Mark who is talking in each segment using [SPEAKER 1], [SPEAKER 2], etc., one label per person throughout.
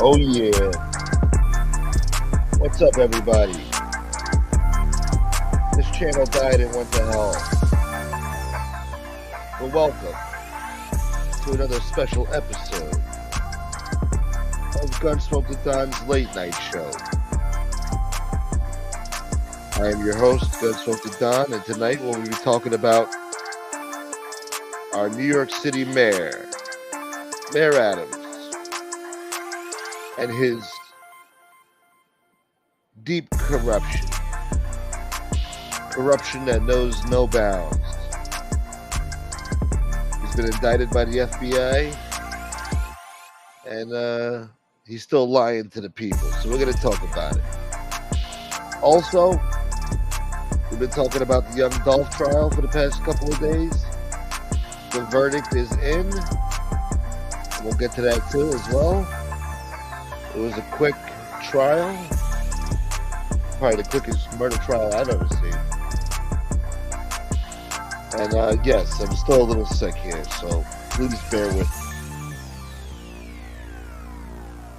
[SPEAKER 1] Oh yeah. What's up, everybody? This channel died and went to hell. Well, welcome to another special episode of Gunsmoke to Don's Late Night Show. I am your host, Gunsmoke to Don, and tonight we'll be talking about our New York City Mayor, Mayor Adams, and his deep corruption. Corruption that knows no bounds. He's been indicted by the FBI, and he's still lying to the people. So we're going to talk about it. Also, we've been talking about the young Dolph trial for the past couple of days. The verdict is in. We'll get to that too as well. It was a quick trial. Probably the quickest murder trial I've ever seen. And yes, I'm still a little sick here, so please bear with me.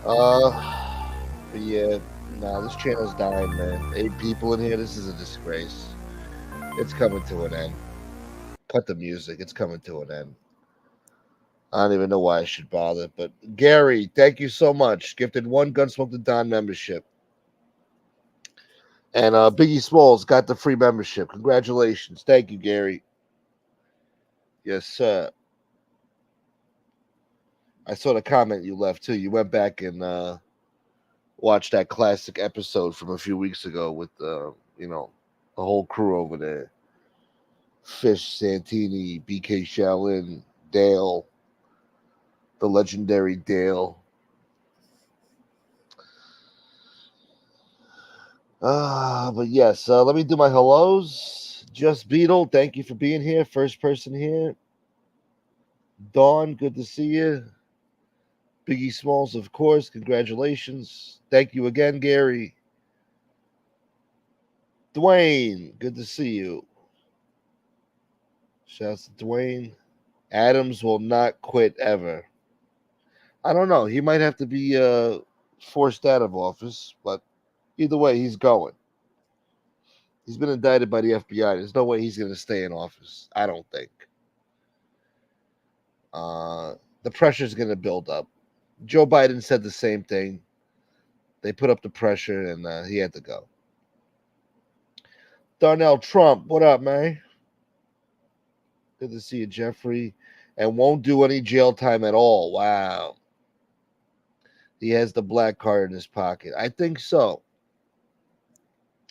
[SPEAKER 1] But yeah, this channel's dying, man. 8 people in here, this is a disgrace. It's coming to an end. Cut the music, it's coming to an end. I don't even know why I should bother, but Gary, thank you so much. Gifted 1 Gunsmoke to Don membership. And Biggie Smalls got the free membership. Congratulations. Thank you, Gary. Yes, sir. I saw the comment you left, too. You went back and watched that classic episode from a few weeks ago with, the whole crew over there. Fish, Santini, BK Shaolin, Dale, the legendary Dale. But yes, let me do my hellos. Just Beetle, thank you for being here. First person here. Dawn, good to see you. Biggie Smalls, of course. Congratulations. Thank you again, Gary. Dwayne, good to see you. Shouts to Dwayne. Adams will not quit ever. I don't know. He might have to be forced out of office, but either way, he's going. He's been indicted by the FBI. There's no way he's going to stay in office. I don't think. The pressure's going to build up. Joe Biden said the same thing. They put up the pressure, and he had to go. Darnell Trump, what up, man? Good to see you, Jeffrey. And won't do any jail time at all. Wow. He has the black card in his pocket. I think so.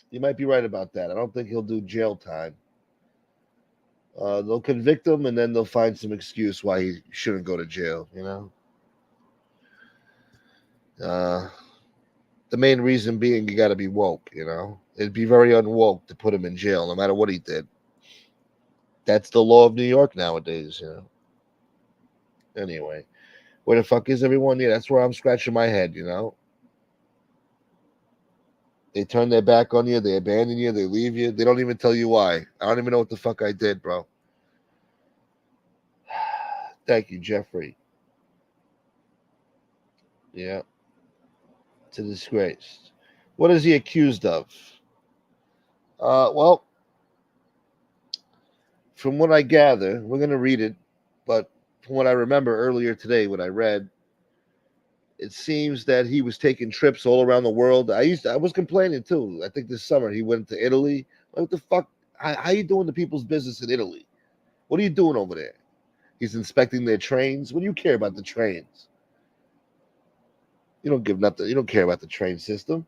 [SPEAKER 1] You might be right about that. I don't think he'll do jail time. They'll convict him, and then they'll find some excuse why he shouldn't go to jail, The main reason being you got to be woke, It'd be very unwoke to put him in jail, no matter what he did. That's the law of New York nowadays, Anyway, where the fuck is everyone? Yeah, that's where I'm scratching my head, They turn their back on you. They abandon you. They leave you. They don't even tell you why. I don't even know what the fuck I did, bro. Thank you, Jeffrey. Yeah. It's a disgrace. What is he accused of? Well, from what I gather, we're going to read it, but from what I remember earlier today, what I read, it seems that he was taking trips all around the world. I was complaining too. I think this summer he went to Italy. What the fuck? How you doing the people's business in Italy? What are you doing over there? He's inspecting their trains. What do you care about the trains? You don't give nothing. You don't care about the train system.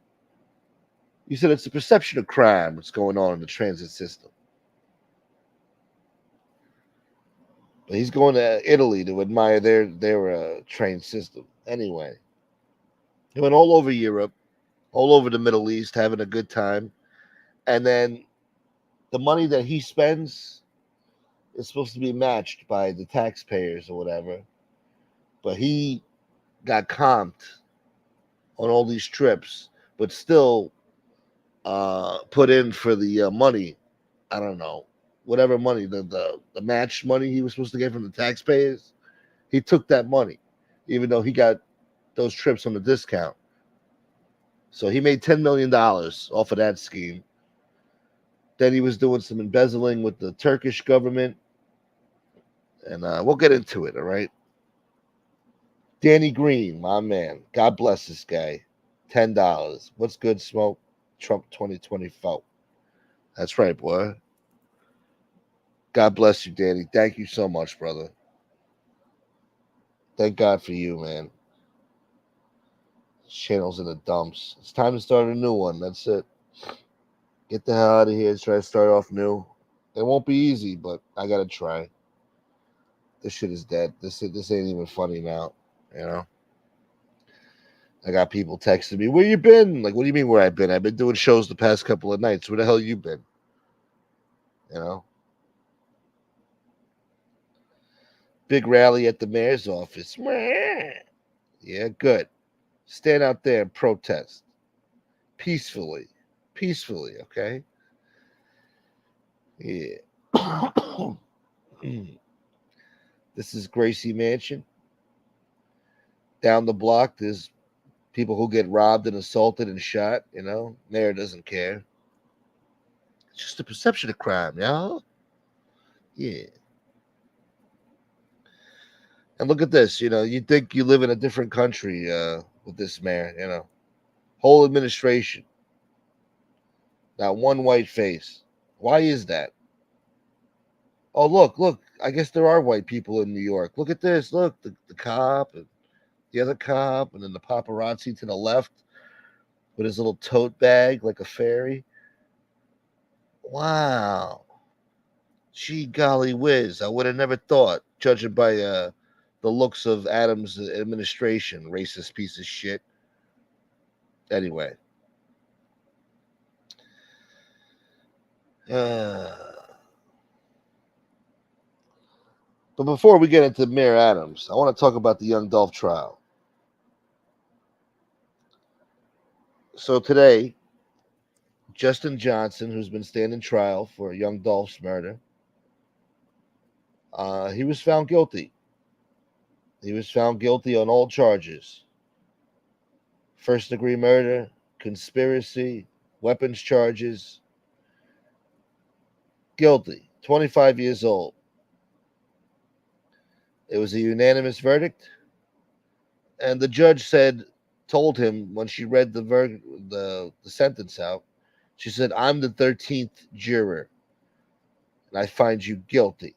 [SPEAKER 1] You said it's a perception of crime. What's going on in the transit system? But he's going to Italy to admire their train system. Anyway, he went all over Europe, all over the Middle East, having a good time. And then the money that he spends is supposed to be matched by the taxpayers or whatever. But he got comped on all these trips, but still put in for the money. I don't know, whatever money, the match money he was supposed to get from the taxpayers. He took that money, even though he got those trips on the discount. So he made $10 million off of that scheme. Then he was doing some embezzling with the Turkish government, and we'll get into it. All right, Danny Green, my man. God bless this guy. $10. What's good, Smoke? Trump 2024. That's right, boy. God bless you, Danny. Thank you so much, brother. Thank God for you, man. This channel's in the dumps. It's time to start a new one. That's it. Get the hell out of here. Try to start off new. It won't be easy, but I gotta try. This shit is dead. This ain't even funny now. You know. I got people texting me, "Where you been?" Like, what do you mean where I've been? I've been doing shows the past couple of nights. Where the hell you been? You know. Big rally at the mayor's office. Yeah, good. Stand out there and protest peacefully. Peacefully, okay? Yeah. This is Gracie Mansion. Down the block, there's people who get robbed and assaulted and shot. Mayor doesn't care. It's just a perception of crime, y'all. Yeah. And look at this. You think you live in a different country with this mayor. Whole administration, not one white face. Why is that? Oh, look. I guess there are white people in New York. Look at this. Look, the cop and the other cop, and then the paparazzi to the left with his little tote bag like a fairy. Wow. Gee golly whiz. I would have never thought, judging by the looks of Adams' administration, racist piece of shit. Anyway. But before we get into Mayor Adams, I want to talk about the young Dolph trial. So today, Justin Johnson, who's been standing trial for young Dolph's murder, he was found guilty. He was found guilty on all charges: first degree murder, conspiracy, weapons charges. Guilty. 25 years old. It was a unanimous verdict, and the judge told him when she read the sentence out, she said, "I'm the 13th juror, and I find you guilty,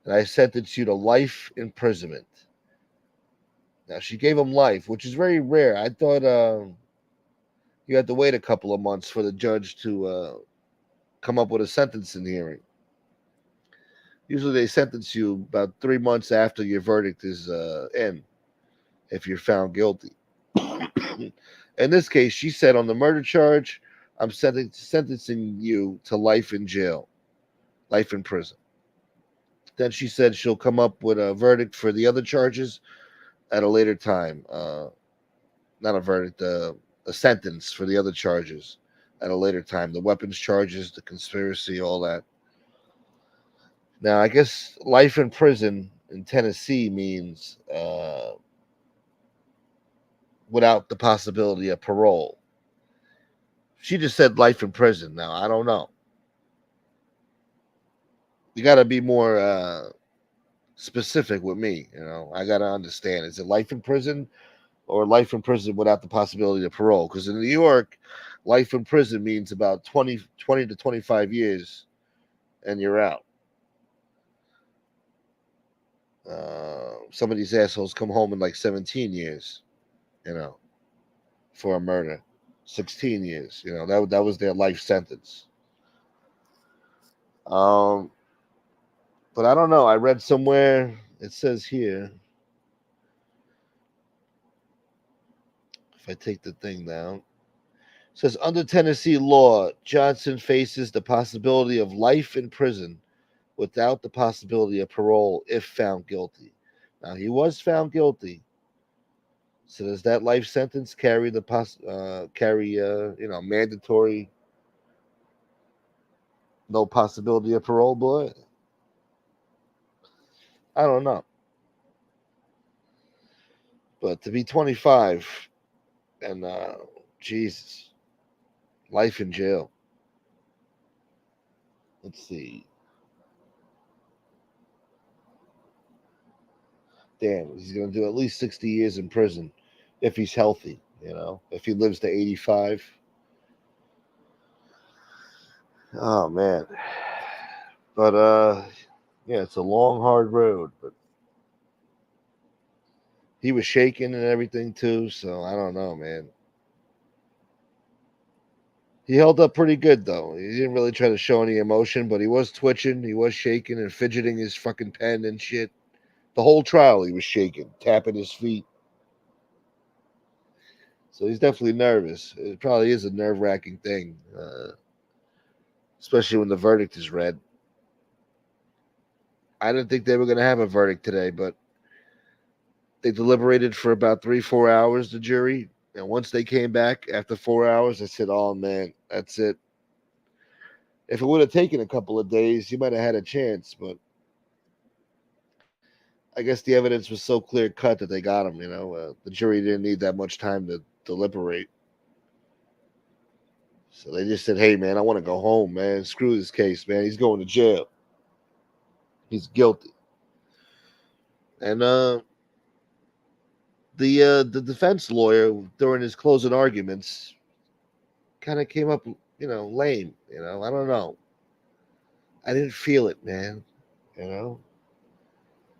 [SPEAKER 1] and I sentence you to life imprisonment." Now she gave him life, which is very rare. I thought you had to wait a couple of months for the judge to come up with a sentencing hearing. Usually they sentence you about 3 months after your verdict is in, if you're found guilty. In this case, she said on the murder charge, "I'm sentencing you to life in jail, life in prison." Then she said she'll come up with a verdict for the other charges at a later time. Not a verdict, a sentence for the other charges at a later time. The weapons charges, the conspiracy, all that. Now, I guess life in prison in Tennessee means without the possibility of parole. She just said life in prison. Now, I don't know. You got to be more specific with me. I got to understand. Is it life in prison or life in prison without the possibility of parole? Because in New York, life in prison means about 20 to 25 years and you're out. Some of these assholes come home in like 17 years. for a murder. 16 years. That was their life sentence. Um, but I don't know. I read somewhere it says here, if I take the thing down, it says under Tennessee law, Johnson faces the possibility of life in prison without the possibility of parole if found guilty. Now he was found guilty. So does that life sentence carry mandatory no possibility of parole, boy? I don't know. But to be 25 and Jesus, life in jail. Let's see. Damn, he's going to do at least 60 years in prison if he's healthy, if he lives to 85. Oh, man. But, yeah, it's a long, hard road. But he was shaking and everything, too. So I don't know, man. He held up pretty good, though. He didn't really try to show any emotion, but he was twitching. He was shaking and fidgeting his fucking pen and shit. The whole trial, he was shaking, tapping his feet. So he's definitely nervous. It probably is a nerve-wracking thing, especially when the verdict is read. I didn't think they were going to have a verdict today, but they deliberated for about 3-4 hours, the jury. And once they came back after 4 hours, I said, oh, man, that's it. If it would have taken a couple of days, you might have had a chance, but I guess the evidence was so clear cut that they got him. The jury didn't need that much time to deliberate. So they just said, hey, man, I want to go home, man. Screw this case, man. He's going to jail. He's guilty. And the defense lawyer during his closing arguments kind of came up, lame. I don't know. I didn't feel it, man. You know,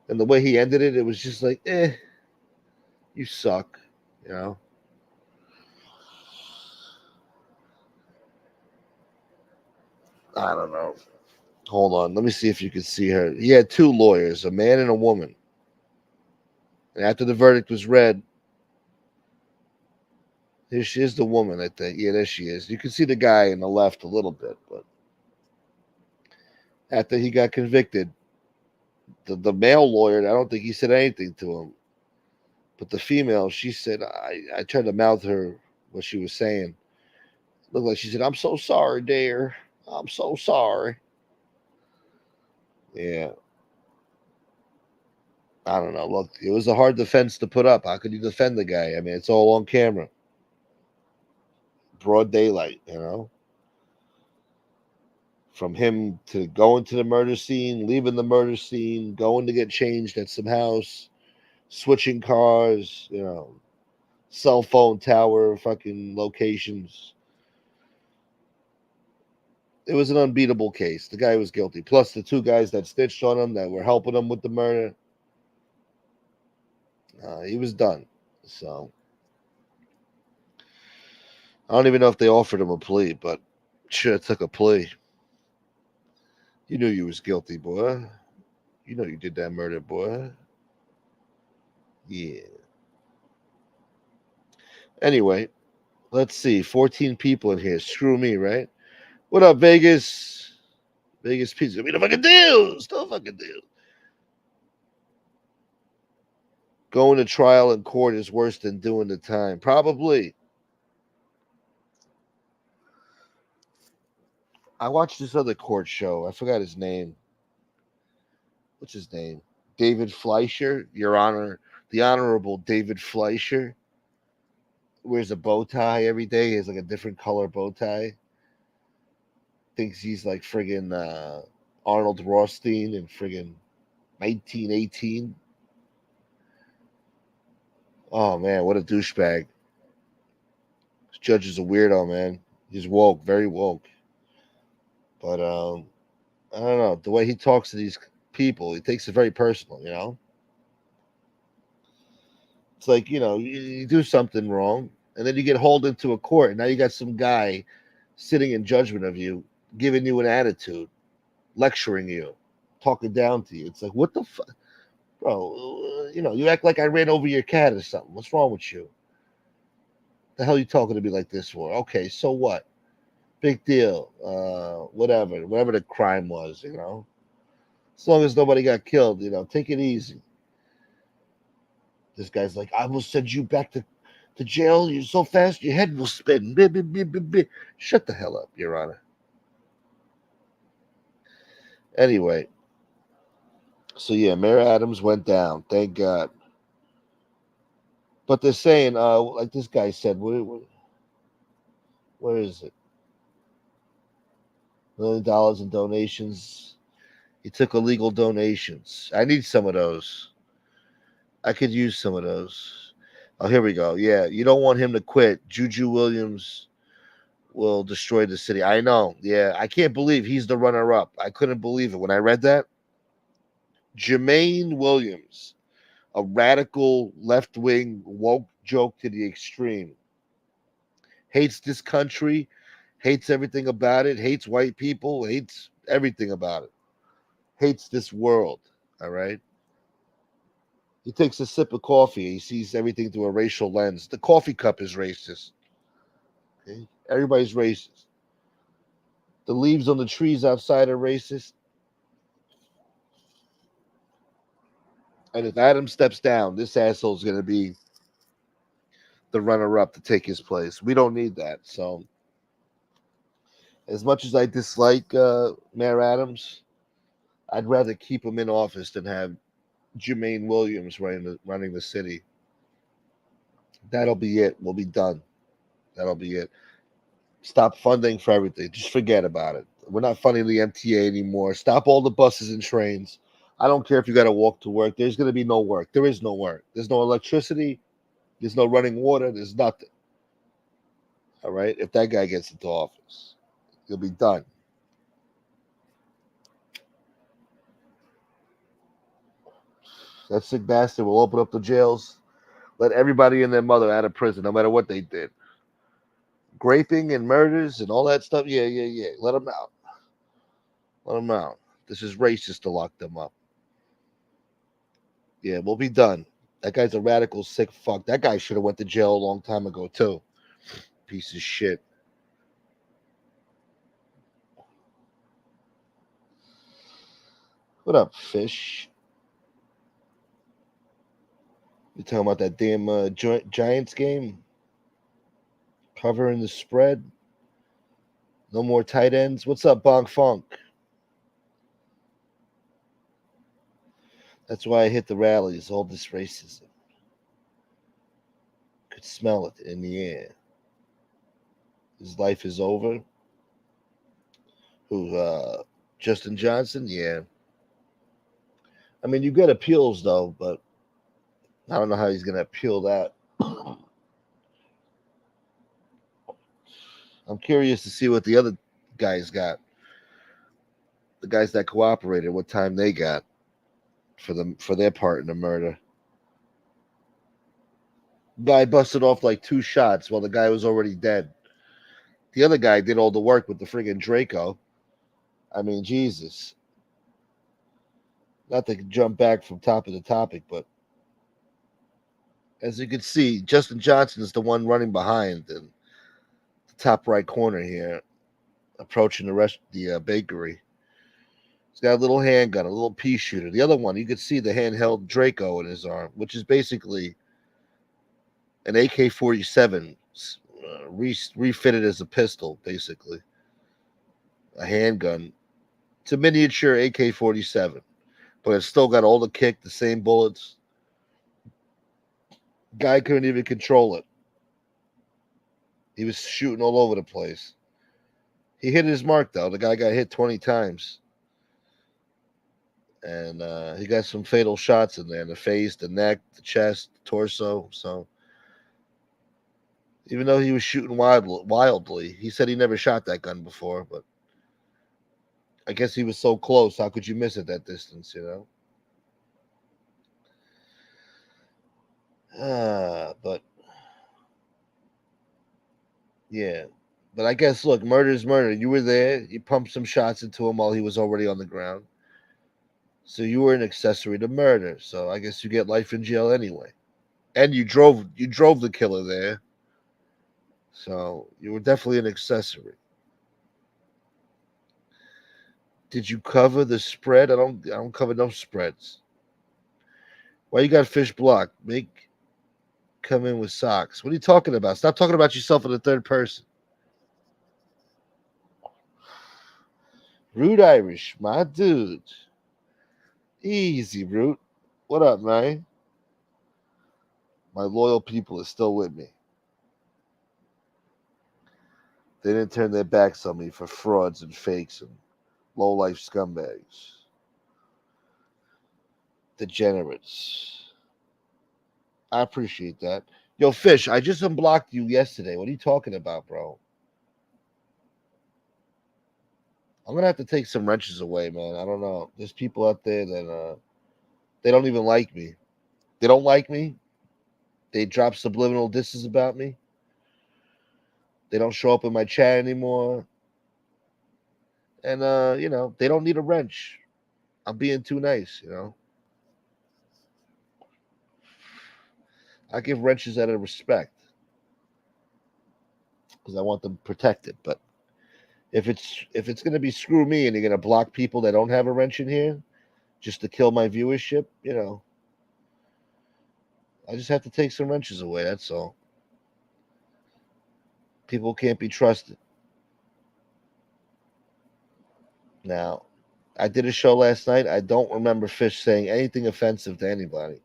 [SPEAKER 1] and the way he ended it, it was just like, you suck. You know. I don't know. Hold on, let me see if you can see her. He had two lawyers, a man and a woman. And after the verdict was read, here she is, the woman, I think. Yeah, there she is. You can see the guy in the left a little bit, but after he got convicted, the male lawyer, I don't think he said anything to him. But the female, she said, I tried to mouth her what she was saying. Looked like she said, I'm so sorry, dear. I'm so sorry. Yeah. I don't know. Look, it was a hard defense to put up. How could you defend the guy? I mean, it's all on camera. Broad daylight. From him to going to the murder scene, leaving the murder scene, going to get changed at some house, switching cars, cell phone tower fucking locations. It was an unbeatable case. The guy was guilty. Plus the two guys that stitched on him that were helping him with the murder. He was done. So I don't even know if they offered him a plea, but should have took a plea. You knew you was guilty, boy. You know you did that murder, boy. Yeah. Anyway, let's see. 14 people in here. Screw me, right? What up, Vegas? Vegas Pizza. I mean, the fucking deal. Still fucking deal. Going to trial in court is worse than doing the time. Probably. I watched this other court show. I forgot his name. What's his name? David Fleischer, Your Honor, the Honorable David Fleischer. Wears a bow tie every day. He has like a different color bow tie. Thinks he's like friggin' Arnold Rothstein in friggin' 1918. Oh man, what a douchebag. This judge is a weirdo, man. He's woke, very woke. But I don't know. The way he talks to these people, he takes it very personal. It's like, you do something wrong. And then you get hauled into a court, and now you got some guy sitting in judgment of you, giving you an attitude, lecturing you, talking down to you. It's like, what the fuck, bro? You act like I ran over your cat or something. What's wrong with you? The hell you talking to me like this for? Okay, so what? Big deal. Whatever the crime was, As long as nobody got killed, take it easy. This guy's like, I will send you back to jail. You're so fast, your head will spin. Shut the hell up, Your Honor. Anyway, so yeah, Mayor Adams went down. Thank God. But they're saying, like this guy said, where is it? $1 million in donations. He took illegal donations. I need some of those. I could use some of those. Oh, here we go. Yeah, you don't want him to quit. Juju Williams will destroy the city. I know. Yeah, I can't believe he's the runner up. I couldn't believe it when I read that. Jermaine Williams, a radical left wing woke joke to the extreme. Hates this country, hates everything about it, hates white people, hates everything about it, hates this world. All right. He takes a sip of coffee. He sees everything through a racial lens. The coffee cup is racist. Okay? Everybody's racist. The leaves on the trees outside are racist. And if Adam steps down, this asshole is going to be the runner up to take his place. We don't need that. So, as much as I dislike Mayor Adams, I'd rather keep him in office than have Jermaine Williams running the city. That'll be it. We'll be done. That'll be it. Stop funding for everything. Just forget about it. We're not funding the MTA anymore. Stop all the buses and trains. I don't care if you got to walk to work. There's going to be no work. There is no work. There's no electricity. There's no running water. There's nothing. All right. If that guy gets into office, he'll be done. That sick bastard will open up the jails, let everybody and their mother out of prison, no matter what they did. Graping and murders and all that stuff. Yeah, yeah, yeah. Let them out. Let them out. This is racist to lock them up. Yeah, we'll be done. That guy's a radical sick fuck. That guy should have went to jail a long time ago too. Piece of shit. What up, fish? You talking about that damn Giants game? Covering the spread. No more tight ends. What's up, Bonk Funk? That's why I hit the rallies. All this racism. Could smell it in the air. His life is over. Who? Justin Johnson? Yeah. I mean, you get appeals though, but I don't know how he's gonna appeal that. I'm curious to see what the other guys got. The guys that cooperated, what time they got for their part in the murder. Guy busted off like 2 shots while the guy was already dead. The other guy did all the work with the friggin' Draco. I mean, Jesus. Not to jump back from top of the topic, but as you can see, Justin Johnson is the one running behind in the top right corner here, approaching the bakery. He's got a little handgun, a little pea shooter. The other one, you could see the handheld Draco in his arm, which is basically an AK-47 refitted as a pistol, basically. A handgun. It's a miniature AK-47, but it's still got all the kick, the same bullets. Guy couldn't even control it. He was shooting all over the place. He hit his mark, though. The guy got hit 20 times. And he got some fatal shots in there, in the face, the neck, the chest, the torso. So even though he was shooting wildly, he said he never shot that gun before, but I guess he was so close. How could you miss at that distance, but Yeah. But I guess, look, murder is murder. You were there. You pumped some shots into him while he was already on the ground. So you were an accessory to murder. So I guess you get life in jail anyway. And you drove the killer there. So you were definitely an accessory. Did you cover the spread? I don't cover no spreads. Why you got fish blocked? Make come in with socks. What are you talking about? Stop talking about yourself in the third person. Rude Irish, my dude. Easy, Root. What up, man? My loyal people are still with me. They didn't turn their backs on me for frauds and fakes and low life scumbags. Degenerates. I appreciate that. Yo, Fish, I just unblocked you yesterday. What are you talking about, bro? I'm gonna have to take some wrenches away, man. I don't know. There's people out there that they don't even like me. They don't like me. They drop subliminal disses about me. They don't show up in my chat anymore. And they don't need a wrench. I'm being too nice. I give wrenches out of respect because I want them protected. But if it's gonna be screw me and you're gonna block people that don't have a wrench in here just to kill my viewership, I just have to take some wrenches away. That's all. People can't be trusted. Now, I did a show last night. I don't remember Fish saying anything offensive to anybody.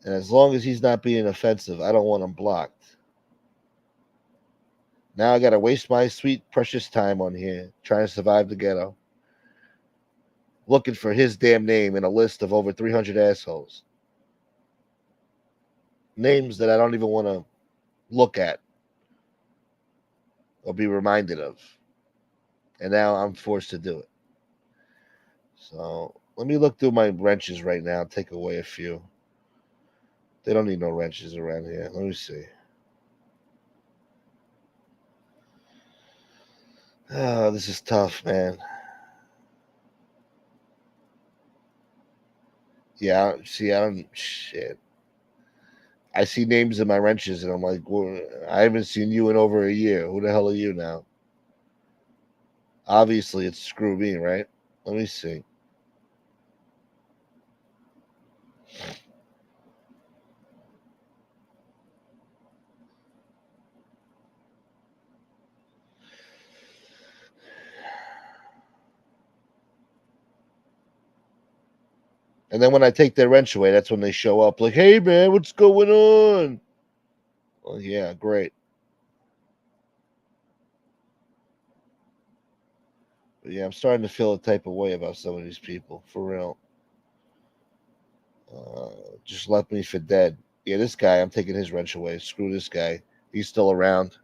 [SPEAKER 1] And as long as he's not being offensive, I don't want him blocked. Now I got to waste my sweet, precious time on here trying to survive the ghetto, looking for his damn name in a list of over 300 assholes. Names that I don't even want to look at or be reminded of. And now I'm forced to do it. So let me look through my wrenches right now, take away a few. They don't need no wrenches around here. Let me see. Oh, this is tough, man. Yeah, see, I don't. Shit. I see names in my wrenches, and I'm like, well, I haven't seen you in over a year. Who the hell are you now? Obviously, it's screw me, right? Let me see. And then when I take their wrench away, that's when they show up. Like, hey, man, what's going on? Well, yeah, great. But yeah, I'm starting to feel a type of way about some of these people, for real. Uh, just left me for dead. Yeah, this guy, I'm taking his wrench away. Screw this guy. He's still around.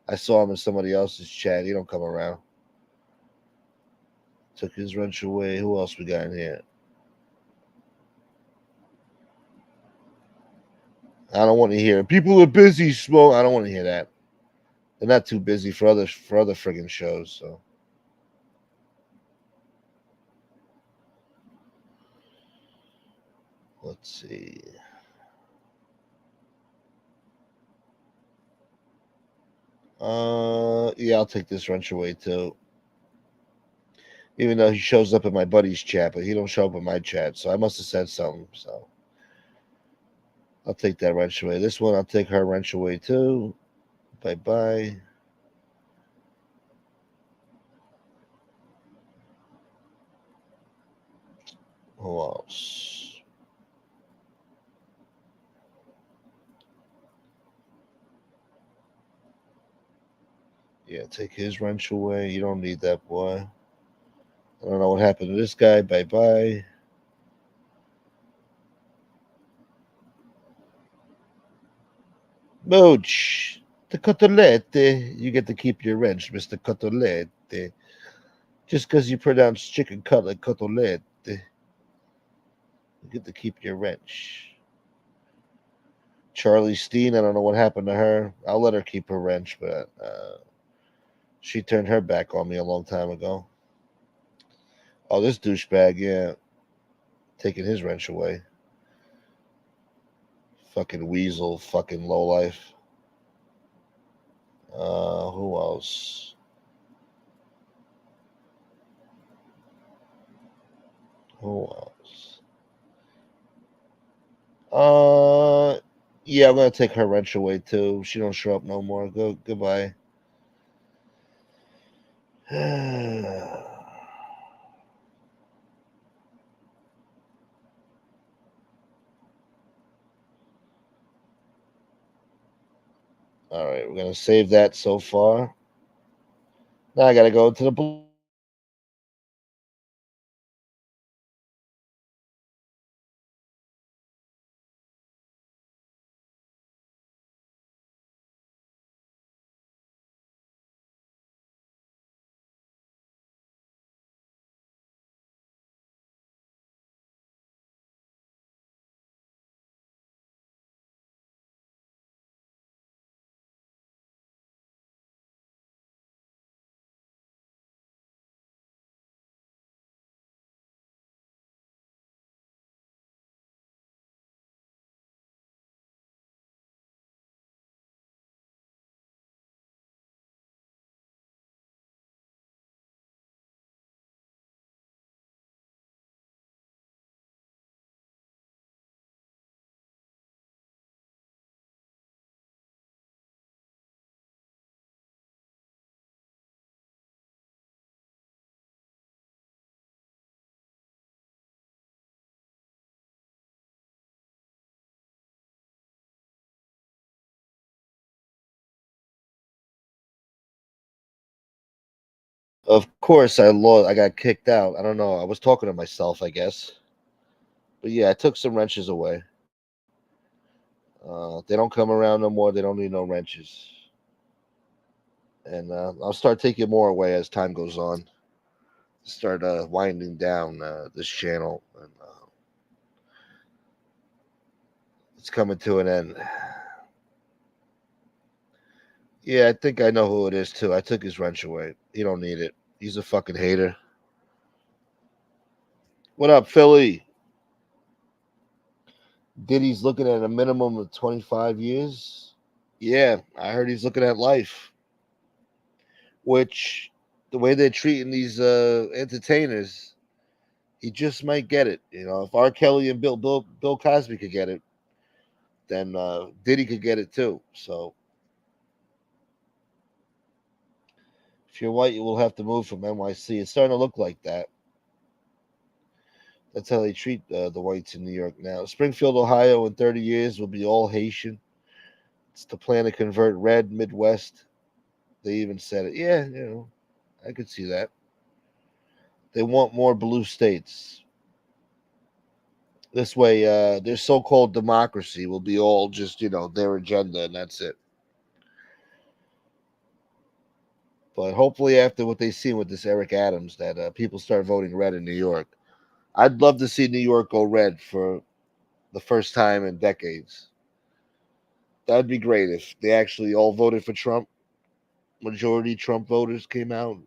[SPEAKER 1] I saw him in somebody else's chat. He don't come around. Took his wrench away. Who else we got in here? I don't want to hear. People are busy, smoke. I don't want to hear that. They're not too busy for other friggin' shows. So let's see. Yeah, I'll take this wrench away too. Even though he shows up in my buddy's chat, but he don't show up in my chat, so I must have said something. So I'll take that wrench away. This one, I'll take her wrench away too. Bye bye. Who else? Yeah, take his wrench away. You don't need that boy. I don't know what happened to this guy. Bye bye. Mooch. The cotolette. You get to keep your wrench, Mr. Cotolette. Just because you pronounce chicken cutlet cotolette, you get to keep your wrench. Charlie Steen, I don't know what happened to her. I'll let her keep her wrench, but she turned her back on me a long time ago. Oh, this douchebag, yeah, taking his wrench away. Fucking weasel, fucking lowlife. Who else? Who else? Yeah, I'm gonna take her wrench away too. She don't show up no more. Goodbye. All right, we're gonna save that so far. Now I gotta go to the Of course, I lost. I got kicked out. I don't know. I was talking to myself, I guess. But yeah, I took some wrenches away. They don't come around no more. They don't need no wrenches. And I'll start taking more away as time goes on. Start winding down this channel. And it's coming to an end. Yeah, I think I know who it is too. I took his wrench away. He don't need it. He's a fucking hater. What up, Philly? Diddy's looking at a minimum of 25 years. Yeah, I heard he's looking at life. Which, the way they're treating these entertainers, he just might get it. You know, if R. Kelly and Bill Cosby could get it, then Diddy could get it too. So if you're white, you will have to move from NYC. It's starting to look like that. That's how they treat the whites in New York now. Springfield, Ohio, in 30 years will be all Haitian. It's the plan to convert red Midwest. They even said it. Yeah, you know, I could see that. They want more blue states. This way, their so-called democracy will be all just, you know, their agenda, and that's it. But hopefully, after what they've seen with this Eric Adams, that people start voting red in New York. I'd love to see New York go red for the first time in decades. That'd be great if they actually all voted for Trump. Majority Trump voters came out.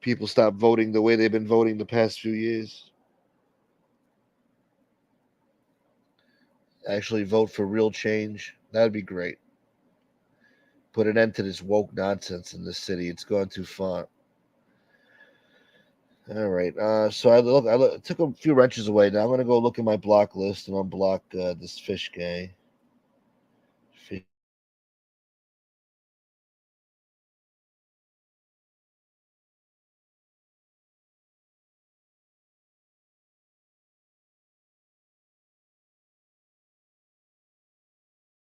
[SPEAKER 1] People stopped voting the way they've been voting the past few years. Actually, vote for real change. That'd be great. Put an end to this woke nonsense in this city. It's gone too far. All right. So took a few wrenches away. Now I'm gonna go look at my block list and unblock this fish guy.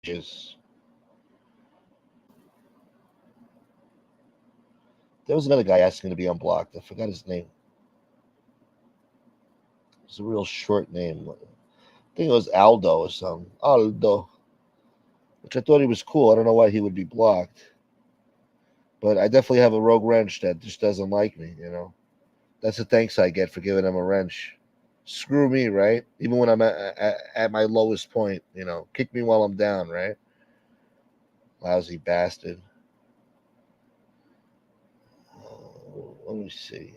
[SPEAKER 1] Fishes. There was another guy asking to be unblocked. I forgot his name. It's a real short name. I think it was Aldo or something. Aldo, which I thought he was cool. I don't know why he would be blocked, but I definitely have a rogue wrench that just doesn't like me. You know, that's the thanks I get for giving him a wrench. Screw me, right? Even when I'm at my lowest point, you know, kick me while I'm down, right? Lousy bastard. Let me see.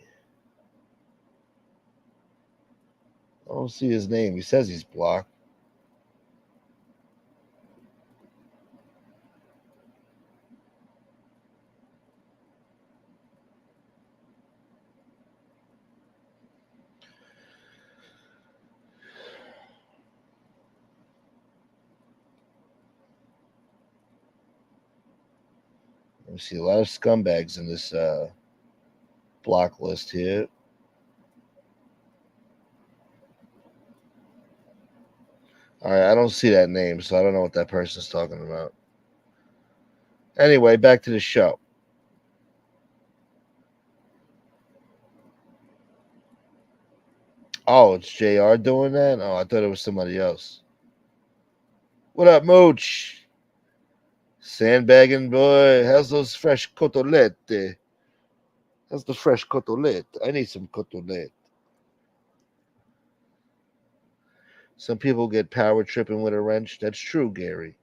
[SPEAKER 1] I don't see his name. He says he's blocked. Let me see. A lot of scumbags in this block list here. All right, I don't see that name, so I don't know what that person's talking about. Anyway, back to the show. Oh, it's JR doing that? Oh, I thought it was somebody else. What up, Mooch? Sandbagging boy. How's those fresh cotolette? How's the fresh cotolette? I need some cotolette. Some people get power tripping with a wrench. That's true, Gary.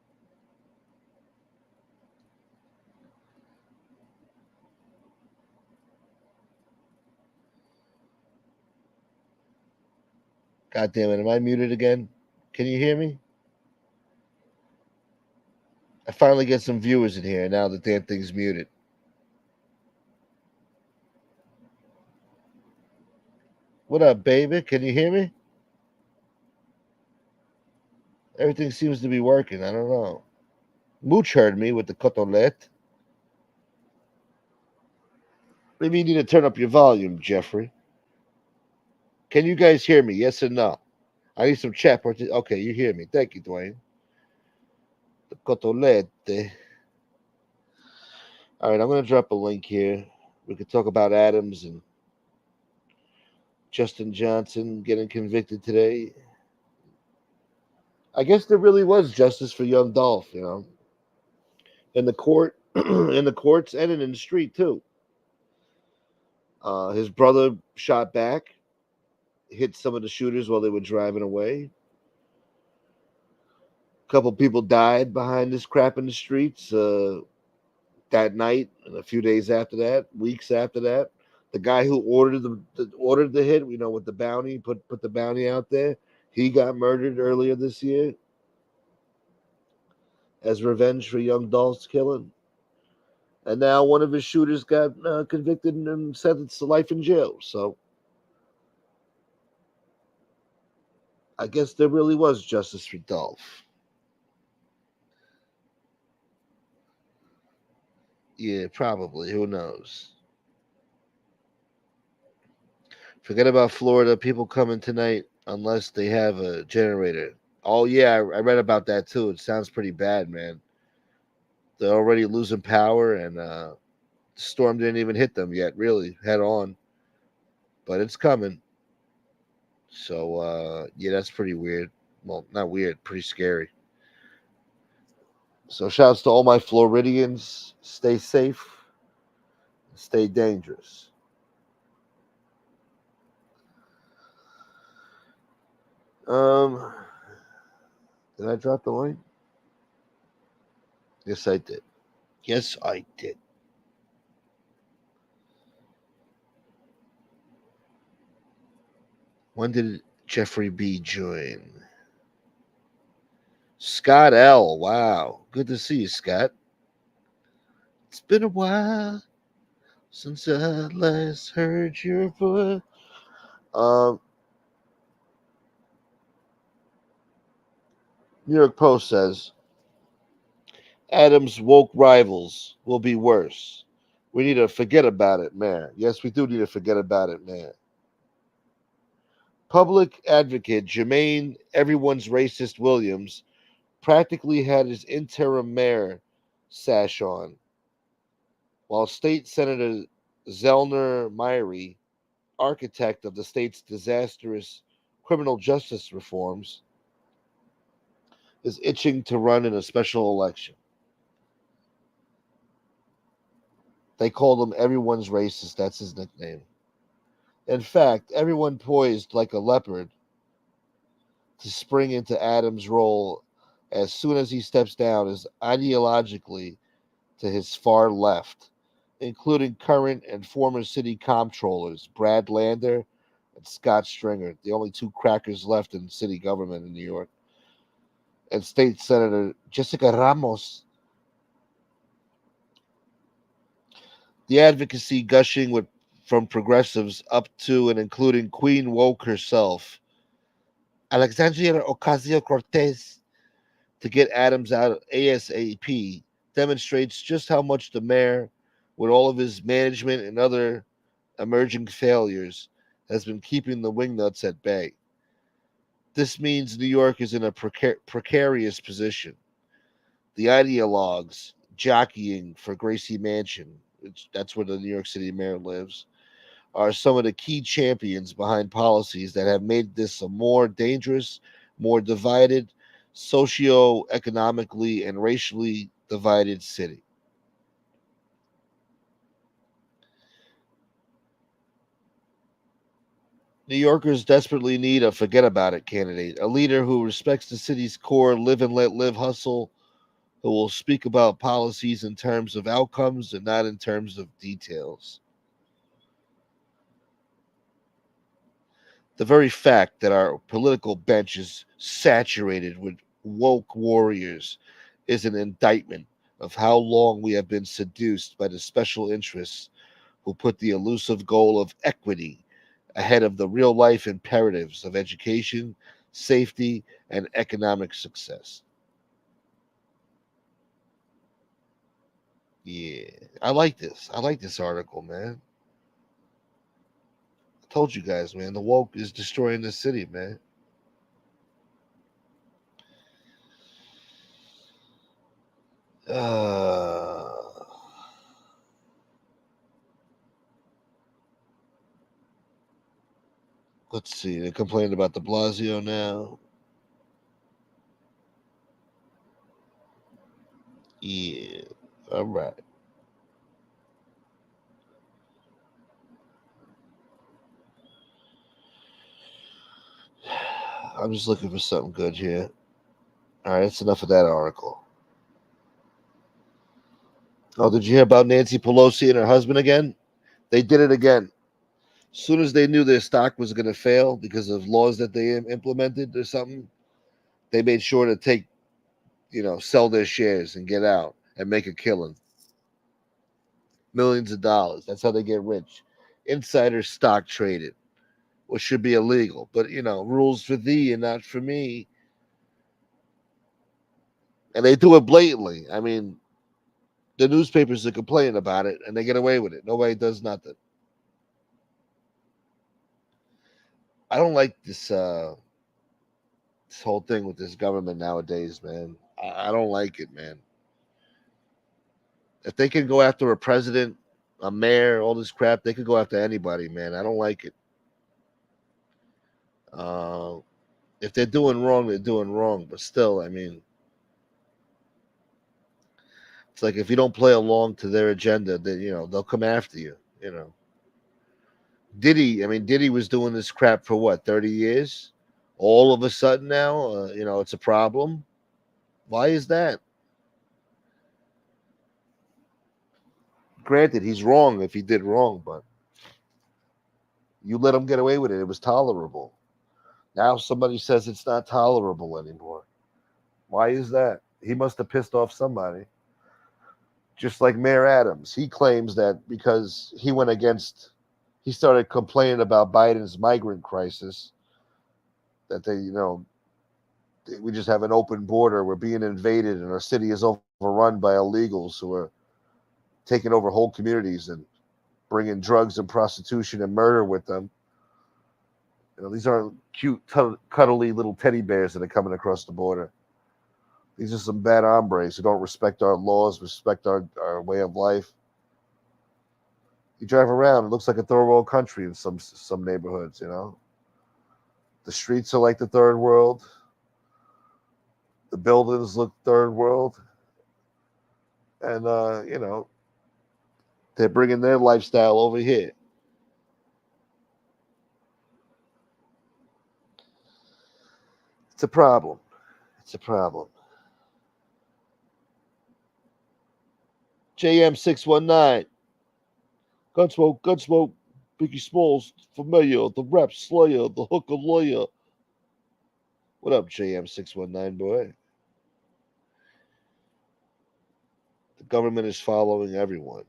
[SPEAKER 1] God damn it, am I muted again? Can you hear me? I finally get some viewers in here. Now the damn thing's muted. What up, baby? Can you hear me? Everything seems to be working. I don't know. Mooch heard me with the cotolette. Maybe you need to turn up your volume, Jeffrey. Can you guys hear me? Yes or no? I need some chat. Okay, you hear me. Thank you, Dwayne. The cotolette. All right, I'm going to drop a link here. We could talk about Adams and Justin Johnson getting convicted today. I guess there really was justice for young Dolph, you know, in the court, in the courts, and in the street too. His brother shot back, hit some of the shooters while they were driving away. A couple people died behind this crap in the streets that night, and a few days after that, weeks after that. The guy who ordered the hit, you know, with the bounty, put the bounty out there. He got murdered earlier this year as revenge for young Dolph's killing. And now one of his shooters got convicted and sentenced to life in jail. So I guess there really was justice for Dolph. Yeah, probably. Who knows? Forget about Florida. People coming tonight unless they have a generator. Oh yeah, I read about that too. It sounds pretty bad, man. They're already losing power, and the storm didn't even hit them yet, really head on. But it's coming. So yeah, that's pretty weird. Well, not weird, pretty scary. So shouts to all my Floridians. Stay safe, stay dangerous. Um, did I drop the line? Yes, I did. Yes, I did. When did Jeffrey B join? Scott L. Wow, good to see you, Scott. It's been a while since I last heard your voice. Um, New York Post says Adams' woke rivals will be worse. We need to forget about it, man. Yes, we do need to forget about it, man. Public advocate Jermaine Everyone's Racist Williams practically had his interim mayor sash on, while State Senator Zellner Myrie, architect of the state's disastrous criminal justice reforms, is itching to run in a special election. They called him Everyone's Racist. That's his nickname. In fact, everyone poised like a leopard to spring into Adams' role as soon as he steps down is ideologically to his far left, including current and former city comptrollers Brad Lander and Scott Stringer, the only two crackers left in city government in New York, and State Senator Jessica Ramos. The advocacy gushing from progressives up to and including Queen Woke herself, Alexandria Ocasio Cortez, to get Adams out ASAP demonstrates just how much the mayor, with all of his management and other emerging failures, has been keeping the wingnuts at bay. This means New York is in a precarious position. The ideologues jockeying for Gracie Mansion, that's where the New York City mayor lives, are some of the key champions behind policies that have made this a more dangerous, more divided, socio-economically and racially divided city. New Yorkers desperately need a forget about it candidate, a leader who respects the city's core live and let live hustle, who will speak about policies in terms of outcomes and not in terms of details. The very fact that our political bench is saturated with woke warriors is an indictment of how long we have been seduced by the special interests who put the elusive goal of equity ahead of the real life imperatives of education, safety, and economic success. Yeah, I like this. I like this article, man. I told you guys, man, the woke is destroying the city, man. Uh, let's see. They're complaining about de Blasio now. Yeah. All right. I'm just looking for something good here. All right, that's enough of that article. Oh, did you hear about Nancy Pelosi and her husband again? They did it again. As soon as they knew their stock was going to fail because of laws that they implemented or something, they made sure to sell their shares and get out and make a killing. Millions of dollars. That's how they get rich. Insider stock traded, which should be illegal. But, rules for thee and not for me. And they do it blatantly. I mean, the newspapers are complaining about it and they get away with it. Nobody does nothing. I don't like this whole thing with this government nowadays, man. I don't like it, man. If they can go after a president, a mayor, all this crap, they could go after anybody, man. I don't like it. Uh, if they're doing wrong, they're doing wrong. But still, I mean, it's like if you don't play along to their agenda, then they'll come after you. Diddy, I mean, Diddy was doing this crap for what, 30 years? All of a sudden now, it's a problem. Why is that? Granted, he's wrong if he did wrong, but you let him get away with it. It was tolerable. Now somebody says it's not tolerable anymore. Why is that? He must have pissed off somebody. Just like Mayor Adams, he claims that because he started complaining about Biden's migrant crisis, that we just have an open border, we're being invaded, and our city is overrun by illegals who are taking over whole communities and bringing drugs and prostitution and murder with them. These aren't cute, cuddly little teddy bears that are coming across the border. These are some bad hombres who don't respect our laws, respect our way of life. You drive around, it looks like a third world country in some neighborhoods. The streets are like the third world. The buildings look third world. And, they're bringing their lifestyle over here. It's a problem. It's a problem. JM619. Gunsmoke, Gunsmoke, Biggie Smalls, Familiar, the Rap Slayer, the Hooker Lawyer. What up, JM619, boy? The government is following everyone.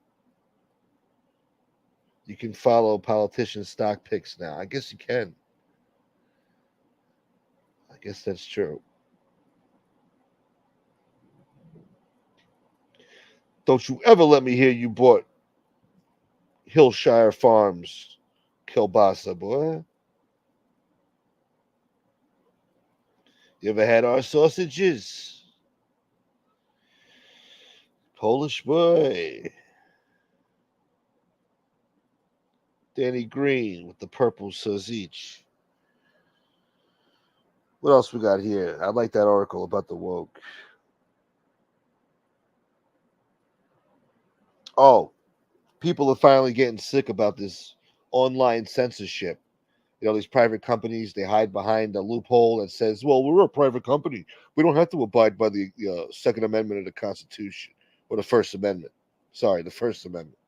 [SPEAKER 1] You can follow politicians' stock picks now. I guess you can. I guess that's true. Don't you ever let me hear you bought Hillshire Farms kielbasa, boy. You ever had our sausages? Polish boy. Danny Green with the purple sausage. What else we got here? I like that article about the woke. Oh, people are finally getting sick about this online censorship. You know, these private companies, they hide behind a loophole that says, well, we're a private company. We don't have to abide by the Second Amendment of the Constitution or the First Amendment. Sorry, the First Amendment.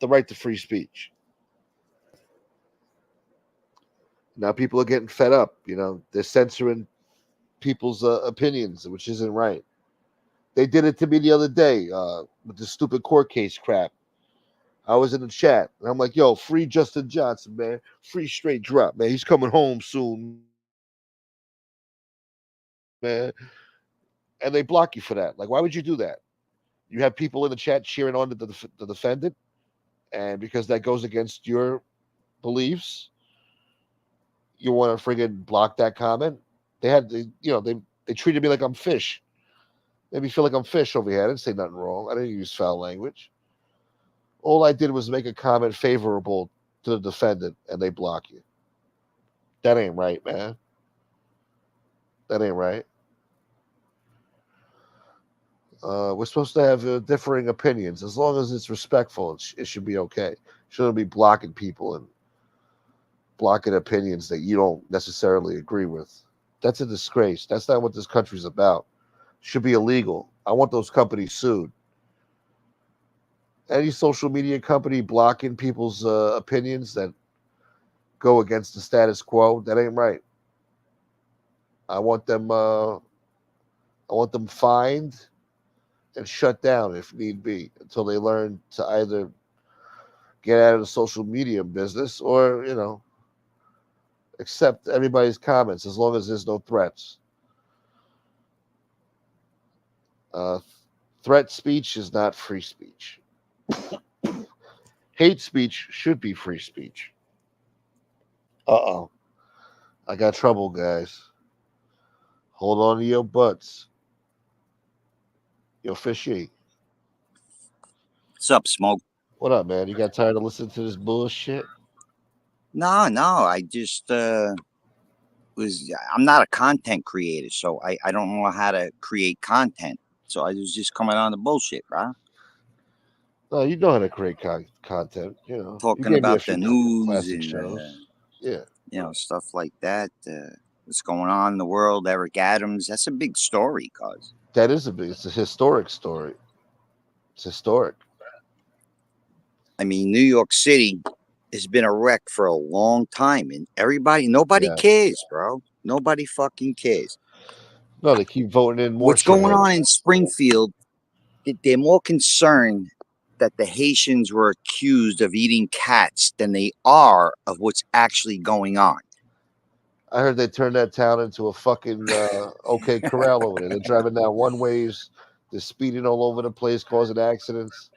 [SPEAKER 1] The right to free speech. Now people are getting fed up. You know, they're censoring people's opinions, which isn't right. They did it to me the other day with the stupid court case crap. I was in the chat, and I'm like, yo, free Justin Johnson, man. Free straight drop, man. He's coming home soon, man. And they block you for that. Like, why would you do that? You have people in the chat cheering on the defendant, and because that goes against your beliefs, you want to friggin' block that comment? They treated me like I'm fish. Made me feel like I'm fish over here. I didn't say nothing wrong. I didn't use foul language. All I did was make a comment favorable to the defendant, and they block you. That ain't right, man. That ain't right. We're supposed to have differing opinions. As long as it's respectful, it should be okay. Shouldn't be blocking people and blocking opinions that you don't necessarily agree with. That's a disgrace. That's not what this country's about. Should be illegal. I want those companies sued. Any social media company blocking people's opinions that go against the status quo, that ain't right. I want them. I want them fined and shut down if need be until they learn to either get out of the social media business or accept everybody's comments as long as there's no threats. Uh, Threat speech is not free speech. Hate speech should be free speech. Uh-oh. I got trouble, guys. Hold on to your butts. Yo, Fishy.
[SPEAKER 2] What's up, Smoke?
[SPEAKER 1] What up, man? You got tired of listening to this bullshit?
[SPEAKER 2] No, I just was. I'm not a content creator, so I don't know how to create content. So I was just coming on the bullshit, right?
[SPEAKER 1] No, you know how to create content. You
[SPEAKER 2] Talking
[SPEAKER 1] gave me a
[SPEAKER 2] about
[SPEAKER 1] few
[SPEAKER 2] the news
[SPEAKER 1] classic
[SPEAKER 2] and
[SPEAKER 1] shows. Yeah,
[SPEAKER 2] stuff like that. What's going on in the world? Eric Adams. That's a big story, cause
[SPEAKER 1] that is it's a historic story. It's historic.
[SPEAKER 2] I mean, New York City has been a wreck for a long time, and nobody
[SPEAKER 1] Yeah.
[SPEAKER 2] cares, bro. Nobody fucking cares.
[SPEAKER 1] No, they keep voting in more
[SPEAKER 2] What's going on
[SPEAKER 1] shitheads.
[SPEAKER 2] in Springfield? They're more concerned that the Haitians were accused of eating cats than they are of what's actually going on.
[SPEAKER 1] I heard they turned that town into a fucking OK Corral over there. They're driving down one ways. They're speeding all over the place, causing accidents.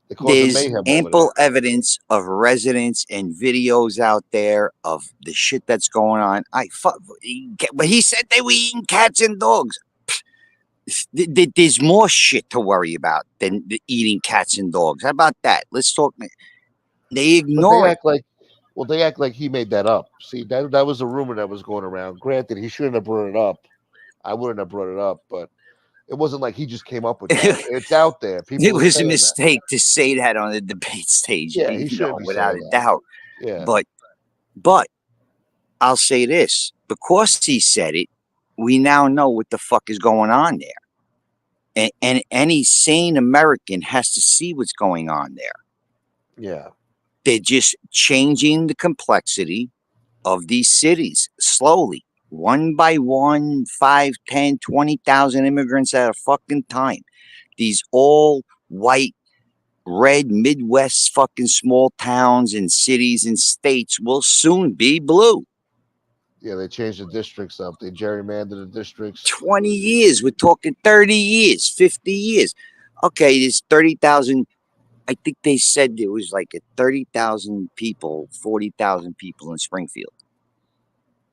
[SPEAKER 1] They're causing
[SPEAKER 2] There's
[SPEAKER 1] mayhem over there.
[SPEAKER 2] ample evidence of residents and videos out there of the shit that's going on. But he said they were eating cats and dogs. There's more shit to worry about than eating cats and dogs. How about that? Let's talk. They
[SPEAKER 1] But they
[SPEAKER 2] ignore it.
[SPEAKER 1] act like, they act like he made that up. See, that was a rumor that was going around. Granted, he shouldn't have brought it up. I wouldn't have brought it up, but it wasn't like he just came up with that. It's out there.
[SPEAKER 2] It
[SPEAKER 1] People are
[SPEAKER 2] was a
[SPEAKER 1] saying that.
[SPEAKER 2] mistake to say that on the debate stage,
[SPEAKER 1] Yeah, he shouldn't be
[SPEAKER 2] without
[SPEAKER 1] saying
[SPEAKER 2] a
[SPEAKER 1] that.
[SPEAKER 2] doubt.
[SPEAKER 1] Yeah.
[SPEAKER 2] But I'll say this: because he said it, we now know what the fuck is going on there. And any sane American has to see what's going on there.
[SPEAKER 1] Yeah.
[SPEAKER 2] They're just changing the complexity of these cities slowly, one by one, 5, 10, 20,000 immigrants at a fucking time. These all white, red Midwest fucking small towns and cities and states will soon be blue.
[SPEAKER 1] Yeah, they changed the districts up. They gerrymandered the districts.
[SPEAKER 2] 20 years. We're talking 30 years, 50 years. Okay, there's 30,000. I think they said there was like 30,000 people, 40,000 people in Springfield.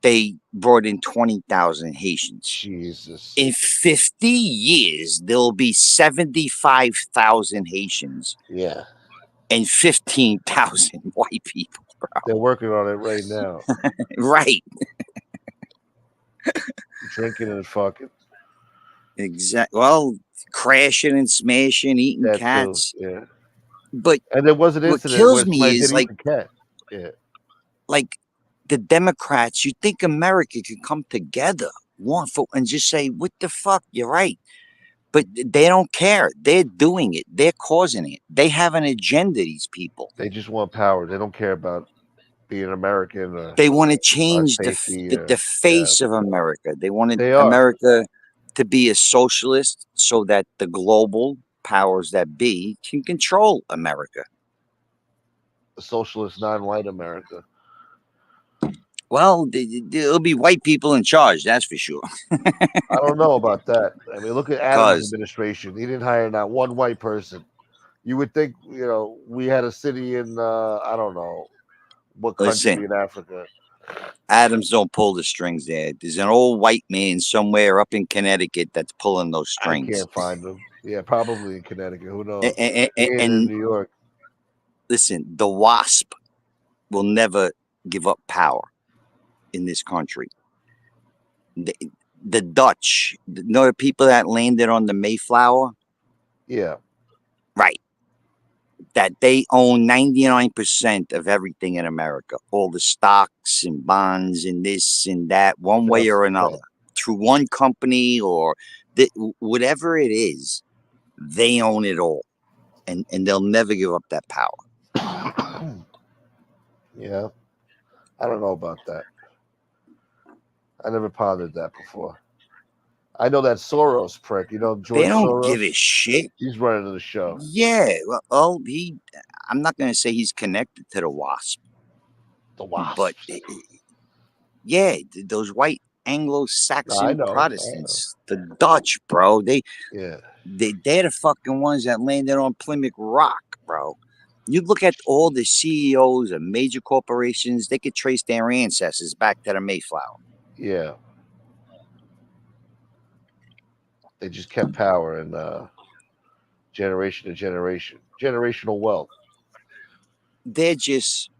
[SPEAKER 2] They brought in 20,000 Haitians.
[SPEAKER 1] Jesus.
[SPEAKER 2] In 50 years, there'll be 75,000 Haitians
[SPEAKER 1] Yeah.
[SPEAKER 2] and 15,000 white people, bro.
[SPEAKER 1] They're working on it right now.
[SPEAKER 2] Right.
[SPEAKER 1] Drinking and fucking.
[SPEAKER 2] Exactly. Well, crashing and smashing, eating
[SPEAKER 1] That
[SPEAKER 2] cats.
[SPEAKER 1] too. Yeah.
[SPEAKER 2] But
[SPEAKER 1] And there was an
[SPEAKER 2] what
[SPEAKER 1] incident where
[SPEAKER 2] kills me
[SPEAKER 1] somebody
[SPEAKER 2] is
[SPEAKER 1] did eat the cat. Yeah.
[SPEAKER 2] like the Democrats, you think America could come together and just say, what the fuck? You're right. But they don't care. They're doing it. They're causing it. They have an agenda, these people.
[SPEAKER 1] They just want power. They don't care about being American or
[SPEAKER 2] They want to
[SPEAKER 1] our
[SPEAKER 2] change
[SPEAKER 1] safety.
[SPEAKER 2] the face of America. They wanted
[SPEAKER 1] They are.
[SPEAKER 2] America to be a socialist so that the global powers that be can control America.
[SPEAKER 1] A socialist, non-white America.
[SPEAKER 2] Well, there'll be white people in charge, that's for sure.
[SPEAKER 1] I don't know about that. I mean, look at Adams'
[SPEAKER 2] Because
[SPEAKER 1] administration. He didn't hire not one white person. You would think, we had a city in I don't know what country
[SPEAKER 2] listen,
[SPEAKER 1] in Africa.
[SPEAKER 2] Adams don't pull the strings there. There's an old white man somewhere up in Connecticut that's pulling those
[SPEAKER 1] I
[SPEAKER 2] strings.
[SPEAKER 1] can't find them. Yeah, probably in Connecticut. Who knows?
[SPEAKER 2] And,
[SPEAKER 1] He ain't in New York.
[SPEAKER 2] listen, the WASP will never give up power in this country. The Dutch, the people that landed on the Mayflower,
[SPEAKER 1] Yeah.
[SPEAKER 2] right, that they own 99% of everything in America, all the stocks and bonds and this and that, one way or another, through one company or whatever it is, they own it all, and they'll never give up that power.
[SPEAKER 1] Yeah. I don't know about that. I never pondered that before. I know that Soros prick. George
[SPEAKER 2] They don't
[SPEAKER 1] Soros?
[SPEAKER 2] give a shit.
[SPEAKER 1] He's running the show.
[SPEAKER 2] Yeah, well, I'm not going to say he's connected to the WASP.
[SPEAKER 1] The WASP.
[SPEAKER 2] But yeah, those white Anglo-Saxon Protestants, the Dutch, bro, they're the fucking ones that landed on Plymouth Rock, bro. You look at all the CEOs of major corporations, they could trace their ancestors back to the Mayflower.
[SPEAKER 1] Yeah. They just kept power and generation to generation. Generational wealth.
[SPEAKER 2] They're just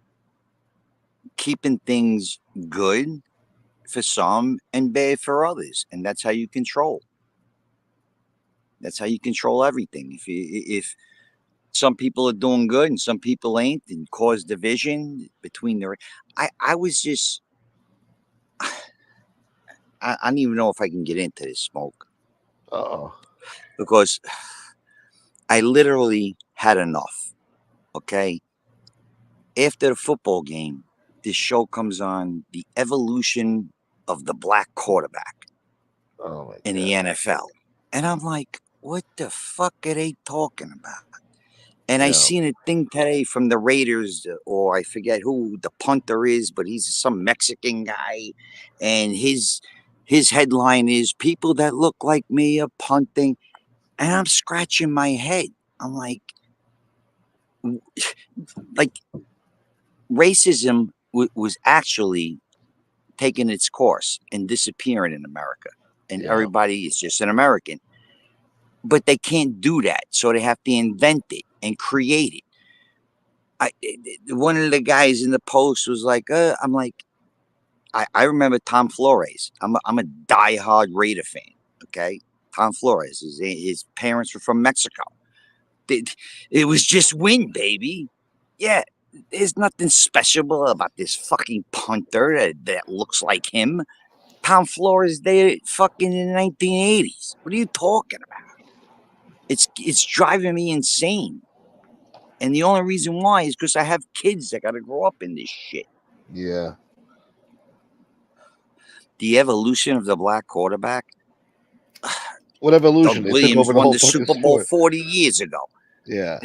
[SPEAKER 2] keeping things good for some and bad for others, and that's how you control. That's how you control everything. If some people are doing good and some people ain't, and cause division between the. I was just. I don't even know if I can get into this, Smoke. Because I literally had enough. Okay. After the football game, this show comes on, the evolution of the black quarterback in the NFL. And I'm like, what the fuck are they talking about? And I seen a thing today from the Raiders, or I forget who the punter is, but he's some Mexican guy. And his headline is, people that look like me are punting. And I'm scratching my head. I'm like racism was actually taking its course and disappearing in America. And everybody is just an American. But they can't do that. So they have to invent it and create it. One of the guys in the post was like, I'm like, I remember Tom Flores. I'm a diehard Raider fan. Okay. Tom Flores, his parents were from Mexico. It was just win, baby. Yeah. There's nothing special about this fucking punter that looks like him. pound floors there fucking in the 1980s. What are you talking about? It's driving me insane. And the only reason why is because I have kids that got to grow up in this shit.
[SPEAKER 1] Yeah.
[SPEAKER 2] The evolution of the black quarterback.
[SPEAKER 1] What evolution?
[SPEAKER 2] Doug
[SPEAKER 1] They took
[SPEAKER 2] Williams
[SPEAKER 1] over the
[SPEAKER 2] won
[SPEAKER 1] whole
[SPEAKER 2] the
[SPEAKER 1] fucking
[SPEAKER 2] Super Bowl
[SPEAKER 1] sport.
[SPEAKER 2] 40 years ago.
[SPEAKER 1] Yeah.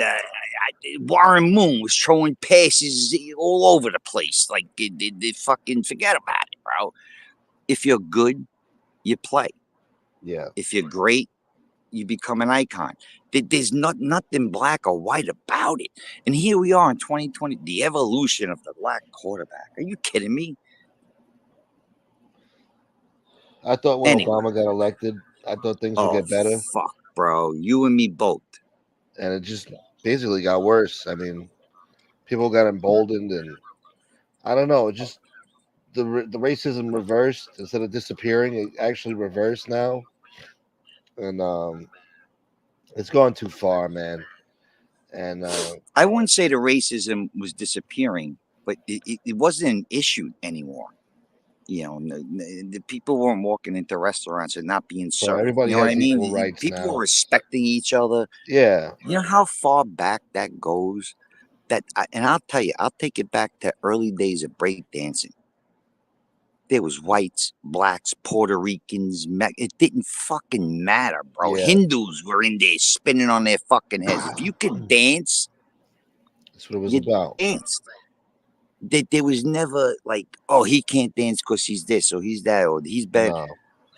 [SPEAKER 2] Warren Moon was throwing passes all over the place. Like, they fucking forget about it, bro. If you're good, you play.
[SPEAKER 1] Yeah.
[SPEAKER 2] If you're great, you become an icon. There's nothing black or white about it. And here we are in 2020, the evolution of the black quarterback. Are you kidding me?
[SPEAKER 1] I thought when
[SPEAKER 2] Anyway.
[SPEAKER 1] Obama got elected, I thought things would
[SPEAKER 2] Oh,
[SPEAKER 1] get better.
[SPEAKER 2] fuck, bro. You and me both.
[SPEAKER 1] And it just basically got worse. I mean, people got emboldened, and I don't know. It just the racism reversed instead of disappearing. It actually reversed now, and it's gone too far, man. And
[SPEAKER 2] I wouldn't say the racism was disappearing, but it wasn't an issue anymore. You know, the people weren't walking into restaurants and not being
[SPEAKER 1] so
[SPEAKER 2] served.
[SPEAKER 1] everybody
[SPEAKER 2] You know what I
[SPEAKER 1] has equal
[SPEAKER 2] mean?
[SPEAKER 1] rights
[SPEAKER 2] People
[SPEAKER 1] now.
[SPEAKER 2] were respecting each other.
[SPEAKER 1] Yeah.
[SPEAKER 2] You know how far back that goes? And I'll tell you, I'll take it back to early days of breakdancing. There was whites, blacks, Puerto Ricans. It didn't fucking matter, bro.
[SPEAKER 1] Yeah.
[SPEAKER 2] Hindus were in there spinning on their fucking heads. If you could dance,
[SPEAKER 1] That's what it was
[SPEAKER 2] you
[SPEAKER 1] about.
[SPEAKER 2] danced. There was never like, oh, he can't dance because he's this or he's that or he's bad.
[SPEAKER 1] No.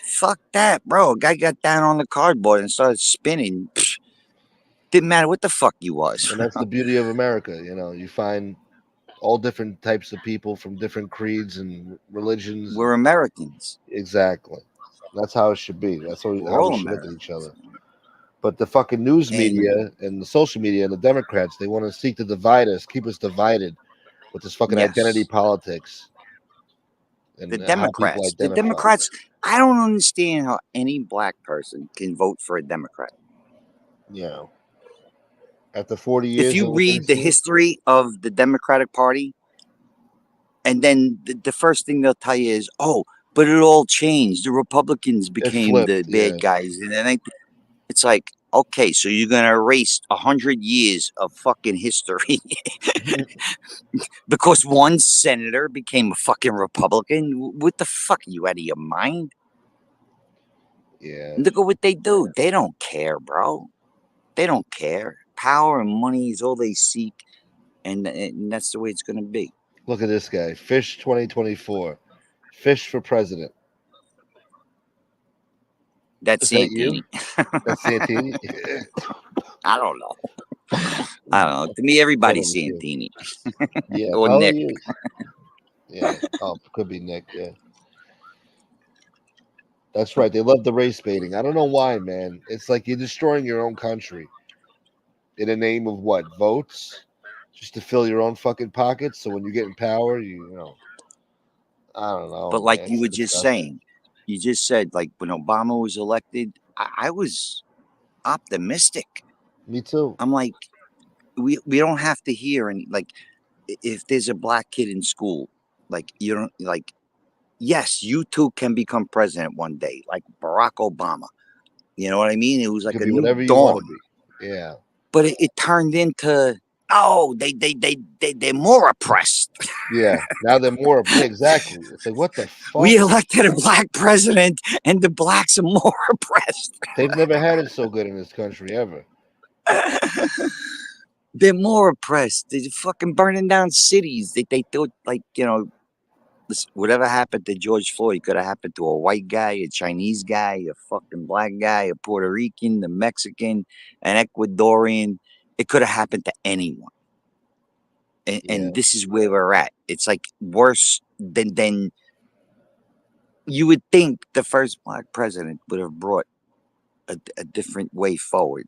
[SPEAKER 2] Fuck that, bro. A guy got down on the cardboard and started spinning. Didn't matter what the fuck you was.
[SPEAKER 1] And that's the beauty of America. You know, you find all different types of people from different creeds and religions.
[SPEAKER 2] We're Americans.
[SPEAKER 1] Exactly. That's how it should be. That's
[SPEAKER 2] We're
[SPEAKER 1] how we
[SPEAKER 2] all
[SPEAKER 1] should look at
[SPEAKER 2] Americans.
[SPEAKER 1] each other. But the fucking news
[SPEAKER 2] And
[SPEAKER 1] media and the social media and the Democrats, they want to seek to divide us, keep us divided with this fucking identity
[SPEAKER 2] yes,
[SPEAKER 1] politics
[SPEAKER 2] the
[SPEAKER 1] and how people
[SPEAKER 2] Democrats. The
[SPEAKER 1] identify.
[SPEAKER 2] Democrats. I don't understand how any black person can vote for a Democrat.
[SPEAKER 1] You know, after 40
[SPEAKER 2] If
[SPEAKER 1] years
[SPEAKER 2] you
[SPEAKER 1] of what
[SPEAKER 2] read
[SPEAKER 1] they've
[SPEAKER 2] the
[SPEAKER 1] seen,
[SPEAKER 2] history of the Democratic Party, and then the first thing they'll tell you is, oh, but it all changed. The Republicans
[SPEAKER 1] it
[SPEAKER 2] became the
[SPEAKER 1] flipped. Yeah.
[SPEAKER 2] bad guys. And then it's like, okay, so you're going to erase 100 years of fucking history because one senator became a fucking Republican? What the fuck? Are you out of your mind?
[SPEAKER 1] Yeah.
[SPEAKER 2] Look at what they do. They don't care, bro. They don't care. Power and money is all they seek. And that's the way it's going to be.
[SPEAKER 1] Look at this guy. Fish 2024. Fish for president.
[SPEAKER 2] That's
[SPEAKER 1] Is that you?
[SPEAKER 2] Santini.
[SPEAKER 1] That's Santini?
[SPEAKER 2] I don't know. I don't know. To me, everybody's
[SPEAKER 1] Totally you.
[SPEAKER 2] Santini.
[SPEAKER 1] Yeah,
[SPEAKER 2] Or
[SPEAKER 1] probably
[SPEAKER 2] Nick.
[SPEAKER 1] you. Yeah. Oh, could be Nick. Yeah. That's right. They love the race baiting. I don't know why, man. It's like you're destroying your own country in the name of what? Votes? Just to fill your own fucking pockets. So when you get in power, you know, I don't know,
[SPEAKER 2] But like
[SPEAKER 1] man.
[SPEAKER 2] you
[SPEAKER 1] It's
[SPEAKER 2] were just
[SPEAKER 1] disgusting.
[SPEAKER 2] saying, you just said, like, when Obama was elected, I was optimistic.
[SPEAKER 1] Me too.
[SPEAKER 2] I'm like, we don't have to hear any, like, if there's a black kid in school, like, you don't, like, yes, you too can become president one day, like Barack Obama. You know what I mean? It was
[SPEAKER 1] You
[SPEAKER 2] like
[SPEAKER 1] could
[SPEAKER 2] a
[SPEAKER 1] be
[SPEAKER 2] new
[SPEAKER 1] whatever you want
[SPEAKER 2] dawn.
[SPEAKER 1] to be. Yeah.
[SPEAKER 2] But it turned into, oh, they're more oppressed.
[SPEAKER 1] Yeah. Now they're more. Yeah, exactly. It's like, what the fuck?
[SPEAKER 2] We elected a black president, and the blacks are more oppressed.
[SPEAKER 1] They've never had it so good in this country ever.
[SPEAKER 2] They're more oppressed. They're fucking burning down cities. They thought, like, you know, whatever happened to George Floyd could have happened to a white guy, a Chinese guy, a fucking black guy, a Puerto Rican, a Mexican, an Ecuadorian. It could have happened to anyone. And,
[SPEAKER 1] Yeah.
[SPEAKER 2] and this is where we're at. It's like worse than you would think the first black president would have brought a different way forward.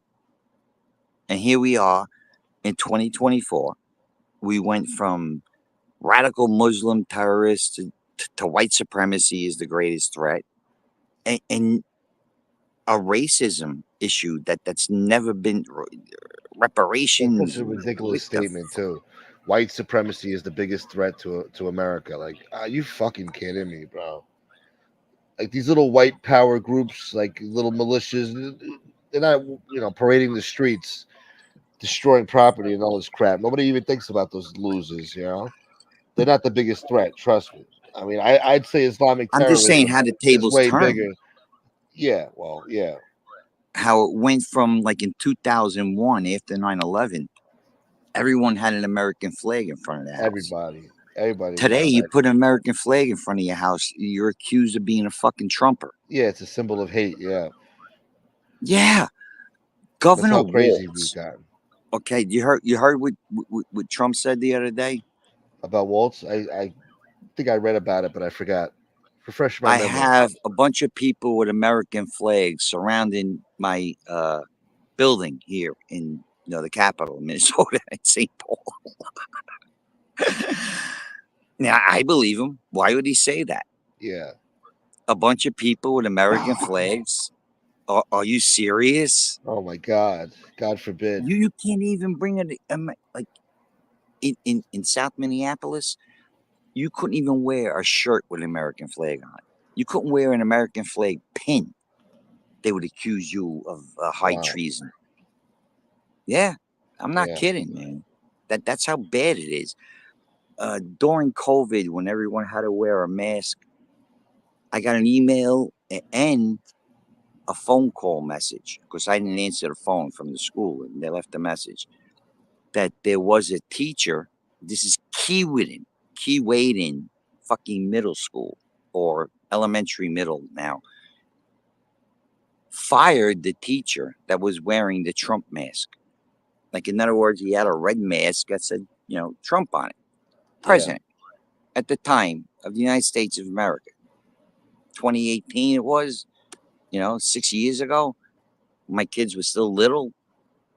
[SPEAKER 2] And here we are in 2024. We went from radical Muslim terrorists to white supremacy is the greatest threat, and a racism issue that's never been reparations.
[SPEAKER 1] That's such a ridiculous statement too. White supremacy is the biggest threat to America. Like, are you fucking kidding me, bro? like these little white power groups, like little militias. They're not, parading the streets, destroying property and all this crap. Nobody even thinks about those losers. They're not the biggest threat. Trust me. I mean, I'd say Islamic
[SPEAKER 2] I'm just saying
[SPEAKER 1] terrorism
[SPEAKER 2] how the
[SPEAKER 1] is
[SPEAKER 2] tables
[SPEAKER 1] way
[SPEAKER 2] turn.
[SPEAKER 1] bigger. Yeah, well, yeah,
[SPEAKER 2] How it went from like in 2001 after 9/11, everyone had an American flag in front of the house.
[SPEAKER 1] everybody was
[SPEAKER 2] Today,
[SPEAKER 1] an
[SPEAKER 2] you
[SPEAKER 1] American.
[SPEAKER 2] put an American flag in front of your house, you're accused of being a fucking Trumper.
[SPEAKER 1] Yeah, it's a symbol of hate. Yeah,
[SPEAKER 2] Yeah,
[SPEAKER 1] that's
[SPEAKER 2] Governor
[SPEAKER 1] how crazy we've
[SPEAKER 2] Waltz.
[SPEAKER 1] gotten.
[SPEAKER 2] Okay, you heard what Trump said the other day?
[SPEAKER 1] About Waltz, I think I read about it, but I forgot. Refresh my
[SPEAKER 2] I
[SPEAKER 1] memory.
[SPEAKER 2] have a bunch of people with American flags surrounding my building here in the capital, Minnesota, in St. Paul. Now I believe him. Why would he say that?
[SPEAKER 1] Yeah.
[SPEAKER 2] A bunch of people with American flags. Are you serious?
[SPEAKER 1] Oh my God. God forbid.
[SPEAKER 2] You can't even bring it like in South Minneapolis. You couldn't even wear a shirt with an American flag on it. You couldn't wear an American flag pin. They would accuse you of high
[SPEAKER 1] Wow.
[SPEAKER 2] treason. Yeah, I'm not
[SPEAKER 1] Yeah.
[SPEAKER 2] kidding, man. That's how bad it is. During COVID, when everyone had to wear a mask, I got an email and a phone call message because I didn't answer the phone from the school, and they left a message that there was a teacher. This is Keewaydin, fucking middle school or elementary middle now. Fired the teacher that was wearing the Trump mask. Like, in other words, he had a red mask that said, Trump on it.
[SPEAKER 1] Yeah.
[SPEAKER 2] President at the time of the United States of America. 2018 it was, 6 years ago. My kids were still little.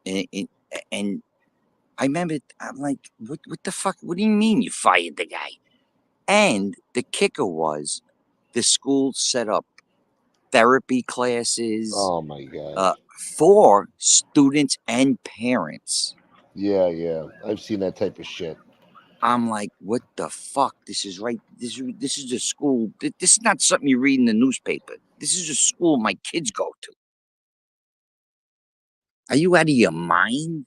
[SPEAKER 2] And I remember, I'm like, what the fuck? What do you mean you fired the guy? And the kicker was the school set up therapy classes
[SPEAKER 1] Oh my God.
[SPEAKER 2] for students and parents.
[SPEAKER 1] Yeah. Yeah. I've seen that type of shit.
[SPEAKER 2] I'm like, what the fuck? This is right. This is the school. This is not something you read in the newspaper. This is a school my kids go to. Are you out of your mind?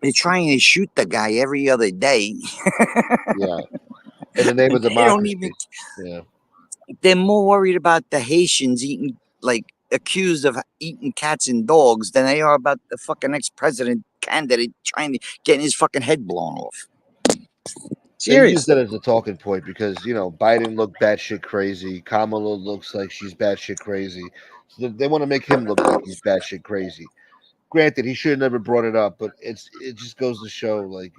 [SPEAKER 2] They're trying to shoot the guy every other day.
[SPEAKER 1] Yeah. In the name
[SPEAKER 2] And
[SPEAKER 1] of
[SPEAKER 2] they don't even.
[SPEAKER 1] democracy. Yeah.
[SPEAKER 2] They're more worried about the Haitians eating, like, accused of eating cats and dogs than they are about the fucking ex-president candidate trying to get his fucking head blown off.
[SPEAKER 1] They use that
[SPEAKER 2] Seriously.
[SPEAKER 1] as a talking point because Biden looked batshit crazy. Kamala looks like she's batshit crazy. So they want to make him look like he's batshit crazy. Granted, he should have never brought it up, but it just goes to show, like,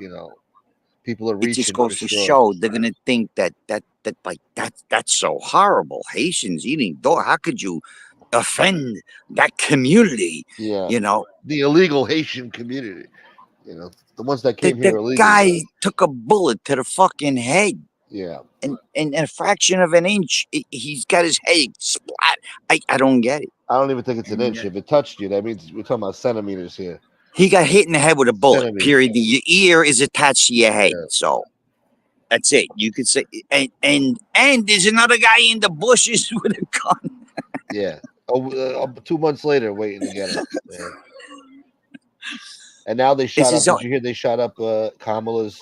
[SPEAKER 1] people are
[SPEAKER 2] It just
[SPEAKER 1] reaching for
[SPEAKER 2] goes to
[SPEAKER 1] straws.
[SPEAKER 2] show they're gonna think that like that's so horrible. Haitians eating dog. How could you offend that community?
[SPEAKER 1] Yeah,
[SPEAKER 2] You know,
[SPEAKER 1] the illegal Haitian community. The ones that
[SPEAKER 2] the
[SPEAKER 1] came here
[SPEAKER 2] the
[SPEAKER 1] illegally.
[SPEAKER 2] guy took a bullet to the fucking head.
[SPEAKER 1] Yeah,
[SPEAKER 2] And in a fraction of an inch, he's got his head splat. I don't get it.
[SPEAKER 1] I don't even think it's an
[SPEAKER 2] And
[SPEAKER 1] inch. If it touched you, that means we're talking about centimeters here.
[SPEAKER 2] he got hit in the head with a bullet.
[SPEAKER 1] Centimeters.
[SPEAKER 2] Period. Your ear is attached to your head,
[SPEAKER 1] Yeah,
[SPEAKER 2] so that's it. You could say, and there's another guy in the bushes with a gun.
[SPEAKER 1] yeah. Oh, 2 months later, waiting to get him. Yeah. And now they
[SPEAKER 2] It's
[SPEAKER 1] shot up.
[SPEAKER 2] his
[SPEAKER 1] Did
[SPEAKER 2] own.
[SPEAKER 1] you hear they shot up Kamala's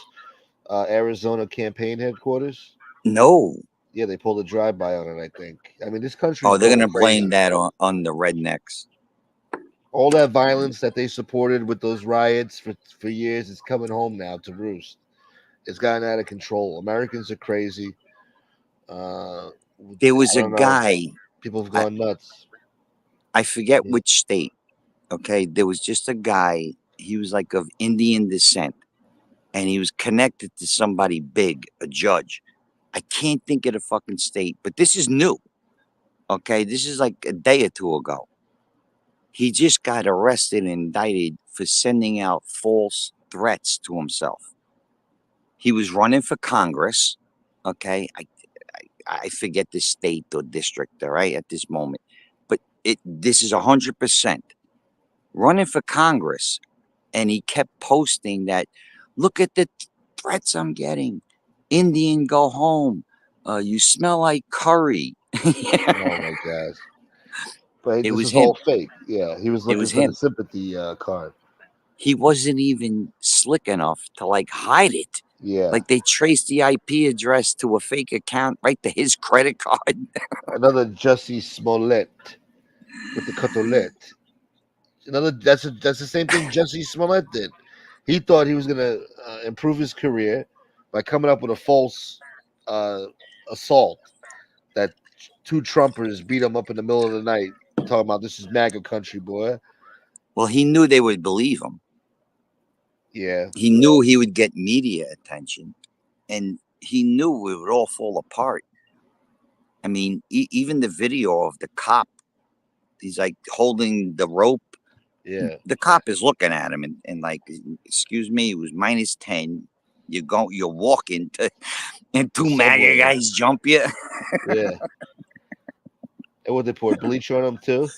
[SPEAKER 1] Arizona campaign headquarters?
[SPEAKER 2] No.
[SPEAKER 1] Yeah, they pulled a drive-by on it. I think. I mean, this country's
[SPEAKER 2] Oh, they're
[SPEAKER 1] going
[SPEAKER 2] gonna blame
[SPEAKER 1] crazy.
[SPEAKER 2] that on the rednecks.
[SPEAKER 1] All that violence that they supported with those riots for years is coming home now to roost. It's gotten out of control. Americans are crazy. Uh,
[SPEAKER 2] There
[SPEAKER 1] I
[SPEAKER 2] was a
[SPEAKER 1] don't know.
[SPEAKER 2] guy.
[SPEAKER 1] People have
[SPEAKER 2] I
[SPEAKER 1] gone nuts.
[SPEAKER 2] I forget
[SPEAKER 1] Yeah.
[SPEAKER 2] which state. Okay, there was just a guy. He was like of Indian descent, and he was connected to somebody big, a judge. I can't think of the fucking state, but this is new. Okay, this is like a day or two ago. He just got arrested and indicted for sending out false threats to himself. He was running for Congress. Okay, I forget the state or district. All right, at this moment, but this is 100% running for Congress, and he kept posting that, look at the threats I'm getting. Indian, go home. You smell like curry.
[SPEAKER 1] Oh my god! But
[SPEAKER 2] It
[SPEAKER 1] this
[SPEAKER 2] was
[SPEAKER 1] was all
[SPEAKER 2] him.
[SPEAKER 1] fake. Yeah, he was
[SPEAKER 2] It
[SPEAKER 1] looking
[SPEAKER 2] was
[SPEAKER 1] for the
[SPEAKER 2] him.
[SPEAKER 1] sympathy card.
[SPEAKER 2] He wasn't even slick enough to like hide it.
[SPEAKER 1] Yeah,
[SPEAKER 2] Like they traced the IP address to a fake account right to his credit card.
[SPEAKER 1] another Jussie Smollett with the cutolette. Another that's the same thing Jussie Smollett did. He thought he was gonna improve his career by coming up with a false uh, assault that two Trumpers beat him up in the middle of the night, talking about this is MAGA country, boy.
[SPEAKER 2] Well, he knew they would believe him.
[SPEAKER 1] Yeah,
[SPEAKER 2] He knew he would get media attention, and he knew it would all fall apart. I mean, even the video of the cop, he's like holding the rope.
[SPEAKER 1] yeah.
[SPEAKER 2] The cop is looking at him and like, excuse me, it was -10. You're walking to, and
[SPEAKER 1] The
[SPEAKER 2] two MAGA
[SPEAKER 1] subway.
[SPEAKER 2] guys jump you.
[SPEAKER 1] Yeah. And what they poured bleach on him too.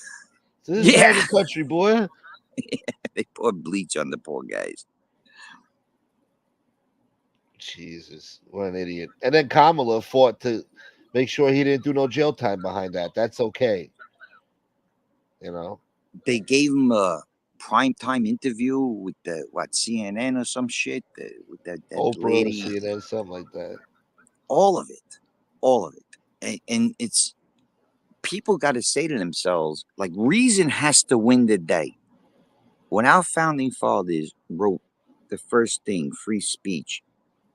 [SPEAKER 1] So this is
[SPEAKER 2] Yeah,
[SPEAKER 1] MAGA country, boy.
[SPEAKER 2] they poured bleach on the poor guys.
[SPEAKER 1] Jesus, what an idiot. And then Kamala fought to make sure he didn't do no jail time behind that. That's okay. You know,
[SPEAKER 2] They gave him a primetime interview with the CNN or some shit with that
[SPEAKER 1] Oprah,
[SPEAKER 2] lady.
[SPEAKER 1] CNN, something like that.
[SPEAKER 2] All of it, all of it, and it's people got to say to themselves, like, reason has to win the day. When our founding fathers wrote the first thing, free speech,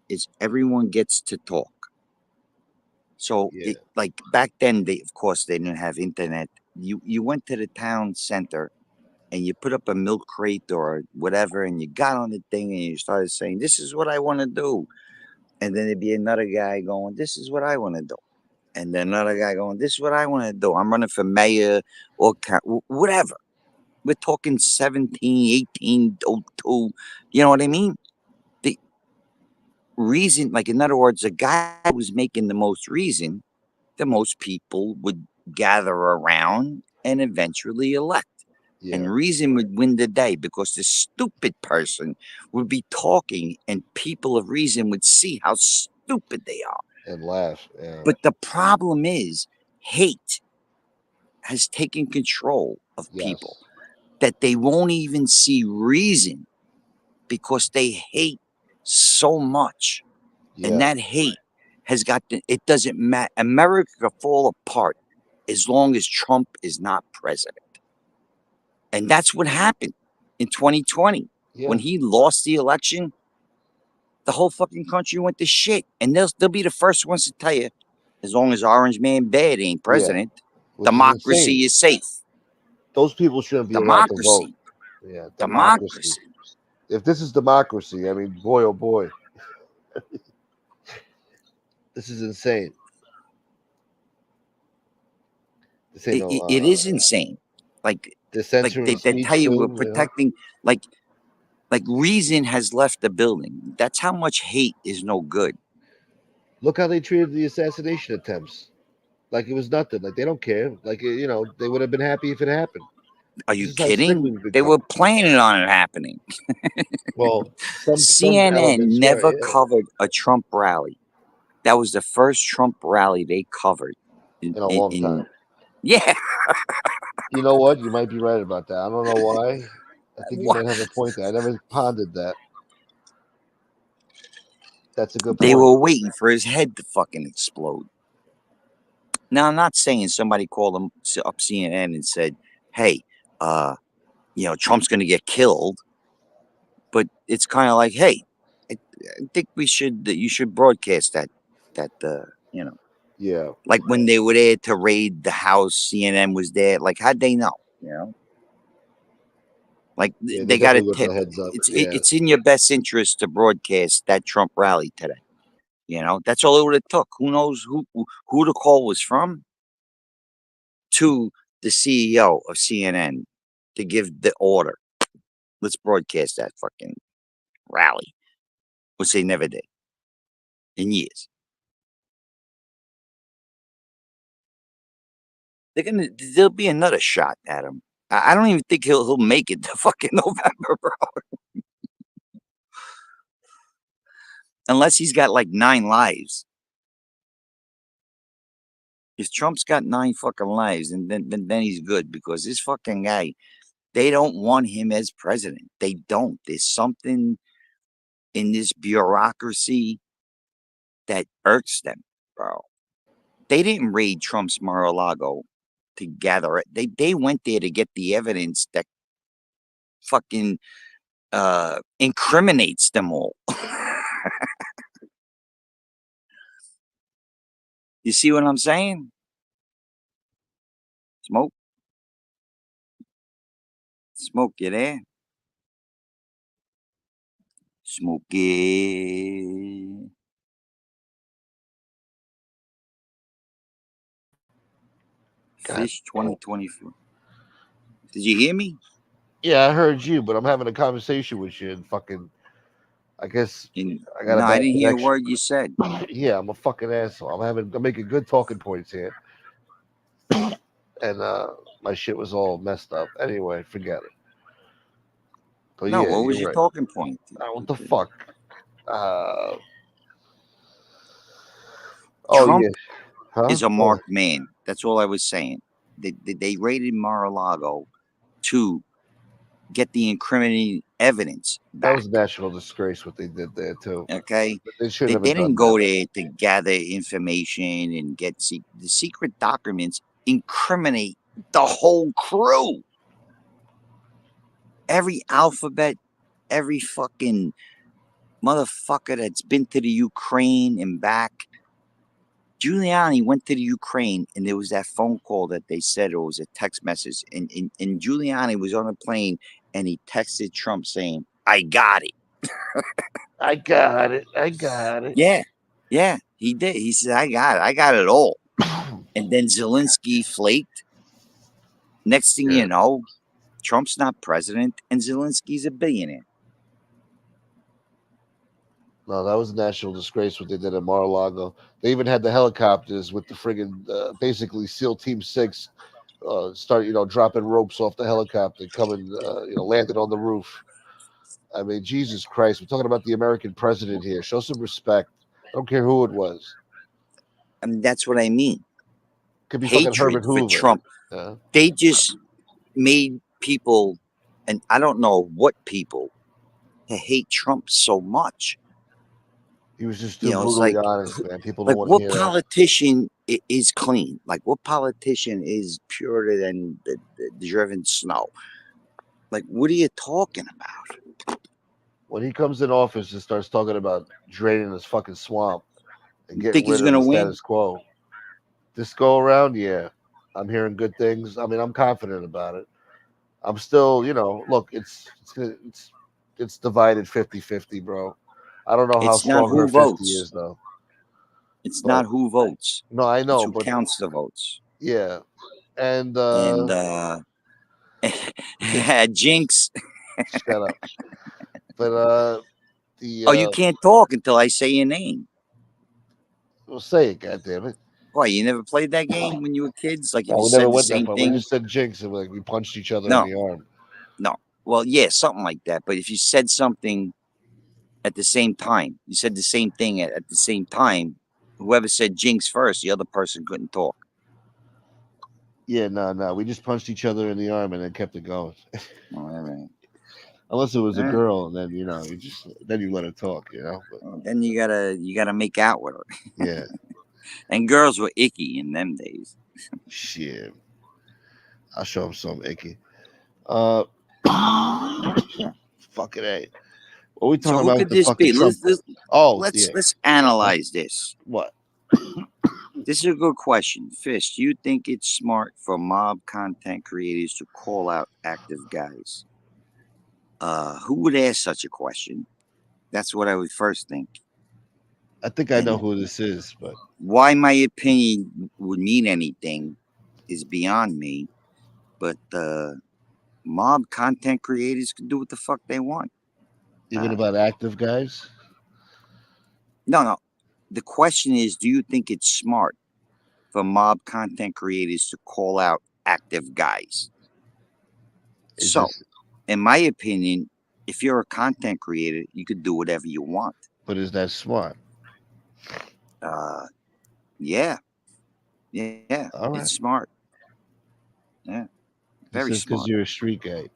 [SPEAKER 2] is everyone gets to talk. So,
[SPEAKER 1] Yeah,
[SPEAKER 2] like back then, of course they didn't have internet. You went to the town center and you put up a milk crate or whatever, and you got on the thing and you started saying, "This is what I want to do," and then there'd be another guy going, "This is what I want to do," and then another guy going, "This is what I want to do. I'm running for mayor or whatever." We're talking 17, 18, 02. You know what I mean? The reason, like, in other words, the guy who was making the most reason, the most people would gather around and eventually elect.
[SPEAKER 1] yeah,
[SPEAKER 2] And reason would win the day because the stupid person would be talking and people of reason would see how stupid they are.
[SPEAKER 1] and laugh. Yeah,
[SPEAKER 2] But the problem is hate has taken control of people,
[SPEAKER 1] yes,
[SPEAKER 2] that they won't even see reason because they hate so much. And
[SPEAKER 1] yeah,
[SPEAKER 2] that hate has got it doesn't matter. America could fall apart as long as Trump is not president. And that's what happened in 2020.
[SPEAKER 1] yeah,
[SPEAKER 2] When he lost the election, the whole fucking country went to shit. And they'll be the first ones to tell you, as long as Orange Man Bad ain't
[SPEAKER 1] yeah.
[SPEAKER 2] president,
[SPEAKER 1] Which is insane.
[SPEAKER 2] democracy is safe.
[SPEAKER 1] Those people shouldn't be allowed to vote.
[SPEAKER 2] Democracy.
[SPEAKER 1] Yeah, democracy.
[SPEAKER 2] Democracy.
[SPEAKER 1] If this is democracy, I mean, boy, oh boy, this is insane. This ain't no
[SPEAKER 2] It is insane. Like
[SPEAKER 1] the
[SPEAKER 2] like
[SPEAKER 1] censoring
[SPEAKER 2] they tell
[SPEAKER 1] speech
[SPEAKER 2] you we're
[SPEAKER 1] too. You know,
[SPEAKER 2] protecting like reason has left the building. That's how much hate is no good.
[SPEAKER 1] look how they treated the assassination attempts. Like it was nothing. Like they don't care. Like you know, they would have been happy if it happened.
[SPEAKER 2] Are
[SPEAKER 1] This
[SPEAKER 2] you
[SPEAKER 1] is how sick
[SPEAKER 2] kidding?
[SPEAKER 1] we've
[SPEAKER 2] They
[SPEAKER 1] become.
[SPEAKER 2] were planning on it happening.
[SPEAKER 1] Well, some
[SPEAKER 2] CNN
[SPEAKER 1] elements were,
[SPEAKER 2] never
[SPEAKER 1] yeah,
[SPEAKER 2] covered a Trump rally. That was the first Trump rally they covered.
[SPEAKER 1] in a long time.
[SPEAKER 2] Yeah,
[SPEAKER 1] You know what? You might be right about that. I don't know why. I think you
[SPEAKER 2] what?
[SPEAKER 1] might have a point there. I never pondered that. That's a good
[SPEAKER 2] They
[SPEAKER 1] point.
[SPEAKER 2] were waiting for his head to fucking explode. Now, I'm not saying somebody called him up CNN and said, "Hey, uh, Trump's going to get killed," but it's kind of like, "Hey, I think you should broadcast that, you know."
[SPEAKER 1] Yeah.
[SPEAKER 2] Like when they were there to raid the house, CNN was there. Like, how'd they know? Like
[SPEAKER 1] Yeah, they
[SPEAKER 2] they got a
[SPEAKER 1] definitely would
[SPEAKER 2] tip.
[SPEAKER 1] put a heads up. Yeah.
[SPEAKER 2] It's in your best interest to broadcast that Trump rally today. That's all it would have took. Who knows who the call was from? To the CEO of CNN to give the order. Let's broadcast that fucking rally, which they never did in years. There'll be another shot at him. I don't even think he'll make it to fucking November, bro. Unless he's got like 9 lives. If Trump's got 9 fucking lives, and then he's good, because this fucking guy, they don't want him as president. They don't. There's something in this bureaucracy that irks them, bro. They didn't raid Trump's Mar-a-Lago to gather it. They went there to get the evidence that fucking incriminates them all. You see what I'm saying? Smoke? Smoke, you there? Smokey. Fish 2024. Did you hear me?
[SPEAKER 1] Yeah, I heard you, but I'm having a conversation with you and fucking. I guess I got a
[SPEAKER 2] No, I
[SPEAKER 1] bad
[SPEAKER 2] didn't hear a
[SPEAKER 1] connection.
[SPEAKER 2] word you said.
[SPEAKER 1] Yeah, I'm a fucking asshole. I'm making good talking points here, and my shit was all messed up. Anyway, forget it. But
[SPEAKER 2] No,
[SPEAKER 1] yeah,
[SPEAKER 2] what was
[SPEAKER 1] you're
[SPEAKER 2] your
[SPEAKER 1] right.
[SPEAKER 2] talking point?
[SPEAKER 1] What the fuck? Uh, oh
[SPEAKER 2] Trump
[SPEAKER 1] yeah, huh?
[SPEAKER 2] is a
[SPEAKER 1] Go ahead.
[SPEAKER 2] marked man. That's all I was saying. They raided Mar-a-Lago to get the incriminating evidence
[SPEAKER 1] That
[SPEAKER 2] back.
[SPEAKER 1] was a national disgrace what they did there too.
[SPEAKER 2] Okay,
[SPEAKER 1] They shouldn't
[SPEAKER 2] they
[SPEAKER 1] have
[SPEAKER 2] didn't
[SPEAKER 1] done
[SPEAKER 2] go
[SPEAKER 1] that.
[SPEAKER 2] there to gather information and get the secret documents. Incriminate the whole crew. Every alphabet, every fucking motherfucker that's been to the Ukraine and back. Giuliani went to the Ukraine, and there was that phone call that they said it was a text message. And Giuliani was on a plane, and he texted Trump saying, "I got it."
[SPEAKER 1] I got it. I got it.
[SPEAKER 2] Yeah, he did. He said, "I got it. I got it all." And then Zelensky flaked. Next thing you know, Trump's not president, and Zelensky's a billionaire.
[SPEAKER 1] No, that was a national disgrace what they did at Mar-a-Lago. They even had the helicopters with the friggin' basically SEAL Team 6 start, dropping ropes off the helicopter, coming, landed on the roof. I mean, Jesus Christ, we're talking about the American president here. Show some respect. I don't care who it was.
[SPEAKER 2] I mean, that's what I mean.
[SPEAKER 1] Could be fucking
[SPEAKER 2] Hatred
[SPEAKER 1] Herbert
[SPEAKER 2] for
[SPEAKER 1] Hoover.
[SPEAKER 2] Trump. They just made people, and I don't know what people, to hate Trump so much.
[SPEAKER 1] He was just too brutally
[SPEAKER 2] It's like,
[SPEAKER 1] honest, man. People don't want to
[SPEAKER 2] what
[SPEAKER 1] hear that.
[SPEAKER 2] politician is clean? Like, what politician is purer than the driven snow? Like, what are you talking about?
[SPEAKER 1] When he comes in office and starts talking about draining this fucking swamp and
[SPEAKER 2] You
[SPEAKER 1] getting
[SPEAKER 2] think he's
[SPEAKER 1] rid of
[SPEAKER 2] gonna
[SPEAKER 1] the
[SPEAKER 2] win?
[SPEAKER 1] status quo, this go around, yeah, I'm hearing good things. I mean, I'm confident about it. I'm still, look, it's divided 50-50, bro. I don't know how
[SPEAKER 2] It's not
[SPEAKER 1] strong her
[SPEAKER 2] who
[SPEAKER 1] 50
[SPEAKER 2] votes.
[SPEAKER 1] is though.
[SPEAKER 2] It's
[SPEAKER 1] But
[SPEAKER 2] not who votes.
[SPEAKER 1] no, I
[SPEAKER 2] It's
[SPEAKER 1] know,
[SPEAKER 2] who
[SPEAKER 1] but
[SPEAKER 2] counts the votes.
[SPEAKER 1] yeah. And
[SPEAKER 2] And Jinx.
[SPEAKER 1] shut up. But the
[SPEAKER 2] Oh, you can't talk until I say your name.
[SPEAKER 1] we'll say it, goddammit.
[SPEAKER 2] Why, you never played that game when you were kids? Like, if
[SPEAKER 1] No,
[SPEAKER 2] you
[SPEAKER 1] we never
[SPEAKER 2] said the
[SPEAKER 1] went that
[SPEAKER 2] same
[SPEAKER 1] far. We
[SPEAKER 2] thing?
[SPEAKER 1] just said jinx and we punched each other in
[SPEAKER 2] No,
[SPEAKER 1] the arm.
[SPEAKER 2] no. Well, yeah, something like that. But if you said something at the same time, you said the same thing at the same time, whoever said Jinx first, the other person couldn't talk.
[SPEAKER 1] Yeah, no. We just punched each other in the arm and then kept it going.
[SPEAKER 2] All right.
[SPEAKER 1] Unless it was a
[SPEAKER 2] Eh,
[SPEAKER 1] girl, and then you let her talk, But
[SPEAKER 2] well, then you gotta make out with her.
[SPEAKER 1] yeah,
[SPEAKER 2] And girls were icky in them days.
[SPEAKER 1] shit. I'll show him some icky. Uh, fucking a. What are we
[SPEAKER 2] So
[SPEAKER 1] talking
[SPEAKER 2] who
[SPEAKER 1] about with
[SPEAKER 2] could
[SPEAKER 1] the
[SPEAKER 2] this
[SPEAKER 1] fucking
[SPEAKER 2] be?
[SPEAKER 1] Trump? Oh yeah.
[SPEAKER 2] Let's analyze this.
[SPEAKER 1] What?
[SPEAKER 2] This is a good question. Fish, do you think it's smart for mob content creators to call out active guys? Who would ask such a question? That's what I would first think.
[SPEAKER 1] I think I know
[SPEAKER 2] And
[SPEAKER 1] who this is, but
[SPEAKER 2] why my opinion would mean anything is beyond me. But mob content creators can do what the fuck they want.
[SPEAKER 1] even about active guys,
[SPEAKER 2] No. The question is, do you think it's smart for mob content creators to call out active guys?
[SPEAKER 1] is
[SPEAKER 2] So,
[SPEAKER 1] this?
[SPEAKER 2] in my opinion, if you're a content creator, you could do whatever you want.
[SPEAKER 1] But is that smart?
[SPEAKER 2] Uh, yeah, Yeah,
[SPEAKER 1] All right.
[SPEAKER 2] it's smart. Yeah,
[SPEAKER 1] This
[SPEAKER 2] very
[SPEAKER 1] is because
[SPEAKER 2] smart.
[SPEAKER 1] you're a street guy.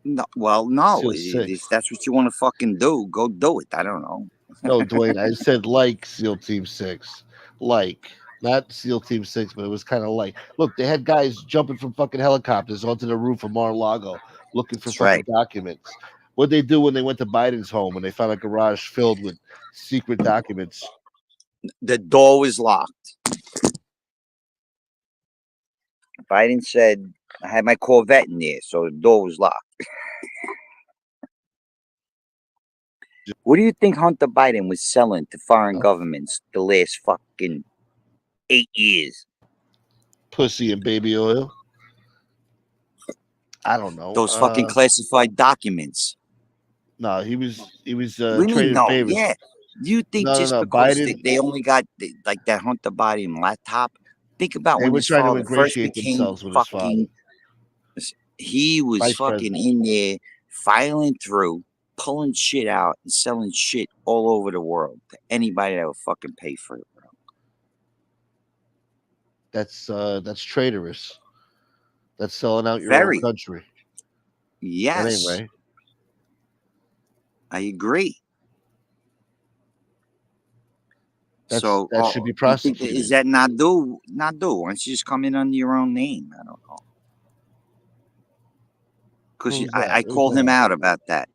[SPEAKER 2] No, well, no.
[SPEAKER 1] SEAL
[SPEAKER 2] If
[SPEAKER 1] 6.
[SPEAKER 2] that's what you want to fucking do, go do it. I don't know.
[SPEAKER 1] No, Dwayne, I said like SEAL Team 6. Like. Not SEAL Team 6, but it was kind of like. Look, they had guys jumping from fucking helicopters onto the roof of Mar-a-Lago looking for
[SPEAKER 2] That's
[SPEAKER 1] fucking
[SPEAKER 2] right.
[SPEAKER 1] documents. What'd they do when they went to Biden's home and they found a garage filled with secret documents?
[SPEAKER 2] The door was locked. Biden said I had my Corvette in there, so the door was locked. What do you think Hunter Biden was selling to foreign governments the last fucking 8 years?
[SPEAKER 1] Pussy and baby oil. I don't know.
[SPEAKER 2] Those fucking classified documents.
[SPEAKER 1] No, he was
[SPEAKER 2] What do you mean,
[SPEAKER 1] trading
[SPEAKER 2] no?
[SPEAKER 1] favors.
[SPEAKER 2] Yeah. You think
[SPEAKER 1] No, no,
[SPEAKER 2] just
[SPEAKER 1] no.
[SPEAKER 2] because
[SPEAKER 1] Biden.
[SPEAKER 2] they only got like that Hunter Biden laptop? Think about
[SPEAKER 1] They
[SPEAKER 2] when
[SPEAKER 1] were
[SPEAKER 2] his
[SPEAKER 1] trying to
[SPEAKER 2] father first
[SPEAKER 1] ingratiate
[SPEAKER 2] became
[SPEAKER 1] themselves with his father,
[SPEAKER 2] fucking. He was
[SPEAKER 1] vice
[SPEAKER 2] fucking
[SPEAKER 1] president.
[SPEAKER 2] in there, filing through, pulling shit out, and selling shit all over the world to anybody that would fucking pay for it, bro.
[SPEAKER 1] That's traitorous. That's selling out your own
[SPEAKER 2] Very.
[SPEAKER 1] country. That ain't
[SPEAKER 2] Yes,
[SPEAKER 1] right.
[SPEAKER 2] I agree. So,
[SPEAKER 1] That should be
[SPEAKER 2] you think that is
[SPEAKER 1] prosecuted.
[SPEAKER 2] that not do? Not do? Why don't you just come in under your own name? I don't know. Because
[SPEAKER 1] Who's
[SPEAKER 2] I
[SPEAKER 1] that? Who's
[SPEAKER 2] call him
[SPEAKER 1] that?
[SPEAKER 2] out about that.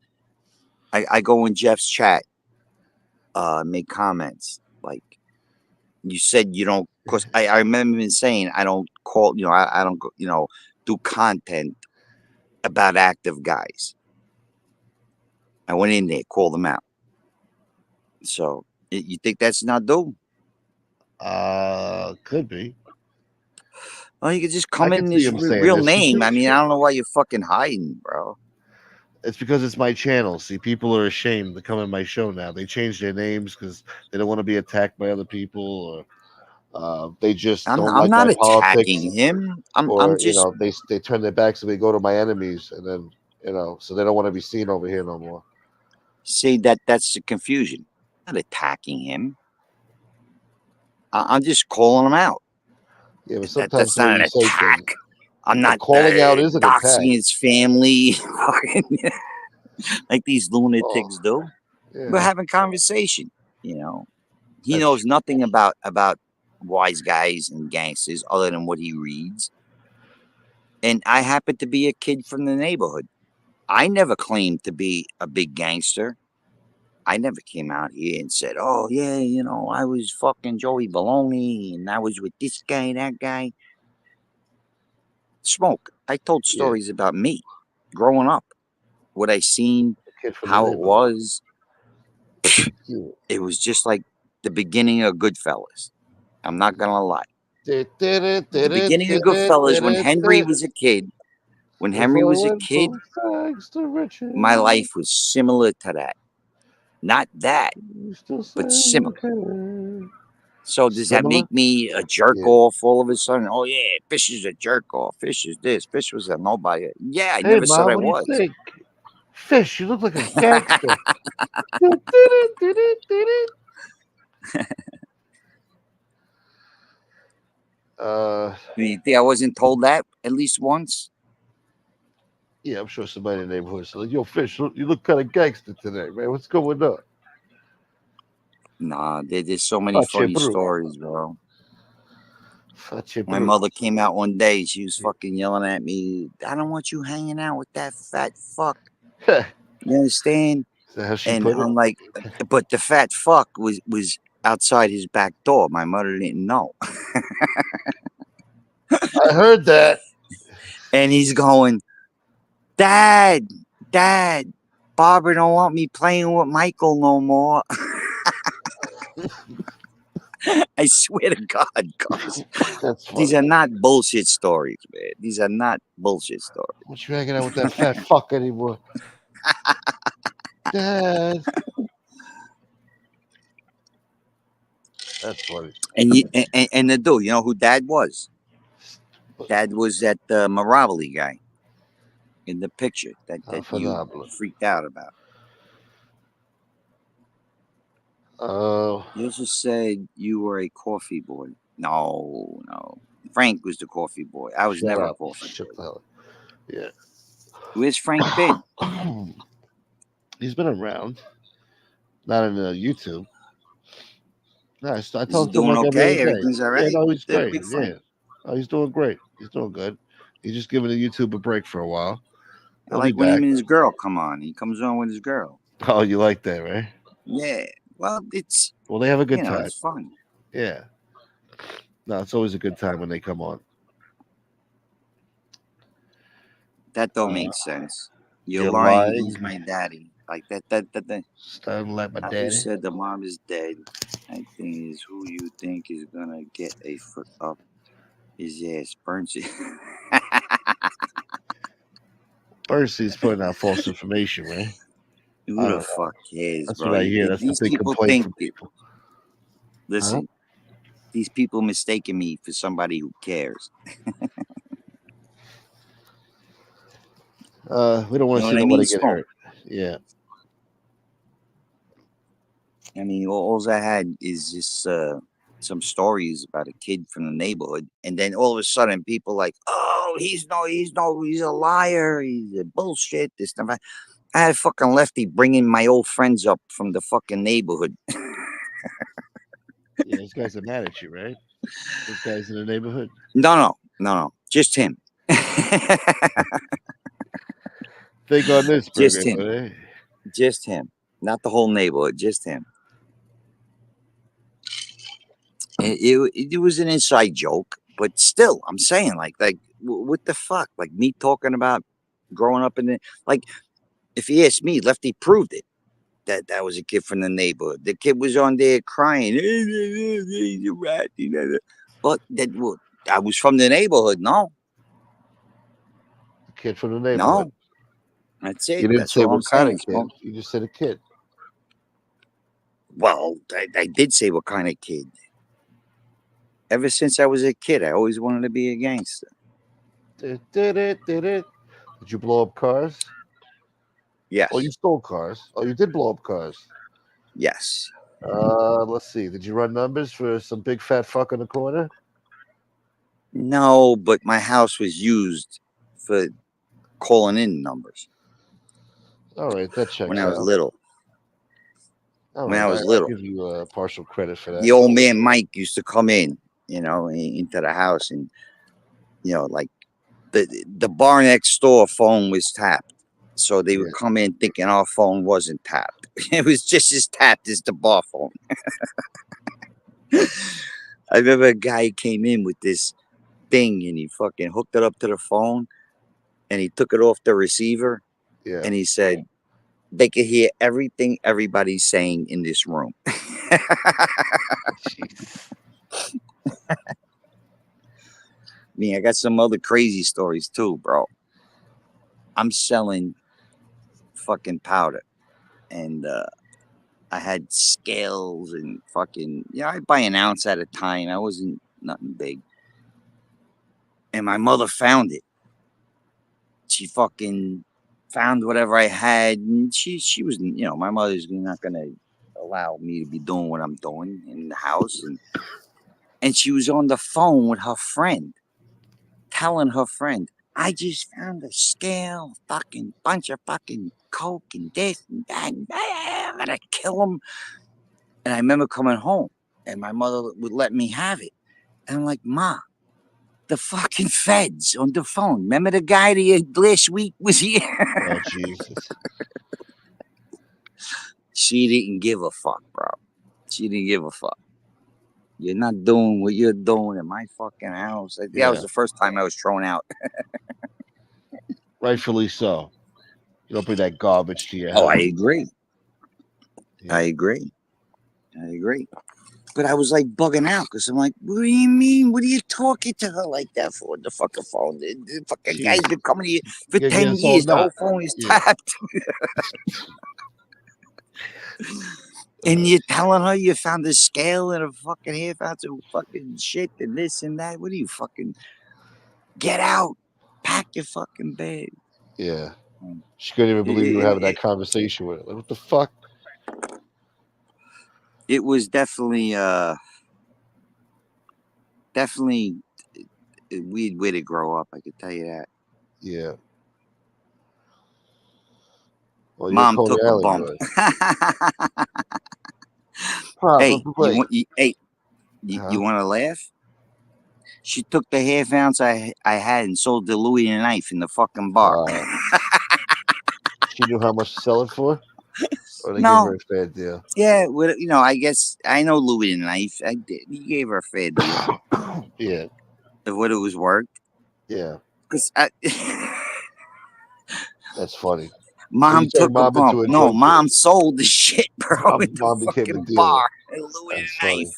[SPEAKER 2] I go in Jeff's chat, make comments like you said you don't. Because I remember him saying I don't call. I don't do content about active guys. I went in there, called them out. So you think that's not do?
[SPEAKER 1] Could be.
[SPEAKER 2] Well, you could just
[SPEAKER 1] I
[SPEAKER 2] come
[SPEAKER 1] could
[SPEAKER 2] in
[SPEAKER 1] see
[SPEAKER 2] his
[SPEAKER 1] him saying
[SPEAKER 2] real
[SPEAKER 1] this
[SPEAKER 2] name. I
[SPEAKER 1] because
[SPEAKER 2] mean, I don't know why you're fucking hiding, bro.
[SPEAKER 1] it's because it's my channel. See, people are ashamed to come in my show now. They change their names because they don't want to be attacked by other people, or they just don't
[SPEAKER 2] I'm
[SPEAKER 1] like
[SPEAKER 2] not
[SPEAKER 1] my politics,
[SPEAKER 2] attacking him. I'm
[SPEAKER 1] or
[SPEAKER 2] just
[SPEAKER 1] they turn their backs and they go to my enemies, and then so they don't want to be seen over here no more.
[SPEAKER 2] say that's the confusion. I'm not attacking him. I'm just calling him out.
[SPEAKER 1] Yeah, but sometimes
[SPEAKER 2] That's
[SPEAKER 1] the way
[SPEAKER 2] not an
[SPEAKER 1] you say things,
[SPEAKER 2] attack. I'm
[SPEAKER 1] but
[SPEAKER 2] not
[SPEAKER 1] calling out is an attack.
[SPEAKER 2] doxing his family like these
[SPEAKER 1] Oh,
[SPEAKER 2] lunatics do. We're
[SPEAKER 1] yeah,
[SPEAKER 2] having conversation. You know, he
[SPEAKER 1] that's
[SPEAKER 2] knows
[SPEAKER 1] true.
[SPEAKER 2] nothing about wise guys and gangsters other than what he reads. And I happen to be a kid from the neighborhood. I never claimed to be a big gangster. I never came out here and said, "Oh yeah, I was fucking Joey Baloney and I was with this guy, that guy." Smoke. I told
[SPEAKER 1] Yeah,
[SPEAKER 2] stories about me growing up, what I seen,
[SPEAKER 1] kid from the
[SPEAKER 2] how it
[SPEAKER 1] neighborhood.
[SPEAKER 2] was.
[SPEAKER 1] Yeah.
[SPEAKER 2] It was just like the beginning of Goodfellas. I'm not gonna lie. At the beginning of Goodfellas, when Henry was a kid,
[SPEAKER 1] As I went from fags to
[SPEAKER 2] my
[SPEAKER 1] riches,
[SPEAKER 2] life was similar to that. Not that,
[SPEAKER 1] you still say
[SPEAKER 2] but
[SPEAKER 1] you
[SPEAKER 2] similar.
[SPEAKER 1] care.
[SPEAKER 2] So does that
[SPEAKER 1] Similar?
[SPEAKER 2] make me a jerk
[SPEAKER 1] Yeah.
[SPEAKER 2] off all of a sudden? Oh yeah, Fish is a jerk off. Fish is this. Fish was a nobody. Yeah, I
[SPEAKER 1] Hey,
[SPEAKER 2] never said
[SPEAKER 1] mom,
[SPEAKER 2] I
[SPEAKER 1] what do you
[SPEAKER 2] was.
[SPEAKER 1] think? Fish, you look like a gangster. uh,
[SPEAKER 2] You think I wasn't told that at least once?
[SPEAKER 1] yeah, I'm sure somebody in the neighborhood said, "Yo, Fish, you look kind of gangster today, man. What's going on?"
[SPEAKER 2] Nah, there's so many
[SPEAKER 1] Facce
[SPEAKER 2] funny
[SPEAKER 1] bro.
[SPEAKER 2] stories, bro.
[SPEAKER 1] Facce
[SPEAKER 2] My
[SPEAKER 1] bro.
[SPEAKER 2] mother came out one day. She was fucking yelling at me. I don't want you hanging out with that fat fuck.
[SPEAKER 1] Is
[SPEAKER 2] You understand?
[SPEAKER 1] that how she
[SPEAKER 2] And
[SPEAKER 1] put it?
[SPEAKER 2] I'm like, but the fat fuck was outside his back door. My mother didn't know.
[SPEAKER 1] I heard that.
[SPEAKER 2] And he's going, Dad, Dad, Barbara don't want me playing with Michael no more. I swear to God, guys.
[SPEAKER 1] That's
[SPEAKER 2] These
[SPEAKER 1] funny.
[SPEAKER 2] are not bullshit stories, man. These are not bullshit stories.
[SPEAKER 1] What you hanging out with that fat fuck anymore? Dad. That's funny.
[SPEAKER 2] And the dude, you know who Dad was? Dad was that Maravali guy in the picture that you
[SPEAKER 1] Phenomenal.
[SPEAKER 2] freaked out about. You just said you were a coffee boy. No, no. Frank was the coffee boy. I was
[SPEAKER 1] shut
[SPEAKER 2] never a
[SPEAKER 1] up.
[SPEAKER 2] coffee
[SPEAKER 1] Shut
[SPEAKER 2] boy.
[SPEAKER 1] the hell up. Yeah.
[SPEAKER 2] Where's Frank been?
[SPEAKER 1] He's been around, not in YouTube. No, I
[SPEAKER 2] Is he
[SPEAKER 1] talk to him
[SPEAKER 2] doing
[SPEAKER 1] like every other
[SPEAKER 2] okay?
[SPEAKER 1] day.
[SPEAKER 2] Everything's all
[SPEAKER 1] Yeah,
[SPEAKER 2] right
[SPEAKER 1] no,
[SPEAKER 2] with
[SPEAKER 1] he's
[SPEAKER 2] the
[SPEAKER 1] great.
[SPEAKER 2] big Frank?
[SPEAKER 1] Yeah, oh, he's doing great. He's doing good. He's just giving the YouTube a break for a while.
[SPEAKER 2] I
[SPEAKER 1] He'll be
[SPEAKER 2] like when him
[SPEAKER 1] back.
[SPEAKER 2] and his girl come on. He comes on with his girl.
[SPEAKER 1] Oh, you like that, right?
[SPEAKER 2] Yeah. Well, it's
[SPEAKER 1] Well, they have a good time.
[SPEAKER 2] it's fun.
[SPEAKER 1] Yeah. No, it's always a good time when they come on.
[SPEAKER 2] That don't
[SPEAKER 1] Uh,
[SPEAKER 2] make sense. You're
[SPEAKER 1] you're
[SPEAKER 2] lying. He's
[SPEAKER 1] lying.
[SPEAKER 2] my daddy. Like that.
[SPEAKER 1] Starting like my
[SPEAKER 2] I who
[SPEAKER 1] daddy.
[SPEAKER 2] said the mom is dead? I think is who you think is gonna get a foot up his ass. Burns it.
[SPEAKER 1] First, he's putting out false information, right? I
[SPEAKER 2] Who the
[SPEAKER 1] don't know.
[SPEAKER 2] fuck cares,
[SPEAKER 1] That's
[SPEAKER 2] bro?
[SPEAKER 1] what I hear. That's the
[SPEAKER 2] These
[SPEAKER 1] big
[SPEAKER 2] people
[SPEAKER 1] complaint
[SPEAKER 2] think
[SPEAKER 1] from
[SPEAKER 2] that.
[SPEAKER 1] people. Huh?
[SPEAKER 2] Listen, these people mistaken me for somebody who cares.
[SPEAKER 1] We don't want
[SPEAKER 2] You
[SPEAKER 1] to
[SPEAKER 2] know
[SPEAKER 1] see
[SPEAKER 2] what I mean?
[SPEAKER 1] nobody get
[SPEAKER 2] Smoke.
[SPEAKER 1] hurt. Yeah.
[SPEAKER 2] I mean, all I had is just some stories about a kid from the neighborhood, and then all of a sudden, people like, "Oh, he's a liar. He's a bullshit." This stuff. I had fucking Lefty bringing my old friends up from the fucking neighborhood.
[SPEAKER 1] Yeah, those guys are mad at you, right? Those guys in the neighborhood.
[SPEAKER 2] No, just him.
[SPEAKER 1] Think on this,
[SPEAKER 2] Just
[SPEAKER 1] Burger.
[SPEAKER 2] him. Just him. Not the whole neighborhood. Just him. It was an inside joke, but still, I'm saying like what the fuck? Like me talking about growing up in the like. If you ask me, Lefty proved it. That was a kid from the neighborhood. The kid was on there crying. He's a rat. But I was from the neighborhood. No,
[SPEAKER 1] The kid from the neighborhood.
[SPEAKER 2] no, that's it.
[SPEAKER 1] You didn't
[SPEAKER 2] That's
[SPEAKER 1] say
[SPEAKER 2] all I'm
[SPEAKER 1] what kind
[SPEAKER 2] saying,
[SPEAKER 1] of kid.
[SPEAKER 2] Smoke.
[SPEAKER 1] You just said a kid.
[SPEAKER 2] Well, I did say what kind of kid. Ever since I was a kid, I always wanted to be a gangster.
[SPEAKER 1] Did you blow up cars? Oh, you
[SPEAKER 2] Yes,
[SPEAKER 1] stole cars. Oh, you did blow up cars.
[SPEAKER 2] yes.
[SPEAKER 1] Let's see. Did you run numbers for some big fat fuck in the corner?
[SPEAKER 2] No, but my house was used for calling in numbers
[SPEAKER 1] All right, that
[SPEAKER 2] when
[SPEAKER 1] checks
[SPEAKER 2] I was
[SPEAKER 1] out.
[SPEAKER 2] little.
[SPEAKER 1] All
[SPEAKER 2] When
[SPEAKER 1] right,
[SPEAKER 2] I was
[SPEAKER 1] I'll
[SPEAKER 2] little,
[SPEAKER 1] give you partial credit for
[SPEAKER 2] the
[SPEAKER 1] that.
[SPEAKER 2] old man Mike used to come in, into the house, and like the bar next door phone was tapped, so they would
[SPEAKER 1] Yeah,
[SPEAKER 2] come in thinking our phone wasn't tapped. It was just as tapped as the bar phone. I remember a guy came in with this thing, and he fucking hooked it up to the phone, and he took it off the receiver,
[SPEAKER 1] yeah.
[SPEAKER 2] and he said they could hear everything everybody's saying in this room.
[SPEAKER 1] Jeez.
[SPEAKER 2] I got some other crazy stories too, bro. I'm selling fucking powder, and I had scales and fucking I buy an ounce at a time. I wasn't nothing big, and my mother found it. She fucking found whatever I had, and she was my mother's not gonna allow me to be doing what I'm doing in the house, and she was on the phone with her friend, telling her friend, I just found a scale, fucking bunch of fucking coke and this and that. And I'm gonna kill him. And I remember coming home, and my mother would let me have it. And I'm like, Ma, the fucking feds on the phone. Remember the guy that last week was here?
[SPEAKER 1] Oh, Jesus.
[SPEAKER 2] She didn't give a fuck, bro. She didn't give a fuck. You're not doing what you're doing in my fucking house. I think that was
[SPEAKER 1] Yeah,
[SPEAKER 2] the first time I was thrown out.
[SPEAKER 1] rightfully so. You don't bring that garbage to your
[SPEAKER 2] Oh, I
[SPEAKER 1] house.
[SPEAKER 2] agree.
[SPEAKER 1] Yeah.
[SPEAKER 2] I agree. I agree. But I was like bugging out because I'm like, what do you mean? What are you talking to her like that for? The fucking phone. The fucking guy's
[SPEAKER 1] Jeez.
[SPEAKER 2] been coming to you for
[SPEAKER 1] You're
[SPEAKER 2] 10
[SPEAKER 1] getting all
[SPEAKER 2] years. The whole
[SPEAKER 1] nut.
[SPEAKER 2] phone is
[SPEAKER 1] Yeah.
[SPEAKER 2] tapped. And you're telling her you found a scale and a fucking half ounce of fucking shit and this and that. What do you fucking get out? Pack your fucking bag.
[SPEAKER 1] Yeah. She couldn't even believe you were having that conversation with her. Like, what the fuck?
[SPEAKER 2] it was definitely a weird way to grow up. I could tell you that.
[SPEAKER 1] Yeah. Well, you're
[SPEAKER 2] Mom
[SPEAKER 1] Coney
[SPEAKER 2] took a
[SPEAKER 1] Island
[SPEAKER 2] bump.
[SPEAKER 1] boy.
[SPEAKER 2] Hey,
[SPEAKER 1] Probably.
[SPEAKER 2] you want to laugh? She took the half ounce I had and sold the Louis and knife in the fucking bar.
[SPEAKER 1] She knew how much to sell it for, or they gave her
[SPEAKER 2] No,
[SPEAKER 1] a fair deal.
[SPEAKER 2] yeah, well, I guess I know Louis and knife. I did. He gave her a fair deal
[SPEAKER 1] Yeah.
[SPEAKER 2] of what it was worth.
[SPEAKER 1] Yeah.
[SPEAKER 2] Cause
[SPEAKER 1] That's funny. So you
[SPEAKER 2] Mom
[SPEAKER 1] turned
[SPEAKER 2] took a
[SPEAKER 1] mom
[SPEAKER 2] bump.
[SPEAKER 1] into a
[SPEAKER 2] No,
[SPEAKER 1] drug dealer.
[SPEAKER 2] Mom sold the shit, bro, in the
[SPEAKER 1] Mom became a
[SPEAKER 2] fucking
[SPEAKER 1] dealer.
[SPEAKER 2] bar. And Louis
[SPEAKER 1] That's
[SPEAKER 2] and
[SPEAKER 1] funny.
[SPEAKER 2] knife.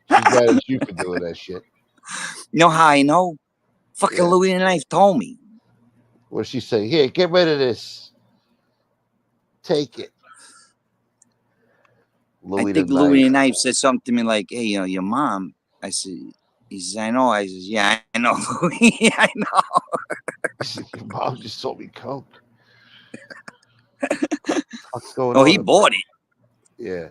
[SPEAKER 1] She's mad at you for doing that shit.
[SPEAKER 2] You know how I know? Fucking
[SPEAKER 1] Yeah.
[SPEAKER 2] Louis and knife told me.
[SPEAKER 1] What she say? Here, get rid of this. Take it.
[SPEAKER 2] I
[SPEAKER 1] Louis the
[SPEAKER 2] think Louis
[SPEAKER 1] Knife.
[SPEAKER 2] and knife said something to me like, "Hey, your mom." I said, he says, "I know." I says, "Yeah, I know, Louis. I know."
[SPEAKER 1] Your mom just told me coke. What's going
[SPEAKER 2] Oh,
[SPEAKER 1] on?
[SPEAKER 2] he bought it.
[SPEAKER 1] Yeah.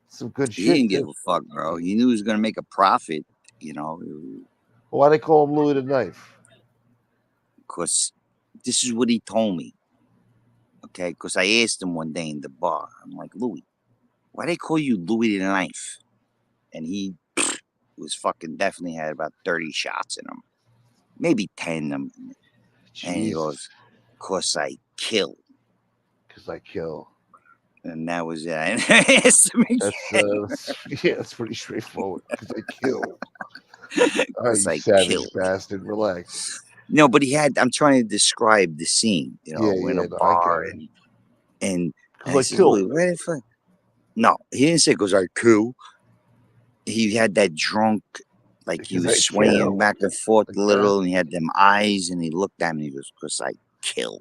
[SPEAKER 1] Some good
[SPEAKER 2] He
[SPEAKER 1] shit,
[SPEAKER 2] didn't give
[SPEAKER 1] too.
[SPEAKER 2] a fuck, bro. He knew he was gonna make a profit. You know,
[SPEAKER 1] Why they call him Louis the Knife?
[SPEAKER 2] because this is what he told me. Okay, because I asked him one day in the bar. I'm like, Louis, why they call you Louis the Knife? And he was fucking definitely had about 30 shots in him, maybe 10 of them. And he
[SPEAKER 1] Jesus.
[SPEAKER 2] goes, "Cause I kill."
[SPEAKER 1] Because I kill.
[SPEAKER 2] And that was it. I asked him again.
[SPEAKER 1] Yeah, that's pretty straightforward. Because I kill. All right,
[SPEAKER 2] Cause
[SPEAKER 1] you
[SPEAKER 2] I
[SPEAKER 1] savage
[SPEAKER 2] kill.
[SPEAKER 1] bastard. Relax.
[SPEAKER 2] No, but I'm trying to describe the scene.
[SPEAKER 1] Yeah,
[SPEAKER 2] We're in a
[SPEAKER 1] yeah, no, I get
[SPEAKER 2] bar
[SPEAKER 1] it.
[SPEAKER 2] and
[SPEAKER 1] Because
[SPEAKER 2] I
[SPEAKER 1] I
[SPEAKER 2] says,
[SPEAKER 1] kill.
[SPEAKER 2] Louis, where the fuck? No, he didn't say "cause I kill." He had that drunk, like he
[SPEAKER 1] Because
[SPEAKER 2] was
[SPEAKER 1] I
[SPEAKER 2] swaying
[SPEAKER 1] kill.
[SPEAKER 2] back and forth
[SPEAKER 1] Like
[SPEAKER 2] a
[SPEAKER 1] that.
[SPEAKER 2] little, and he had them eyes, and he looked at me. He goes, "Cause I kill."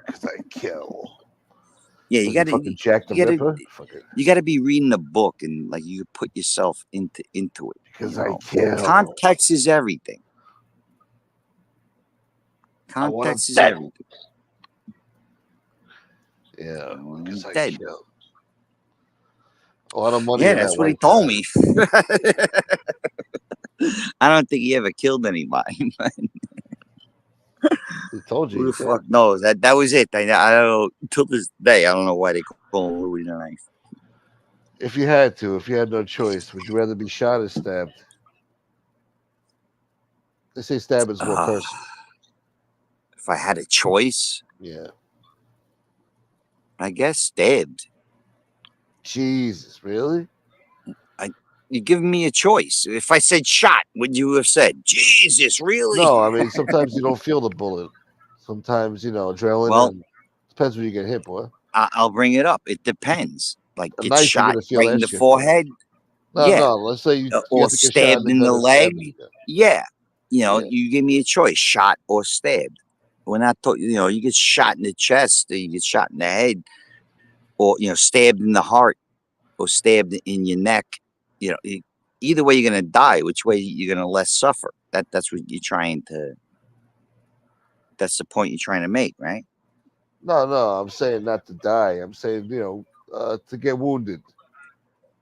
[SPEAKER 1] Because I kill.
[SPEAKER 2] Yeah,
[SPEAKER 1] Was he fucking Jack the
[SPEAKER 2] you gotta,
[SPEAKER 1] Ripper? Fucking.
[SPEAKER 2] you gotta be reading a book and like you put yourself into it.
[SPEAKER 1] Because I kill.
[SPEAKER 2] Context is everything.
[SPEAKER 1] I want him
[SPEAKER 2] Context is
[SPEAKER 1] dead.
[SPEAKER 2] everything.
[SPEAKER 1] Yeah. Because I
[SPEAKER 2] Dead.
[SPEAKER 1] kill. A lot of money
[SPEAKER 2] Yeah,
[SPEAKER 1] in that
[SPEAKER 2] that's what he
[SPEAKER 1] white
[SPEAKER 2] told
[SPEAKER 1] guy.
[SPEAKER 2] me. I don't think he ever killed anybody.
[SPEAKER 1] He told you
[SPEAKER 2] Who
[SPEAKER 1] he
[SPEAKER 2] the
[SPEAKER 1] did.
[SPEAKER 2] fuck knows? That was it. I don't know. Till this day, I don't know why they call him Louis the Knife.
[SPEAKER 1] If you had to, if you had no choice, would you rather be shot or stabbed? They say stab is more personal.
[SPEAKER 2] If I had a choice,
[SPEAKER 1] Yeah.
[SPEAKER 2] I guess stabbed.
[SPEAKER 1] Jesus, really?
[SPEAKER 2] You're giving me a choice. If I said shot, would you have said, Jesus, really?
[SPEAKER 1] No, I mean sometimes you don't feel the bullet. Sometimes adrenaline
[SPEAKER 2] Well,
[SPEAKER 1] and depends when you get hit, boy.
[SPEAKER 2] I'll bring it up. It depends. Like
[SPEAKER 1] A
[SPEAKER 2] get
[SPEAKER 1] knife, you're
[SPEAKER 2] shot
[SPEAKER 1] gonna feel
[SPEAKER 2] right in
[SPEAKER 1] that
[SPEAKER 2] the
[SPEAKER 1] shit, boy.
[SPEAKER 2] forehead.
[SPEAKER 1] No,
[SPEAKER 2] Yeah.
[SPEAKER 1] no. Let's say you
[SPEAKER 2] Or
[SPEAKER 1] have to get shot in
[SPEAKER 2] stabbed
[SPEAKER 1] the
[SPEAKER 2] in
[SPEAKER 1] gun
[SPEAKER 2] the
[SPEAKER 1] and stabbed
[SPEAKER 2] leg.
[SPEAKER 1] in the gun.
[SPEAKER 2] Yeah.
[SPEAKER 1] Yeah.
[SPEAKER 2] You give me a choice, shot or stabbed. We're not talking, you get shot in the chest, or you get shot in the head, or, stabbed in the heart, or stabbed in your neck. Either way, you're going to die. Which way you're going to less suffer? That's what you're trying to, that's the point you're trying to make, right?
[SPEAKER 1] No, no. I'm saying not to die. I'm saying to get wounded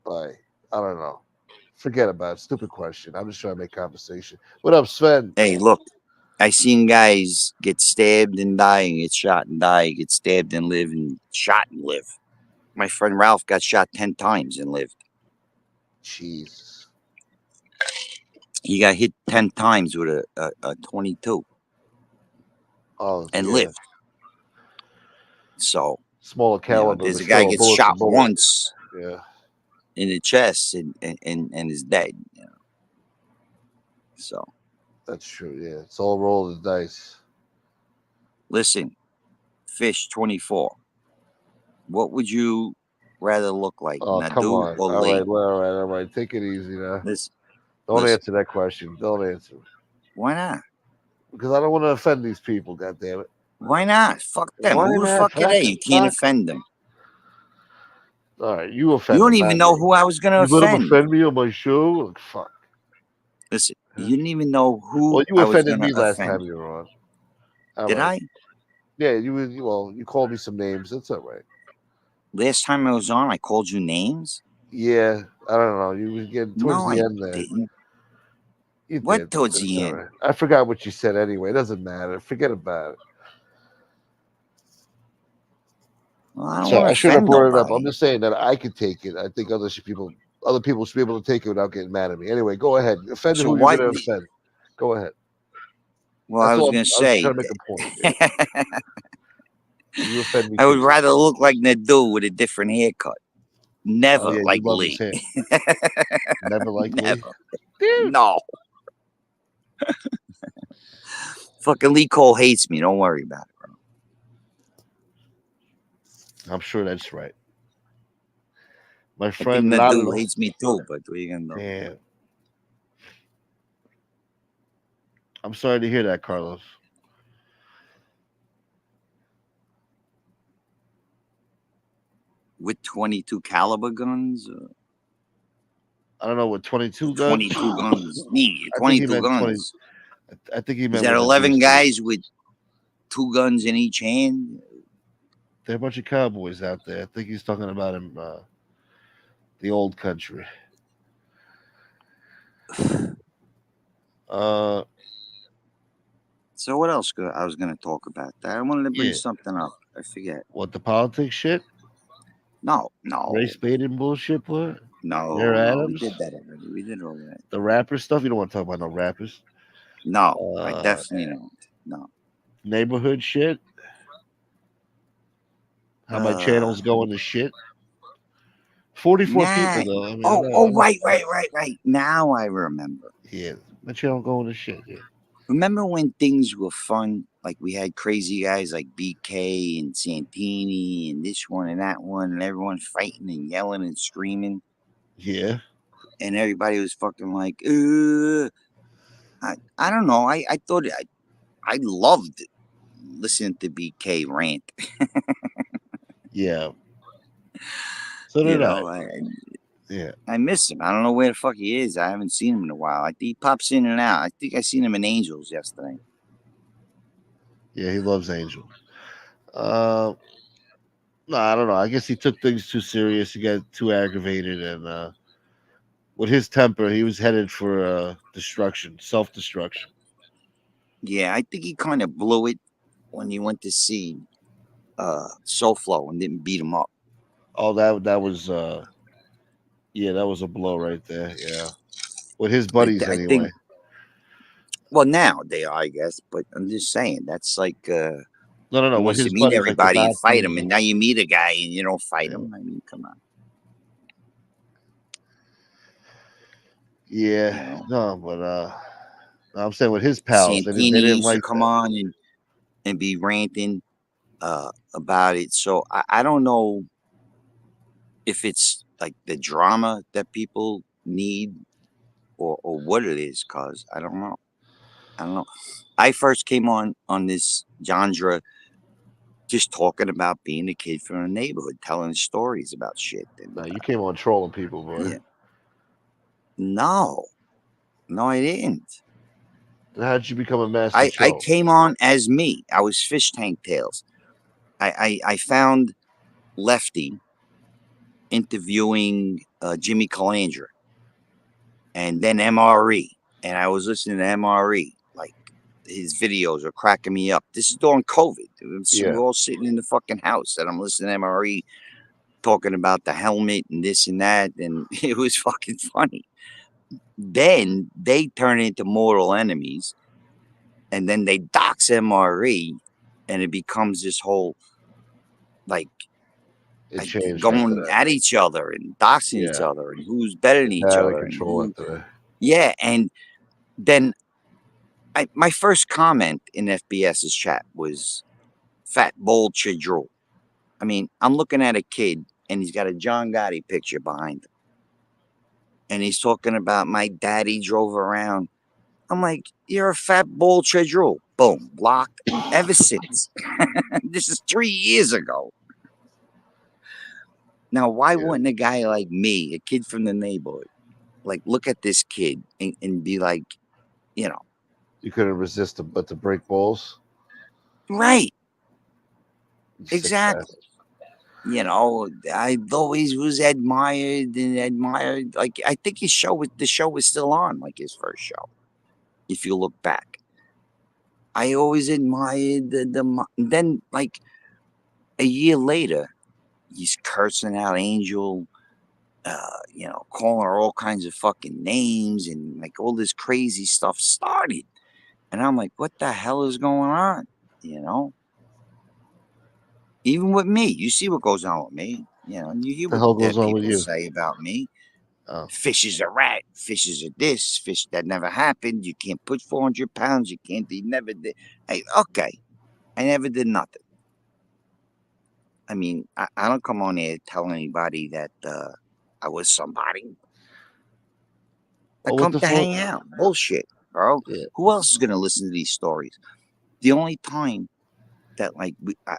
[SPEAKER 1] by I don't know. Forget about it. Stupid question. I'm just trying to make conversation. What up, Sven?
[SPEAKER 2] Hey, look, I seen guys get stabbed and die, and get shot and die, get stabbed and live, and shot and live. My friend Ralph got shot 10 times and lived.
[SPEAKER 1] Jesus.
[SPEAKER 2] He got hit 10 times with a 22
[SPEAKER 1] Oh,
[SPEAKER 2] and
[SPEAKER 1] yeah.
[SPEAKER 2] lived. So,
[SPEAKER 1] Smaller caliber,
[SPEAKER 2] there's
[SPEAKER 1] but
[SPEAKER 2] a guy
[SPEAKER 1] still a
[SPEAKER 2] gets
[SPEAKER 1] bullet's a
[SPEAKER 2] shot
[SPEAKER 1] bullet.
[SPEAKER 2] once
[SPEAKER 1] Yeah.
[SPEAKER 2] in the chest and is dead. So,
[SPEAKER 1] That's true. Yeah. It's all roll of the dice.
[SPEAKER 2] listen, Fish 24. What would you rather look like,
[SPEAKER 1] Oh, come
[SPEAKER 2] Nadu
[SPEAKER 1] on.
[SPEAKER 2] or
[SPEAKER 1] All
[SPEAKER 2] Lee?
[SPEAKER 1] right, all right, all right. Take it easy now.
[SPEAKER 2] Listen,
[SPEAKER 1] Don't
[SPEAKER 2] listen.
[SPEAKER 1] answer that question. Don't answer.
[SPEAKER 2] Why not?
[SPEAKER 1] Because I don't want to offend these people, God damn it.
[SPEAKER 2] Why not? Fuck them.
[SPEAKER 1] Why
[SPEAKER 2] Who the
[SPEAKER 1] not?
[SPEAKER 2] fuck are they? You can't
[SPEAKER 1] Fuck.
[SPEAKER 2] offend them.
[SPEAKER 1] All right, you
[SPEAKER 2] You
[SPEAKER 1] offend
[SPEAKER 2] don't
[SPEAKER 1] them.
[SPEAKER 2] even
[SPEAKER 1] Not
[SPEAKER 2] know
[SPEAKER 1] me.
[SPEAKER 2] who I was going to
[SPEAKER 1] You let them
[SPEAKER 2] offend.
[SPEAKER 1] offend me on my show? Like, fuck.
[SPEAKER 2] Listen, you didn't even know who
[SPEAKER 1] Well, you
[SPEAKER 2] I was
[SPEAKER 1] offended
[SPEAKER 2] going to
[SPEAKER 1] me last
[SPEAKER 2] offend.
[SPEAKER 1] time you were on. All
[SPEAKER 2] Did
[SPEAKER 1] right.
[SPEAKER 2] I?
[SPEAKER 1] Yeah, you called me some names. That's all right.
[SPEAKER 2] Last time I was on, I called you names.
[SPEAKER 1] Yeah, I don't know. You was getting towards
[SPEAKER 2] No,
[SPEAKER 1] the
[SPEAKER 2] I
[SPEAKER 1] end there.
[SPEAKER 2] didn't.
[SPEAKER 1] You
[SPEAKER 2] What
[SPEAKER 1] did.
[SPEAKER 2] towards
[SPEAKER 1] It's
[SPEAKER 2] the
[SPEAKER 1] all
[SPEAKER 2] end?
[SPEAKER 1] right. I forgot what you said anyway. It doesn't matter. Forget about it.
[SPEAKER 2] Well, I don't
[SPEAKER 1] So
[SPEAKER 2] want to
[SPEAKER 1] I shouldn't have
[SPEAKER 2] offend
[SPEAKER 1] brought it up. I'm
[SPEAKER 2] nobody.
[SPEAKER 1] just saying that I could take it. I think other people should be able to take it without getting mad at me. Anyway, go ahead. Offend
[SPEAKER 2] So
[SPEAKER 1] who you're
[SPEAKER 2] what?
[SPEAKER 1] going to offend. Go ahead.
[SPEAKER 2] Well, I
[SPEAKER 1] That's
[SPEAKER 2] was
[SPEAKER 1] all.
[SPEAKER 2] gonna
[SPEAKER 1] I was just
[SPEAKER 2] say,
[SPEAKER 1] trying to make a point. Yeah. You offend me
[SPEAKER 2] I would
[SPEAKER 1] too.
[SPEAKER 2] rather look like Nadu with a different haircut.
[SPEAKER 1] Oh
[SPEAKER 2] Never
[SPEAKER 1] yeah, you
[SPEAKER 2] like
[SPEAKER 1] love his
[SPEAKER 2] Lee.
[SPEAKER 1] hair. Never likely.
[SPEAKER 2] Never.
[SPEAKER 1] Dude.
[SPEAKER 2] No. Fucking Lee Cole hates me. Don't worry about it, bro.
[SPEAKER 1] I'm sure that's right. My
[SPEAKER 2] I think
[SPEAKER 1] friend
[SPEAKER 2] Nadu
[SPEAKER 1] Lalo.
[SPEAKER 2] hates me too, but what are you gonna do?
[SPEAKER 1] Damn. I'm sorry to hear that, Carlos.
[SPEAKER 2] With 22 caliber guns?
[SPEAKER 1] I don't know what 22 guns.
[SPEAKER 2] 22 guns. Yeah,
[SPEAKER 1] I think he
[SPEAKER 2] 22
[SPEAKER 1] meant 20.
[SPEAKER 2] guns.
[SPEAKER 1] I think he
[SPEAKER 2] Is
[SPEAKER 1] meant
[SPEAKER 2] that
[SPEAKER 1] with the
[SPEAKER 2] 11
[SPEAKER 1] boosters.
[SPEAKER 2] guys with 2 guns in each hand?
[SPEAKER 1] There are a bunch of cowboys out there. I think he's talking about the old country. Uh,
[SPEAKER 2] So what else I was gonna talk about? That I wanted to bring
[SPEAKER 1] yeah.
[SPEAKER 2] something up. I forget.
[SPEAKER 1] What the politics shit?
[SPEAKER 2] No, no,
[SPEAKER 1] Race baiting bullshit? What? Mayor
[SPEAKER 2] no, no. We
[SPEAKER 1] Adams?
[SPEAKER 2] did that already. We did all that.
[SPEAKER 1] The rapper stuff? You don't want to talk about no rappers.
[SPEAKER 2] No, I
[SPEAKER 1] Uh,
[SPEAKER 2] definitely don't. No.
[SPEAKER 1] neighborhood shit? How my
[SPEAKER 2] Uh,
[SPEAKER 1] channel's going to shit? 44
[SPEAKER 2] nah.
[SPEAKER 1] people though. I mean,
[SPEAKER 2] Oh,
[SPEAKER 1] I'm not.
[SPEAKER 2] right. Now I remember.
[SPEAKER 1] Yeah, my channel going to shit. Yeah.
[SPEAKER 2] Remember when things were fun? Like we had crazy guys like BK and Santini and this one and that one, and everyone fighting and yelling and screaming,
[SPEAKER 1] Yeah.
[SPEAKER 2] and everybody was fucking like, I don't know. I thought I loved listening to BK rant.
[SPEAKER 1] Yeah. So
[SPEAKER 2] You
[SPEAKER 1] did I.
[SPEAKER 2] know,
[SPEAKER 1] Yeah.
[SPEAKER 2] I miss him. I don't know where the fuck he is. I haven't seen him in a while. I think he pops in and out. I think I seen him in Angels yesterday.
[SPEAKER 1] Yeah, he loves Angel. Uh, no, I don't know. I guess he took things too serious. He got too aggravated, and with his temper, he was headed for destruction, self destruction.
[SPEAKER 2] Yeah, I think he kind of blew it when he went to see SoFlo and didn't beat him up.
[SPEAKER 1] Oh, that was yeah, that was a blow right there. Yeah, with his buddies
[SPEAKER 2] I
[SPEAKER 1] anyway.
[SPEAKER 2] think, well, now they are, I guess, but I'm just saying that's like
[SPEAKER 1] No,
[SPEAKER 2] he
[SPEAKER 1] with
[SPEAKER 2] wants to
[SPEAKER 1] his
[SPEAKER 2] meet
[SPEAKER 1] buddies like the
[SPEAKER 2] everybody and fight him,
[SPEAKER 1] Nazis.
[SPEAKER 2] and now you meet a guy and you don't fight
[SPEAKER 1] Yeah,
[SPEAKER 2] him. I mean, come on,
[SPEAKER 1] yeah,
[SPEAKER 2] you know.
[SPEAKER 1] no, but no, I'm saying with his pals, they
[SPEAKER 2] Santini
[SPEAKER 1] didn't
[SPEAKER 2] used to
[SPEAKER 1] like
[SPEAKER 2] come
[SPEAKER 1] that.
[SPEAKER 2] on and be ranting about it. So I don't know if it's like the drama that people need or what it is, cause I don't know. I don't know. I first came on this genre just talking about being a kid from the neighborhood, telling stories about shit. And
[SPEAKER 1] No, you came on trolling people, boy.
[SPEAKER 2] yeah, no, no, I didn't.
[SPEAKER 1] Then how'd you become a master
[SPEAKER 2] I
[SPEAKER 1] troll?
[SPEAKER 2] came on as me. I was Fish Tank Tales. I found Lefty interviewing Jimmy Calandra and then MRE. And I was listening to MRE. Like his videos are cracking me up. This is during COVID.
[SPEAKER 1] Yeah,
[SPEAKER 2] We're all sitting in the fucking house and I'm listening to MRE talking about the helmet and this and that. And it was fucking funny. Then they turn into mortal enemies. And then they dox MRE. And it becomes this whole like
[SPEAKER 1] it changed after
[SPEAKER 2] going
[SPEAKER 1] that.
[SPEAKER 2] at each other and doxing each
[SPEAKER 1] Yeah,
[SPEAKER 2] other and who's better than
[SPEAKER 1] it's
[SPEAKER 2] each
[SPEAKER 1] out of
[SPEAKER 2] other and
[SPEAKER 1] control
[SPEAKER 2] who,
[SPEAKER 1] after that.
[SPEAKER 2] yeah. And then my first comment in FBS's chat was fat, bold, chidrol. I mean, I'm looking at a kid and he's got a John Gotti picture behind him. And he's talking about my daddy drove around. I'm like, you're a fat, bold, chidrol. Boom, blocked ever since. This is 3 years ago. Now, why
[SPEAKER 1] Yeah.
[SPEAKER 2] wouldn't a guy like me, a kid from the neighborhood, like look at this kid and be like, you know,
[SPEAKER 1] You couldn't resist them, but to break balls,
[SPEAKER 2] right,
[SPEAKER 1] you sick
[SPEAKER 2] exactly.
[SPEAKER 1] bastard.
[SPEAKER 2] You know, I always was admired and admired. Like, I think the show was still on, like his first show. If you look back, I always admired then like a year later, he's cursing out Angel, you know, calling her all kinds of fucking names and like all this crazy stuff started. And I'm like, what the hell is going on? You know? Even with me, you see what goes on with me. You know, you hear
[SPEAKER 1] The
[SPEAKER 2] what
[SPEAKER 1] hell goes on with
[SPEAKER 2] people
[SPEAKER 1] you?
[SPEAKER 2] say about me.
[SPEAKER 1] Oh,
[SPEAKER 2] Fish is a rat. Fish is a this. Fish that never happened. You can't put 400 pounds. You can't. You never did. Hey, okay. I never did nothing. I mean, I don't come on here telling anybody that I was somebody. I
[SPEAKER 1] well, what
[SPEAKER 2] come
[SPEAKER 1] the
[SPEAKER 2] to
[SPEAKER 1] fuck?
[SPEAKER 2] hang out. Bullshit, bro.
[SPEAKER 1] Yeah,
[SPEAKER 2] Who else is gonna listen to these stories? The only time that like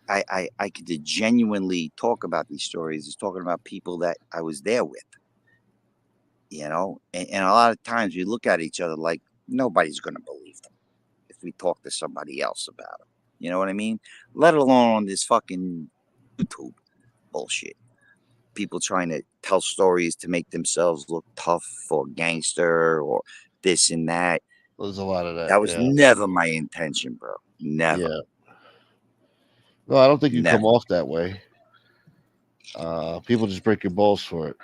[SPEAKER 2] I could genuinely talk about these stories is talking about people that I was there with. You know, and a lot of times we look at each other like nobody's gonna believe them if we talk to somebody else about them. You know what I mean? Let alone on this fucking YouTube bullshit. People trying to tell stories to make themselves look tough or gangster or this and that.
[SPEAKER 1] there's a lot of that.
[SPEAKER 2] That was
[SPEAKER 1] Yeah,
[SPEAKER 2] never my intention, bro. Never.
[SPEAKER 1] yeah. No, I don't think you come
[SPEAKER 2] Never.
[SPEAKER 1] off that way. People just break your balls for it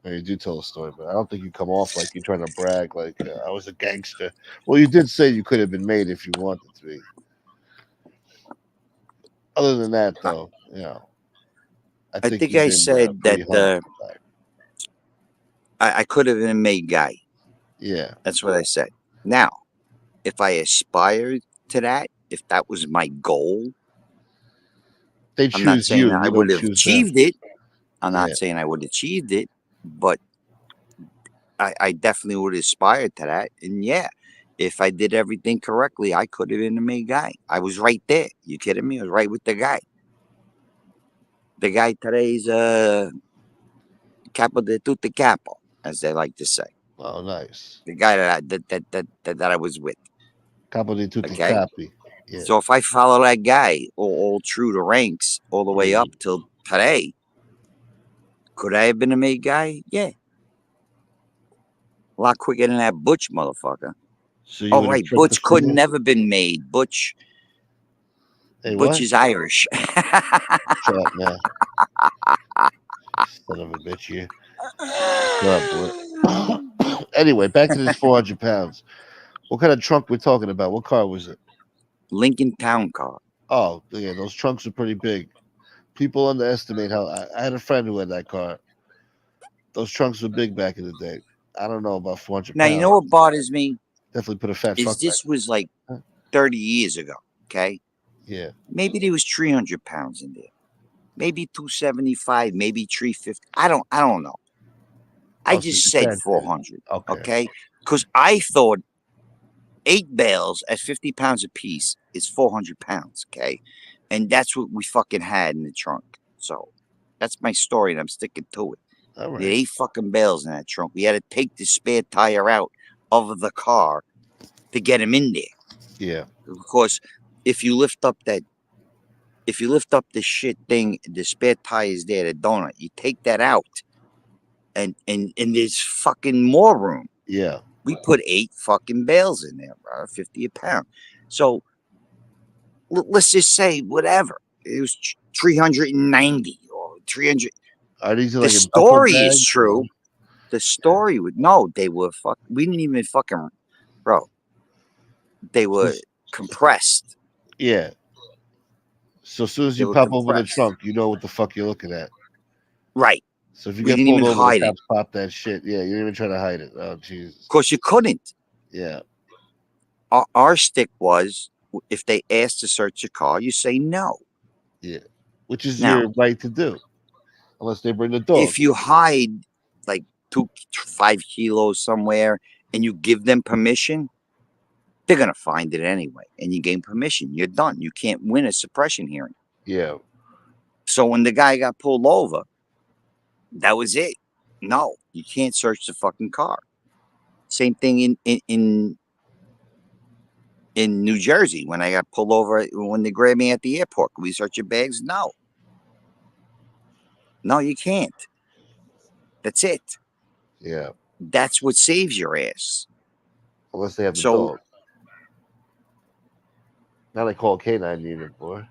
[SPEAKER 1] when you do tell a story, but I don't think you come off like you're trying to brag, like I was a gangster. Well, you did say you could have been made if you wanted to be. Other than that,
[SPEAKER 2] I,
[SPEAKER 1] though, you know, I
[SPEAKER 2] I
[SPEAKER 1] think
[SPEAKER 2] think
[SPEAKER 1] you've
[SPEAKER 2] I
[SPEAKER 1] been
[SPEAKER 2] said that
[SPEAKER 1] pretty humble.
[SPEAKER 2] I could have been a made guy.
[SPEAKER 1] Yeah,
[SPEAKER 2] That's what I said. Now, if I aspired to that, if that was my goal,
[SPEAKER 1] they
[SPEAKER 2] I'm not
[SPEAKER 1] choose
[SPEAKER 2] saying
[SPEAKER 1] you.
[SPEAKER 2] I
[SPEAKER 1] You don't
[SPEAKER 2] would have
[SPEAKER 1] choose them.
[SPEAKER 2] achieved it. I'm
[SPEAKER 1] Yeah,
[SPEAKER 2] not saying I would have achieved it, but I definitely would have aspired to that. And yeah, if I did everything correctly, I could have been a made guy. I was right there. You kidding me? I was right with the guy. The guy today's capo de tutti capo, as they like to say.
[SPEAKER 1] oh, nice.
[SPEAKER 2] The guy that I was with.
[SPEAKER 1] Capo di tutti
[SPEAKER 2] Okay.
[SPEAKER 1] capi. Yeah.
[SPEAKER 2] So if I follow that guy all through the ranks, all the way up
[SPEAKER 1] Mhm.
[SPEAKER 2] till today, could I have been a made guy? Yeah. A lot quicker than that Butch motherfucker.
[SPEAKER 1] So you
[SPEAKER 2] Oh
[SPEAKER 1] would have
[SPEAKER 2] right,
[SPEAKER 1] tricked the
[SPEAKER 2] Butch could
[SPEAKER 1] finger.
[SPEAKER 2] never been made.
[SPEAKER 1] Hey,
[SPEAKER 2] Butch
[SPEAKER 1] what?
[SPEAKER 2] is Irish.
[SPEAKER 1] Shut up, man. Son of a bitch, you. Shut up, boy. Anyway, back to this 400 pounds. What kind of trunk we're talking about? What car was it?
[SPEAKER 2] Lincoln Town Car.
[SPEAKER 1] Oh, yeah, those trunks are pretty big. People underestimate how. I had a friend who had that car. Those trunks were big back in the day. I don't know about 400
[SPEAKER 2] Now you
[SPEAKER 1] pounds.
[SPEAKER 2] know what bothers me
[SPEAKER 1] Definitely put a fat
[SPEAKER 2] is
[SPEAKER 1] trunk back.
[SPEAKER 2] this was like
[SPEAKER 1] Huh?
[SPEAKER 2] 30 years ago. Okay,
[SPEAKER 1] Yeah.
[SPEAKER 2] maybe there was 300 pounds in there. Maybe 275. Maybe 350. I don't know. I
[SPEAKER 1] Oh, so
[SPEAKER 2] just
[SPEAKER 1] you
[SPEAKER 2] said
[SPEAKER 1] exaggerated.
[SPEAKER 2] 400.
[SPEAKER 1] Okay.
[SPEAKER 2] Okay, because I thought 8 bales at 50 pounds apiece is 400 pounds. Okay, and that's what we fucking had in the trunk. So that's my story, and I'm sticking to it.
[SPEAKER 1] All
[SPEAKER 2] We had
[SPEAKER 1] right.
[SPEAKER 2] 8 fucking bales in that trunk. We had to take the spare tire out of the car to get him in there.
[SPEAKER 1] Yeah.
[SPEAKER 2] Of course, if you lift up that, if you lift up this shit thing, the spare tire is there, the donut. You take that out, and there's fucking more room.
[SPEAKER 1] Yeah.
[SPEAKER 2] We put 8 fucking bales in there, bro, 50 a pound. So let's just say whatever. It was 390 or 300.
[SPEAKER 1] Are these
[SPEAKER 2] The
[SPEAKER 1] like in duffel
[SPEAKER 2] story is
[SPEAKER 1] bags? Or?
[SPEAKER 2] true. The story would no, they were fuck. We didn't even fucking, bro. They were
[SPEAKER 1] So,
[SPEAKER 2] compressed.
[SPEAKER 1] yeah. So as soon as
[SPEAKER 2] They
[SPEAKER 1] you
[SPEAKER 2] were
[SPEAKER 1] pop over the
[SPEAKER 2] compressed.
[SPEAKER 1] trunk, you know what the fuck you're looking at.
[SPEAKER 2] Right.
[SPEAKER 1] So if you
[SPEAKER 2] We
[SPEAKER 1] get
[SPEAKER 2] didn't
[SPEAKER 1] pulled
[SPEAKER 2] even
[SPEAKER 1] over, the
[SPEAKER 2] hide it.
[SPEAKER 1] cops pop that shit. Yeah, you didn't even try to hide it. Oh Jesus.
[SPEAKER 2] Of course, you couldn't.
[SPEAKER 1] Yeah.
[SPEAKER 2] Our stick was if they asked to search your car, you say no.
[SPEAKER 1] Yeah. Which is
[SPEAKER 2] Now,
[SPEAKER 1] your right to do, unless they bring the dog.
[SPEAKER 2] if you hide like 5 kilos somewhere and you give them permission, they're gonna find it anyway. And you gain permission. You're done. You can't win a suppression hearing.
[SPEAKER 1] Yeah.
[SPEAKER 2] So when the guy got pulled over, that was it. No, you can't search the fucking car. Same thing in New Jersey when I got pulled over when they grabbed me at the airport. Can we search your bags? No. No, you can't. That's it.
[SPEAKER 1] Yeah.
[SPEAKER 2] That's what saves your ass.
[SPEAKER 1] Unless they have the
[SPEAKER 2] So,
[SPEAKER 1] dog. Now they call a canine unit, boy.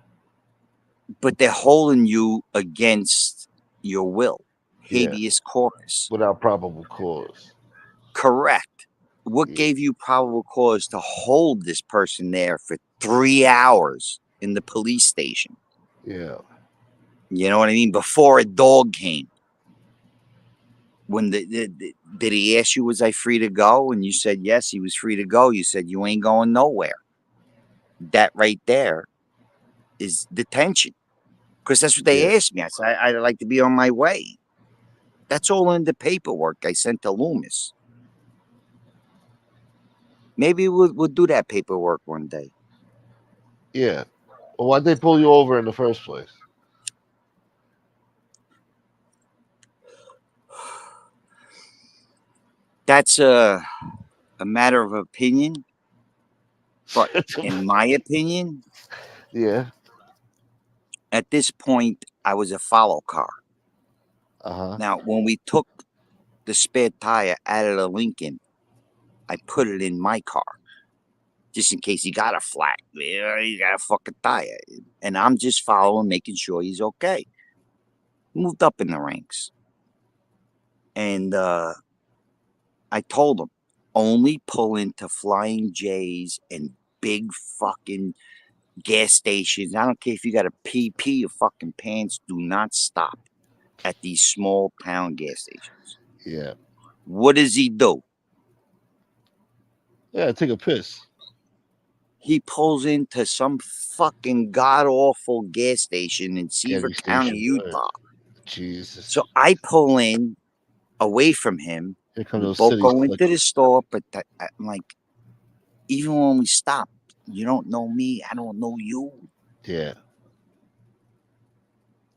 [SPEAKER 2] but they're holding you against your will.
[SPEAKER 1] Yeah.
[SPEAKER 2] Habeas corpus.
[SPEAKER 1] Without probable cause.
[SPEAKER 2] Correct. What
[SPEAKER 1] Yeah.
[SPEAKER 2] gave you probable cause to hold this person there for 3 hours in the police station?
[SPEAKER 1] Yeah.
[SPEAKER 2] You know what I mean? Before a dog came. When did he ask you, was I free to go? And you said yes, he was free to go. You said you ain't going nowhere. That right there is detention. Because that's what
[SPEAKER 1] Yeah.
[SPEAKER 2] they asked me. I said, I'd like to be on my way. That's all in the paperwork I sent to Loomis. Maybe we'll do that paperwork one day.
[SPEAKER 1] Yeah. Well, why'd they pull you over in the first place?
[SPEAKER 2] That's a matter of opinion. But in my opinion,
[SPEAKER 1] Yeah.
[SPEAKER 2] at this point, I was a follow car.
[SPEAKER 1] Uh-huh.
[SPEAKER 2] Now, when we took the spare tire out of the Lincoln, I put it in my car just in case he got a flat. He got a fucking tire. And I'm just following, making sure he's okay. Moved up in the ranks. And I told him, only pull into Flying J's and big fucking gas stations. I don't care if you got a pee your fucking pants. Do not stop at these small town gas stations.
[SPEAKER 1] Yeah.
[SPEAKER 2] What does he do?
[SPEAKER 1] Yeah, take a piss.
[SPEAKER 2] He pulls into some fucking god awful gas station in Seaver
[SPEAKER 1] Getty
[SPEAKER 2] County,
[SPEAKER 1] station.
[SPEAKER 2] Utah.
[SPEAKER 1] Jesus.
[SPEAKER 2] So I pull in away from him.
[SPEAKER 1] Here come
[SPEAKER 2] We
[SPEAKER 1] those
[SPEAKER 2] both
[SPEAKER 1] city
[SPEAKER 2] go into the
[SPEAKER 1] slickers.
[SPEAKER 2] store, but I'm like, even when we stop, you don't know me, I don't know you.
[SPEAKER 1] Yeah.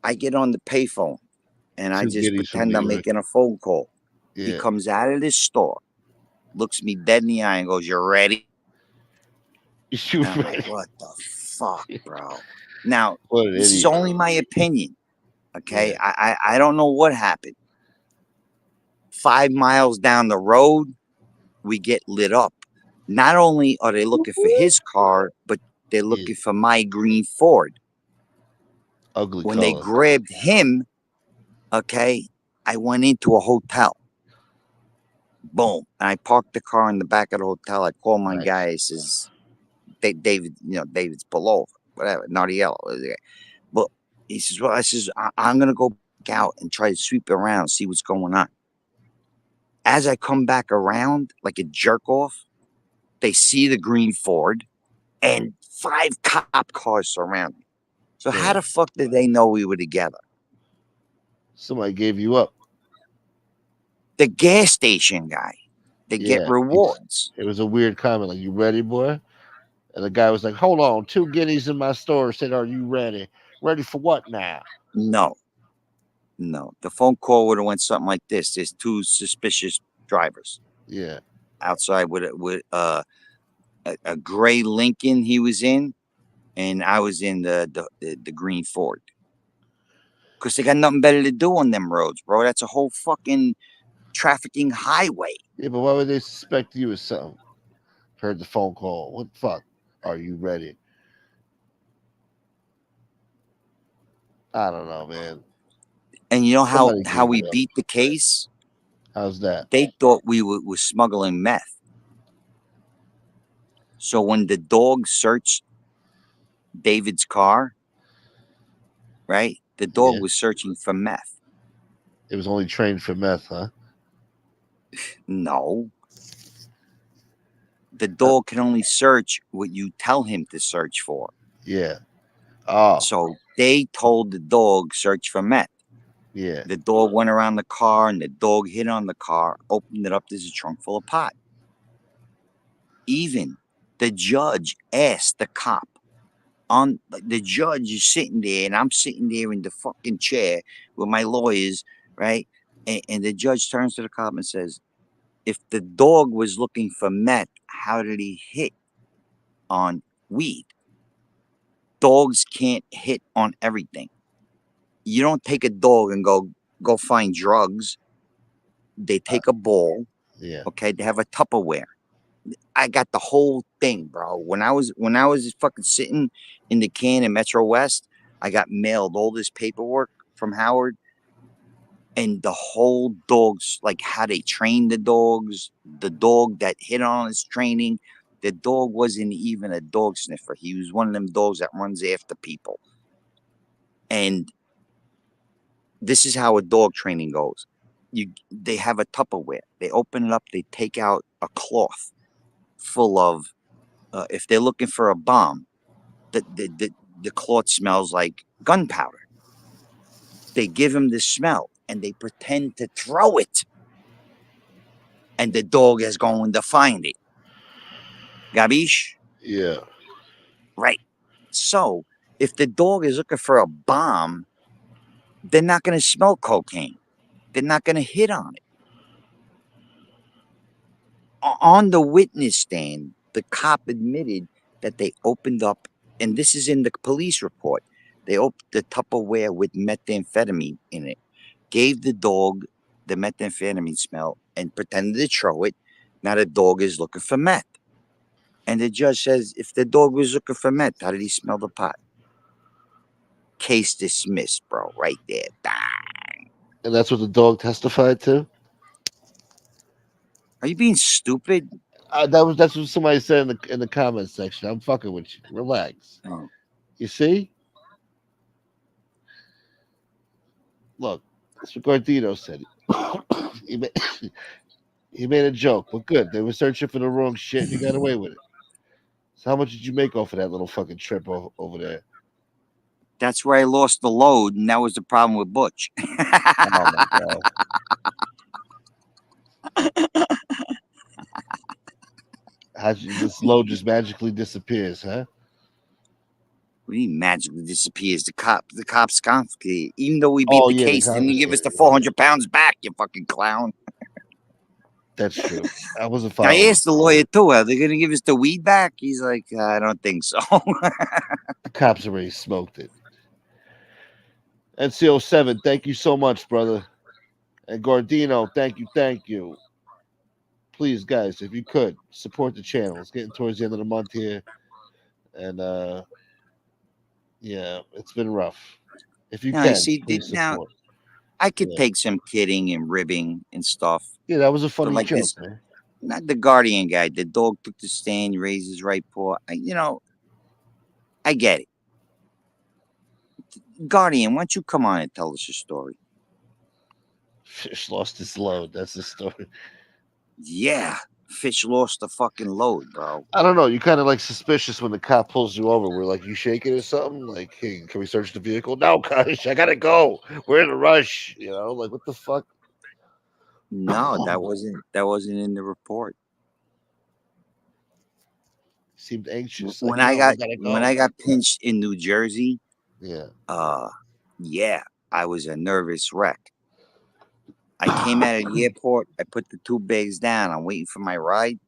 [SPEAKER 2] I get on the payphone and I
[SPEAKER 1] Two
[SPEAKER 2] just
[SPEAKER 1] giddies from
[SPEAKER 2] pretend
[SPEAKER 1] New
[SPEAKER 2] I'm
[SPEAKER 1] York.
[SPEAKER 2] making a phone call. He
[SPEAKER 1] Yeah.
[SPEAKER 2] comes out of this store, looks me dead in the eye, and goes, "You ready?"
[SPEAKER 1] You
[SPEAKER 2] And I'm like,
[SPEAKER 1] ready?
[SPEAKER 2] "What the fuck, bro?" Now,
[SPEAKER 1] What an
[SPEAKER 2] this is
[SPEAKER 1] idiot.
[SPEAKER 2] only my opinion. Okay,
[SPEAKER 1] Yeah.
[SPEAKER 2] I don't know what happened. 5 miles down the road, we get lit up. Not only are they looking for his car, but they're
[SPEAKER 1] Yeah.
[SPEAKER 2] looking for my green Ford.
[SPEAKER 1] Ugly
[SPEAKER 2] When they
[SPEAKER 1] color.
[SPEAKER 2] grabbed him, okay, I went into a hotel. Boom. And I parked the car in the back of the hotel. I called my
[SPEAKER 1] Nice.
[SPEAKER 2] guy. I says, David, David's below, whatever, Nardiello. But he says, well, I says, I'm going to go back out and try to sweep around, see what's going on. As I come back around like a jerk off, they see the green Ford and 5 cop cars surround me. So how
[SPEAKER 1] Yeah.
[SPEAKER 2] the fuck did they know we were together?
[SPEAKER 1] Somebody gave you up.
[SPEAKER 2] The gas station guy. They get
[SPEAKER 1] Yeah.
[SPEAKER 2] rewards.
[SPEAKER 1] It was a weird comment. Like, you ready, boy? And the guy was like, hold on. Two guineas in my store said, are you ready? Ready for what now?
[SPEAKER 2] No. The phone call would have went something like this. There's 2 suspicious drivers
[SPEAKER 1] Yeah.
[SPEAKER 2] outside with a gray Lincoln he was in, and I was in the green Ford. Because they got nothing better to do on them roads, bro. That's a whole fucking trafficking highway.
[SPEAKER 1] Yeah, but why would they suspect you as something? Heard the phone call. What the fuck? Are you ready? I don't know, man.
[SPEAKER 2] And you know
[SPEAKER 1] Somebody
[SPEAKER 2] how
[SPEAKER 1] gave
[SPEAKER 2] we
[SPEAKER 1] you up.
[SPEAKER 2] beat the case?
[SPEAKER 1] How's that?
[SPEAKER 2] They thought we were smuggling meth. So when the dog searched David's car, right? The dog
[SPEAKER 1] Yeah.
[SPEAKER 2] was searching for meth.
[SPEAKER 1] It was only trained for meth, huh?
[SPEAKER 2] No. The dog can only search what you tell him to search for.
[SPEAKER 1] Yeah. Oh,
[SPEAKER 2] So they told the dog search for meth.
[SPEAKER 1] yeah.
[SPEAKER 2] The dog went around the car and the dog hit on the car, opened it up. There's a trunk full of pot. Even the judge asked the cop. The judge is sitting there and I'm sitting there in the fucking chair with my lawyers, right? And the judge turns to the cop and says, if the dog was looking for meth, how did he hit on weed? Dogs can't hit on everything. You don't take a dog and go find drugs. They take a ball.
[SPEAKER 1] Yeah.
[SPEAKER 2] Okay, they have a Tupperware. I got the whole thing, bro. When I was fucking sitting in the can in Metro West, I got mailed all this paperwork from Howard, and the whole dogs, like how they train the dogs, the dog that hit on his training. The dog wasn't even a dog sniffer. He was one of them dogs that runs after people. And this is how a dog training goes. They have a Tupperware. They open it up. They take out a cloth full of. If they're looking for a bomb, the cloth smells like gunpowder. They give him the smell and they pretend to throw it, and the dog is going to find it. Gabish?
[SPEAKER 1] Yeah.
[SPEAKER 2] Right. So if the dog is looking for a bomb, they're not going to smell cocaine. They're not going to hit on it. On the witness stand, the cop admitted that they opened up, and this is in the police report, they opened the Tupperware with methamphetamine in it, gave the dog the methamphetamine smell, and pretended to throw it. Now the dog is looking for meth. And the judge says, if the dog was looking for meth, how did he smell the pot? Case dismissed, bro, right there. Bang.
[SPEAKER 1] And that's what the dog testified to.
[SPEAKER 2] Are you being stupid?
[SPEAKER 1] That's what somebody said in the comments section. I'm fucking with you. Relax.
[SPEAKER 2] Oh.
[SPEAKER 1] You see? Look, that's what Gardino said. he, made, he made a joke, but good. They were searching for the wrong shit and he got away with it. So how much did you make off of that little fucking trip over there?
[SPEAKER 2] That's where I lost the load, and that was the problem with Butch.
[SPEAKER 1] Oh my god. This load just magically disappears, huh?
[SPEAKER 2] What do you mean magically disappears? The cops confiscated. Even though we beat
[SPEAKER 1] Oh
[SPEAKER 2] the
[SPEAKER 1] yeah,
[SPEAKER 2] case, didn't he give us the
[SPEAKER 1] yeah.
[SPEAKER 2] 400 pounds back, you fucking clown?
[SPEAKER 1] That's true. I wasn't
[SPEAKER 2] I
[SPEAKER 1] following.
[SPEAKER 2] asked the lawyer too, are they going to give us the weed back? He's like, I don't think so.
[SPEAKER 1] The cops already smoked it. NCO7, thank you so much, brother. And Gardino, thank you. Please, guys, if you could support the channel. It's getting towards the end of the month here, and yeah, it's been rough. If you
[SPEAKER 2] Now, you
[SPEAKER 1] can,
[SPEAKER 2] see,
[SPEAKER 1] please
[SPEAKER 2] now
[SPEAKER 1] support.
[SPEAKER 2] I could
[SPEAKER 1] Yeah,
[SPEAKER 2] take some kidding and ribbing and stuff,
[SPEAKER 1] yeah, that was a
[SPEAKER 2] but
[SPEAKER 1] funny
[SPEAKER 2] like
[SPEAKER 1] joke,
[SPEAKER 2] this,
[SPEAKER 1] man.
[SPEAKER 2] not the Guardian guy. The dog took the stand, raised his right paw. I get it. Guardian, why don't you come on and tell us your story?
[SPEAKER 1] Fish lost his load. That's the story.
[SPEAKER 2] Yeah, fish lost the fucking load, bro.
[SPEAKER 1] I don't know. You kind of like suspicious when the cop pulls you over. We're like, you shaking or something? Like, hey, can we search the vehicle? No, gosh, I gotta go. We're in a rush. You know, like what the fuck?
[SPEAKER 2] No, that wasn't in the report.
[SPEAKER 1] Seemed anxious. Like,
[SPEAKER 2] When
[SPEAKER 1] no,
[SPEAKER 2] I
[SPEAKER 1] I
[SPEAKER 2] got
[SPEAKER 1] gotta
[SPEAKER 2] when
[SPEAKER 1] go.
[SPEAKER 2] I got pinched in New Jersey,
[SPEAKER 1] Yeah.
[SPEAKER 2] yeah, I was a nervous wreck. I came out of the airport. I put the two bags down. I'm waiting for my ride,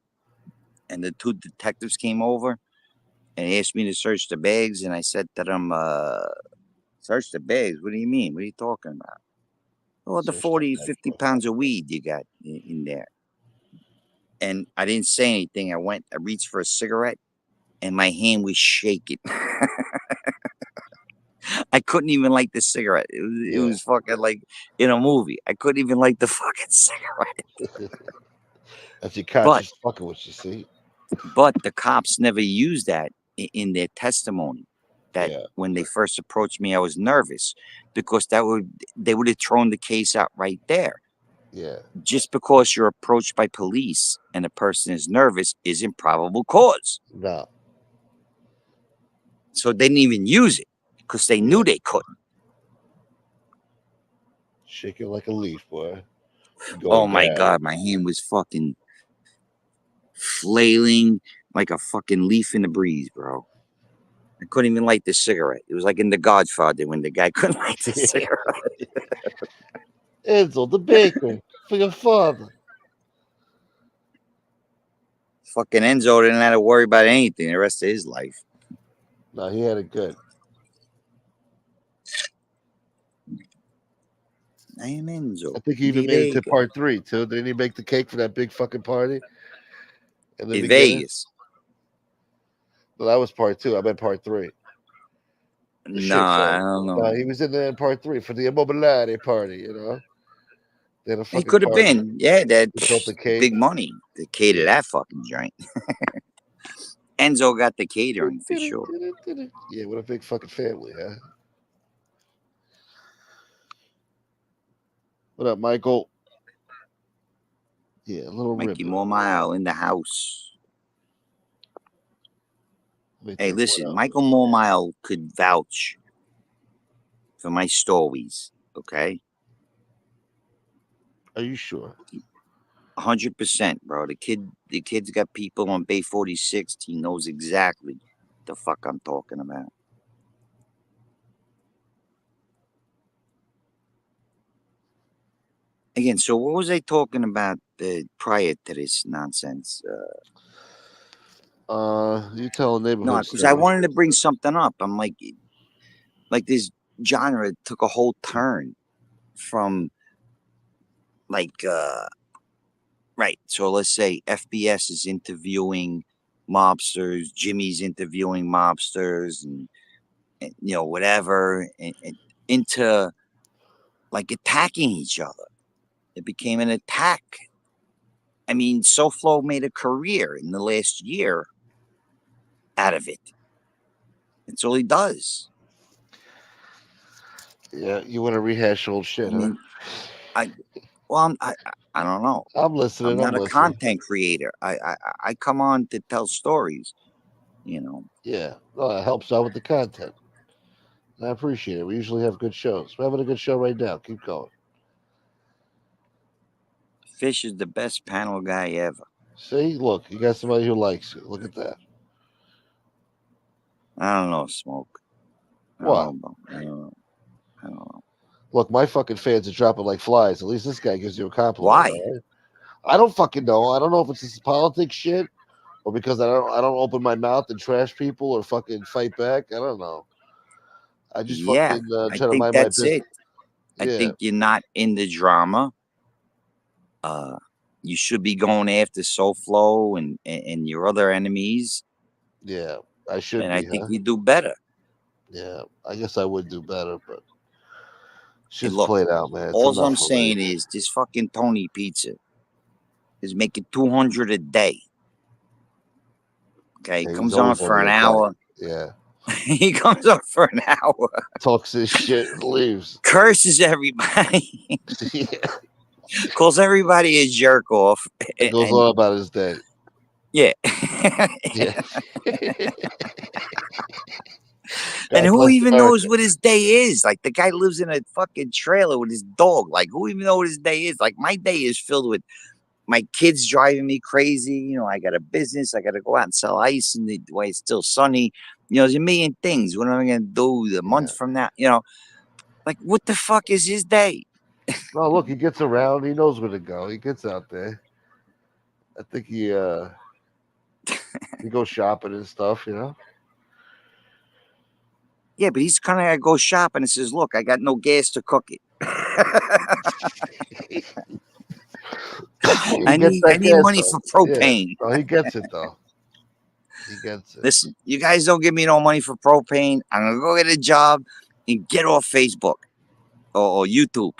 [SPEAKER 2] and the two detectives came over and asked me to search the bags. And I said to them, "Search the bags? What do you mean? What are you talking about?" Oh, the
[SPEAKER 1] Search that
[SPEAKER 2] 40,
[SPEAKER 1] bag
[SPEAKER 2] 50
[SPEAKER 1] for.
[SPEAKER 2] pounds of weed you got in there. And I didn't say anything. I reached for a cigarette, and my hand was shaking. I couldn't even light the cigarette. It
[SPEAKER 1] Yeah.
[SPEAKER 2] was fucking like in a movie. I couldn't even light the fucking cigarette.
[SPEAKER 1] That's your
[SPEAKER 2] But
[SPEAKER 1] conscious fucking with you, see?
[SPEAKER 2] the cops never used that in their testimony. That
[SPEAKER 1] Yeah.
[SPEAKER 2] when they first approached me, I was nervous because they would have thrown the case out right there.
[SPEAKER 1] Yeah.
[SPEAKER 2] Just because you're approached by police and a person is nervous isn't probable cause.
[SPEAKER 1] No.
[SPEAKER 2] So they didn't even use it because they knew they couldn't.
[SPEAKER 1] Shake it like a leaf, boy.
[SPEAKER 2] Oh
[SPEAKER 1] Going
[SPEAKER 2] my
[SPEAKER 1] down.
[SPEAKER 2] God, my hand was fucking flailing like a fucking leaf in the breeze, bro. I couldn't even light the cigarette. It was like in The Godfather when the guy couldn't light the cigarette.
[SPEAKER 1] Enzo, the baker, for your father.
[SPEAKER 2] Fucking Enzo didn't have to worry about anything the rest of his life.
[SPEAKER 1] No, he had it good.
[SPEAKER 2] I am Enzo.
[SPEAKER 1] I think he even made it to
[SPEAKER 2] Diego.
[SPEAKER 1] part 3 too. Didn't he make the cake for that big fucking party in the
[SPEAKER 2] In
[SPEAKER 1] beginning?
[SPEAKER 2] Vegas.
[SPEAKER 1] Well, that was part 2. I meant part 3. The
[SPEAKER 2] No,
[SPEAKER 1] shit
[SPEAKER 2] I
[SPEAKER 1] show.
[SPEAKER 2] don't
[SPEAKER 1] No,
[SPEAKER 2] know.
[SPEAKER 1] he was in there in part 3 for the Immobiliare party. You know, they had a
[SPEAKER 2] He
[SPEAKER 1] fucking
[SPEAKER 2] could have
[SPEAKER 1] party.
[SPEAKER 2] been. Yeah, that
[SPEAKER 1] He built the cake.
[SPEAKER 2] big money to cater that fucking joint. Enzo got the catering for sure.
[SPEAKER 1] Yeah, what a big fucking family, huh? What up, Michael? Yeah, a little
[SPEAKER 2] Mikey
[SPEAKER 1] Ribbler.
[SPEAKER 2] Mormile in the house.
[SPEAKER 1] Let me
[SPEAKER 2] Hey,
[SPEAKER 1] think what
[SPEAKER 2] listen,
[SPEAKER 1] else.
[SPEAKER 2] Michael Mormile could vouch for my stories. Okay,
[SPEAKER 1] Are you sure?
[SPEAKER 2] 100%, bro. The kid's got people on Bay 46. He knows exactly the fuck I'm talking about. Again, so what was I talking about prior to this nonsense?
[SPEAKER 1] You tell a
[SPEAKER 2] No,
[SPEAKER 1] neighborhood
[SPEAKER 2] because I
[SPEAKER 1] story.
[SPEAKER 2] wanted to bring something up. I'm like this genre took a whole turn from like right. So let's say FBS is interviewing mobsters, Jimmy's interviewing mobsters, and you know whatever, and into like attacking each other. It became an attack. I mean, SoFlo made a career in the last year out of it. That's all he does.
[SPEAKER 1] Yeah, you want to rehash old shit,
[SPEAKER 2] I
[SPEAKER 1] huh?
[SPEAKER 2] mean, I well, I don't know.
[SPEAKER 1] I'm
[SPEAKER 2] I'm
[SPEAKER 1] listening. I'm
[SPEAKER 2] not a
[SPEAKER 1] listening.
[SPEAKER 2] content creator. I come on to tell stories. You know,
[SPEAKER 1] Yeah, well, it helps out with the content. I appreciate it. We usually have good shows. We're having a good show right now. Keep going.
[SPEAKER 2] Fish is the best panel guy ever.
[SPEAKER 1] See, look, you got somebody who likes you. Look at that.
[SPEAKER 2] I don't know, Smoke. I
[SPEAKER 1] What?
[SPEAKER 2] don't know. I don't know. I don't know.
[SPEAKER 1] Look, my fucking fans are dropping like flies. At least this guy gives you a compliment.
[SPEAKER 2] Why?
[SPEAKER 1] All right? I don't fucking know. I don't know if it's this politics shit or because I don't open my mouth and trash people or fucking fight back. I don't know. I just
[SPEAKER 2] Yeah,
[SPEAKER 1] fucking
[SPEAKER 2] I
[SPEAKER 1] try to
[SPEAKER 2] think
[SPEAKER 1] mind my
[SPEAKER 2] that's
[SPEAKER 1] business.
[SPEAKER 2] it. I
[SPEAKER 1] Yeah,
[SPEAKER 2] think you're not in the drama. Uh, you should be going after SoFlo and your other enemies,
[SPEAKER 1] yeah. I should
[SPEAKER 2] and I
[SPEAKER 1] be,
[SPEAKER 2] think
[SPEAKER 1] huh?
[SPEAKER 2] you do better.
[SPEAKER 1] Yeah. I guess I would do better, but
[SPEAKER 2] Hey,
[SPEAKER 1] shit's
[SPEAKER 2] look,
[SPEAKER 1] played out, man. It's
[SPEAKER 2] all
[SPEAKER 1] enough
[SPEAKER 2] I'm
[SPEAKER 1] already.
[SPEAKER 2] saying is this fucking Tony Pizza is making 200 a day. Okay,
[SPEAKER 1] Yeah, he's
[SPEAKER 2] comes on
[SPEAKER 1] always
[SPEAKER 2] for
[SPEAKER 1] on
[SPEAKER 2] an
[SPEAKER 1] the attack.
[SPEAKER 2] hour.
[SPEAKER 1] Yeah.
[SPEAKER 2] He comes on for an hour,
[SPEAKER 1] Talks his shit and leaves.
[SPEAKER 2] curses everybody,
[SPEAKER 1] Yeah.
[SPEAKER 2] calls everybody a jerk off,
[SPEAKER 1] It goes
[SPEAKER 2] and
[SPEAKER 1] on about his day.
[SPEAKER 2] yeah.
[SPEAKER 1] Yeah.
[SPEAKER 2] And
[SPEAKER 1] God
[SPEAKER 2] who
[SPEAKER 1] bless
[SPEAKER 2] even
[SPEAKER 1] America.
[SPEAKER 2] knows what his day is? Like the guy lives in a fucking trailer with his dog. Like who even know what his day is? Like my day is filled with my kids driving me crazy. You know, I got a business. I got to go out and sell ice in the way it's still sunny. You know, there's a million things. What am I going to do a month from now? You know, like what the fuck is his day?
[SPEAKER 1] No, look, he gets around. He knows where to go. He gets out there. I think he goes shopping and stuff. You know.
[SPEAKER 2] Yeah, but he's kind of got to go shopping and says, look, I got no gas to cook it.
[SPEAKER 1] He
[SPEAKER 2] I
[SPEAKER 1] gets
[SPEAKER 2] need
[SPEAKER 1] that gas
[SPEAKER 2] money
[SPEAKER 1] though.
[SPEAKER 2] for
[SPEAKER 1] Yeah.
[SPEAKER 2] propane.
[SPEAKER 1] No, he gets it though. He gets it.
[SPEAKER 2] Listen, you guys don't give me no money for propane. I'm gonna go get a job and get off Facebook or YouTube.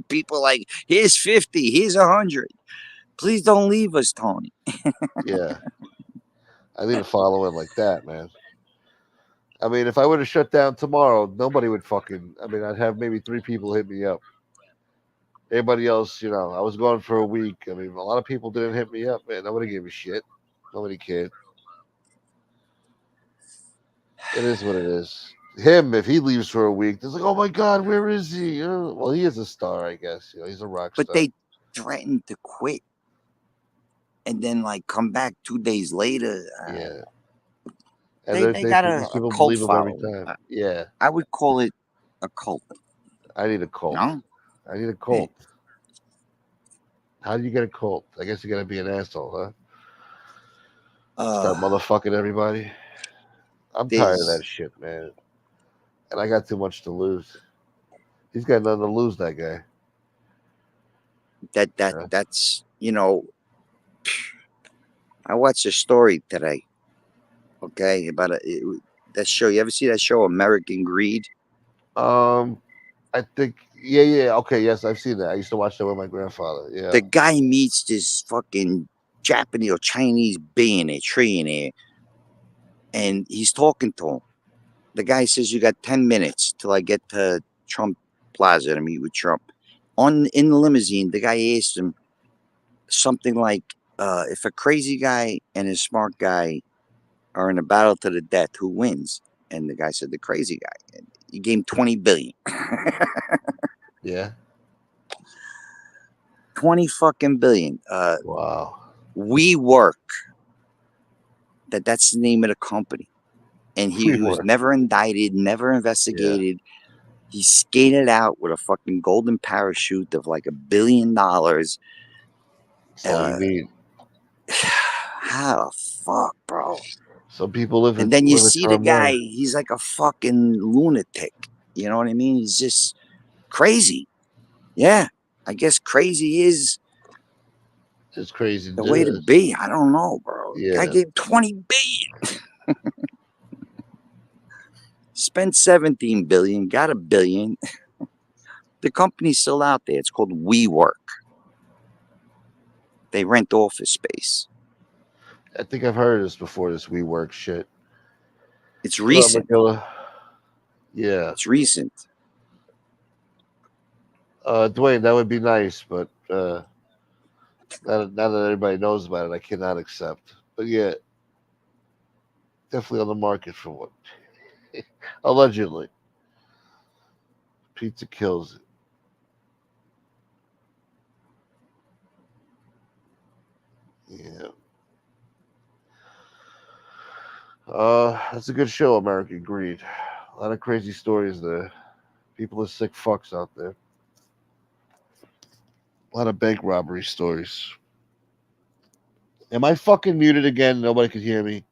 [SPEAKER 2] People like, here's 50, here's 100. Please don't leave us, Tony.
[SPEAKER 1] Yeah. I need to follow him like that, man. I mean, if I would have shut down tomorrow, nobody would fucking. I mean, I'd have maybe 3 people hit me up. Everybody else, I was gone for a week. I mean, a lot of people didn't hit me up, man. Nobody gave a shit. Nobody cared. It is what it is. Him, if he leaves for a week, it's like, oh my god, where is he? Well, he is a star, I guess. He's a rock
[SPEAKER 2] But
[SPEAKER 1] star.
[SPEAKER 2] they threatened to quit and then like come back 2 days later.
[SPEAKER 1] Yeah, and
[SPEAKER 2] They got
[SPEAKER 1] these
[SPEAKER 2] a
[SPEAKER 1] people
[SPEAKER 2] cult
[SPEAKER 1] believe him every
[SPEAKER 2] following.
[SPEAKER 1] time. Yeah,
[SPEAKER 2] I would call it a cult.
[SPEAKER 1] I need a cult.
[SPEAKER 2] No?
[SPEAKER 1] I need a cult. How do you get a cult? I guess you got to be an asshole, huh? Start motherfucking everybody. I'm tired of that shit, man. And I got too much to lose. He's got nothing to lose, that guy. Yeah.
[SPEAKER 2] That's I watched a story today. Okay, about that show. You ever see that show, American Greed?
[SPEAKER 1] Um, I think, yeah. Okay, yes, I've seen that. I used to watch that with my grandfather. Yeah,
[SPEAKER 2] The guy meets this fucking Japanese or Chinese billionaire, trillionaire, and he's talking to him. The guy says, "You got 10 minutes till I get to Trump Plaza to meet with Trump." In the limousine, the guy asked him something like, "If a crazy guy and a smart guy are in a battle to the death, who wins?" And the guy said, "The crazy guy." And he gave him 20 billion.
[SPEAKER 1] yeah.
[SPEAKER 2] 20 fucking billion.
[SPEAKER 1] Wow.
[SPEAKER 2] We work. That's the name of the company. And
[SPEAKER 1] We
[SPEAKER 2] he was
[SPEAKER 1] were.
[SPEAKER 2] never indicted, never
[SPEAKER 1] Yeah.
[SPEAKER 2] investigated. He skated out with a fucking golden parachute of like $1 billion.
[SPEAKER 1] That's all you
[SPEAKER 2] Uh,
[SPEAKER 1] need.
[SPEAKER 2] how the fuck, bro?
[SPEAKER 1] Some people live
[SPEAKER 2] And
[SPEAKER 1] it
[SPEAKER 2] then you
[SPEAKER 1] live a
[SPEAKER 2] see the
[SPEAKER 1] charmed
[SPEAKER 2] guy,
[SPEAKER 1] life.
[SPEAKER 2] he's like a fucking lunatic. You know what I mean? He's just crazy. Yeah. I guess crazy is
[SPEAKER 1] It's crazy to
[SPEAKER 2] the
[SPEAKER 1] do
[SPEAKER 2] way to
[SPEAKER 1] this.
[SPEAKER 2] be. I don't know, bro. Guy
[SPEAKER 1] Yeah.
[SPEAKER 2] gave 20 billion. Spent 17 billion, got $1 billion. The company's still out there. It's called WeWork. They rent office space.
[SPEAKER 1] I think I've heard of this before. This WeWork shit.
[SPEAKER 2] It's
[SPEAKER 1] What up,
[SPEAKER 2] recent.
[SPEAKER 1] Magilla? Yeah.
[SPEAKER 2] It's recent.
[SPEAKER 1] Dwayne, that would be nice, but now that everybody knows about it, I cannot accept. But yeah, definitely on the market for one. Allegedly, pizza kills it. Yeah. That's a good show, American Greed. A lot of crazy stories there. People are sick fucks out there. A lot of bank robbery stories. Am I fucking muted again? Nobody could hear me.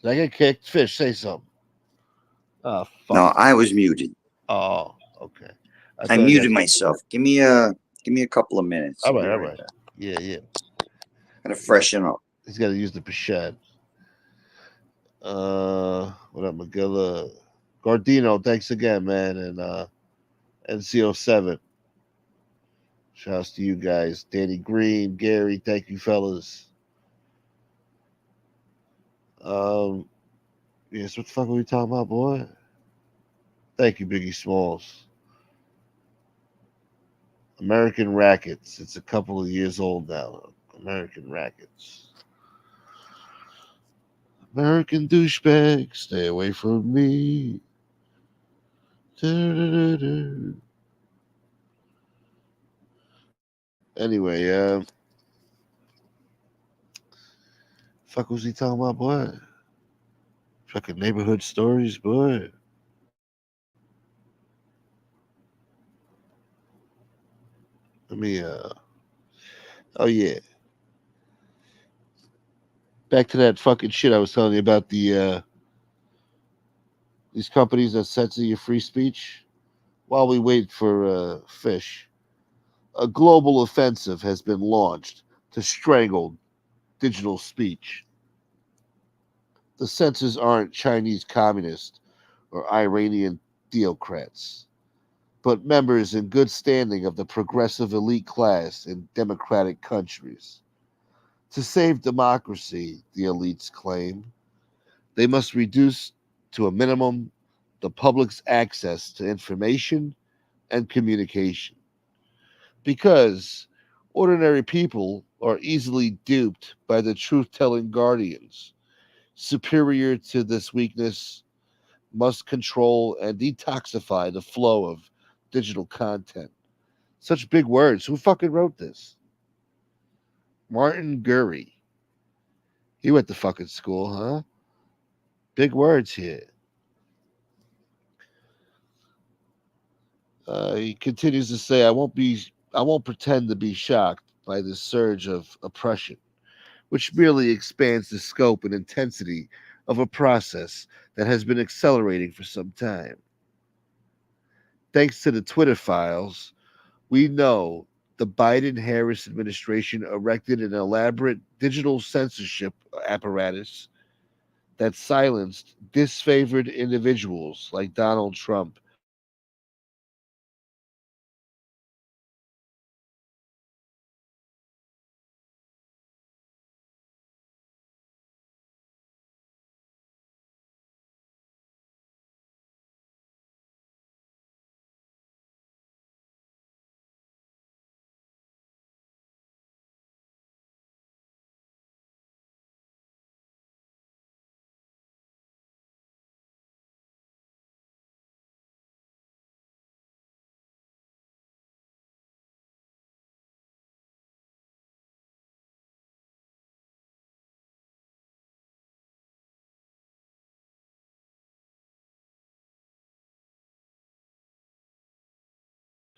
[SPEAKER 1] Did I get kicked? Fish, say something. Oh fuck.
[SPEAKER 2] No, I was muted.
[SPEAKER 1] Oh, okay. I
[SPEAKER 2] I
[SPEAKER 1] thought I got
[SPEAKER 2] muted
[SPEAKER 1] kicked.
[SPEAKER 2] myself. Give me a couple of minutes.
[SPEAKER 1] All
[SPEAKER 2] I'll
[SPEAKER 1] right,
[SPEAKER 2] be
[SPEAKER 1] all
[SPEAKER 2] right
[SPEAKER 1] right.
[SPEAKER 2] back.
[SPEAKER 1] Yeah, yeah.
[SPEAKER 2] Gotta freshen up.
[SPEAKER 1] He's got to use the Pashad. What up, Magilla? Gardino, thanks again, man. And NCO7. Shouts to you guys. Danny Green, Gary, thank you, fellas. Um, yes, what the fuck are we talking about, boy? Thank you, Biggie Smalls. American Rackets. It's a couple of years old now. American Rackets. American douchebag, stay away from me. Du-du-du-du. Anyway, fuck was he talking about, boy? Fucking neighborhood stories, boy. Let me, oh yeah. Back to that fucking shit I was telling you about these companies that censor your free speech. While we wait for fish, a global offensive has been launched to strangle digital speech. The censors aren't Chinese communists or Iranian theocrats, but members in good standing of the progressive elite class in democratic countries. To save democracy, the elites claim, they must reduce to a minimum the public's access to information and communication. Because ordinary people are easily duped by the truth telling guardians. Superior to this weakness, must control and detoxify the flow of digital content. Such big words. Who fucking wrote this? Martin Gurry. He went to fucking school, huh? Big words here. He continues to say, I won't pretend to be shocked by this surge of oppression, which merely expands the scope and intensity of a process that has been accelerating for some time. Thanks to the Twitter files, we know the Biden Harris administration erected an elaborate digital censorship apparatus that silenced disfavored individuals like Donald Trump.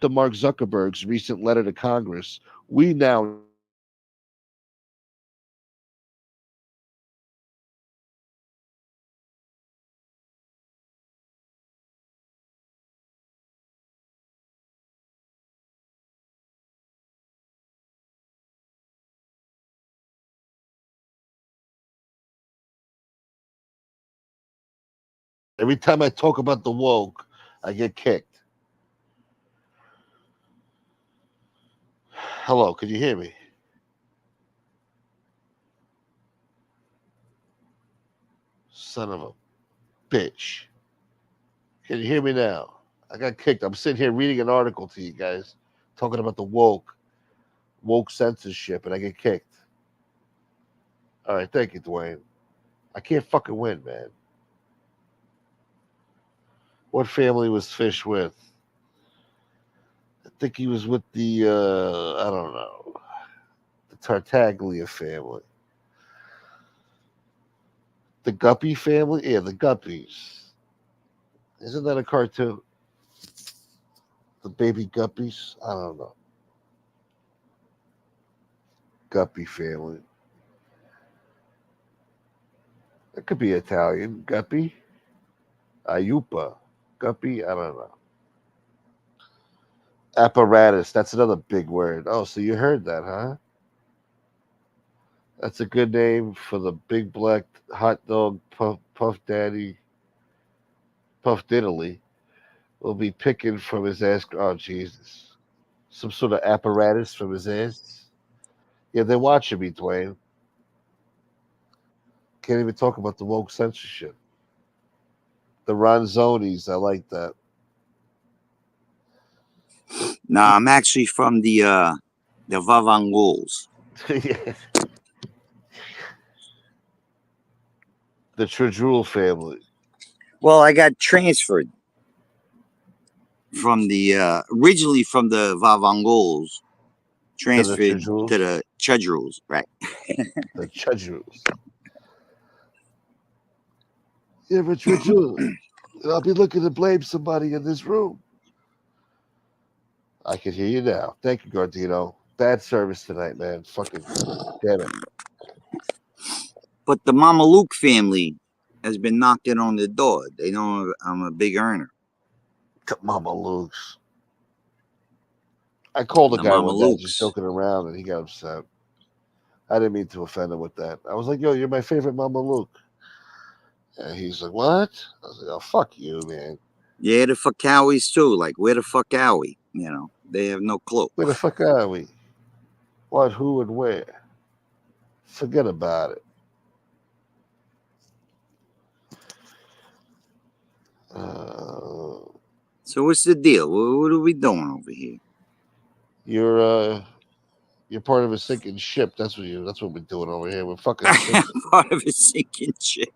[SPEAKER 1] To Mark Zuckerberg's recent letter to Congress, we now every time I talk about the woke, I get kicked. Hello, can you hear me? Son of a bitch. Can you hear me now? I got kicked. I'm sitting here reading an article to you guys talking about the woke censorship, and I get kicked. All right, thank you, Dwayne. I can't fucking win, man. What family was Fish with? I think he was with the I don't know, the Tartaglia family. The Guppy family? Yeah, the Guppies. Isn't that a cartoon? The baby Guppies? I don't know. Guppy family. It could be Italian. Guppy? Ayupa. Guppy? I don't know. Apparatus. That's another big word. Oh, so you heard that, huh? That's a good name for the big black hot dog Puff Daddy, Puff Diddley. Will be picking from his ass. Oh, Jesus. Some sort of apparatus from his ass. Yeah, they're watching me, Dwayne. Can't even talk about the woke censorship. The Ronzonis, I like that.
[SPEAKER 2] No, I'm actually from the Vavangols.
[SPEAKER 1] Yeah. The Trudrule family.
[SPEAKER 2] Well, I got transferred from the originally from the Vavangols,
[SPEAKER 1] To the
[SPEAKER 2] transferred to
[SPEAKER 1] Trudrules.
[SPEAKER 2] the Chudrules, right?
[SPEAKER 1] The Chudrules. Yeah, but Trudrule. I'll be looking to blame somebody in this room. I can hear you now. Thank you, Gardino. Bad service tonight, man. Fucking damn it.
[SPEAKER 2] But the Mama Luke family has been knocking on the door. They know I'm a big earner.
[SPEAKER 1] Mama Luke's. I called a
[SPEAKER 2] The
[SPEAKER 1] guy
[SPEAKER 2] Mama
[SPEAKER 1] one day just
[SPEAKER 2] Lukes.
[SPEAKER 1] joking around and he got upset. I didn't mean to offend him with that. I was like, yo, you're my favorite Mama Luke. And he's like, what? I was like, oh, fuck you, man.
[SPEAKER 2] Yeah, the fuckowies too. Like, where the fuck are we? You know, they have no clue.
[SPEAKER 1] Where the fuck are we? What, who, and where? Forget about it. Uh,
[SPEAKER 2] So what's the deal? What are we doing over here?
[SPEAKER 1] you're you're part of a sinking ship. That's what you. That's what we're doing over here. We're fucking sinking.
[SPEAKER 2] Part of a sinking ship.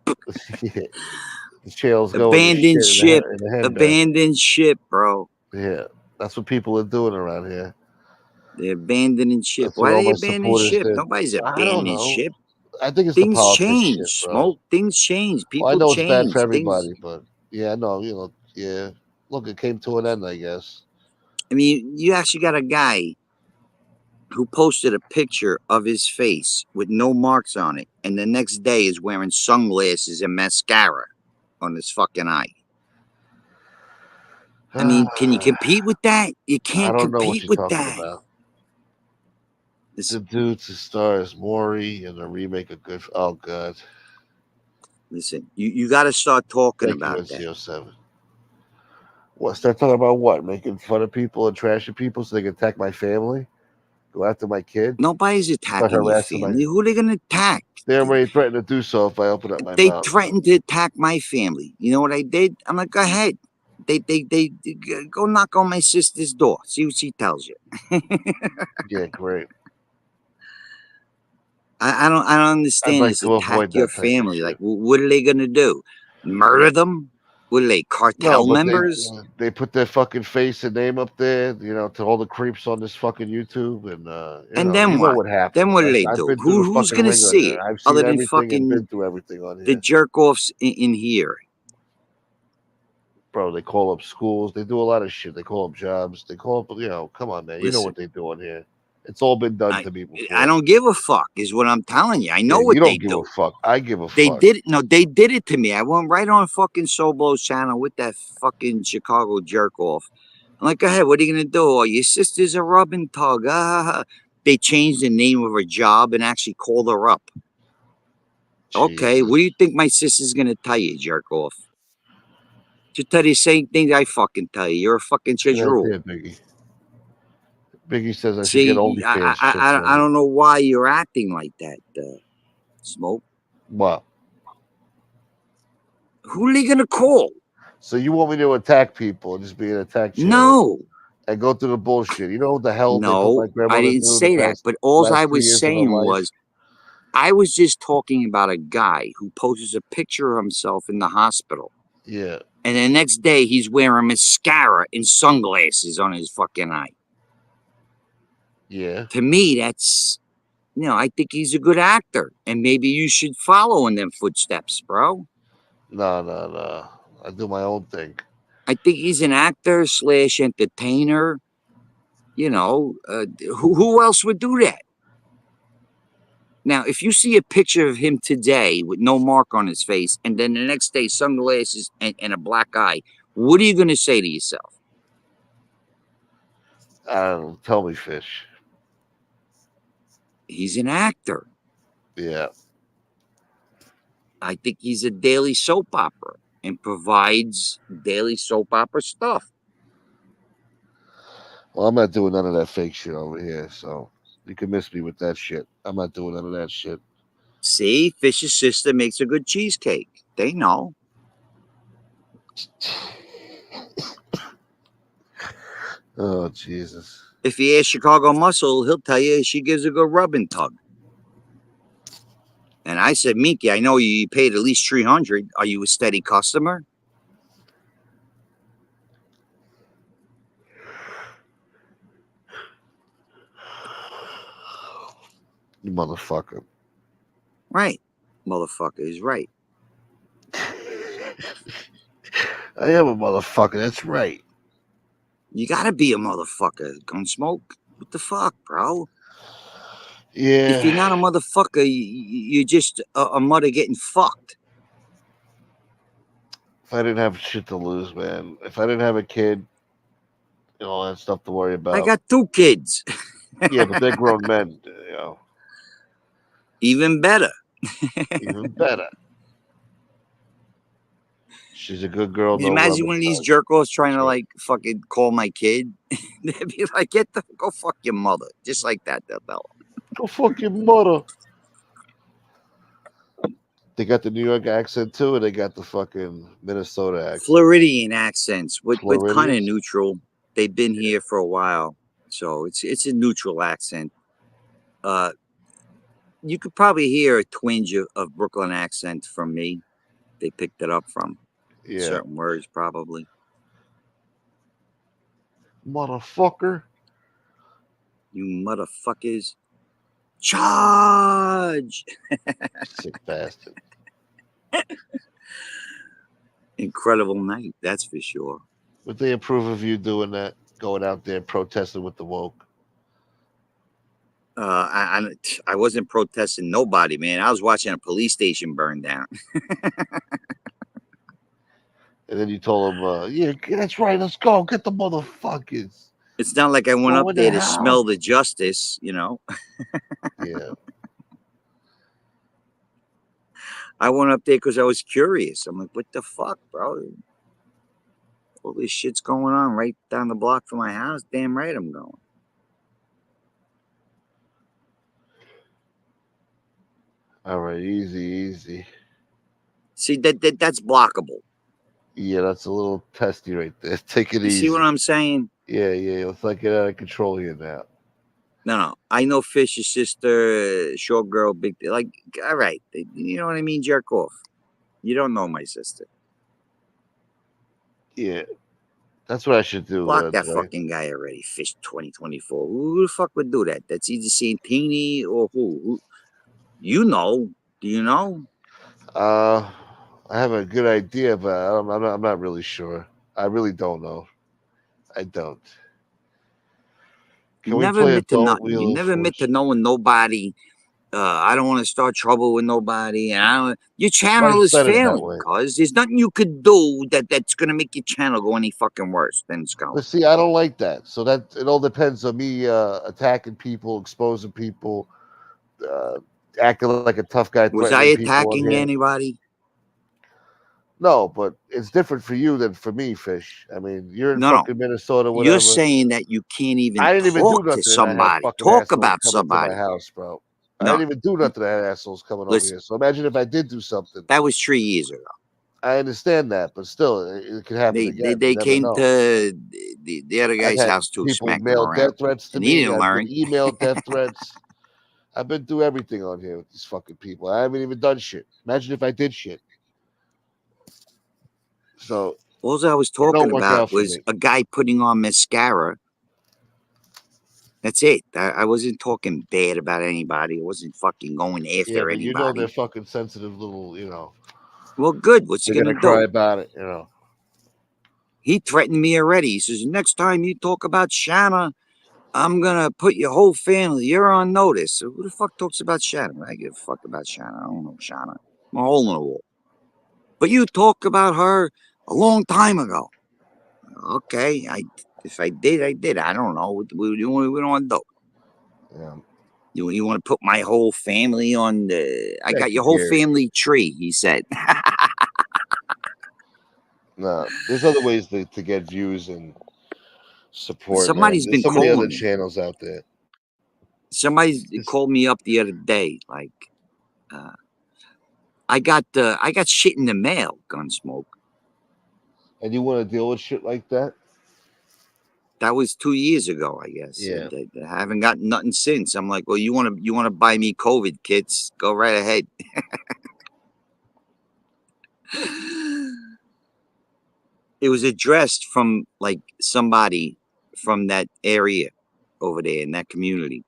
[SPEAKER 1] Yeah. The tail's going to shit
[SPEAKER 2] Abandoned ship.
[SPEAKER 1] in the head back.
[SPEAKER 2] Abandoned ship, bro.
[SPEAKER 1] Yeah, that's what people are doing around here.
[SPEAKER 2] They're abandoning ship.
[SPEAKER 1] That's what
[SPEAKER 2] Why
[SPEAKER 1] all
[SPEAKER 2] they
[SPEAKER 1] my
[SPEAKER 2] abandoning
[SPEAKER 1] supporters
[SPEAKER 2] ship?
[SPEAKER 1] did.
[SPEAKER 2] Nobody's
[SPEAKER 1] I don't
[SPEAKER 2] abandoning
[SPEAKER 1] know.
[SPEAKER 2] ship.
[SPEAKER 1] I think it's the
[SPEAKER 2] Things
[SPEAKER 1] politics
[SPEAKER 2] change,
[SPEAKER 1] shit, bro.
[SPEAKER 2] smoke. Things change.
[SPEAKER 1] Well, I
[SPEAKER 2] People
[SPEAKER 1] know it's bad
[SPEAKER 2] change.
[SPEAKER 1] for
[SPEAKER 2] Things.
[SPEAKER 1] everybody, but yeah, I know. Yeah. Look, it came to an end, I guess.
[SPEAKER 2] I mean, you actually got a guy who posted a picture of his face with no marks on it, and the next day is wearing sunglasses and mascara on his fucking eye. I mean, can you compete with that? You
[SPEAKER 1] I
[SPEAKER 2] can't
[SPEAKER 1] don't know what
[SPEAKER 2] compete
[SPEAKER 1] you're
[SPEAKER 2] with
[SPEAKER 1] talking
[SPEAKER 2] that.
[SPEAKER 1] about.
[SPEAKER 2] This,
[SPEAKER 1] The dude to star as Maury in the remake of Good. Oh God.
[SPEAKER 2] listen, you got to start talking
[SPEAKER 1] Thank you,
[SPEAKER 2] about that.
[SPEAKER 1] NCO7. What? Start talking about what? Making fun of people and trashing people so they can attack my family? Go after my kid?
[SPEAKER 2] Nobody's
[SPEAKER 1] Start
[SPEAKER 2] attacking your
[SPEAKER 1] harassing my.
[SPEAKER 2] family. Who are they going to attack?
[SPEAKER 1] They already threatened to do so if I open up my
[SPEAKER 2] They
[SPEAKER 1] mouth.
[SPEAKER 2] threatened to attack my family. You know what I did? I'm like, go ahead. They go knock on my sister's door. See what she tells you.
[SPEAKER 1] Yeah, great.
[SPEAKER 2] I don't
[SPEAKER 1] I'd
[SPEAKER 2] understand
[SPEAKER 1] like
[SPEAKER 2] this
[SPEAKER 1] to
[SPEAKER 2] attack
[SPEAKER 1] avoid
[SPEAKER 2] your
[SPEAKER 1] that type of
[SPEAKER 2] family. Like,
[SPEAKER 1] shit.
[SPEAKER 2] what are they gonna do? Murder them? What are they,
[SPEAKER 1] No,
[SPEAKER 2] cartel
[SPEAKER 1] but
[SPEAKER 2] members?
[SPEAKER 1] they put their fucking face and name up there, to all the creeps on this fucking YouTube, and
[SPEAKER 2] And then
[SPEAKER 1] you know
[SPEAKER 2] what?
[SPEAKER 1] what
[SPEAKER 2] Then
[SPEAKER 1] happens.
[SPEAKER 2] what do they
[SPEAKER 1] I've
[SPEAKER 2] do?
[SPEAKER 1] been through the
[SPEAKER 2] Who's
[SPEAKER 1] fucking
[SPEAKER 2] gonna
[SPEAKER 1] ringer
[SPEAKER 2] see
[SPEAKER 1] here.
[SPEAKER 2] it
[SPEAKER 1] I've seen
[SPEAKER 2] other than
[SPEAKER 1] everything and
[SPEAKER 2] fucking
[SPEAKER 1] been through everything on
[SPEAKER 2] the
[SPEAKER 1] here,
[SPEAKER 2] jerk offs in here?
[SPEAKER 1] bro. They call up schools. They do a lot of shit. They call up jobs. They call up, come on, man. You know
[SPEAKER 2] Listen,
[SPEAKER 1] what they do on here. It's all been done
[SPEAKER 2] I
[SPEAKER 1] to me
[SPEAKER 2] I
[SPEAKER 1] before.
[SPEAKER 2] don't give a fuck. Is what I'm telling you. I
[SPEAKER 1] Yeah,
[SPEAKER 2] know
[SPEAKER 1] you
[SPEAKER 2] what they
[SPEAKER 1] don't give a
[SPEAKER 2] do.
[SPEAKER 1] fuck. I give a
[SPEAKER 2] They
[SPEAKER 1] fuck.
[SPEAKER 2] did it. No, they did it to me. I went right on fucking Soblo's channel with that fucking Chicago jerk off. I'm like, go ahead. What are you gonna do? Oh, your sister's a rub and tug. They changed the name of her job and actually called her up. Okay, what do you
[SPEAKER 1] Jesus.
[SPEAKER 2] think my sister's gonna tell you, jerk off? To tell you the same thing I fucking tell you. You're a fucking
[SPEAKER 1] Good
[SPEAKER 2] chajrul.
[SPEAKER 1] idea, Biggie. Biggie says I should get
[SPEAKER 2] See,
[SPEAKER 1] OnlyFans chicks on
[SPEAKER 2] I
[SPEAKER 1] here.
[SPEAKER 2] don't know why you're acting like that, Smoke.
[SPEAKER 1] What?
[SPEAKER 2] Who are they gonna call?
[SPEAKER 1] So you want me to attack people and just be an attack channel
[SPEAKER 2] No,
[SPEAKER 1] and go through the bullshit? You know what the hell they put
[SPEAKER 2] no,
[SPEAKER 1] my
[SPEAKER 2] I
[SPEAKER 1] grandmother
[SPEAKER 2] didn't
[SPEAKER 1] through the
[SPEAKER 2] say that.
[SPEAKER 1] past
[SPEAKER 2] But all I
[SPEAKER 1] last two
[SPEAKER 2] was
[SPEAKER 1] years of her
[SPEAKER 2] saying
[SPEAKER 1] life?
[SPEAKER 2] was I was just talking about a guy who posts a picture of himself in the hospital.
[SPEAKER 1] Yeah,
[SPEAKER 2] And the next day he's wearing mascara and sunglasses on his fucking eye.
[SPEAKER 1] yeah.
[SPEAKER 2] To me, that's, I think he's a good actor. And maybe you should follow in them footsteps, bro.
[SPEAKER 1] No, no, no. I do my own thing.
[SPEAKER 2] I think he's an actor / entertainer. Who else would do that? Now, if you see a picture of him today with no mark on his face, and then the next day sunglasses and a black eye, what are you going to say to yourself?
[SPEAKER 1] I don't know. Tell me, fish.
[SPEAKER 2] He's an actor.
[SPEAKER 1] Yeah.
[SPEAKER 2] I think he's a daily soap opera and provides daily soap opera stuff.
[SPEAKER 1] Well, I'm not doing none of that fake shit over here, so you can miss me with that shit. I'm not doing none of that shit.
[SPEAKER 2] See, Fish's sister makes a good cheesecake. They know.
[SPEAKER 1] Oh, Jesus.
[SPEAKER 2] If you ask Chicago Muscle, he'll tell you she gives a good rub and tug. And I said, Minky, I know you paid at least $300. Are you a steady customer?
[SPEAKER 1] You motherfucker.
[SPEAKER 2] Right. Motherfucker is right.
[SPEAKER 1] I am a motherfucker. That's right.
[SPEAKER 2] You gotta be a motherfucker. Gunsmoke. What the fuck, bro?
[SPEAKER 1] Yeah.
[SPEAKER 2] If you're not a motherfucker, you're just a mother getting fucked.
[SPEAKER 1] If I didn't have shit to lose, man. If I didn't have a kid, all that stuff to worry about.
[SPEAKER 2] I got 2 kids.
[SPEAKER 1] Yeah, but they're grown men.
[SPEAKER 2] Even better.
[SPEAKER 1] Even better. She's a good girl.
[SPEAKER 2] You
[SPEAKER 1] No
[SPEAKER 2] imagine
[SPEAKER 1] rubber
[SPEAKER 2] one of these
[SPEAKER 1] tug.
[SPEAKER 2] jerk-offs trying to
[SPEAKER 1] Right.
[SPEAKER 2] fucking call my kid? They'd be like, go fuck your mother. Just like that, they'll tell him.
[SPEAKER 1] Go fuck your mother. They got the New York accent too, and they got the fucking Minnesota accent.
[SPEAKER 2] Floridian accents, but kind of
[SPEAKER 1] Floridians?
[SPEAKER 2] neutral. They've been here for a while, so it's a neutral accent. You could probably hear a twinge of Brooklyn accent from me. They picked it up from certain words, probably.
[SPEAKER 1] Motherfucker.
[SPEAKER 2] You motherfuckers. Charge!
[SPEAKER 1] Sick bastard.
[SPEAKER 2] Incredible night, that's for sure.
[SPEAKER 1] Would they approve of you doing that? Going out there protesting with the woke?
[SPEAKER 2] I wasn't protesting nobody, man. I was watching a police station burn down.
[SPEAKER 1] And then you told him, yeah, that's right, let's go. Get the motherfuckers.
[SPEAKER 2] It's not like I went up
[SPEAKER 1] Go in the
[SPEAKER 2] there to smell
[SPEAKER 1] house.
[SPEAKER 2] the justice, you know.
[SPEAKER 1] Yeah.
[SPEAKER 2] I went up there because I was curious. I'm like, what the fuck, bro? All this shit's going on right down the block from my house. Damn right I'm going.
[SPEAKER 1] All right, easy, easy.
[SPEAKER 2] See, that's blockable.
[SPEAKER 1] Yeah, that's a little testy right there. Take it
[SPEAKER 2] You see what
[SPEAKER 1] easy.
[SPEAKER 2] I'm saying?
[SPEAKER 1] Yeah, yeah. Let's not get out of control here now.
[SPEAKER 2] No. I know Fish's sister, short girl, big. Like, all right. You know what I mean? Jerk off. You don't know my sister.
[SPEAKER 1] Yeah, that's what I should do,
[SPEAKER 2] Block that
[SPEAKER 1] Dwayne.
[SPEAKER 2] fucking guy already. Fish 2024. Who the fuck would do that? That's either Santini or who? You know. Do you know?
[SPEAKER 1] Uh, I have a good idea, but I'm not really sure. I really don't know. I don't.
[SPEAKER 2] You
[SPEAKER 1] Can we
[SPEAKER 2] never
[SPEAKER 1] play
[SPEAKER 2] admit to
[SPEAKER 1] adult
[SPEAKER 2] nothing. You
[SPEAKER 1] Wheel of
[SPEAKER 2] never admit to
[SPEAKER 1] Fortune?
[SPEAKER 2] knowing nobody. I don't want to start trouble with nobody. And I don't, your channel
[SPEAKER 1] Mike
[SPEAKER 2] is
[SPEAKER 1] said it that
[SPEAKER 2] failing,
[SPEAKER 1] way.
[SPEAKER 2] cause there's nothing you could do that's gonna make your channel go any fucking worse than it's going.
[SPEAKER 1] But see, I don't like that. So that it all depends on me attacking people, exposing people, uh, acting like a tough guy,
[SPEAKER 2] Was
[SPEAKER 1] threatening
[SPEAKER 2] I
[SPEAKER 1] people on
[SPEAKER 2] attacking
[SPEAKER 1] here.
[SPEAKER 2] anybody?
[SPEAKER 1] No, but it's different for you than for me, Fish. I mean, you're in
[SPEAKER 2] No.
[SPEAKER 1] fucking Minnesota,
[SPEAKER 2] You're
[SPEAKER 1] whatever.
[SPEAKER 2] saying that you can't even
[SPEAKER 1] I didn't even do
[SPEAKER 2] talk to
[SPEAKER 1] nothing, and I had
[SPEAKER 2] somebody,
[SPEAKER 1] fucking
[SPEAKER 2] talk
[SPEAKER 1] assholes
[SPEAKER 2] about
[SPEAKER 1] coming to my
[SPEAKER 2] somebody.
[SPEAKER 1] house, bro. I
[SPEAKER 2] No,
[SPEAKER 1] didn't even do nothing. I had assholes coming over
[SPEAKER 2] listen,
[SPEAKER 1] here. So imagine if I did do something.
[SPEAKER 2] that was 3 years ago.
[SPEAKER 1] I understand that, but still, it could happen again. You
[SPEAKER 2] They
[SPEAKER 1] never
[SPEAKER 2] came
[SPEAKER 1] know.
[SPEAKER 2] to the other
[SPEAKER 1] I've
[SPEAKER 2] guy's
[SPEAKER 1] had
[SPEAKER 2] house too,
[SPEAKER 1] people
[SPEAKER 2] smacked him
[SPEAKER 1] mail
[SPEAKER 2] around,
[SPEAKER 1] death threats to
[SPEAKER 2] and he
[SPEAKER 1] me.
[SPEAKER 2] didn't
[SPEAKER 1] I've been
[SPEAKER 2] learn.
[SPEAKER 1] email death threats. I've been through everything on here with these fucking people. I haven't even done shit. Imagine if I did shit. So
[SPEAKER 2] All I was
[SPEAKER 1] it
[SPEAKER 2] talking
[SPEAKER 1] don't work
[SPEAKER 2] about
[SPEAKER 1] out for
[SPEAKER 2] was
[SPEAKER 1] me.
[SPEAKER 2] a guy putting on mascara. That's it. I wasn't talking bad about anybody. I wasn't fucking going
[SPEAKER 1] Yeah,
[SPEAKER 2] after
[SPEAKER 1] but you know they're
[SPEAKER 2] anybody.
[SPEAKER 1] fucking sensitive little,
[SPEAKER 2] Well, good. What's he
[SPEAKER 1] they're
[SPEAKER 2] gonna
[SPEAKER 1] gonna cry
[SPEAKER 2] do?
[SPEAKER 1] about it.
[SPEAKER 2] He threatened me already. He says, next time you talk about Shanna, I'm gonna put your whole family. You're on notice. So who the fuck talks about Shanna? I give a fuck about Shanna. I don't know Shanna. I'm a hole in the wall. But you talk about her a long time ago. Okay, if I did, I did. I don't know. We don't do.
[SPEAKER 1] Yeah.
[SPEAKER 2] You want to put my whole family on the? I got
[SPEAKER 1] Thank you,
[SPEAKER 2] your whole
[SPEAKER 1] Gary.
[SPEAKER 2] family tree. He said.
[SPEAKER 1] No, there's other ways to get views and support, man.
[SPEAKER 2] Somebody's
[SPEAKER 1] There's
[SPEAKER 2] been
[SPEAKER 1] so many other
[SPEAKER 2] calling me.
[SPEAKER 1] channels out there.
[SPEAKER 2] Somebody
[SPEAKER 1] It's,
[SPEAKER 2] called me up the other day. Like, uh, I got shit in the mail. Gunsmoke.
[SPEAKER 1] and you want to deal with shit like that?
[SPEAKER 2] That was 2 years ago, I guess.
[SPEAKER 1] Yeah.
[SPEAKER 2] I haven't got nothing since. I'm like, well, you want to buy me COVID kits? Go right ahead. It was addressed from like somebody from that area over there in that community.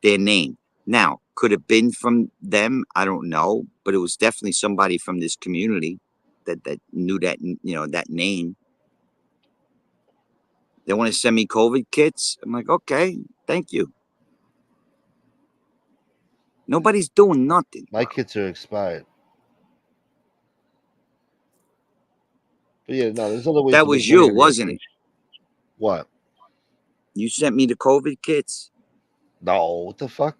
[SPEAKER 2] Their name. Now, could have been from them. I don't know, but it was definitely somebody from this community that knew that that name. They want to send me COVID kits. I'm like, okay, thank you. Nobody's doing nothing,
[SPEAKER 1] My
[SPEAKER 2] bro.
[SPEAKER 1] kits are expired. But yeah, no, there's other ways
[SPEAKER 2] That
[SPEAKER 1] to make
[SPEAKER 2] was
[SPEAKER 1] money
[SPEAKER 2] you,
[SPEAKER 1] on here,
[SPEAKER 2] wasn't it?
[SPEAKER 1] Fish. What?
[SPEAKER 2] You sent me the COVID kits.
[SPEAKER 1] No, what the fuck?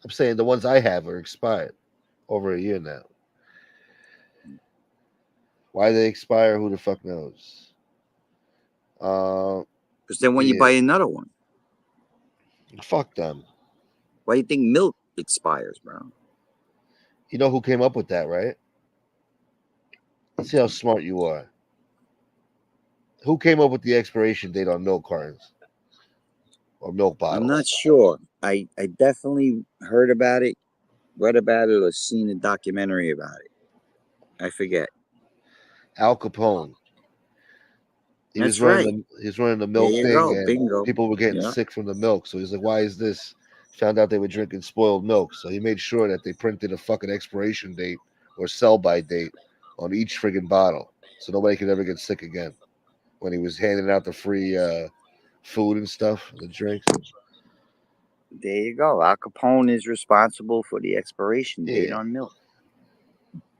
[SPEAKER 1] I'm saying the ones I have are expired. Over a year now. Why they expire? Who the fuck knows? Uh,
[SPEAKER 2] Because then when you
[SPEAKER 1] yeah,
[SPEAKER 2] buy another one,
[SPEAKER 1] fuck them.
[SPEAKER 2] why do you think milk expires, bro?
[SPEAKER 1] You know who came up with that, right? Let's see how smart you are. Who came up with the expiration date on milk cartons or milk
[SPEAKER 2] I'm not
[SPEAKER 1] bottles?
[SPEAKER 2] sure. I definitely heard about it, read about it, or seen a documentary about it. I forget.
[SPEAKER 1] Al Capone.
[SPEAKER 2] That's right.
[SPEAKER 1] He was running the
[SPEAKER 2] There
[SPEAKER 1] milk
[SPEAKER 2] you
[SPEAKER 1] thing,
[SPEAKER 2] go.
[SPEAKER 1] and
[SPEAKER 2] Bingo.
[SPEAKER 1] people were getting
[SPEAKER 2] Yeah.
[SPEAKER 1] sick from the milk. So he's like, "Why is this?" Found out they were drinking spoiled milk, so he made sure that they printed a fucking expiration date or sell by date on each friggin' bottle, so nobody could ever get sick again. When he was handing out the free food and stuff, the drinks.
[SPEAKER 2] There you go. Al Capone is responsible for the expiration date
[SPEAKER 1] Yeah,
[SPEAKER 2] on milk.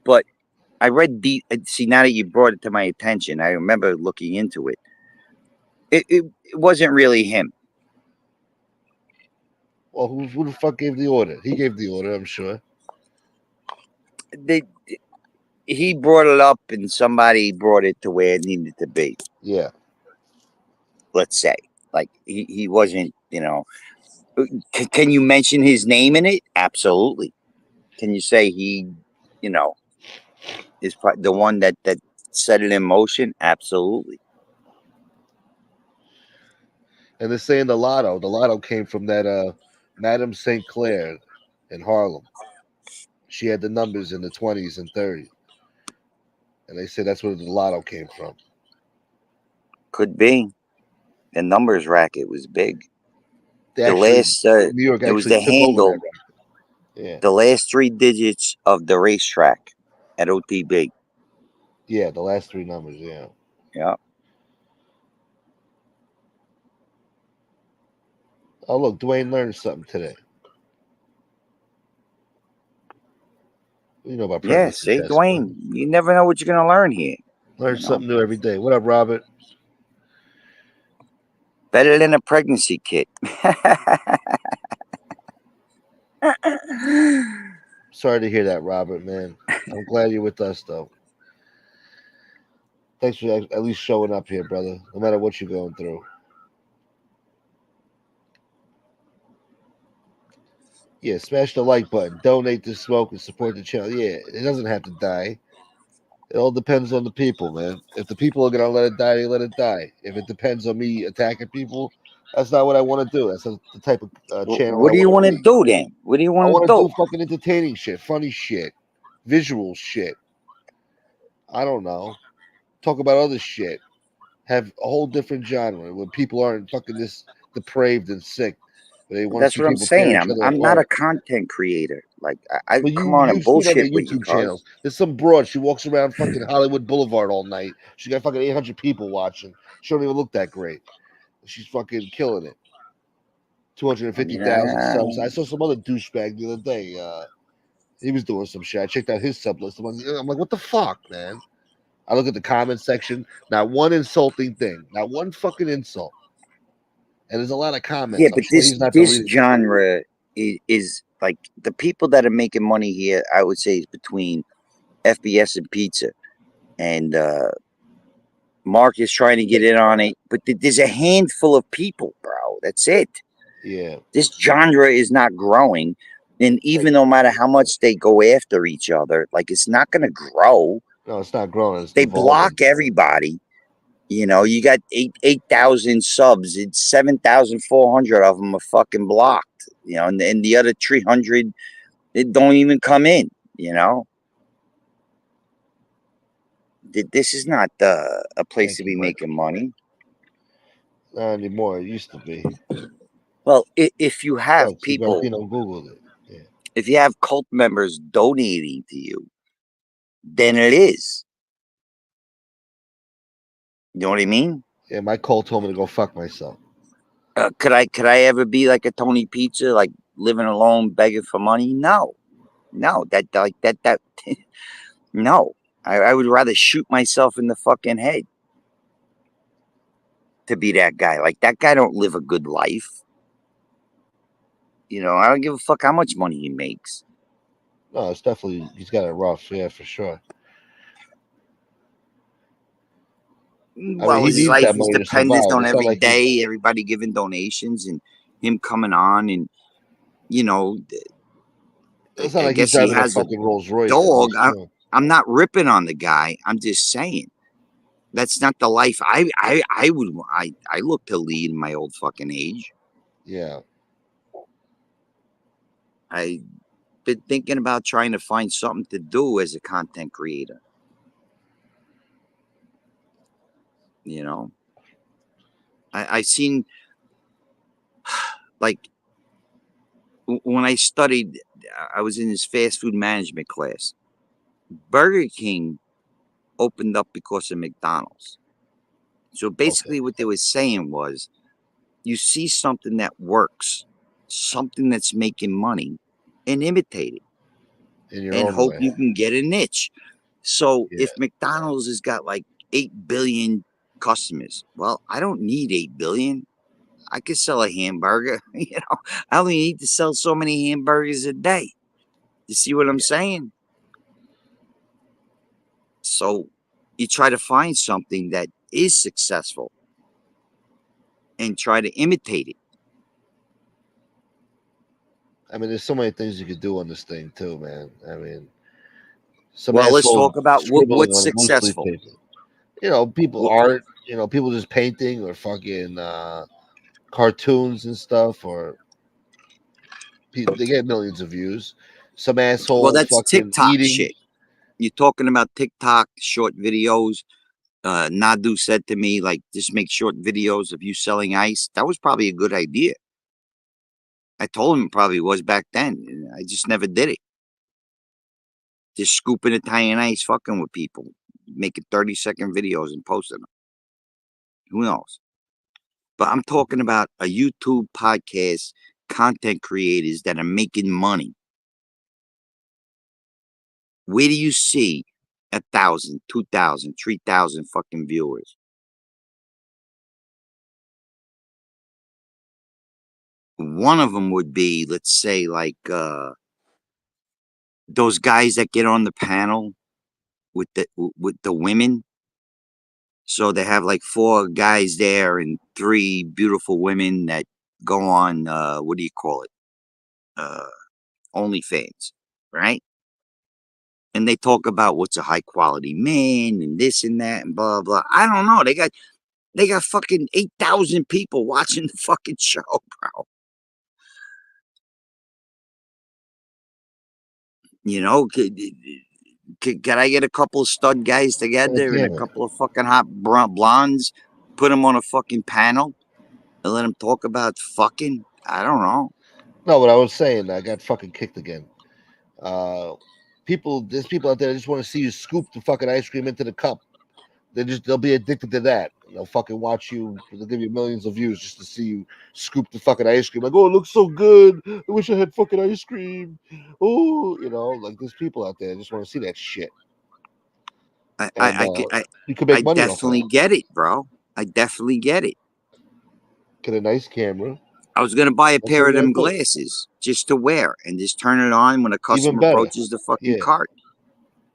[SPEAKER 2] But I read see, now that you brought it to my attention, I remember looking into it. It wasn't really him.
[SPEAKER 1] Well, who the fuck gave the order? He gave the order, I'm sure.
[SPEAKER 2] They, he brought it up, and somebody brought it to where it needed to be.
[SPEAKER 1] Yeah.
[SPEAKER 2] Let's say, like he wasn't. Can you mention his name in it? Absolutely. Can you say he, you know, is the one that set it in motion? Absolutely.
[SPEAKER 1] And they're saying the lotto. The lotto came from that Madame St. Clair in Harlem. She had the numbers in the 20s and 30s. And they said that's where the lotto came from.
[SPEAKER 2] Could be. The numbers racket was big.
[SPEAKER 1] They
[SPEAKER 2] The
[SPEAKER 1] actually,
[SPEAKER 2] last,
[SPEAKER 1] New York
[SPEAKER 2] it was
[SPEAKER 1] actually
[SPEAKER 2] the
[SPEAKER 1] took over that
[SPEAKER 2] handle,
[SPEAKER 1] racket. Yeah.
[SPEAKER 2] the last 3 digits of the racetrack at OTB.
[SPEAKER 1] Yeah, the last 3 numbers, yeah.
[SPEAKER 2] Yeah.
[SPEAKER 1] Oh, look, Dwayne learned something today. You know about
[SPEAKER 2] Yeah.
[SPEAKER 1] pregnancy
[SPEAKER 2] See,
[SPEAKER 1] tests,
[SPEAKER 2] Dwayne,
[SPEAKER 1] man.
[SPEAKER 2] you never know what you're going to learn here.
[SPEAKER 1] Learn something new every day. What up, Robert?
[SPEAKER 2] Better than a pregnancy kit.
[SPEAKER 1] Sorry to hear that, Robert, man. I'm glad you're with us, though. Thanks for at least showing up here, brother, no matter what you're going through. Yeah, smash the like button, donate to Smoke, and support the channel. Yeah, it doesn't have to die. It all depends on the people, man. If the people are gonna let it die, they let it die. If it depends on me attacking people, that's not what I want to do. That's not the type of channel
[SPEAKER 2] What
[SPEAKER 1] I
[SPEAKER 2] do you
[SPEAKER 1] want to
[SPEAKER 2] want to
[SPEAKER 1] be.
[SPEAKER 2] do then? What do you
[SPEAKER 1] I
[SPEAKER 2] want to
[SPEAKER 1] want to
[SPEAKER 2] do?
[SPEAKER 1] do fucking entertaining shit, funny shit, visual shit. I don't know. Talk about other shit. Have a whole different genre where people aren't fucking this depraved and sick. Where they want to
[SPEAKER 2] That's
[SPEAKER 1] see
[SPEAKER 2] what I'm
[SPEAKER 1] people tear
[SPEAKER 2] saying.
[SPEAKER 1] each
[SPEAKER 2] I'm
[SPEAKER 1] other
[SPEAKER 2] I'm not a
[SPEAKER 1] apart.
[SPEAKER 2] content creator. Like I
[SPEAKER 1] But
[SPEAKER 2] come on and
[SPEAKER 1] you've seen on their
[SPEAKER 2] bullshit with you,
[SPEAKER 1] YouTube
[SPEAKER 2] cuz.
[SPEAKER 1] channels. There's some broad. She walks around fucking Hollywood Boulevard all night. She got fucking 800 people watching. She don't even look that great. She's fucking killing it.
[SPEAKER 2] I mean,
[SPEAKER 1] 250,000 subs. I saw some other douchebag the other day. He was doing some shit. I checked out his sub list. I'm like, what the fuck, man? I look at the comment section. Not one insulting thing. Not one fucking insult. And there's a lot of
[SPEAKER 2] yeah,
[SPEAKER 1] comments. I'm
[SPEAKER 2] but
[SPEAKER 1] sure
[SPEAKER 2] this
[SPEAKER 1] he's not
[SPEAKER 2] this
[SPEAKER 1] deleting.
[SPEAKER 2] genre is like the people that are making money here. I would say is between FBS and pizza, and Mark is trying to get in on it. But there's a handful of people, bro. That's it.
[SPEAKER 1] Yeah.
[SPEAKER 2] This genre is not growing, and even no matter how much they go after each other, like it's not going to grow.
[SPEAKER 1] No, it's not growing. It's
[SPEAKER 2] They
[SPEAKER 1] devolving.
[SPEAKER 2] block everybody. You got 8,000 subs. It's 7,400 of them are fucking blocked. And the other 300, it don't even come in. This is not a place
[SPEAKER 1] Thank
[SPEAKER 2] to
[SPEAKER 1] you,
[SPEAKER 2] be
[SPEAKER 1] Mike.
[SPEAKER 2] making money.
[SPEAKER 1] Not anymore. It used to be.
[SPEAKER 2] Well, if you have
[SPEAKER 1] Oh, see,
[SPEAKER 2] people,
[SPEAKER 1] Valentino Googled it. Yeah.
[SPEAKER 2] if you have cult members donating to you, then it is. You know what I mean?
[SPEAKER 1] Yeah, my call told me to go fuck myself.
[SPEAKER 2] Could I ever be like a Tony Pizza, like living alone, begging for money? No, that. No, I would rather shoot myself in the fucking head to be that guy. Like that guy don't live a good life. I don't give a fuck how much money he makes.
[SPEAKER 1] No, it's definitely he's got it rough. Yeah, for sure. I mean,
[SPEAKER 2] Well,
[SPEAKER 1] he
[SPEAKER 2] his
[SPEAKER 1] needs
[SPEAKER 2] life
[SPEAKER 1] that
[SPEAKER 2] is
[SPEAKER 1] money to
[SPEAKER 2] dependent
[SPEAKER 1] survive.
[SPEAKER 2] on
[SPEAKER 1] It's not
[SPEAKER 2] every
[SPEAKER 1] like he's.
[SPEAKER 2] day, everybody giving donations and him coming on, and you know,
[SPEAKER 1] It's not
[SPEAKER 2] I
[SPEAKER 1] like he's
[SPEAKER 2] guess he
[SPEAKER 1] driving a
[SPEAKER 2] has a
[SPEAKER 1] fucking Rolls Royce at
[SPEAKER 2] dog.
[SPEAKER 1] least. You know.
[SPEAKER 2] I'm not ripping on the guy. I'm just saying that's not the life I look to lead in my old fucking age.
[SPEAKER 1] Yeah.
[SPEAKER 2] I've been thinking about trying to find something to do as a content creator. I seen like when I studied, I was in this fast food management class. Burger King opened up because of McDonald's. So basically,
[SPEAKER 1] Okay.
[SPEAKER 2] what they were saying was, you see something that works, something that's making money, and imitate it,
[SPEAKER 1] In your
[SPEAKER 2] and
[SPEAKER 1] own
[SPEAKER 2] hope
[SPEAKER 1] way.
[SPEAKER 2] you can get a niche. So
[SPEAKER 1] Yeah.
[SPEAKER 2] if McDonald's has got like 8 billion customers, well, I don't need 8 billion. I could sell a hamburger. I only need to sell so many hamburgers a day. You see what I'm saying? So you try to find something that is successful and try to imitate it.
[SPEAKER 1] I mean, there's so many things you could do on this thing too, man. I mean, some
[SPEAKER 2] Well, let's
[SPEAKER 1] asshole
[SPEAKER 2] talk about
[SPEAKER 1] scribbling
[SPEAKER 2] what's
[SPEAKER 1] on a loose leaf
[SPEAKER 2] successful.
[SPEAKER 1] paper. People
[SPEAKER 2] What,
[SPEAKER 1] art. People just painting or fucking cartoons and stuff, or they get millions of views. Some
[SPEAKER 2] well,
[SPEAKER 1] asshole
[SPEAKER 2] that's
[SPEAKER 1] fucking
[SPEAKER 2] TikTok
[SPEAKER 1] eating.
[SPEAKER 2] shit. You're talking about TikTok short videos. Nadu said to me, like, just make short videos of you selling ice. That was probably a good idea. I told him it probably was back then. I just never did it. Just scooping Italian ice, fucking with people, making 30-second videos and posting them. Who knows? But I'm talking about a YouTube podcast, content creators that are making money. Where do you see 1,000, 2,000, 3,000 fucking viewers? One of them would be, let's say, like those guys that get on the panel with the women. So they have like 4 guys there and 3 beautiful women that go on what do you call it? OnlyFans, right? And they talk about what's a high quality man and this and that and blah blah. I don't know. They got fucking 8,000 people watching the fucking show, bro. You know, can I get a couple of stud guys
[SPEAKER 1] God
[SPEAKER 2] together and a
[SPEAKER 1] damn it!
[SPEAKER 2] couple of fucking hot blondes, put them on a fucking panel and let them talk about fucking? I don't know.
[SPEAKER 1] No, what I was saying, I got fucking kicked again. Uh, there's people out there that just want to see you scoop the fucking ice cream into the cup. They'll be addicted to that. They'll fucking watch you. They'll give you millions of views just to see you scoop the fucking ice cream. Like, oh, it looks so good. I wish I had fucking ice cream. Oh, like there's people out there that just want to see that shit,
[SPEAKER 2] I I
[SPEAKER 1] and
[SPEAKER 2] I, could- I,
[SPEAKER 1] you can
[SPEAKER 2] I
[SPEAKER 1] make money off
[SPEAKER 2] definitely
[SPEAKER 1] that.
[SPEAKER 2] get it, bro. I definitely get it.
[SPEAKER 1] Get a nice camera.
[SPEAKER 2] I was gonna buy a
[SPEAKER 1] That's all
[SPEAKER 2] pair
[SPEAKER 1] you
[SPEAKER 2] of
[SPEAKER 1] gotta
[SPEAKER 2] them
[SPEAKER 1] do.
[SPEAKER 2] glasses just to wear and just turn it on when a
[SPEAKER 1] Even
[SPEAKER 2] customer
[SPEAKER 1] better.
[SPEAKER 2] approaches the fucking
[SPEAKER 1] Yeah,
[SPEAKER 2] cart.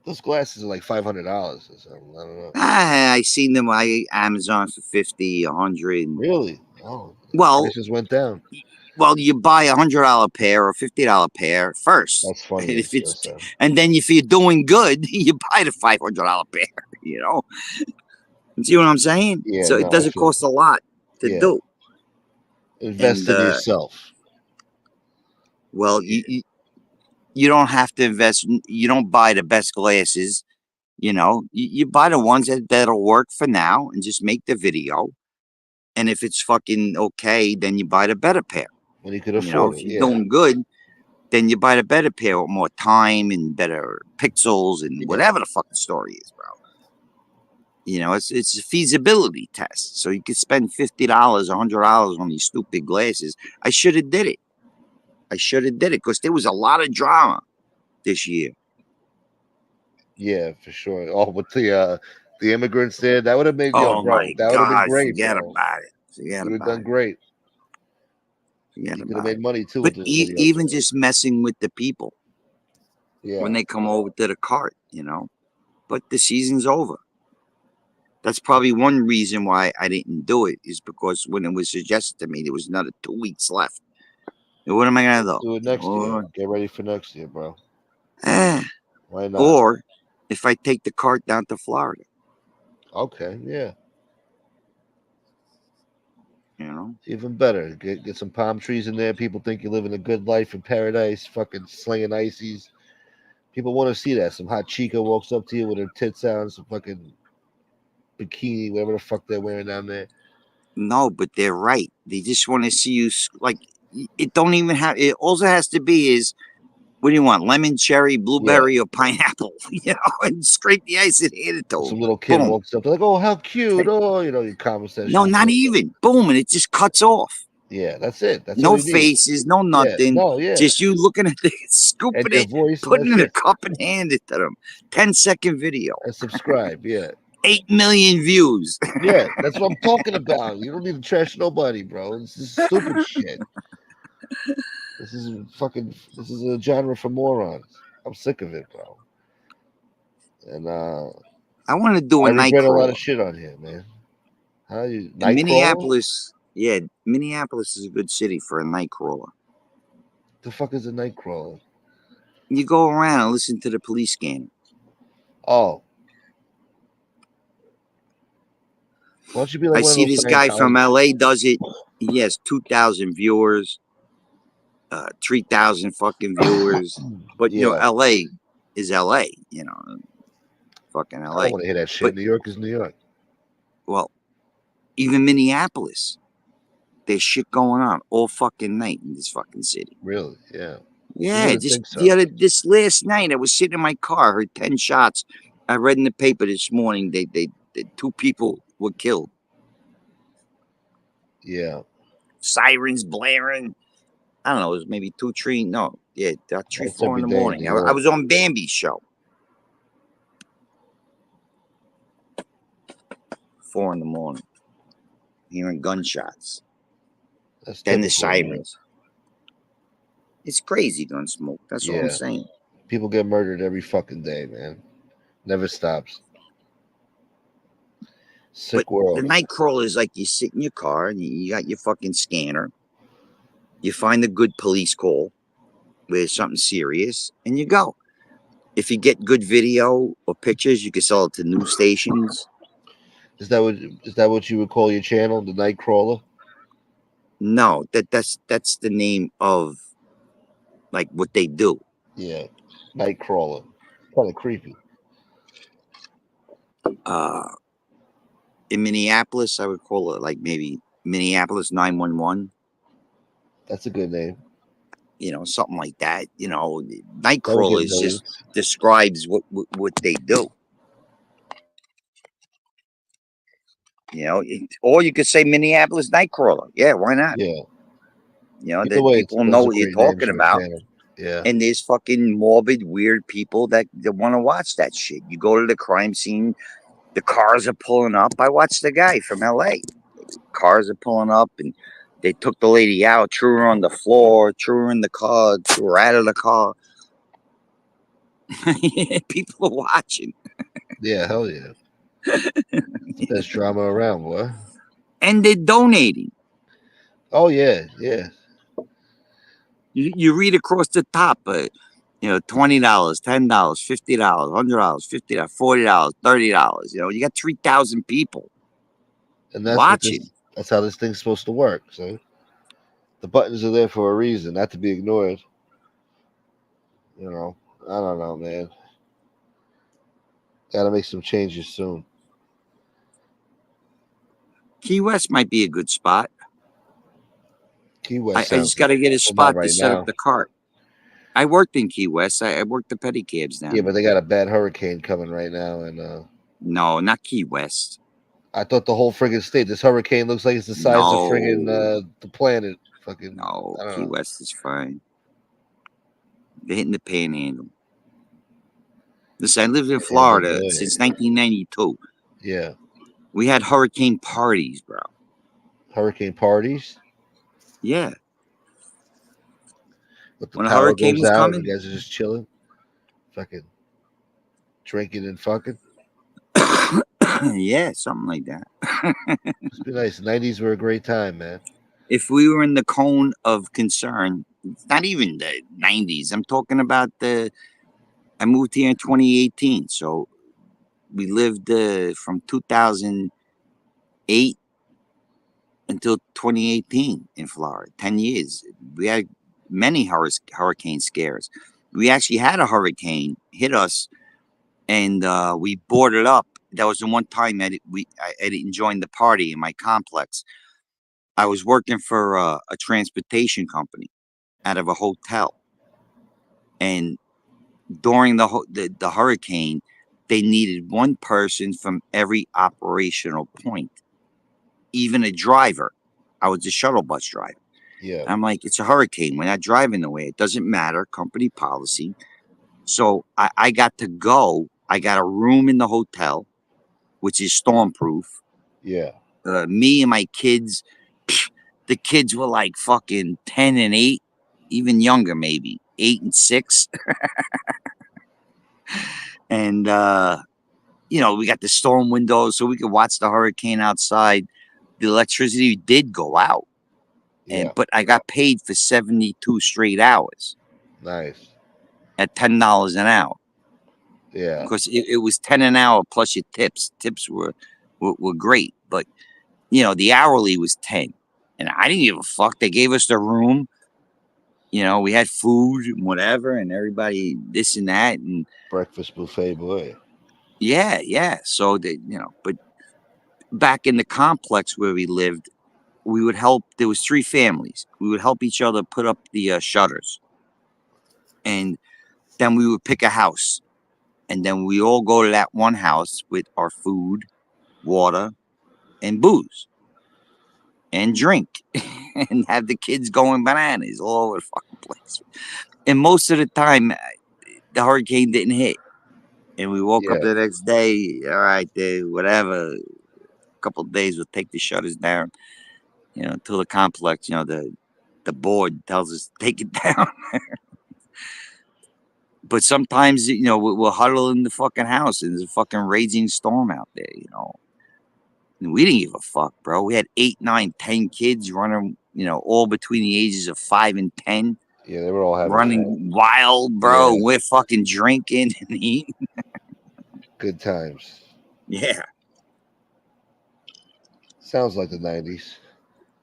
[SPEAKER 1] those glasses are like $500 or something. I don't know.
[SPEAKER 2] I seen them on Amazon for 50, 100.
[SPEAKER 1] Really? Oh,
[SPEAKER 2] Well,
[SPEAKER 1] prices went down.
[SPEAKER 2] you buy $100 pair or $50 pair first.
[SPEAKER 1] That's funny.
[SPEAKER 2] And if
[SPEAKER 1] It's
[SPEAKER 2] it's and then if you're doing good, you buy the $500 pair. You know, see what I'm saying?
[SPEAKER 1] yeah.
[SPEAKER 2] So it
[SPEAKER 1] No, I
[SPEAKER 2] doesn't
[SPEAKER 1] feel.
[SPEAKER 2] cost a lot to
[SPEAKER 1] Yeah,
[SPEAKER 2] do.
[SPEAKER 1] invest
[SPEAKER 2] And
[SPEAKER 1] in yourself.
[SPEAKER 2] well,
[SPEAKER 1] Yeah.
[SPEAKER 2] you don't have to invest. You don't buy the best glasses. You buy the ones that'll work for now and just make the video. And if it's fucking okay, then you buy the better pair.
[SPEAKER 1] When you could afford
[SPEAKER 2] If
[SPEAKER 1] it.
[SPEAKER 2] you're
[SPEAKER 1] Yeah.
[SPEAKER 2] doing good, then you buy the better pair with more time and better pixels and
[SPEAKER 1] Yeah.
[SPEAKER 2] whatever the fucking story is, bro. It's a feasibility test. So you could spend $50, $100 on these stupid glasses. I should have did it. Because there was a lot of drama this year.
[SPEAKER 1] Yeah, for sure. Oh, with the immigrants there, that would have made
[SPEAKER 2] Oh
[SPEAKER 1] bro.
[SPEAKER 2] my
[SPEAKER 1] That would have been
[SPEAKER 2] God,
[SPEAKER 1] great,
[SPEAKER 2] forget
[SPEAKER 1] bro.
[SPEAKER 2] about it. Forget
[SPEAKER 1] You would have
[SPEAKER 2] about
[SPEAKER 1] done
[SPEAKER 2] it.
[SPEAKER 1] great.
[SPEAKER 2] Forget
[SPEAKER 1] You could have
[SPEAKER 2] about
[SPEAKER 1] made
[SPEAKER 2] it.
[SPEAKER 1] money too
[SPEAKER 2] But
[SPEAKER 1] with those videos.
[SPEAKER 2] even just messing with the people when
[SPEAKER 1] Yeah.
[SPEAKER 2] they come over to the cart. But the season's over. That's probably one reason why I didn't do it, is because when it was suggested to me, there was another 2 weeks left. And what am I gonna
[SPEAKER 1] Do it
[SPEAKER 2] do?
[SPEAKER 1] next year. Get ready for next year, bro.
[SPEAKER 2] Eh.
[SPEAKER 1] Why not?
[SPEAKER 2] Or if I take the cart down to Florida,
[SPEAKER 1] Okay, yeah.
[SPEAKER 2] you know.
[SPEAKER 1] Even better. Get some palm trees in there. People think you're living a good life in paradise, fucking slinging ices. People want to see that. Some hot chica walks up to you with her tits out and some fucking bikini, whatever the fuck they're wearing down there.
[SPEAKER 2] No, but they're right. They just want to see you like it. Don't even have it. All it has to be is, what do you want? Lemon, cherry,
[SPEAKER 1] Yeah.
[SPEAKER 2] blueberry, or pineapple? And scrape the ice and hand it to them.
[SPEAKER 1] Some little kid
[SPEAKER 2] Boom.
[SPEAKER 1] walks up, they're like, "Oh, how cute!" Oh, your conversation.
[SPEAKER 2] No, not even. Boom, and it just cuts off.
[SPEAKER 1] Yeah, that's it. That's all
[SPEAKER 2] No
[SPEAKER 1] you need.
[SPEAKER 2] faces, no
[SPEAKER 1] Yeah,
[SPEAKER 2] nothing.
[SPEAKER 1] no, yeah.
[SPEAKER 2] Just you looking at it,
[SPEAKER 1] And
[SPEAKER 2] scooping
[SPEAKER 1] their
[SPEAKER 2] it,
[SPEAKER 1] voice, and
[SPEAKER 2] putting it
[SPEAKER 1] that's
[SPEAKER 2] in a
[SPEAKER 1] it.
[SPEAKER 2] cup and hand it to them. 10-second video.
[SPEAKER 1] And subscribe. Yeah.
[SPEAKER 2] 8 million views.
[SPEAKER 1] Yeah, that's what I'm talking about. You don't need to trash nobody, bro. This is stupid shit. This is fucking. This is a genre for morons. I'm sick of it, bro. And
[SPEAKER 2] I want to do
[SPEAKER 1] I
[SPEAKER 2] a night
[SPEAKER 1] regret a lot
[SPEAKER 2] crawler.
[SPEAKER 1] of shit on here, man. How you
[SPEAKER 2] In
[SPEAKER 1] Nightcrawler?
[SPEAKER 2] Minneapolis, yeah, Minneapolis is a good city for a night crawler.
[SPEAKER 1] The fuck is a Nightcrawler?
[SPEAKER 2] You go around and listen to the police scanner.
[SPEAKER 1] Oh, why don't you be like
[SPEAKER 2] I
[SPEAKER 1] one of
[SPEAKER 2] see
[SPEAKER 1] those
[SPEAKER 2] this guy from
[SPEAKER 1] Scientologists?
[SPEAKER 2] LA does it. He has 2,000 viewers, 3,000 fucking viewers. But
[SPEAKER 1] Yeah,
[SPEAKER 2] LA is LA. Fucking
[SPEAKER 1] I don't
[SPEAKER 2] LA.
[SPEAKER 1] want to hear that shit.
[SPEAKER 2] But
[SPEAKER 1] New York is New York.
[SPEAKER 2] well, even Minneapolis, there's shit going on all fucking night in this fucking city.
[SPEAKER 1] Really? Yeah. You
[SPEAKER 2] Yeah,
[SPEAKER 1] wouldn't
[SPEAKER 2] just
[SPEAKER 1] think so.
[SPEAKER 2] this last night, I was sitting in my car, I heard 10 shots. I read in the paper this morning they 2 people were killed.
[SPEAKER 1] Yeah,
[SPEAKER 2] Sirens blaring. I don't know. It was maybe 2, 3. No, yeah, 3,
[SPEAKER 1] that's
[SPEAKER 2] 4 in
[SPEAKER 1] every
[SPEAKER 2] the
[SPEAKER 1] day in
[SPEAKER 2] morning.
[SPEAKER 1] New
[SPEAKER 2] I
[SPEAKER 1] York.
[SPEAKER 2] was on Bambi's show. 4 in the morning, hearing gunshots.
[SPEAKER 1] That's
[SPEAKER 2] Then the
[SPEAKER 1] typical, man.
[SPEAKER 2] sirens. It's crazy, Gunsmoke. That's all I'm
[SPEAKER 1] Yeah,
[SPEAKER 2] saying.
[SPEAKER 1] people get murdered every fucking day, man. Never stops.
[SPEAKER 2] But
[SPEAKER 1] Sick
[SPEAKER 2] the
[SPEAKER 1] world.
[SPEAKER 2] night crawler is like you sit in your car and you got your fucking scanner. You find a good police call with something serious, and you go. If you get good video or pictures, you can sell it to news stations.
[SPEAKER 1] Is that what you would call your channel, the Nightcrawler?
[SPEAKER 2] No, that's the name of like what they do.
[SPEAKER 1] Yeah, Nightcrawler. Kind of creepy.
[SPEAKER 2] Uh, in Minneapolis, I would call it like maybe Minneapolis 911.
[SPEAKER 1] That's a good name.
[SPEAKER 2] Something like that.
[SPEAKER 1] That would get
[SPEAKER 2] Nightcrawlers just
[SPEAKER 1] millions.
[SPEAKER 2] describes what they do. Or you could say Minneapolis Nightcrawler. Yeah, why not?
[SPEAKER 1] Yeah. Either
[SPEAKER 2] That
[SPEAKER 1] way,
[SPEAKER 2] people know
[SPEAKER 1] those are
[SPEAKER 2] what you're
[SPEAKER 1] great names
[SPEAKER 2] talking
[SPEAKER 1] for a
[SPEAKER 2] about.
[SPEAKER 1] channel. Yeah.
[SPEAKER 2] And there's fucking morbid, weird people that want to watch that shit. You go to the crime scene, the cars are pulling up. I watched the guy from LA. Cars are pulling up, and they took the lady out, threw her on the floor, threw her in the car, threw her out of the car. People are watching.
[SPEAKER 1] Yeah, hell yeah. It's the best drama around, boy.
[SPEAKER 2] And they're donating.
[SPEAKER 1] Oh yeah, yeah.
[SPEAKER 2] You read across the top, $20, $10, $50, $100, $50, $40, $30. You got 3,000 people
[SPEAKER 1] And
[SPEAKER 2] watching.
[SPEAKER 1] that's how this thing's supposed to work. So the buttons are there for a reason, not to be ignored. I don't know, man. Gotta make some changes soon.
[SPEAKER 2] Key West might be a good spot.
[SPEAKER 1] Key
[SPEAKER 2] I
[SPEAKER 1] West
[SPEAKER 2] just
[SPEAKER 1] sounds
[SPEAKER 2] got to get a
[SPEAKER 1] well, not
[SPEAKER 2] spot to
[SPEAKER 1] right
[SPEAKER 2] set up
[SPEAKER 1] now.
[SPEAKER 2] the cart. I worked in Key West. I worked the pedicabs down.
[SPEAKER 1] Yeah, but they got a bad hurricane coming right now, and
[SPEAKER 2] No, not Key West.
[SPEAKER 1] I thought the whole friggin' state. This hurricane looks like it's the size of friggin' the planet. Fucking
[SPEAKER 2] No,
[SPEAKER 1] I don't
[SPEAKER 2] Key
[SPEAKER 1] know.
[SPEAKER 2] West is fine. They're hitting the panhandle. Listen, I lived in Florida since 1992.
[SPEAKER 1] Yeah.
[SPEAKER 2] We had hurricane parties, bro.
[SPEAKER 1] Hurricane parties.
[SPEAKER 2] Yeah.
[SPEAKER 1] But the
[SPEAKER 2] When a
[SPEAKER 1] power
[SPEAKER 2] hurricane
[SPEAKER 1] goes
[SPEAKER 2] was
[SPEAKER 1] out and
[SPEAKER 2] coming,
[SPEAKER 1] you guys are just chilling, fucking drinking and fucking.
[SPEAKER 2] yeah, something like that.
[SPEAKER 1] Must be nice. 90s were a great time, man.
[SPEAKER 2] If we were in the cone of concern, not even the 90s. I'm talking about I moved here in 2018, so we lived from 2008 until 2018 in Florida. 10 years. We had many hurricane scares. We actually had a hurricane hit us, and we boarded up. That was the one time I didn't join the party in my complex. I was working for a transportation company out of a hotel, and during the hurricane, they needed one person from every operational point, even a driver. I was a shuttle bus driver.
[SPEAKER 1] Yeah.
[SPEAKER 2] I'm like, it's a hurricane. We're not driving away. It doesn't matter. Company policy. So I got to go. I got a room in the hotel, which is stormproof.
[SPEAKER 1] Yeah.
[SPEAKER 2] Me and my kids, the kids were like fucking 10 and 8, even younger, maybe 8 and 6. And, we got the storm windows so we could watch the hurricane outside. The electricity did go out.
[SPEAKER 1] Yeah.
[SPEAKER 2] But I got paid for 72 straight hours
[SPEAKER 1] Nice.
[SPEAKER 2] at $10 an hour.
[SPEAKER 1] Yeah.
[SPEAKER 2] Because it was 10 an hour plus your tips. Tips were great, but the hourly was 10, and I didn't give a fuck. They gave us the room. We had food and whatever, and everybody this and that, and
[SPEAKER 1] Breakfast buffet, boy.
[SPEAKER 2] yeah. So but back in the complex where we lived, we would help. There was 3 families. We would help each other put up the shutters, and then we would pick a house. And then we all go to that one house with our food, water, and booze and drink and have the kids going bananas all over the fucking place. And most of the time, the hurricane didn't hit. And we woke up
[SPEAKER 1] Yeah.
[SPEAKER 2] the next day, all right, whatever, a couple of days, we'll take the shutters down, until the complex, the board tells us to take it down. But sometimes, we'll huddle in the fucking house and there's a fucking raging storm out there, And we didn't give a fuck, bro. We had 8, 9, 10 kids running, all between the ages of 5 and 10,
[SPEAKER 1] Yeah. They were all having
[SPEAKER 2] running
[SPEAKER 1] fun.
[SPEAKER 2] wild, bro.
[SPEAKER 1] Yeah.
[SPEAKER 2] We're fucking drinking and eating.
[SPEAKER 1] Good times.
[SPEAKER 2] Yeah.
[SPEAKER 1] Sounds like the 90s.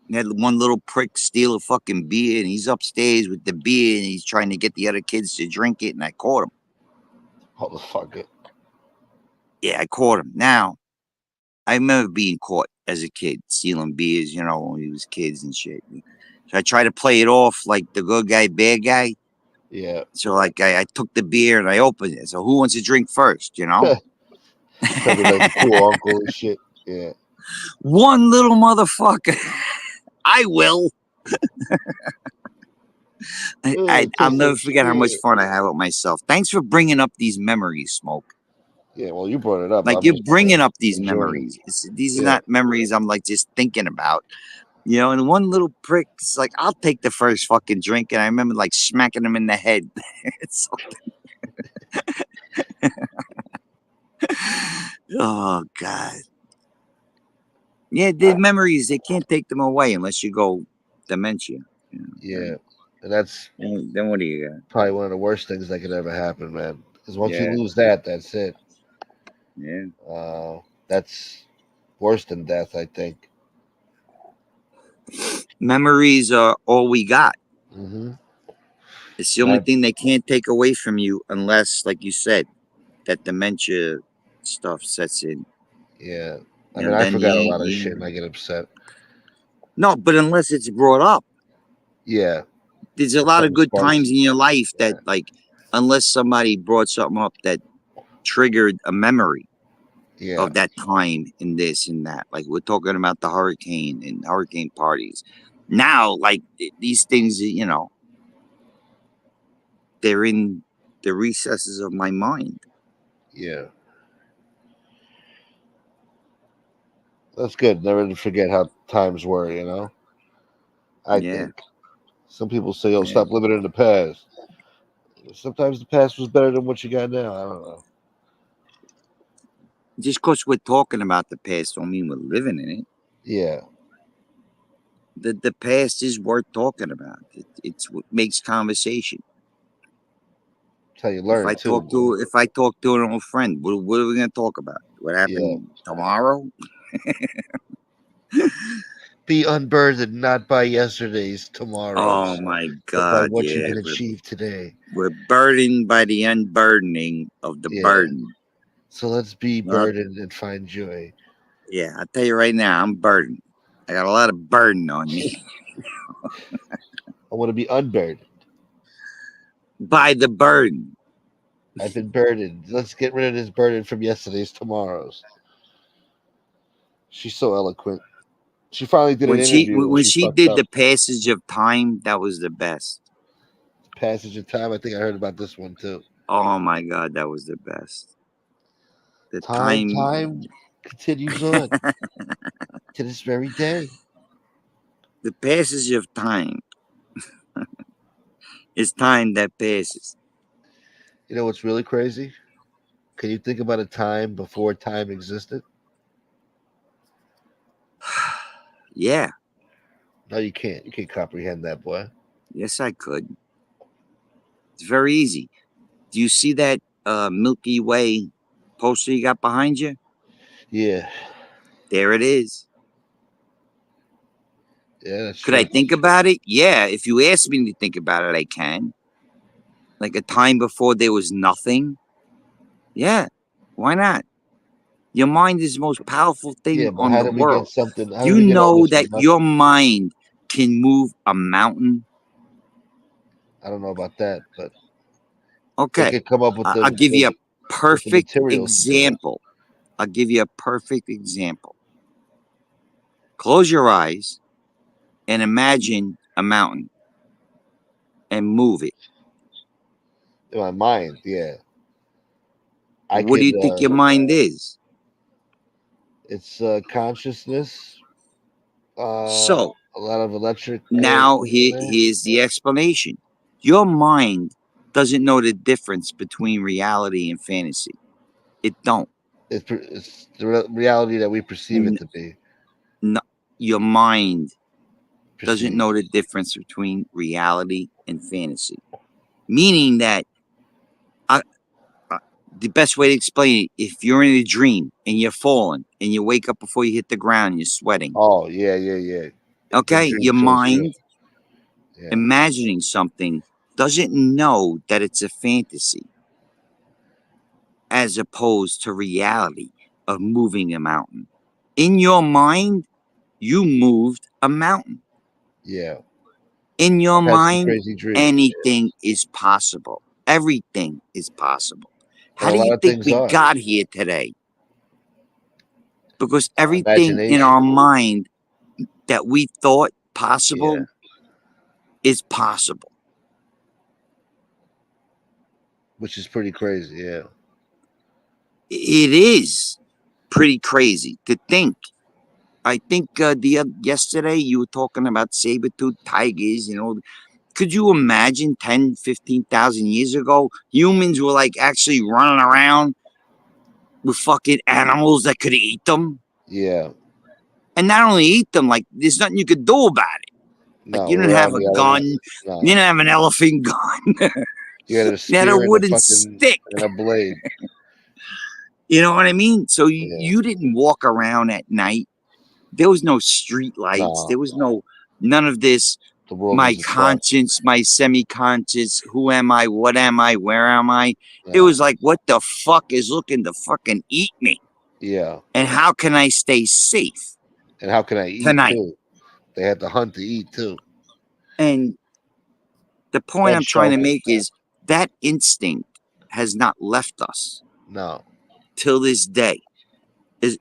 [SPEAKER 2] We had one little prick steal a fucking beer, and he's upstairs with the beer, and he's trying to get the other kids to drink it, and I caught him.
[SPEAKER 1] Oh, the fuck it.
[SPEAKER 2] Yeah, I caught him. Now, I remember being caught as a kid, stealing beers, when we was kids and shit. So I tried to play it off like the good guy, bad guy.
[SPEAKER 1] Yeah.
[SPEAKER 2] So like I took the beer and I opened it. So who wants to drink first,
[SPEAKER 1] Trying to be like the cool uncle and shit. Yeah.
[SPEAKER 2] One little motherfucker. I will. I'll
[SPEAKER 1] Tastes
[SPEAKER 2] never
[SPEAKER 1] like
[SPEAKER 2] forget how much
[SPEAKER 1] shit.
[SPEAKER 2] fun I had with myself. Thanks for bringing up these memories, Smoke.
[SPEAKER 1] Yeah. Well, you brought it up.
[SPEAKER 2] Like
[SPEAKER 1] I'm
[SPEAKER 2] you're
[SPEAKER 1] just
[SPEAKER 2] bringing up these
[SPEAKER 1] enjoying it.
[SPEAKER 2] memories. These are
[SPEAKER 1] Yeah.
[SPEAKER 2] not memories I'm like just thinking about. And one little prick's like, I'll take the first fucking drink. And I remember like smacking him in the head. Oh, God. Yeah, the memories, they can't take them away unless you go dementia.
[SPEAKER 1] Yeah. And that's
[SPEAKER 2] Then what do you got?
[SPEAKER 1] probably one of the worst things that could ever happen, man. Because once you
[SPEAKER 2] Yeah,
[SPEAKER 1] lose that, that's it.
[SPEAKER 2] yeah.
[SPEAKER 1] That's worse than death, I think.
[SPEAKER 2] Memories are all we got.
[SPEAKER 1] Mm-hmm.
[SPEAKER 2] It's the only thing they can't take away from you unless, like you said, that dementia stuff sets in.
[SPEAKER 1] Yeah. I mean, I
[SPEAKER 2] Then
[SPEAKER 1] forgot a lot of shit and I get upset.
[SPEAKER 2] No, but unless it's brought up.
[SPEAKER 1] Yeah.
[SPEAKER 2] There's a lot of
[SPEAKER 1] Something
[SPEAKER 2] good
[SPEAKER 1] sparks.
[SPEAKER 2] times in your life that,
[SPEAKER 1] Yeah.
[SPEAKER 2] like, unless somebody brought something up that triggered a memory
[SPEAKER 1] Yeah.
[SPEAKER 2] of that time and this and that. Like, we're talking about the hurricane and hurricane parties. Now, like, these things, they're in the recesses of my mind.
[SPEAKER 1] Yeah. That's good. Never to forget how times were, I
[SPEAKER 2] Yeah.
[SPEAKER 1] think. Some people say, oh,
[SPEAKER 2] Yeah.
[SPEAKER 1] stop living in the past. Sometimes the past was better than what you got now. I don't know.
[SPEAKER 2] Just because we're talking about the past don't mean we're living in it.
[SPEAKER 1] Yeah.
[SPEAKER 2] The past is worth talking about. It's what makes conversation.
[SPEAKER 1] That's how you learn too.
[SPEAKER 2] If I talk to an old friend, what are we gonna talk about? What
[SPEAKER 1] Yeah.
[SPEAKER 2] happened tomorrow?
[SPEAKER 1] Be unburdened not by yesterday's
[SPEAKER 2] Oh
[SPEAKER 1] tomorrows,
[SPEAKER 2] my
[SPEAKER 1] but by
[SPEAKER 2] God!
[SPEAKER 1] what you
[SPEAKER 2] Yeah,
[SPEAKER 1] can achieve today.
[SPEAKER 2] we're burdened by the unburdening of the
[SPEAKER 1] Yeah.
[SPEAKER 2] burden.
[SPEAKER 1] So let's be
[SPEAKER 2] Well,
[SPEAKER 1] burdened and find joy.
[SPEAKER 2] yeah, I tell you right now, I'm burdened. I got a lot of burden on me
[SPEAKER 1] I want to be unburdened.
[SPEAKER 2] by the burden.
[SPEAKER 1] I've been burdened. Let's get rid of this burden from yesterday's tomorrows. She's so eloquent. She finally did an interview where
[SPEAKER 2] When
[SPEAKER 1] she
[SPEAKER 2] she
[SPEAKER 1] fucked
[SPEAKER 2] did
[SPEAKER 1] up.
[SPEAKER 2] the passage of time, that was the best.
[SPEAKER 1] Passage of time. I think I heard about this one too.
[SPEAKER 2] Oh my god, that was the best. The
[SPEAKER 1] Time continues on to this very day.
[SPEAKER 2] the passage of time is time that passes.
[SPEAKER 1] You know what's really crazy? Can you think about a time before time existed?
[SPEAKER 2] Yeah,
[SPEAKER 1] No, you can't. You can't comprehend that, boy.
[SPEAKER 2] yes, I could. It's very easy. Do you see that Milky Way poster you got behind you?
[SPEAKER 1] Yeah,
[SPEAKER 2] There it is.
[SPEAKER 1] yeah, that's
[SPEAKER 2] Could I
[SPEAKER 1] true.
[SPEAKER 2] think about it? Yeah, if you ask me to think about it, I can. Like a time before there was nothing. Yeah, why not? Your mind is the most powerful thing
[SPEAKER 1] Yeah, but
[SPEAKER 2] on
[SPEAKER 1] how
[SPEAKER 2] the
[SPEAKER 1] did we get
[SPEAKER 2] world.
[SPEAKER 1] something? How
[SPEAKER 2] Do
[SPEAKER 1] did
[SPEAKER 2] you
[SPEAKER 1] we get all
[SPEAKER 2] know
[SPEAKER 1] this
[SPEAKER 2] that
[SPEAKER 1] from
[SPEAKER 2] your
[SPEAKER 1] nothing?
[SPEAKER 2] mind can move a mountain?
[SPEAKER 1] I don't know about that, but they
[SPEAKER 2] Okay,
[SPEAKER 1] could come up with
[SPEAKER 2] I'll give you a
[SPEAKER 1] with the
[SPEAKER 2] perfect
[SPEAKER 1] materials to do it.
[SPEAKER 2] example. I'll give you a perfect example. Close your eyes and imagine a mountain and move it.
[SPEAKER 1] In my mind, yeah, I
[SPEAKER 2] What do
[SPEAKER 1] could.
[SPEAKER 2] you think your mind is?
[SPEAKER 1] It's consciousness.
[SPEAKER 2] So
[SPEAKER 1] A lot of electric
[SPEAKER 2] now
[SPEAKER 1] things in there.
[SPEAKER 2] here's the explanation. Your mind doesn't know the difference between reality and fantasy. It don't.
[SPEAKER 1] It's the reality that we perceive it
[SPEAKER 2] N-
[SPEAKER 1] to be
[SPEAKER 2] No, your mind doesn't
[SPEAKER 1] perceived.
[SPEAKER 2] know the difference between reality and fantasy. Meaning that I, the best way to explain it, if you're in a dream and you're falling and you wake up before you hit the ground and you're sweating,
[SPEAKER 1] Oh yeah, yeah, yeah. The
[SPEAKER 2] okay,
[SPEAKER 1] dream
[SPEAKER 2] your
[SPEAKER 1] shows real.
[SPEAKER 2] mind
[SPEAKER 1] Yeah,
[SPEAKER 2] imagining something doesn't know that it's a fantasy as opposed to reality of moving a mountain. In your mind, you moved a mountain.
[SPEAKER 1] yeah.
[SPEAKER 2] In your
[SPEAKER 1] I've had some
[SPEAKER 2] mind,
[SPEAKER 1] crazy dreams,
[SPEAKER 2] anything is possible. Everything is possible.
[SPEAKER 1] and
[SPEAKER 2] How
[SPEAKER 1] a
[SPEAKER 2] do
[SPEAKER 1] lot
[SPEAKER 2] you
[SPEAKER 1] of
[SPEAKER 2] think
[SPEAKER 1] things
[SPEAKER 2] we
[SPEAKER 1] are
[SPEAKER 2] got here today? Because everything in
[SPEAKER 1] imagination.
[SPEAKER 2] our mind that we thought
[SPEAKER 1] Yeah,
[SPEAKER 2] possible is possible.
[SPEAKER 1] which is pretty crazy. Yeah,
[SPEAKER 2] It is pretty crazy to think. I think yesterday you were talking about saber-toothed tigers, you know. Could you imagine 10, 15,000 years ago, humans were like actually running around with fucking animals that could eat them?
[SPEAKER 1] yeah.
[SPEAKER 2] And not only eat them, like there's nothing you could do about it. Like
[SPEAKER 1] No,
[SPEAKER 2] you didn't
[SPEAKER 1] we're out
[SPEAKER 2] have
[SPEAKER 1] in
[SPEAKER 2] a
[SPEAKER 1] the
[SPEAKER 2] gun,
[SPEAKER 1] elements.
[SPEAKER 2] you
[SPEAKER 1] No,
[SPEAKER 2] didn't have an elephant gun.
[SPEAKER 1] you had a
[SPEAKER 2] You had a
[SPEAKER 1] spear and a
[SPEAKER 2] wooden
[SPEAKER 1] fucking
[SPEAKER 2] stick.
[SPEAKER 1] and a blade.
[SPEAKER 2] You know what I mean? So
[SPEAKER 1] Yeah,
[SPEAKER 2] you didn't walk around at night. There was no street lights.
[SPEAKER 1] no.
[SPEAKER 2] There was none of this.
[SPEAKER 1] The world
[SPEAKER 2] My
[SPEAKER 1] was dark.
[SPEAKER 2] conscience, my semi-conscious. Who am I? What am I? Where am I? It
[SPEAKER 1] No.
[SPEAKER 2] was like, what the fuck is looking to fucking eat me?
[SPEAKER 1] Yeah,
[SPEAKER 2] And how can I stay safe
[SPEAKER 1] and how can I eat
[SPEAKER 2] tonight?
[SPEAKER 1] too? They had to hunt to eat too.
[SPEAKER 2] And the point
[SPEAKER 1] And
[SPEAKER 2] I'm trying to
[SPEAKER 1] shelter.
[SPEAKER 2] make is that instinct has not left us
[SPEAKER 1] No.
[SPEAKER 2] till this day.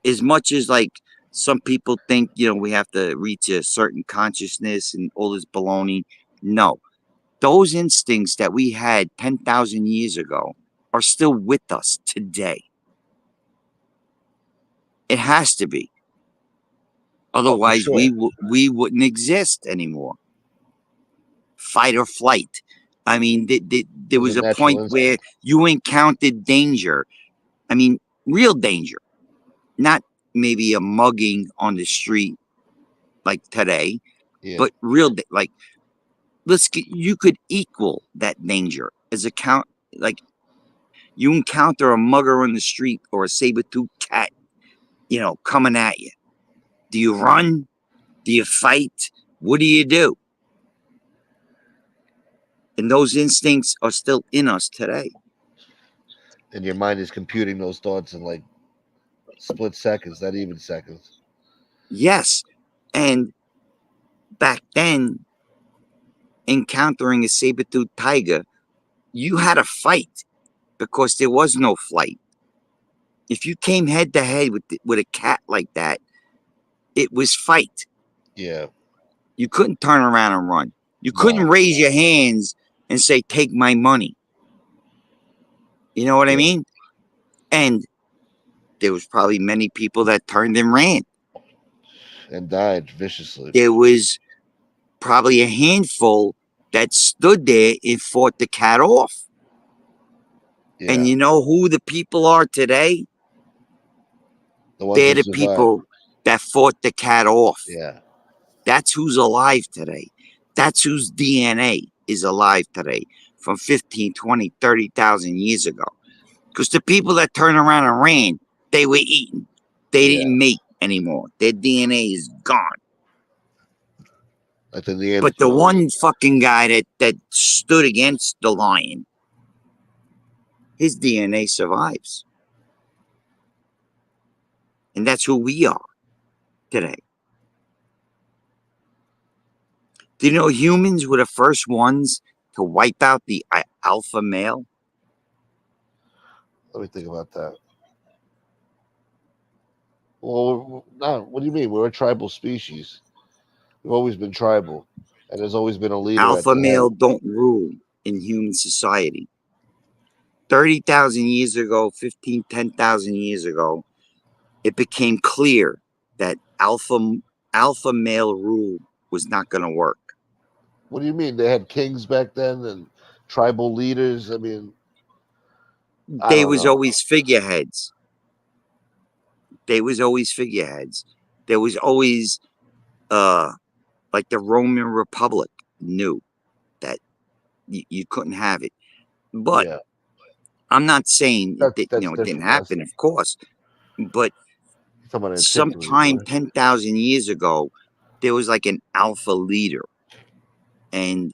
[SPEAKER 2] As much as like some people think, you know, we have to reach a certain consciousness and all this baloney. No, those instincts that we had 10,000 years ago are still with us today. It has to be.
[SPEAKER 1] Oh, for
[SPEAKER 2] Otherwise,
[SPEAKER 1] sure.
[SPEAKER 2] we wouldn't exist anymore. Fight or flight. I mean, there
[SPEAKER 1] It's a
[SPEAKER 2] was a
[SPEAKER 1] natural
[SPEAKER 2] point where
[SPEAKER 1] instinct.
[SPEAKER 2] you encountered danger. I mean, real danger, not maybe a mugging on the street like today,
[SPEAKER 1] Yeah.
[SPEAKER 2] but like you could equal that danger as a count. Like you encounter a mugger on the street or a saber-toothed cat, you know, coming at you. Do you run? Do you fight? What do you do? And those instincts are still in us today.
[SPEAKER 1] And your mind is computing those thoughts in like split seconds, not even seconds.
[SPEAKER 2] Yes. And back then, encountering a saber-toothed tiger, you had to fight because there was no flight. If you came head to head with a cat like that, it was fight.
[SPEAKER 1] Yeah.
[SPEAKER 2] You couldn't turn around and run. You couldn't
[SPEAKER 1] No.
[SPEAKER 2] raise your hands and say, "Take my money." You know what I
[SPEAKER 1] Yeah.
[SPEAKER 2] mean? And there was probably many people that turned and ran.
[SPEAKER 1] And died viciously.
[SPEAKER 2] There was probably a handful that stood there and fought the cat off.
[SPEAKER 1] Yeah.
[SPEAKER 2] And you know who the people are today?
[SPEAKER 1] The ones
[SPEAKER 2] They're
[SPEAKER 1] who
[SPEAKER 2] the
[SPEAKER 1] survived.
[SPEAKER 2] people that fought the cat off.
[SPEAKER 1] Yeah.
[SPEAKER 2] That's who's alive today. That's whose DNA is alive today from 15, 20, 30,000 years ago. Because the people that turned around and ran, they were eaten. They
[SPEAKER 1] Yeah.
[SPEAKER 2] didn't mate anymore. Their DNA is gone.
[SPEAKER 1] Like the
[SPEAKER 2] But the
[SPEAKER 1] Neanderthals.
[SPEAKER 2] one fucking guy that stood against the lion, his DNA survives. And that's who we are today. Do you know humans were the first ones to wipe out the alpha male?
[SPEAKER 1] Let me think about that. Well, no. What do you mean? We're a tribal species. We've always been tribal, and there's always been a leader at
[SPEAKER 2] Alpha
[SPEAKER 1] the head.
[SPEAKER 2] male don't rule in human society. 30,000 years ago, 15, 10,000 years ago, it became clear that alpha male rule was not going to work.
[SPEAKER 1] What do you mean? They had kings back then and tribal leaders. I mean, I
[SPEAKER 2] They
[SPEAKER 1] don't
[SPEAKER 2] was
[SPEAKER 1] know.
[SPEAKER 2] always figureheads. They was always figureheads. There was always like the Roman Republic knew that you couldn't have it. But
[SPEAKER 1] Yeah,
[SPEAKER 2] I'm not saying it did,
[SPEAKER 1] that's
[SPEAKER 2] it didn't
[SPEAKER 1] different. That's
[SPEAKER 2] happen, of course. But
[SPEAKER 1] talking about antiquity,
[SPEAKER 2] sometime
[SPEAKER 1] boy.
[SPEAKER 2] 10,000 years ago, there was like an alpha leader, and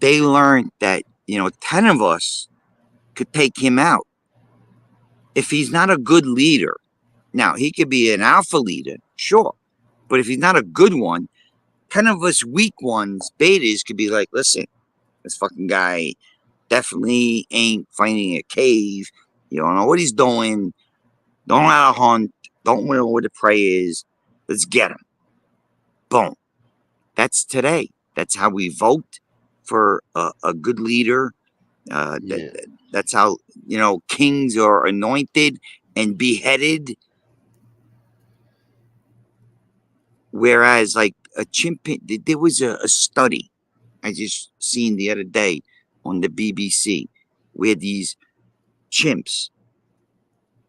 [SPEAKER 2] they learned that 10 of us could take him out. If he's not a good leader, now he could be an alpha leader, sure, but if he's not a good one, 10 of us weak ones, betas, could be like, listen, this fucking guy definitely ain't finding a cave. You don't know what he's doing. Don't know how to hunt. Don't know where the prey is. Let's get him. Boom. That's today. That's how we vote for a good leader. Uh, that,
[SPEAKER 1] Yeah,
[SPEAKER 2] that's how kings are anointed and beheaded. Whereas, like a chimpanzee, there was a study I just seen the other day on the BBC where these chimps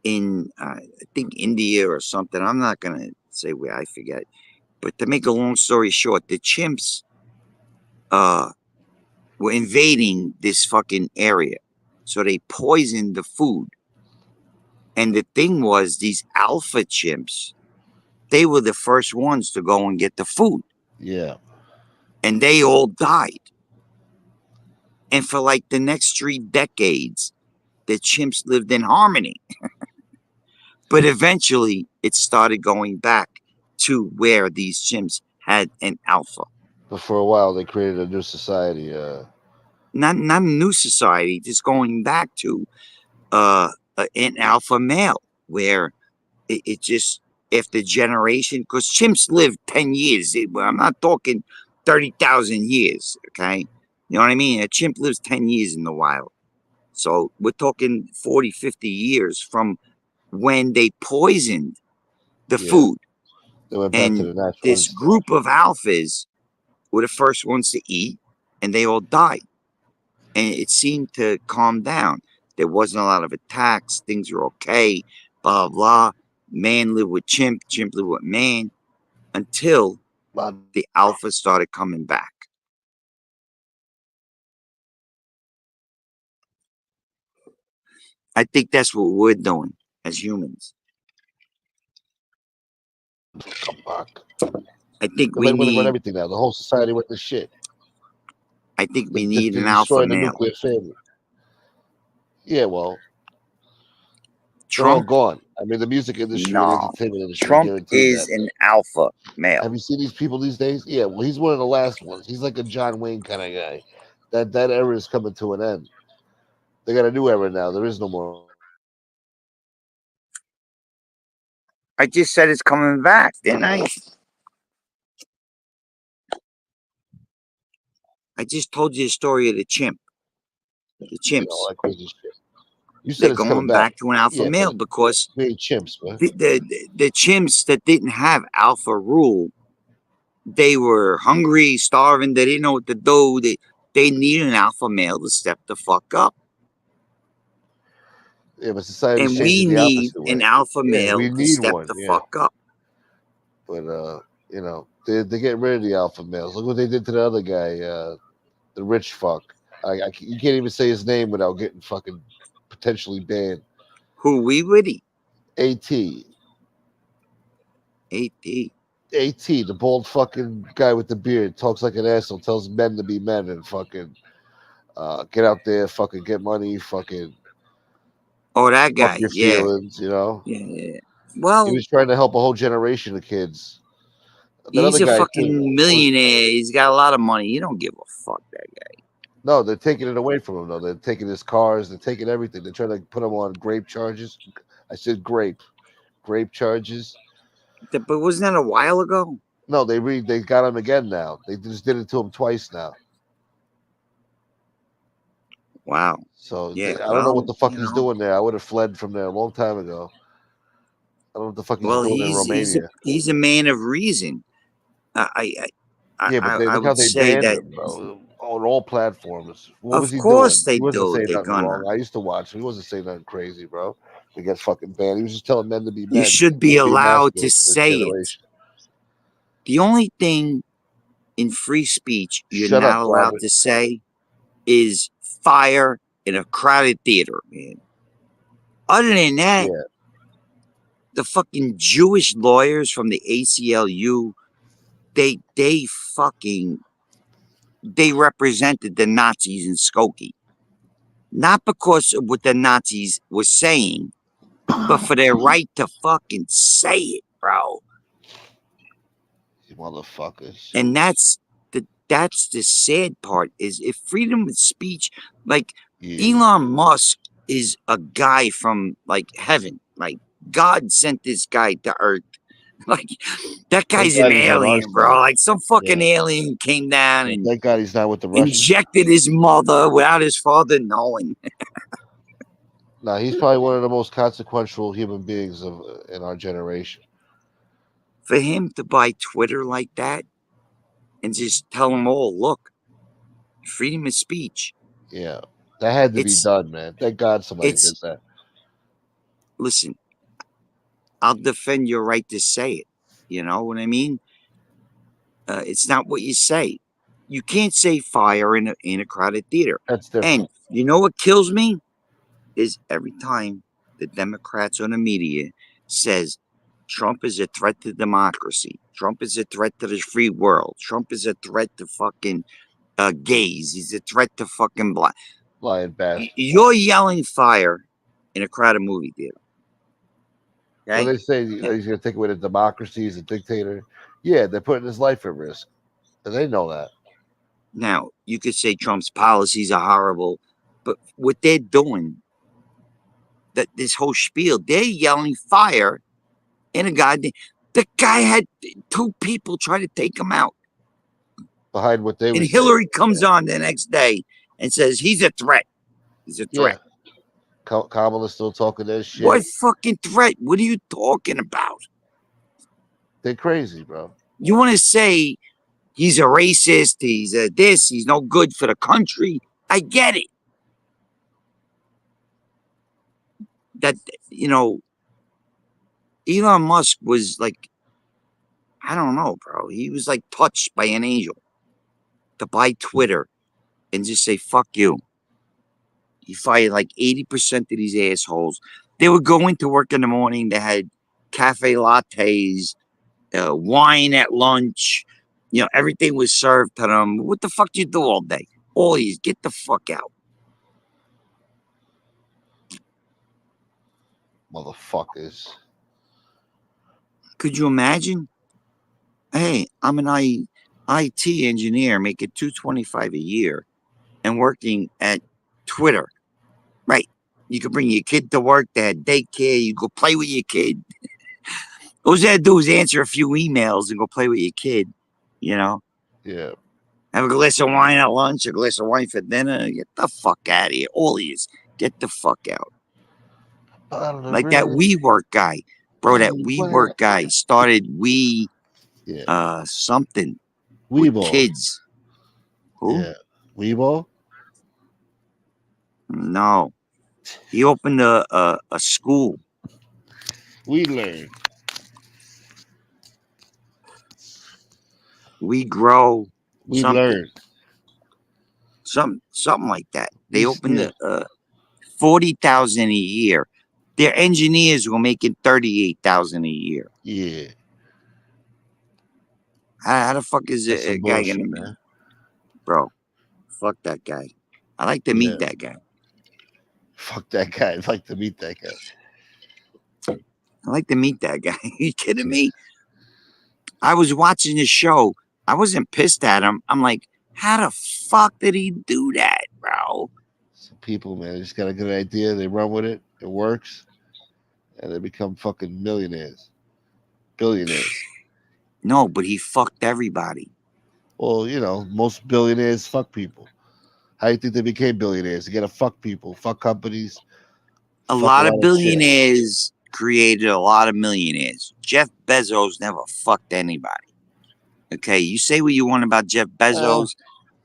[SPEAKER 2] in I think India or something. I'm not gonna say where, I forget. But to make a long story short, the chimps uh were invading this fucking area. So they poisoned the food. And the thing was, these alpha chimps, they were the first ones to go and get the food.
[SPEAKER 1] yeah.
[SPEAKER 2] And they all died. And for like the next 3 decades, the chimps lived in harmony. But eventually, it started going back to where these chimps had an alpha.
[SPEAKER 1] But for a while, they created a new society.
[SPEAKER 2] Not a new society, just going back to an alpha male, where it just, after generation, because chimps live 10 years. I'm not talking 30,000 years, okay? You know what I mean? A chimp lives 10 years in the wild. So we're talking 40, 50 years from when they poisoned the
[SPEAKER 1] Yeah,
[SPEAKER 2] food.
[SPEAKER 1] they went back to
[SPEAKER 2] And
[SPEAKER 1] the natural
[SPEAKER 2] this
[SPEAKER 1] instinct.
[SPEAKER 2] group of alphas were the first ones to eat, and they all died. And it seemed to calm down. There wasn't a lot of attacks. Things were okay. Blah blah. Man lived with chimp. Chimp lived with man until
[SPEAKER 1] But
[SPEAKER 2] the alpha started coming back. I think that's what we're doing as humans.
[SPEAKER 1] come back.
[SPEAKER 2] I think
[SPEAKER 1] Because
[SPEAKER 2] we
[SPEAKER 1] they want to run
[SPEAKER 2] need.
[SPEAKER 1] everything now. The whole society went to shit.
[SPEAKER 2] I think
[SPEAKER 1] They,
[SPEAKER 2] we
[SPEAKER 1] they,
[SPEAKER 2] need
[SPEAKER 1] they
[SPEAKER 2] an alpha
[SPEAKER 1] destroyed the
[SPEAKER 2] male.
[SPEAKER 1] nuclear family. Yeah, well, they're all
[SPEAKER 2] Trump,
[SPEAKER 1] gone. I mean, the music industry and the
[SPEAKER 2] no.
[SPEAKER 1] entertainment industry
[SPEAKER 2] Trump
[SPEAKER 1] guaranteed
[SPEAKER 2] is
[SPEAKER 1] that.
[SPEAKER 2] an alpha male.
[SPEAKER 1] Have you seen these people these days? Yeah, well, he's one of the last ones. He's like a John Wayne kind of guy. That era is coming to an end. They got a new era now. There is no more.
[SPEAKER 2] I just said it's coming back, didn't I? I just told you the story of the chimp. The chimps.
[SPEAKER 1] Like crazy shit. You said
[SPEAKER 2] They're
[SPEAKER 1] it's coming
[SPEAKER 2] going
[SPEAKER 1] back.
[SPEAKER 2] back to an alpha
[SPEAKER 1] Yeah, but
[SPEAKER 2] male because
[SPEAKER 1] we ain't chimps, man.
[SPEAKER 2] the chimps that didn't have alpha rule, they were hungry, starving, they didn't know what to do. They needed an alpha male to step the fuck up.
[SPEAKER 1] Yeah, but society's
[SPEAKER 2] And we
[SPEAKER 1] changing the
[SPEAKER 2] need
[SPEAKER 1] opposite way.
[SPEAKER 2] an alpha
[SPEAKER 1] Yeah,
[SPEAKER 2] male
[SPEAKER 1] we
[SPEAKER 2] to
[SPEAKER 1] need
[SPEAKER 2] step
[SPEAKER 1] one.
[SPEAKER 2] the
[SPEAKER 1] Yeah,
[SPEAKER 2] fuck up.
[SPEAKER 1] but they're getting rid of the alpha males. Look what they did to the other guy, the rich fuck. You can't even say his name without getting fucking potentially banned.
[SPEAKER 2] Who we would eat?
[SPEAKER 1] At
[SPEAKER 2] AT.
[SPEAKER 1] At the bald fucking guy with the beard talks like an asshole. Tells men to be men and fucking get out there, fucking get money, fucking
[SPEAKER 2] Oh, that
[SPEAKER 1] fuck
[SPEAKER 2] guy.
[SPEAKER 1] your
[SPEAKER 2] Yeah.
[SPEAKER 1] feelings.
[SPEAKER 2] Yeah.
[SPEAKER 1] He
[SPEAKER 2] Well,
[SPEAKER 1] was trying to help a whole generation of kids. That
[SPEAKER 2] he's
[SPEAKER 1] other
[SPEAKER 2] a
[SPEAKER 1] guy too.
[SPEAKER 2] fucking millionaire. He's got a lot of money. You don't give a fuck, that guy.
[SPEAKER 1] No, they're taking it away from him. Though they're taking his cars, they're taking everything. They're trying to put him on grape charges. I said grape charges.
[SPEAKER 2] But wasn't that a while ago?
[SPEAKER 1] No, they got him again now. They just did it to him twice now.
[SPEAKER 2] Wow.
[SPEAKER 1] So
[SPEAKER 2] Yeah.
[SPEAKER 1] I don't know what
[SPEAKER 2] Well,
[SPEAKER 1] the fuck he's doing there. I would have fled from there a long time ago. I don't know what the fuck he's
[SPEAKER 2] well,
[SPEAKER 1] doing in Romania.
[SPEAKER 2] he's a man of reason. I
[SPEAKER 1] Yeah, but
[SPEAKER 2] I
[SPEAKER 1] look how
[SPEAKER 2] would
[SPEAKER 1] they
[SPEAKER 2] say
[SPEAKER 1] banned
[SPEAKER 2] that.
[SPEAKER 1] him, bro, on all platforms. What was
[SPEAKER 2] Of
[SPEAKER 1] he
[SPEAKER 2] course
[SPEAKER 1] doing?
[SPEAKER 2] they
[SPEAKER 1] He wasn't
[SPEAKER 2] do.
[SPEAKER 1] saying
[SPEAKER 2] They're
[SPEAKER 1] nothing
[SPEAKER 2] gonna.
[SPEAKER 1] wrong. I used to watch him. He wasn't saying nothing crazy, bro. He gets fucking banned. He was just telling men to be
[SPEAKER 2] You
[SPEAKER 1] men,
[SPEAKER 2] should be
[SPEAKER 1] be
[SPEAKER 2] allowed to
[SPEAKER 1] masculine for this
[SPEAKER 2] say it.
[SPEAKER 1] generation.
[SPEAKER 2] The only thing in free speech you're
[SPEAKER 1] Shut
[SPEAKER 2] not
[SPEAKER 1] up,
[SPEAKER 2] allowed
[SPEAKER 1] Robert.
[SPEAKER 2] to say is fire in a crowded theater, man. Other than that,
[SPEAKER 1] Yeah,
[SPEAKER 2] the fucking Jewish lawyers from the ACLU, they fucking they represented the Nazis in Skokie. Not because of what the Nazis were saying, but for their right to fucking say it, bro.
[SPEAKER 1] you motherfuckers.
[SPEAKER 2] And that's the sad part is if freedom of speech, like
[SPEAKER 1] Yeah.
[SPEAKER 2] Elon Musk is a guy from like heaven, like God sent this guy to Earth. Like that
[SPEAKER 1] Thank
[SPEAKER 2] guy's an
[SPEAKER 1] God he's on our
[SPEAKER 2] alien, bro.
[SPEAKER 1] side.
[SPEAKER 2] Like some fucking
[SPEAKER 1] Yeah.
[SPEAKER 2] alien came down
[SPEAKER 1] Yeah,
[SPEAKER 2] and
[SPEAKER 1] thank God he's not with the Russians.
[SPEAKER 2] injected his mother without his father knowing.
[SPEAKER 1] No, he's probably one of the most consequential human beings in our generation.
[SPEAKER 2] For him to buy Twitter like that and just tell them all, look, freedom of speech.
[SPEAKER 1] Yeah, that had to be
[SPEAKER 2] It's
[SPEAKER 1] done, man. Thank God somebody
[SPEAKER 2] it's
[SPEAKER 1] did that.
[SPEAKER 2] listen, I'll defend your right to say it. You know what I mean? It's not what you say. You can't say fire in a crowded theater.
[SPEAKER 1] That's
[SPEAKER 2] And
[SPEAKER 1] different.
[SPEAKER 2] you know what kills me is every time the Democrats on the media says Trump is a threat to democracy. Trump is a threat to the free world. Trump is a threat to fucking gays. He's a threat to fucking black.
[SPEAKER 1] Lying bastard.
[SPEAKER 2] You're yelling fire in a crowded movie theater.
[SPEAKER 1] When
[SPEAKER 2] Okay?
[SPEAKER 1] they say he's going to take away the democracy, he's a dictator. Yeah, they're putting his life at risk, and they know that.
[SPEAKER 2] Now, you could say Trump's policies are horrible, but what they're doing, that this whole spiel, they're yelling fire in a goddamn. The guy had two people try to take him out.
[SPEAKER 1] Behind what they
[SPEAKER 2] And
[SPEAKER 1] were saying.
[SPEAKER 2] Hillary comes on the next day and says, he's a threat. He's a threat.
[SPEAKER 1] Yeah. Kamala's still talking that shit.
[SPEAKER 2] What fucking threat? What are you talking about?
[SPEAKER 1] They're crazy, bro.
[SPEAKER 2] You want to say he's a racist, he's a this, he's no good for the country. I get it. That, you know, Elon Musk was like, I don't know, bro. He was like touched by an angel to buy Twitter and just say, fuck you. He fired like 80% of these assholes. They would go into work in the morning. They had cafe lattes, wine at lunch. You know, everything was served to them. What the fuck do you do all day? All these, get the fuck out.
[SPEAKER 1] Motherfuckers.
[SPEAKER 2] Could you imagine? Hey, I'm an IT engineer making $225 a year and working at Twitter. Right. You could bring your kid to work, they had daycare, you go play with your kid. All you had to do is answer a few emails and go play with your kid, you know?
[SPEAKER 1] Yeah.
[SPEAKER 2] Have a glass of wine at lunch, a glass of wine for dinner. Get the fuck out of here. All he is. Get the fuck out.
[SPEAKER 1] I don't know,
[SPEAKER 2] Like that
[SPEAKER 1] really.
[SPEAKER 2] WeWork guy. Bro, that
[SPEAKER 1] Hey,
[SPEAKER 2] WeWork guy started
[SPEAKER 1] yeah,
[SPEAKER 2] something with
[SPEAKER 1] Weeble.
[SPEAKER 2] kids. Who?
[SPEAKER 1] Yeah, Weeble.
[SPEAKER 2] No. He opened a school.
[SPEAKER 1] We learn.
[SPEAKER 2] We grow
[SPEAKER 1] We
[SPEAKER 2] something.
[SPEAKER 1] learn.
[SPEAKER 2] Something like that. They
[SPEAKER 1] We
[SPEAKER 2] opened
[SPEAKER 1] yeah,
[SPEAKER 2] 40,000 a year. Their engineers were making 38,000 a year.
[SPEAKER 1] yeah.
[SPEAKER 2] How the fuck is
[SPEAKER 1] That's
[SPEAKER 2] a
[SPEAKER 1] some
[SPEAKER 2] guy gonna
[SPEAKER 1] bullshit,
[SPEAKER 2] make,
[SPEAKER 1] man.
[SPEAKER 2] bro? Fuck that guy. I like to
[SPEAKER 1] Yeah,
[SPEAKER 2] meet that guy.
[SPEAKER 1] fuck that guy. I'd like to meet that guy.
[SPEAKER 2] I like to meet that guy. You kidding
[SPEAKER 1] Yeah.
[SPEAKER 2] me? I was watching his show. I wasn't pissed at him. I'm like, how the fuck did he do that, bro?
[SPEAKER 1] Some people, man, they just got a good idea. They run with it. It works, and they become fucking millionaires, billionaires.
[SPEAKER 2] No, but he fucked everybody.
[SPEAKER 1] Well, most billionaires fuck people. How do you think they became billionaires? They gotta fuck people, fuck companies,
[SPEAKER 2] A
[SPEAKER 1] fuck a
[SPEAKER 2] lot
[SPEAKER 1] lot
[SPEAKER 2] of
[SPEAKER 1] of shit.
[SPEAKER 2] billionaires created a lot of millionaires. Jeff Bezos never fucked anybody. Okay, you say what you want about Jeff
[SPEAKER 1] Uh,
[SPEAKER 2] Bezos,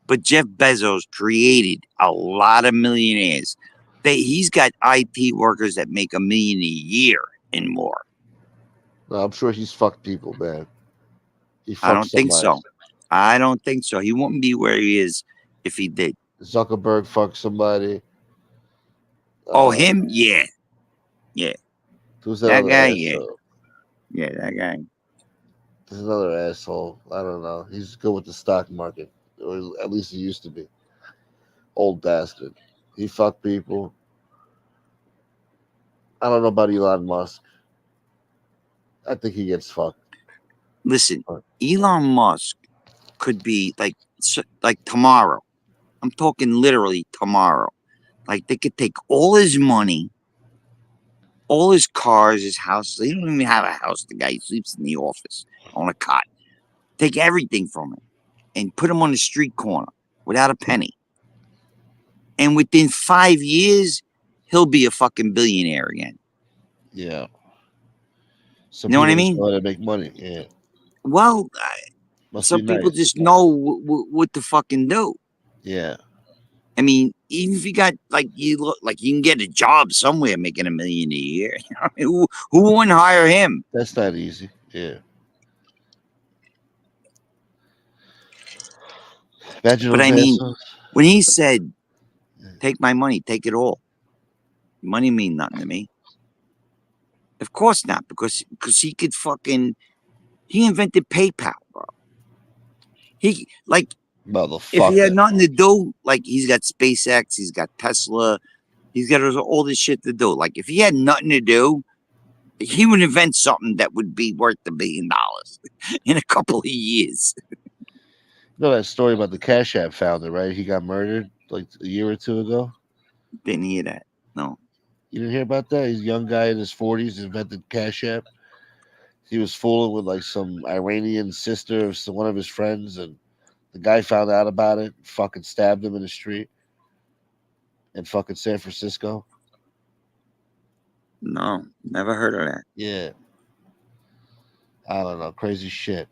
[SPEAKER 2] but Jeff Bezos created a lot of millionaires. He's got IT workers that make $1 million a year and more.
[SPEAKER 1] no, I'm sure he's fucked people, man. He
[SPEAKER 2] I
[SPEAKER 1] fucked
[SPEAKER 2] don't think
[SPEAKER 1] somebody.
[SPEAKER 2] so. I don't think so. He wouldn't be where he is if he did.
[SPEAKER 1] Zuckerberg fucked somebody.
[SPEAKER 2] Oh,
[SPEAKER 1] Uh,
[SPEAKER 2] him? Yeah. Yeah.
[SPEAKER 1] who's that
[SPEAKER 2] That
[SPEAKER 1] other
[SPEAKER 2] guy? Yeah.
[SPEAKER 1] asshole?
[SPEAKER 2] Yeah, that guy.
[SPEAKER 1] There's another asshole. I don't know. He's good with the stock market, or at least he used to be. Old bastard. He fucked people. I don't know about Elon Musk. I think he gets fucked.
[SPEAKER 2] Listen,
[SPEAKER 1] But
[SPEAKER 2] Elon Musk could be like tomorrow. I'm talking literally tomorrow. Like they could take all his money, all his cars, his house. He don't even have a house. The guy sleeps in the office on a cot. Take everything from him and put him on the street corner without a penny. And within 5 years, he'll be a fucking billionaire again.
[SPEAKER 1] yeah, some
[SPEAKER 2] You know what
[SPEAKER 1] people
[SPEAKER 2] I
[SPEAKER 1] just
[SPEAKER 2] mean?
[SPEAKER 1] know how to make money. Yeah,
[SPEAKER 2] Well,
[SPEAKER 1] must be
[SPEAKER 2] some people
[SPEAKER 1] nice.
[SPEAKER 2] just know what to fucking do.
[SPEAKER 1] Yeah,
[SPEAKER 2] I mean, even if you got like you look like you can get a job somewhere making $1 million a year. You know, who wouldn't hire him?
[SPEAKER 1] that's not easy. Yeah, imagine
[SPEAKER 2] But
[SPEAKER 1] those
[SPEAKER 2] I mean,
[SPEAKER 1] assholes.
[SPEAKER 2] when he said, "Take my money, take it all," money mean nothing to me. Of course not, because he could fucking he invented PayPal, bro. He like if he had
[SPEAKER 1] Motherfucker.
[SPEAKER 2] nothing to do, like he's got SpaceX, he's got Tesla, he's got all this shit to do. Like if he had nothing to do, he would invent something that would be worth $1 billion in a couple of years.
[SPEAKER 1] You know that story about the Cash App founder, right? He got murdered like a year or two ago.
[SPEAKER 2] Didn't hear that. No.
[SPEAKER 1] You didn't hear about that? He's a young guy in his 40s, invented Cash App. He was fooling with like some Iranian sister of one of his friends, and the guy found out about it, fucking stabbed him in the street in fucking San Francisco.
[SPEAKER 2] No, never heard of that.
[SPEAKER 1] Yeah, I don't know, crazy shit.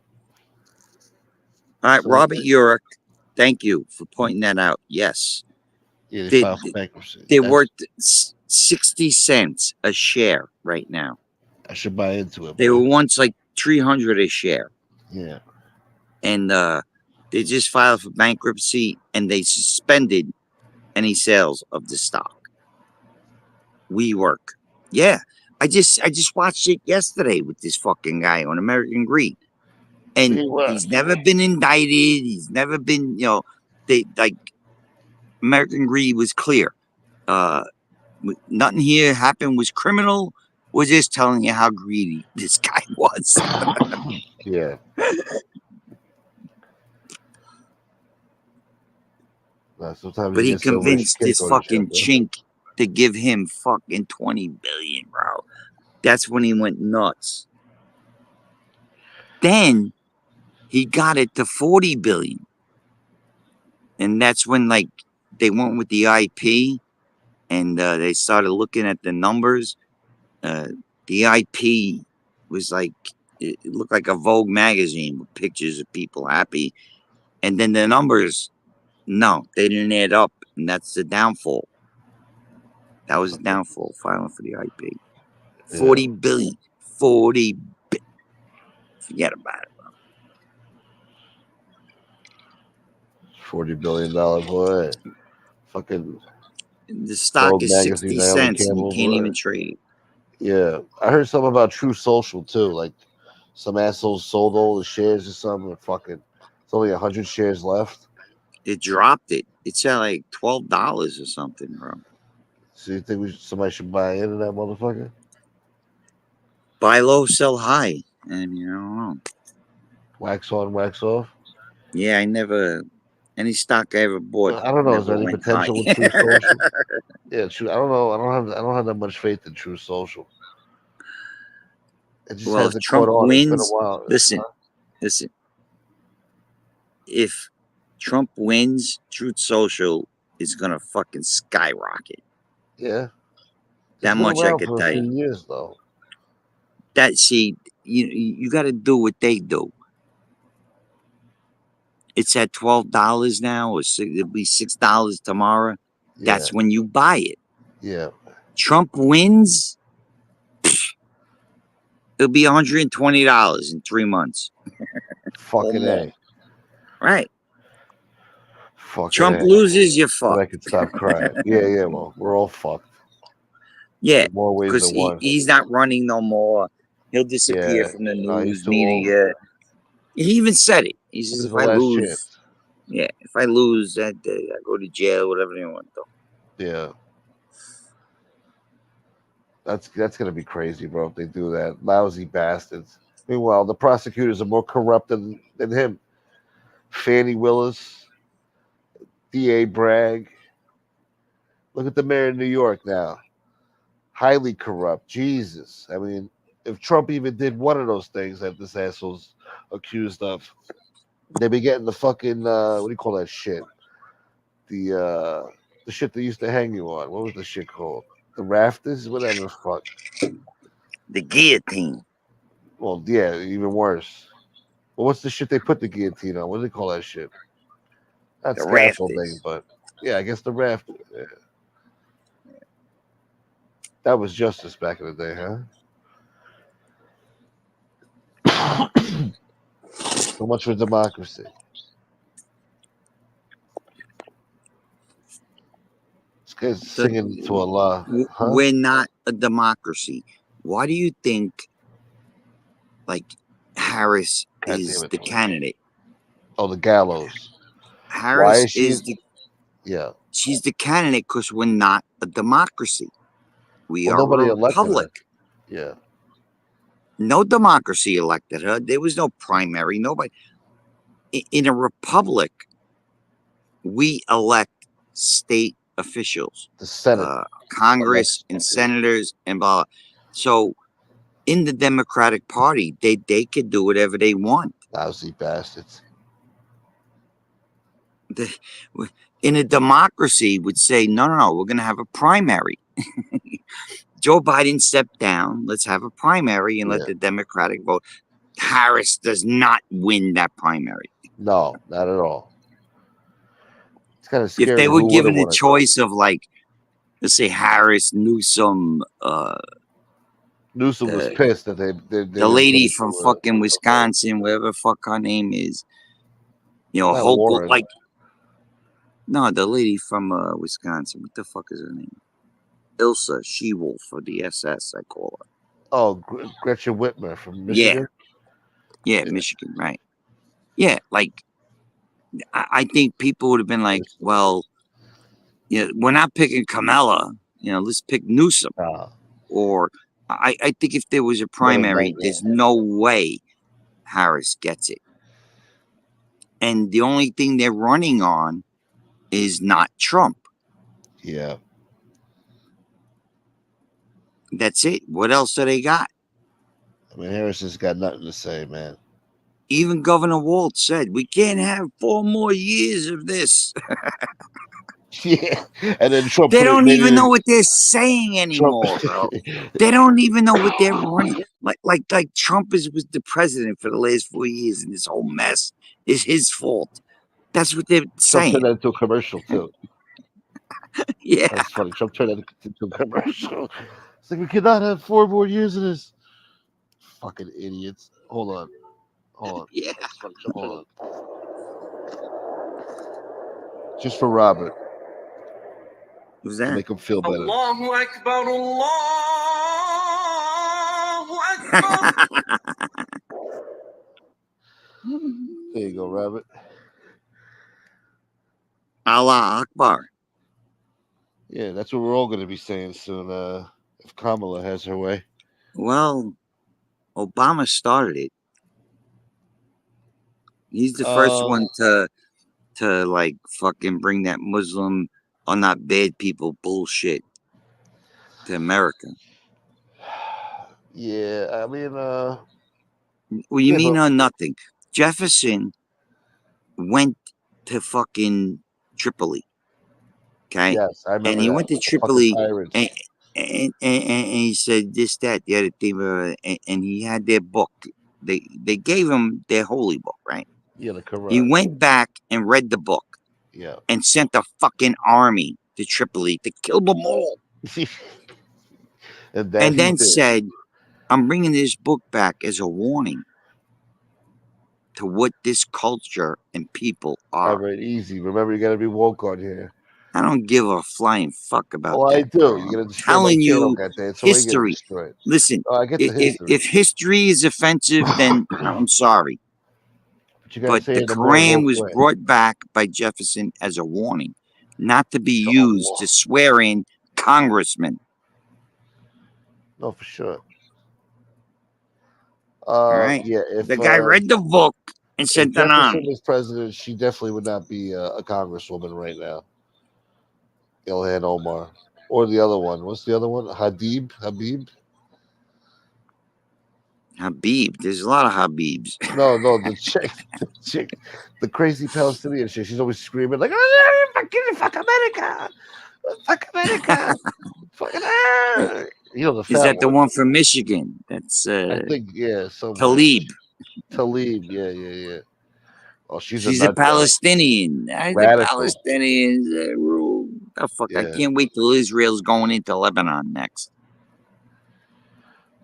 [SPEAKER 2] All right,
[SPEAKER 1] So
[SPEAKER 2] Robert Urich, thank you for pointing that out. Yes,
[SPEAKER 1] yeah, they
[SPEAKER 2] they,
[SPEAKER 1] filed for bankruptcy.
[SPEAKER 2] they're
[SPEAKER 1] That's
[SPEAKER 2] worth 60 cents a share right now.
[SPEAKER 1] I should buy into it,
[SPEAKER 2] They were
[SPEAKER 1] man.
[SPEAKER 2] once like 300 a share,
[SPEAKER 1] Yeah,
[SPEAKER 2] and they just filed for bankruptcy and they suspended any sales of the stock. WeWork. Yeah, I just watched it yesterday with this fucking guy on American Greed. And he's never been indicted. He's never been, they like American Greed was clear. Nothing here happened was criminal. We're just telling you how greedy this guy was.
[SPEAKER 1] yeah. Sometimes
[SPEAKER 2] But
[SPEAKER 1] you
[SPEAKER 2] he
[SPEAKER 1] get so rich
[SPEAKER 2] convinced
[SPEAKER 1] you can't
[SPEAKER 2] this
[SPEAKER 1] go to jail,
[SPEAKER 2] fucking
[SPEAKER 1] bro.
[SPEAKER 2] chink to give him fucking 20 billion, bro. That's when he went nuts. Then he got it to 40 billion. And that's when like they went with the IP, and they started looking at the numbers. The IP was like it looked like a Vogue magazine with pictures of people happy, and then the numbers, no, they didn't add up, and that's the downfall. That was the downfall. Filing for the IP. 40 billion. 40 billion. Forget about it.
[SPEAKER 1] $40 billion boy. Fucking
[SPEAKER 2] The stock
[SPEAKER 1] Vogue
[SPEAKER 2] is
[SPEAKER 1] magazine,
[SPEAKER 2] 60
[SPEAKER 1] Naomi
[SPEAKER 2] cents, and you
[SPEAKER 1] Campbell
[SPEAKER 2] can't
[SPEAKER 1] boy.
[SPEAKER 2] even trade it.
[SPEAKER 1] Yeah, I heard something about True Social too. Like some assholes sold all the shares or something. And fucking, it's only 100 shares left.
[SPEAKER 2] It dropped it. It's at like $12 or something, bro.
[SPEAKER 1] So you think somebody should buy into that motherfucker?
[SPEAKER 2] Buy low, sell high. And I don't know.
[SPEAKER 1] Wax on, wax off.
[SPEAKER 2] Yeah, I never, any stock I ever bought
[SPEAKER 1] I don't know. Is
[SPEAKER 2] never
[SPEAKER 1] there any
[SPEAKER 2] went high.
[SPEAKER 1] potential with True Social? Yeah, true. I don't know. I don't have that much faith in True Social. It just
[SPEAKER 2] Well, if
[SPEAKER 1] hasn't caught
[SPEAKER 2] Trump
[SPEAKER 1] on. It's been a
[SPEAKER 2] wins,
[SPEAKER 1] while.
[SPEAKER 2] listen. If Trump wins, Truth Social is gonna fucking skyrocket.
[SPEAKER 1] Yeah, it's
[SPEAKER 2] That
[SPEAKER 1] been
[SPEAKER 2] much I
[SPEAKER 1] around
[SPEAKER 2] could
[SPEAKER 1] for a
[SPEAKER 2] tell
[SPEAKER 1] few
[SPEAKER 2] you.
[SPEAKER 1] years though.
[SPEAKER 2] You got to do what they do. It's at $12 now, or it'll be $6 tomorrow.
[SPEAKER 1] Yeah,
[SPEAKER 2] That's when you buy it.
[SPEAKER 1] yeah.
[SPEAKER 2] Trump wins, it'll be $120 in 3 months.
[SPEAKER 1] Fucking A.
[SPEAKER 2] Right.
[SPEAKER 1] Fucking
[SPEAKER 2] Trump
[SPEAKER 1] A.
[SPEAKER 2] loses, you're
[SPEAKER 1] But I
[SPEAKER 2] fucked.
[SPEAKER 1] could stop crying. Yeah. Well, we're all fucked.
[SPEAKER 2] Yeah,
[SPEAKER 1] In more ways
[SPEAKER 2] because
[SPEAKER 1] than one.
[SPEAKER 2] he's not running no more. He'll disappear
[SPEAKER 1] Yeah.
[SPEAKER 2] from the
[SPEAKER 1] No, he's
[SPEAKER 2] news
[SPEAKER 1] too
[SPEAKER 2] media.
[SPEAKER 1] old.
[SPEAKER 2] He even said it. He
[SPEAKER 1] This
[SPEAKER 2] says,
[SPEAKER 1] is
[SPEAKER 2] if
[SPEAKER 1] the
[SPEAKER 2] I
[SPEAKER 1] last
[SPEAKER 2] lose,
[SPEAKER 1] chance.
[SPEAKER 2] yeah, if I lose, I go to jail, whatever they want. Though.
[SPEAKER 1] Yeah. That's gonna be crazy, bro. If they do that, lousy bastards. Meanwhile, the prosecutors are more corrupt than him. Fannie Willis, D.A. Bragg. Look at the mayor of New York now. Highly corrupt. Jesus. I mean, if Trump even did one of those things that this asshole's accused of, they'd be getting the fucking what do you call that shit? The shit they used to hang you on. What was the shit called? The rafters, whatever the fuck.
[SPEAKER 2] The guillotine.
[SPEAKER 1] Well, yeah, even worse. Well, what's the shit they put the guillotine on? What do they call that shit? Not
[SPEAKER 2] The
[SPEAKER 1] scaffolding,
[SPEAKER 2] rafters.
[SPEAKER 1] but yeah, I guess the rafters. Yeah. That was justice back in the day, huh? So much for democracy. This guy's
[SPEAKER 2] So
[SPEAKER 1] singing to Allah, huh?
[SPEAKER 2] we're not a democracy. Why do you think, like, Harris
[SPEAKER 1] God damn
[SPEAKER 2] is
[SPEAKER 1] it.
[SPEAKER 2] the candidate?
[SPEAKER 1] Oh, the gallows. Why
[SPEAKER 2] Harris
[SPEAKER 1] is she?
[SPEAKER 2] is the
[SPEAKER 1] Yeah.
[SPEAKER 2] she's the candidate because we're not a democracy. We
[SPEAKER 1] Well,
[SPEAKER 2] are
[SPEAKER 1] nobody
[SPEAKER 2] a
[SPEAKER 1] elected her.
[SPEAKER 2] republic.
[SPEAKER 1] Yeah.
[SPEAKER 2] No democracy elected her. There was no primary. Nobody. In a republic, we elect state officials,
[SPEAKER 1] The Senate
[SPEAKER 2] Congress, and
[SPEAKER 1] elects.
[SPEAKER 2] senators, and blah. So in the Democratic Party, they could do whatever they want.
[SPEAKER 1] Lousy bastards.
[SPEAKER 2] In a democracy, would say no, we're going to have a primary. Joe Biden stepped down. Let's have a primary and let the Democratic vote. Harris does not win that primary.
[SPEAKER 1] No, not at all. It's kind of scary.
[SPEAKER 2] If they were
[SPEAKER 1] Who
[SPEAKER 2] given a
[SPEAKER 1] won it,
[SPEAKER 2] choice of, like, let's say Harris, Newsom,
[SPEAKER 1] Newsom was pissed that they
[SPEAKER 2] the
[SPEAKER 1] didn't
[SPEAKER 2] lady
[SPEAKER 1] go
[SPEAKER 2] from
[SPEAKER 1] to,
[SPEAKER 2] fucking Wisconsin, whatever the fuck her name is,
[SPEAKER 1] not
[SPEAKER 2] Hochul,
[SPEAKER 1] Warren.
[SPEAKER 2] like, no, the lady from Wisconsin. What the fuck is her name? Ilsa She-Wolf for the SS, I call her.
[SPEAKER 1] Oh, Gretchen Whitmer from Michigan.
[SPEAKER 2] Yeah, Michigan, right? Yeah, like, I think people would have been like, well, we're not picking Kamala. Let's pick Newsom. Or I think if there was a primary, there's no way Harris gets it. And the only thing they're running on is not Trump.
[SPEAKER 1] Yeah.
[SPEAKER 2] That's it. What else do they got?
[SPEAKER 1] I mean, Harris has got nothing to say, man.
[SPEAKER 2] Even Governor Walt said, we can't have 4 more years of this.
[SPEAKER 1] Yeah, and then Trump
[SPEAKER 2] They
[SPEAKER 1] put it
[SPEAKER 2] don't
[SPEAKER 1] made
[SPEAKER 2] even
[SPEAKER 1] it
[SPEAKER 2] know what they're saying
[SPEAKER 1] Trump.
[SPEAKER 2] anymore, bro. They don't even know what they're running. Like Trump was the president for the last 4 years, and this whole mess is his fault. That's what they're
[SPEAKER 1] Trump
[SPEAKER 2] saying.
[SPEAKER 1] turned that into a commercial too.
[SPEAKER 2] Yeah,
[SPEAKER 1] That's funny. Trump turned that into a commercial. It's like we cannot have 4 more years of this. Fucking idiots. Hold on.
[SPEAKER 2] yeah.
[SPEAKER 1] Hold on. Just for Robert
[SPEAKER 2] Who's
[SPEAKER 1] to
[SPEAKER 2] that?
[SPEAKER 1] make him feel better.
[SPEAKER 3] Allahu Akbar, Allahu Akbar.
[SPEAKER 1] There you go, Robert.
[SPEAKER 2] Allah Akbar.
[SPEAKER 1] Yeah, that's what we're all going to be saying soon. If Kamala has her way.
[SPEAKER 2] Well, Obama started it. He's the first one to like fucking bring that Muslim are not bad people bullshit to America.
[SPEAKER 1] Yeah, I mean,
[SPEAKER 2] Well, you
[SPEAKER 1] yeah,
[SPEAKER 2] mean
[SPEAKER 1] but
[SPEAKER 2] nothing? Jefferson went to fucking Tripoli, okay?
[SPEAKER 1] yes, I
[SPEAKER 2] And
[SPEAKER 1] remember
[SPEAKER 2] he
[SPEAKER 1] that.
[SPEAKER 2] went to
[SPEAKER 1] The fucking
[SPEAKER 2] Tripoli
[SPEAKER 1] pirates.
[SPEAKER 2] and he said this, that, the other thing, and he had their book. They gave him their holy book, right?
[SPEAKER 1] Yeah, the
[SPEAKER 2] He
[SPEAKER 1] Quran.
[SPEAKER 2] went back and read the book
[SPEAKER 1] Yeah.
[SPEAKER 2] and sent a fucking army to Tripoli to kill them all.
[SPEAKER 1] And that
[SPEAKER 2] And
[SPEAKER 1] he
[SPEAKER 2] then
[SPEAKER 1] did.
[SPEAKER 2] said, I'm bringing this book back as a warning to what this culture and people
[SPEAKER 1] All
[SPEAKER 2] are.
[SPEAKER 1] right, easy. Remember, you got to be woke on here.
[SPEAKER 2] I don't give a flying fuck about
[SPEAKER 1] Oh, I
[SPEAKER 2] that.
[SPEAKER 1] do.
[SPEAKER 2] Bro.
[SPEAKER 1] You're gonna
[SPEAKER 2] I'm
[SPEAKER 1] destroy my
[SPEAKER 2] telling
[SPEAKER 1] channel,
[SPEAKER 2] you,
[SPEAKER 1] goddamn. So when you get
[SPEAKER 2] history.
[SPEAKER 1] destroyed.
[SPEAKER 2] Listen,
[SPEAKER 1] Oh, I get the history.
[SPEAKER 2] if history is offensive, then I'm sorry.
[SPEAKER 1] But you gotta
[SPEAKER 2] But
[SPEAKER 1] say
[SPEAKER 2] the
[SPEAKER 1] it in a more
[SPEAKER 2] Quran
[SPEAKER 1] woke
[SPEAKER 2] was
[SPEAKER 1] way.
[SPEAKER 2] brought back by Jefferson as a warning, not to be
[SPEAKER 1] So,
[SPEAKER 2] used to swear in congressmen.
[SPEAKER 1] no, for sure.
[SPEAKER 2] All right.
[SPEAKER 1] Yeah.
[SPEAKER 2] The guy read the book and
[SPEAKER 1] If
[SPEAKER 2] sent an
[SPEAKER 1] Jefferson
[SPEAKER 2] army.
[SPEAKER 1] was president, she definitely would not be a congresswoman right now. Ilhan Omar, or the other one. What's the other one? Habib.
[SPEAKER 2] Habib. There's a lot of Habibs.
[SPEAKER 1] No, the chick, the crazy Palestinian chick. She's always screaming like, fuck America, fuck America, fucking you know the
[SPEAKER 2] Is
[SPEAKER 1] fat
[SPEAKER 2] that the
[SPEAKER 1] one.
[SPEAKER 2] one from Michigan? That's
[SPEAKER 1] I think yeah,
[SPEAKER 2] Talib.
[SPEAKER 1] Talib, yeah. Oh, she's
[SPEAKER 2] She's a
[SPEAKER 1] nut job.
[SPEAKER 2] Palestinian. The
[SPEAKER 1] Radical.
[SPEAKER 2] Palestinians rule. Oh, fuck. I
[SPEAKER 1] Yeah.
[SPEAKER 2] can't wait till Israel's going into Lebanon next.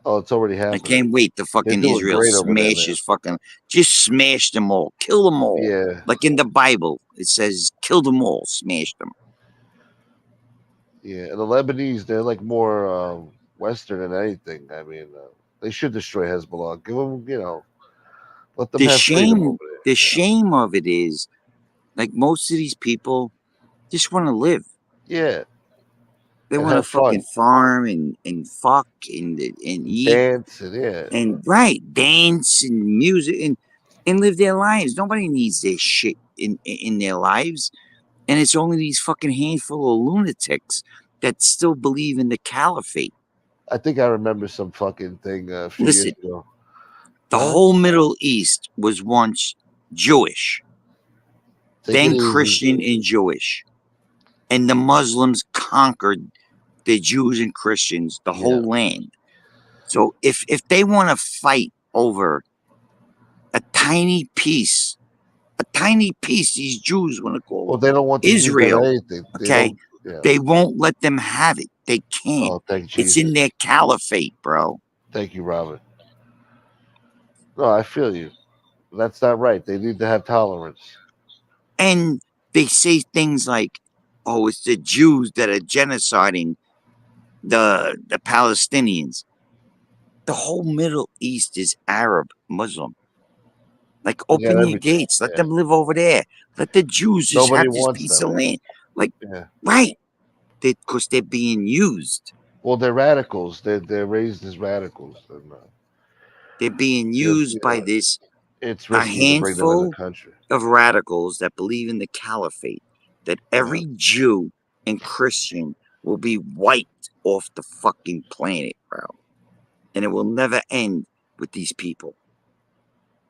[SPEAKER 1] Oh, it's already
[SPEAKER 2] I
[SPEAKER 1] happening.
[SPEAKER 2] can't wait to fucking
[SPEAKER 1] doing
[SPEAKER 2] Israel
[SPEAKER 1] great over there,
[SPEAKER 2] smashes fucking, just smash them all, kill them all.
[SPEAKER 1] Yeah.
[SPEAKER 2] Like in the Bible, it says, kill them all, smash them.
[SPEAKER 1] Yeah, and the Lebanese, they're like more Western than anything. I mean, they should destroy Hezbollah. Give them, let them
[SPEAKER 2] The
[SPEAKER 1] have freedom over
[SPEAKER 2] shame,
[SPEAKER 1] there.
[SPEAKER 2] the shame of it is, like most of these people just want to live.
[SPEAKER 1] Yeah.
[SPEAKER 2] They
[SPEAKER 1] And
[SPEAKER 2] want to
[SPEAKER 1] have fun.
[SPEAKER 2] fucking farm and fuck and eat.
[SPEAKER 1] Dance and yeah.
[SPEAKER 2] And right, dance and music and live their lives. Nobody needs their shit in their lives. And it's only these fucking handful of lunatics that still believe in the caliphate.
[SPEAKER 1] I think I remember some fucking thing a few
[SPEAKER 2] Listen,
[SPEAKER 1] years ago.
[SPEAKER 2] the whole Middle East was once Jewish, then Christian and Jewish. And the Muslims conquered the Jews and Christians, the whole land. So if they want to fight over a tiny piece, these Jews want to call
[SPEAKER 1] Well, they don't want the
[SPEAKER 2] Israel.
[SPEAKER 1] Jews to have anything.
[SPEAKER 2] They won't let them have it. They can't.
[SPEAKER 1] Oh, thank Jesus.
[SPEAKER 2] It's in their caliphate, bro.
[SPEAKER 1] Thank you, Robert. No, I feel you. That's not right. They need to have tolerance.
[SPEAKER 2] And they say things like, "Oh, it's the Jews that are genociding the Palestinians." The whole Middle East is Arab, Muslim. Like, open your gates. Let them live over there. Let the Jews just have this piece of land. Like, right. Because they're being used.
[SPEAKER 1] Well, they're radicals. They're raised as radicals. And,
[SPEAKER 2] they're being used by this
[SPEAKER 1] it's
[SPEAKER 2] a
[SPEAKER 1] risky to bring them in the
[SPEAKER 2] handful
[SPEAKER 1] country.
[SPEAKER 2] Of radicals that believe in the caliphate, that every Jew and Christian will be wiped off the fucking planet, bro. And it will never end with these people.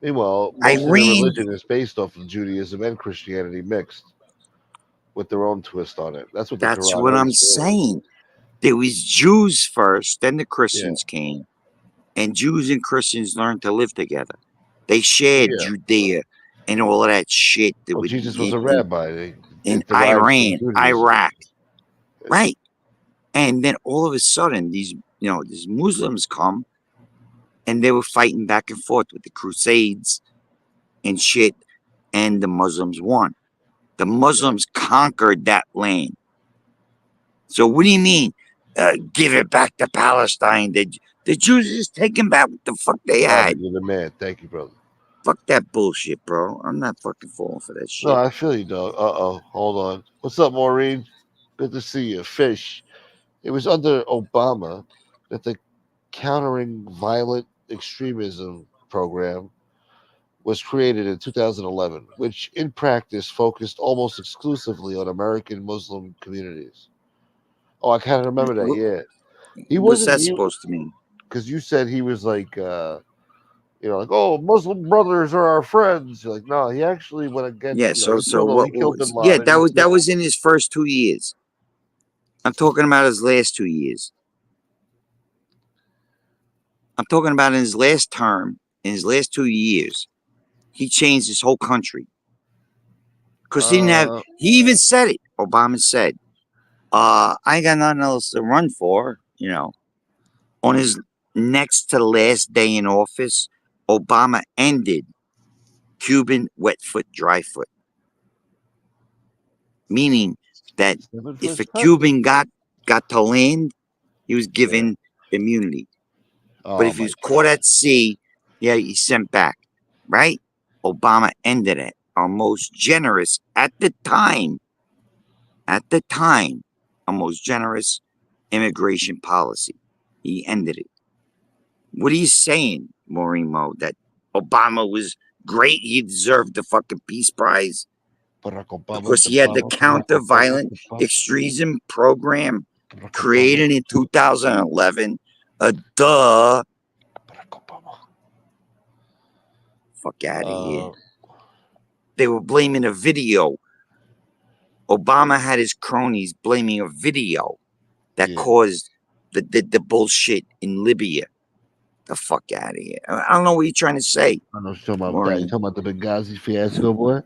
[SPEAKER 1] Meanwhile, most of their
[SPEAKER 2] Iran,
[SPEAKER 1] religion is based off of Judaism and Christianity mixed with their own twist on it. That's what the
[SPEAKER 2] that's
[SPEAKER 1] Quran
[SPEAKER 2] what I'm
[SPEAKER 1] is, really.
[SPEAKER 2] saying. There was Jews first, then the
[SPEAKER 1] Yeah.
[SPEAKER 2] Christians came, and Jews and Christians learned to live together. They shared
[SPEAKER 1] Yeah.
[SPEAKER 2] Judea and all of that shit that
[SPEAKER 1] Well,
[SPEAKER 2] would
[SPEAKER 1] Jesus was a rabbi. They
[SPEAKER 2] in
[SPEAKER 1] it derived from
[SPEAKER 2] Iran,
[SPEAKER 1] Judaism.
[SPEAKER 2] Iraq, right? And then all of a sudden, these Muslims come, and they were fighting back and forth with the Crusades and shit, and the Muslims won. The Muslims conquered that land. So what do you mean? Give it back to Palestine? The Jews just taking back what the fuck they
[SPEAKER 1] Love
[SPEAKER 2] had.
[SPEAKER 1] it. You're the man. Thank you, brother.
[SPEAKER 2] Fuck that bullshit, bro. I'm not fucking falling for that
[SPEAKER 1] No,
[SPEAKER 2] shit.
[SPEAKER 1] I feel you, dog. Hold on. What's up, Maureen? Good to see you. Fish. It was under Obama that the Countering Violent Extremism program was created in 2011, which in practice focused almost exclusively on American Muslim communities. Oh, I kind of remember that. Yeah, he
[SPEAKER 2] What's
[SPEAKER 1] wasn't
[SPEAKER 2] that
[SPEAKER 1] he
[SPEAKER 2] supposed to mean?
[SPEAKER 1] because you said he was like like, oh, Muslim brothers are our friends. You're like, no, he actually went against,
[SPEAKER 2] Yeah. So
[SPEAKER 1] he
[SPEAKER 2] what
[SPEAKER 1] killed Bin
[SPEAKER 2] was? Yeah,
[SPEAKER 1] Laden. He
[SPEAKER 2] that
[SPEAKER 1] killed,
[SPEAKER 2] was in his first 2 years. I'm talking about his last 2 years. I'm talking about in his last term, in his last 2 years, he changed his whole country. Because he didn't have, he even said it. Obama said, I ain't got nothing else to run for, On his next to last day in office, Obama ended Cuban wet foot, dry foot. Meaning that if a Cuban got to land, he was given immunity. But if he was caught at sea, yeah, he's sent back, right? Obama ended it. Our most generous at the time, our most generous immigration policy. He ended it. What are you saying, Maureen Mo? That Obama was great? He deserved the fucking Peace Prize? Because he had the counter-violent extremism program created in 2011. Duh. Fuck out of here. They were blaming a video. Obama had his cronies blaming a video that caused the bullshit in Libya. The fuck out of here. I don't know what you're trying to say.
[SPEAKER 1] I know what you're talking about that. You talking about the Benghazi fiasco, boy?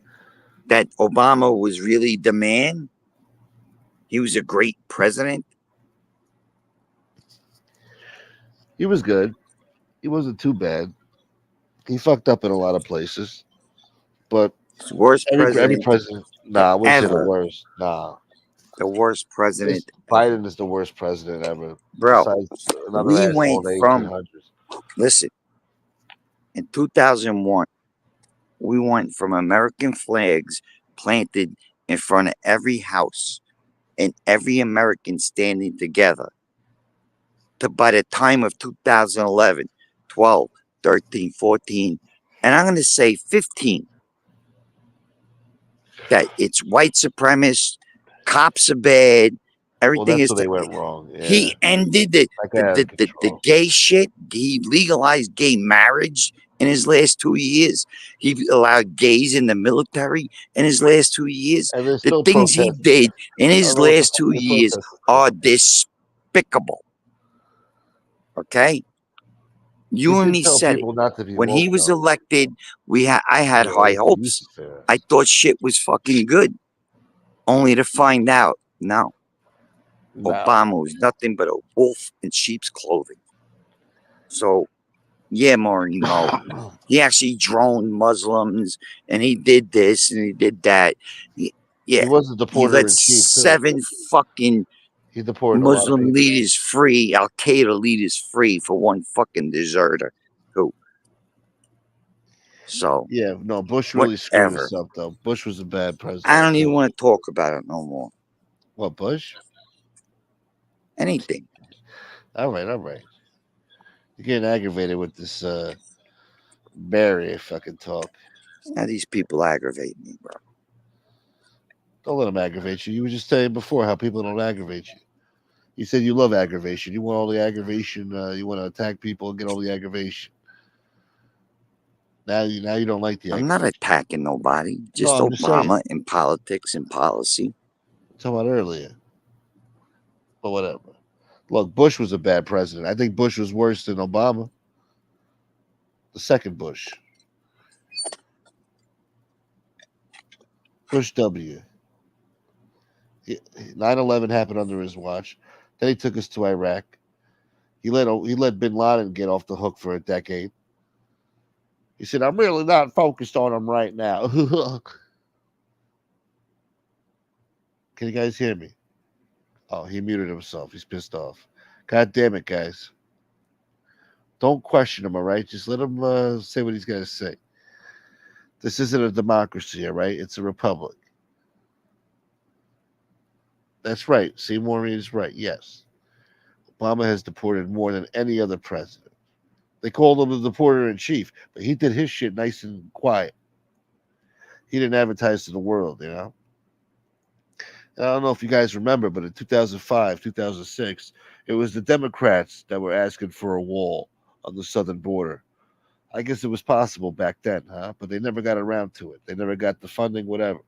[SPEAKER 2] That Obama was really the man? He was a great president?
[SPEAKER 1] He was good. He wasn't too bad. He fucked up in a lot of places. But
[SPEAKER 2] worst
[SPEAKER 1] every
[SPEAKER 2] president
[SPEAKER 1] president, nah, I wouldn't say the
[SPEAKER 2] ever.
[SPEAKER 1] worst. Nah.
[SPEAKER 2] The worst president
[SPEAKER 1] Biden is the worst president ever.
[SPEAKER 2] Bro,
[SPEAKER 1] besides another
[SPEAKER 2] we
[SPEAKER 1] asshole
[SPEAKER 2] went
[SPEAKER 1] in the
[SPEAKER 2] from,
[SPEAKER 1] 1800s.
[SPEAKER 2] listen, in 2001, we went from American flags planted in front of every house and every American standing together to, by the time of 2011, 12, 13, 14, and I'm going to say 15, that it's white supremacists, cops are bad, everything
[SPEAKER 1] That's
[SPEAKER 2] is.
[SPEAKER 1] where they went wrong. Yeah.
[SPEAKER 2] He ended the gay shit. He legalized gay marriage in his last 2 years. He allowed gays in the military in his last 2 years.
[SPEAKER 1] And there's
[SPEAKER 2] The
[SPEAKER 1] still
[SPEAKER 2] things he
[SPEAKER 1] protests.
[SPEAKER 2] did in his last 2
[SPEAKER 1] the
[SPEAKER 2] years
[SPEAKER 1] protests
[SPEAKER 2] are despicable. Okay? You and me said it. When he was elected, I had high hopes. I thought shit was fucking good. Only to find out, no. Obama was nothing but a wolf in sheep's clothing. So, yeah, Maureen Mo, he actually droned Muslims, and he did this, and he did that. He
[SPEAKER 1] was a deporter in chief, too.
[SPEAKER 2] 7 fucking
[SPEAKER 1] he deported
[SPEAKER 2] Muslim leaders free, Al Qaeda leaders free for one fucking deserter. Who? So,
[SPEAKER 1] yeah, no, Bush really screwed himself, though. Bush was a bad president.
[SPEAKER 2] I don't even want to talk about it no more.
[SPEAKER 1] What, Bush?
[SPEAKER 2] Anything.
[SPEAKER 1] All right. You're getting aggravated with this Barry, if I can talk.
[SPEAKER 2] Now these people aggravate me, bro.
[SPEAKER 1] Don't let them aggravate you. You were just saying before how people don't aggravate you. You said you love aggravation. You want all the aggravation. You want to attack people and get all the aggravation. Now you don't like the
[SPEAKER 2] I'm not
[SPEAKER 1] accusation.
[SPEAKER 2] attacking nobody.
[SPEAKER 1] No,
[SPEAKER 2] Just
[SPEAKER 1] I'm just saying.
[SPEAKER 2] Obama in politics and policy.
[SPEAKER 1] Talking about earlier, but whatever. Look, Bush was a bad president. I think Bush was worse than Obama. The second Bush, Bush W. 9/11 happened under his watch. Then he took us to Iraq. He let Bin Laden get off the hook for a decade. He said, "I'm really not focused on him right now." Can you guys hear me? Oh, he muted himself. He's pissed off. God damn it, guys! Don't question him, all right? Just let him say what he's got to say. This isn't a democracy, all right? It's a republic. That's right. Seymour Reed is right. Yes, Obama has deported more than any other president. They called him the deporter in chief, but he did his shit nice and quiet. He didn't advertise to the world, you know. And I don't know if you guys remember, but in 2005, 2006, it was the Democrats that were asking for a wall on the southern border. I guess it was possible back then, huh? But they never got around to it. They never got the funding, whatever.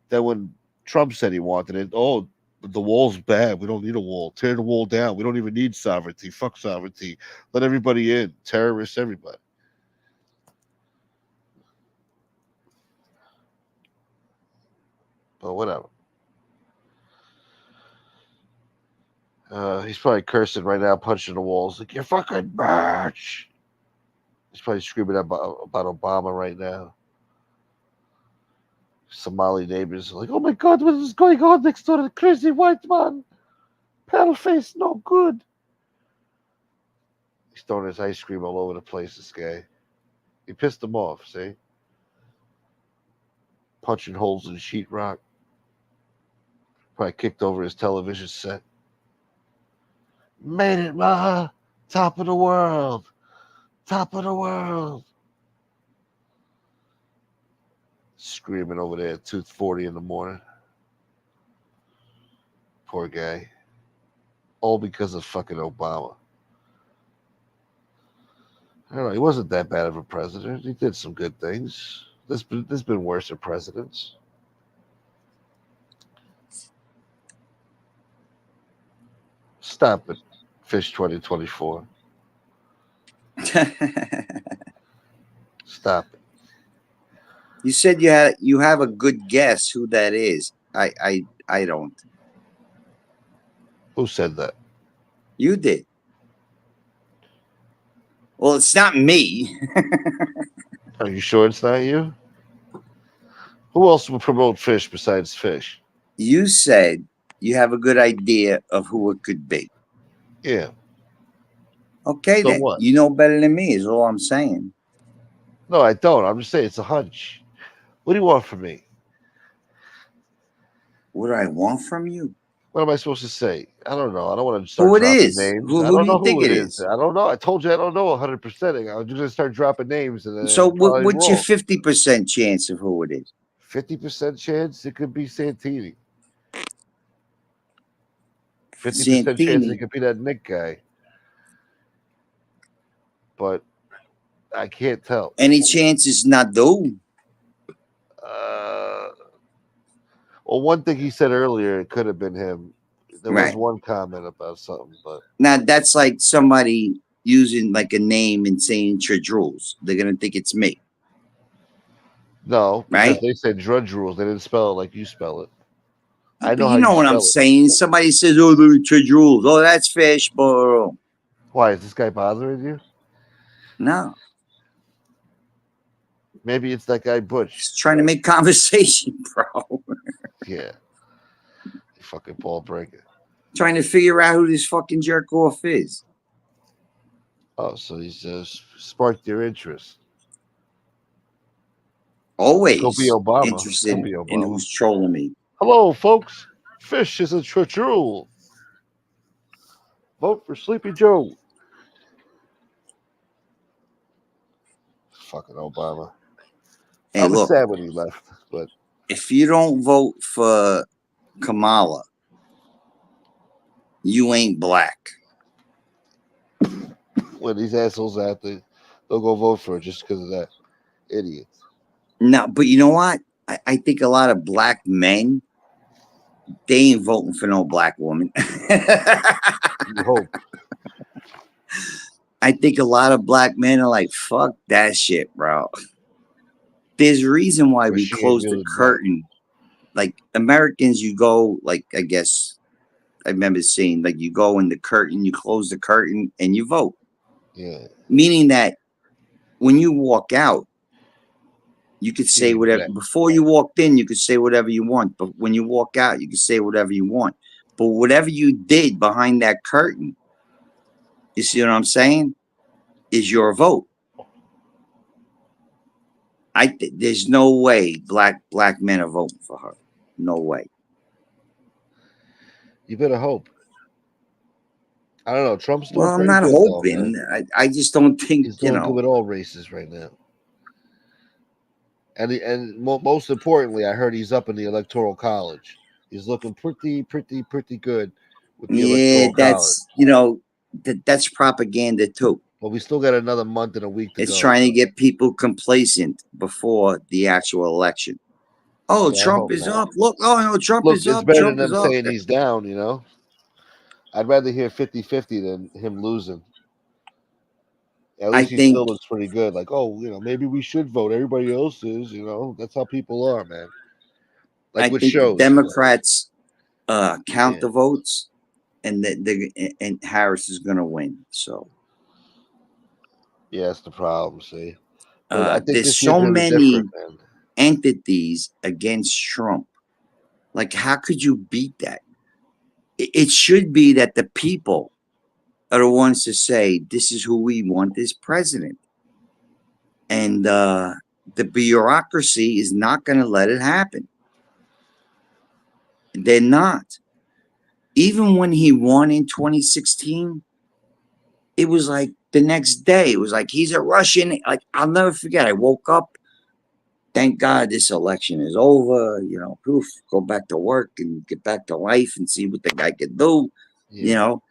[SPEAKER 1] Then when Trump said he wanted it, oh, the wall's bad. We don't need a wall. Tear the wall down. We don't even need sovereignty. Fuck sovereignty. Let everybody in. Terrorists, everybody. But whatever. He's probably cursing right now, punching the walls. Like, you fucking bitch. He's probably screaming about Obama right now. Somali neighbors are like, oh my God, what is going on next door? The crazy white man. Pale face, no good. He's throwing his ice cream all over the place, this guy. He pissed him off, see? Punching holes in sheetrock. Probably kicked over his television set. Made it, ma. Top of the world. Top of the world. Screaming over there at 2:40 in the morning. Poor guy. All because of fucking Obama. I don't know. He wasn't that bad of a president. He did some good things. There's been worse presidents. Stop it, Fish 2024. Stop it.
[SPEAKER 2] You said you have a good guess who that is. I don't.
[SPEAKER 1] Who said that?
[SPEAKER 2] You did. Well, it's not me.
[SPEAKER 1] Are you sure it's not you? Who else will promote Fish besides Fish?
[SPEAKER 2] You said you have a good idea of who it could be.
[SPEAKER 1] Yeah.
[SPEAKER 2] Okay,
[SPEAKER 1] So
[SPEAKER 2] then.
[SPEAKER 1] what?
[SPEAKER 2] You know better than me, is all I'm saying.
[SPEAKER 1] No, I don't. I'm just saying it's a hunch. What do you want from me?
[SPEAKER 2] What do I want from you?
[SPEAKER 1] What am I supposed to say? I don't know. I don't want to start
[SPEAKER 2] Who it
[SPEAKER 1] dropping
[SPEAKER 2] is?
[SPEAKER 1] names.
[SPEAKER 2] Who
[SPEAKER 1] I
[SPEAKER 2] do
[SPEAKER 1] don't
[SPEAKER 2] you
[SPEAKER 1] know
[SPEAKER 2] think
[SPEAKER 1] who
[SPEAKER 2] it
[SPEAKER 1] it is.
[SPEAKER 2] is?
[SPEAKER 1] I don't know. I told you I don't know 100%. I was just going to start dropping names and then
[SPEAKER 2] So
[SPEAKER 1] it'll probably
[SPEAKER 2] what's your
[SPEAKER 1] roll.
[SPEAKER 2] 50% chance of who it is?
[SPEAKER 1] 50% chance it could be Santini. 50% chance it
[SPEAKER 2] Santini.
[SPEAKER 1] could be that Nick guy. But I can't tell.
[SPEAKER 2] Any chance it's Nadu?
[SPEAKER 1] Uh, well, one thing he said earlier, it could have been him. There was
[SPEAKER 2] Right.
[SPEAKER 1] one comment about something, but
[SPEAKER 2] Now that's like somebody using like a name and saying Chadrules. They're gonna think it's me,
[SPEAKER 1] no, because
[SPEAKER 2] right?
[SPEAKER 1] they said drudge rules. They didn't spell it like you spell it. I
[SPEAKER 2] But
[SPEAKER 1] know how
[SPEAKER 2] you
[SPEAKER 1] you
[SPEAKER 2] know what I'm
[SPEAKER 1] spell it.
[SPEAKER 2] saying. Somebody says, "Oh, the Chadrules. Oh, that's fish, bro."
[SPEAKER 1] Why is this guy bothering you?
[SPEAKER 2] No,
[SPEAKER 1] Maybe it's that guy Butch.
[SPEAKER 2] just trying to make conversation, bro.
[SPEAKER 1] Yeah, you fucking ball breaker.
[SPEAKER 2] Trying to figure out who this fucking jerk off is.
[SPEAKER 1] Oh, so he's sparked your interest. Could be
[SPEAKER 2] Always
[SPEAKER 1] Obama.
[SPEAKER 2] interested
[SPEAKER 1] Could be
[SPEAKER 2] in
[SPEAKER 1] Obama.
[SPEAKER 2] who's trolling me.
[SPEAKER 1] Hello, folks. Fish is a true. Vote for Sleepy Joe. Fucking Obama.
[SPEAKER 2] Hey,
[SPEAKER 1] I was
[SPEAKER 2] look,
[SPEAKER 1] sad when he left, but
[SPEAKER 2] if you don't vote for Kamala, you ain't black.
[SPEAKER 1] when these assholes out there, they'll go vote for it just because of that. Idiots.
[SPEAKER 2] No, but you know what? I think a lot of black men, they ain't voting for no black woman.
[SPEAKER 1] You hope.
[SPEAKER 2] I think a lot of black men are like, fuck that shit, bro. There's a reason why
[SPEAKER 1] Or
[SPEAKER 2] we
[SPEAKER 1] she ain't
[SPEAKER 2] close the
[SPEAKER 1] really black.
[SPEAKER 2] curtain. Like Americans, you go, like, I guess I remember seeing, like, you go in the curtain, you close the curtain, and you vote.
[SPEAKER 1] Yeah.
[SPEAKER 2] Meaning that when you walk out, you could
[SPEAKER 1] She
[SPEAKER 2] say
[SPEAKER 1] ain't
[SPEAKER 2] whatever.
[SPEAKER 1] black.
[SPEAKER 2] Before you walked in, you could say whatever you want. But when you walk out, you can say whatever you want. But whatever you did behind that curtain, you see what I'm saying, is your vote. There's no way black men are voting for her. No way.
[SPEAKER 1] You better hope. I don't know. Trump's doing
[SPEAKER 2] Well, I'm
[SPEAKER 1] pretty
[SPEAKER 2] not
[SPEAKER 1] good though,
[SPEAKER 2] hoping.
[SPEAKER 1] man.
[SPEAKER 2] I just don't think,
[SPEAKER 1] He's doing good with all races right now. And most importantly, I heard he's up in the electoral college. He's looking pretty good with the
[SPEAKER 2] Yeah,
[SPEAKER 1] electoral college.
[SPEAKER 2] that's, that's propaganda too.
[SPEAKER 1] But we still got another month and a week to
[SPEAKER 2] It's
[SPEAKER 1] go.
[SPEAKER 2] trying to
[SPEAKER 1] So
[SPEAKER 2] get people complacent before the actual election. Oh,
[SPEAKER 1] yeah, I
[SPEAKER 2] Trump
[SPEAKER 1] hope
[SPEAKER 2] is
[SPEAKER 1] not.
[SPEAKER 2] up. Look, oh no, Trump
[SPEAKER 1] Look,
[SPEAKER 2] is
[SPEAKER 1] it's
[SPEAKER 2] up.
[SPEAKER 1] better than
[SPEAKER 2] Trump is
[SPEAKER 1] them
[SPEAKER 2] up.
[SPEAKER 1] saying he's down. You know, I'd rather hear 50-50 than him losing. At
[SPEAKER 2] I
[SPEAKER 1] least he still
[SPEAKER 2] think
[SPEAKER 1] looks pretty good. Like, oh, maybe we should vote. Everybody else is. That's how people are, man. Like
[SPEAKER 2] I
[SPEAKER 1] with
[SPEAKER 2] think the
[SPEAKER 1] shows.
[SPEAKER 2] Democrats count
[SPEAKER 1] Yeah,
[SPEAKER 2] the votes, and and Harris is going to win. So
[SPEAKER 1] yeah, that's the problem. See, but I think
[SPEAKER 2] there's
[SPEAKER 1] this year's
[SPEAKER 2] so
[SPEAKER 1] gonna be
[SPEAKER 2] many
[SPEAKER 1] different, man.
[SPEAKER 2] entities against Trump. Like, how could you beat that? It should be that the people are the ones to say, this is who we want as president. And the bureaucracy is not going to let it happen. They're not. Even when he won in 2016, it was like the next day, it was like, he's a Russian. Like, I'll never forget. I woke up. Thank God this election is over. Poof, go back to work and get back to life and see what the guy can do. You
[SPEAKER 1] Yeah,
[SPEAKER 2] know,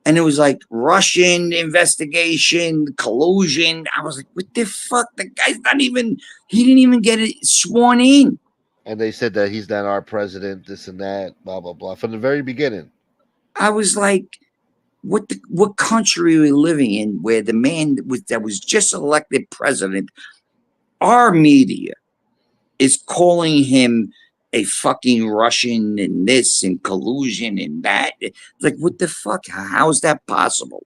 [SPEAKER 2] and it was like Russian investigation, collusion. I was like, what the fuck? The guy's not even, he didn't even get it sworn in.
[SPEAKER 1] and they said that he's not our president, this and that, blah blah blah, from the very beginning.
[SPEAKER 2] I was like, what country are we living in where the man that was just elected president, our media is calling him a fucking Russian and this and collusion and that? It's like, what the fuck? How is that possible?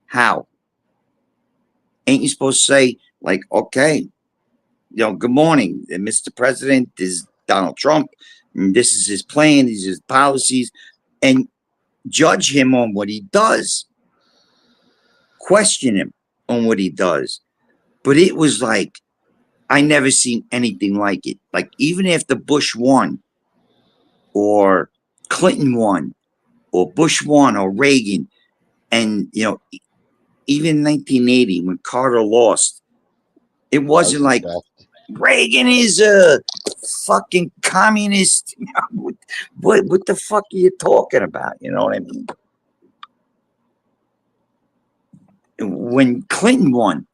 [SPEAKER 2] How? Ain't you supposed to say, like, okay, good morning, Mr. President, this is Donald Trump, and this is his plan, these are his policies, and judge him on what he does, question him on what he does. But it was like, I never seen anything like it. Like, even after Bush won, or Clinton won, or Bush won, or Reagan, and even 1980 when Carter lost, it
[SPEAKER 1] That was
[SPEAKER 2] wasn't like
[SPEAKER 1] disaster.
[SPEAKER 2] Reagan is a fucking communist. What the fuck are you talking about? You know what I mean? When Clinton won,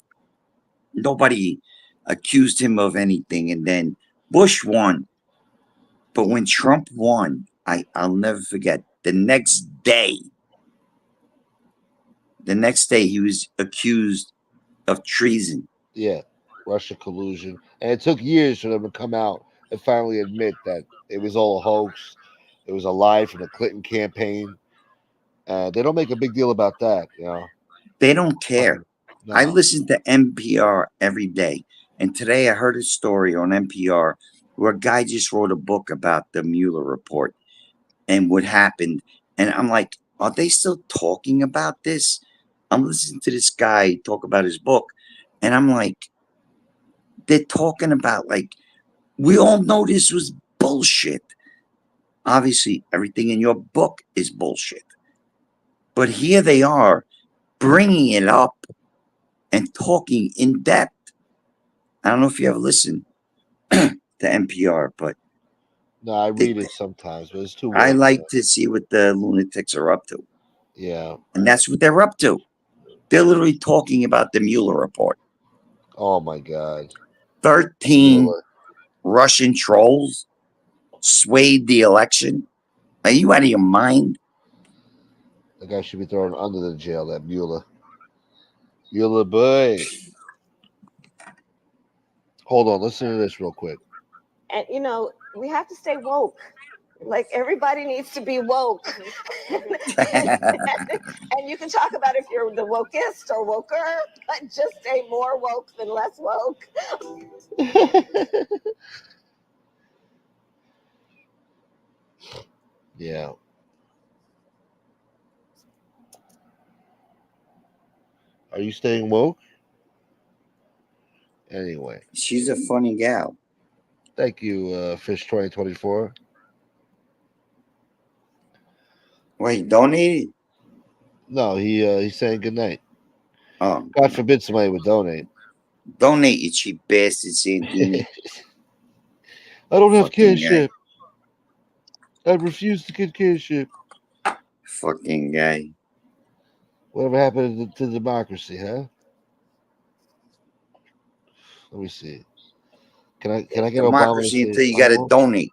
[SPEAKER 2] nobody accused him of anything, and then Bush won. But when Trump won, I'll never forget. The next day, he was accused of treason.
[SPEAKER 1] Yeah, Russia collusion, and it took years for them to come out and finally admit that it was all a hoax. It was a lie from the Clinton campaign. They don't make a big deal about that.
[SPEAKER 2] They don't care.
[SPEAKER 1] Fucking
[SPEAKER 2] I
[SPEAKER 1] no.
[SPEAKER 2] listen to NPR every day. And today I heard a story on NPR where a guy just wrote a book about the Mueller report and what happened. And I'm like, are they still talking about this? I'm listening to this guy talk about his book. And I'm like, they're talking about, like, we all know this was bullshit. Obviously, everything in your book is bullshit. But here they are bringing it up and talking in depth. I don't know if you ever listen to NPR, but
[SPEAKER 1] No, I
[SPEAKER 2] they,
[SPEAKER 1] read it sometimes, but it's too
[SPEAKER 2] I
[SPEAKER 1] wordy.
[SPEAKER 2] like to see what the lunatics are up to.
[SPEAKER 1] Yeah.
[SPEAKER 2] And that's what they're up to. They're literally talking about the Mueller report.
[SPEAKER 1] Oh my God.
[SPEAKER 2] 13
[SPEAKER 1] Mueller.
[SPEAKER 2] Russian trolls swayed the election. Are you out of your mind?
[SPEAKER 1] The guy should be thrown under the jail. That Mueller. Mueller boy. Hold on. Listen to this real quick.
[SPEAKER 4] And we have to stay woke. Like everybody needs to be woke. And you can talk about if you're the wokest or woker, but just stay more woke than less woke.
[SPEAKER 1] Yeah. Are you staying woke? Anyway.
[SPEAKER 2] She's a funny gal.
[SPEAKER 1] Thank you, Fish 2024.
[SPEAKER 2] Wait, donated?
[SPEAKER 1] No, he's saying good night.
[SPEAKER 2] Oh,
[SPEAKER 1] God forbid somebody would donate.
[SPEAKER 2] donate, you cheap bastard, Santini.
[SPEAKER 1] I don't have
[SPEAKER 2] Fucking guy.
[SPEAKER 1] kinship. I refuse to get kinship.
[SPEAKER 2] Fucking guy.
[SPEAKER 1] Whatever happened to democracy, huh? Let me see. Can I get
[SPEAKER 2] Democracy
[SPEAKER 1] Obama to
[SPEAKER 2] until
[SPEAKER 1] say
[SPEAKER 2] you gotta
[SPEAKER 1] almost?
[SPEAKER 2] donate.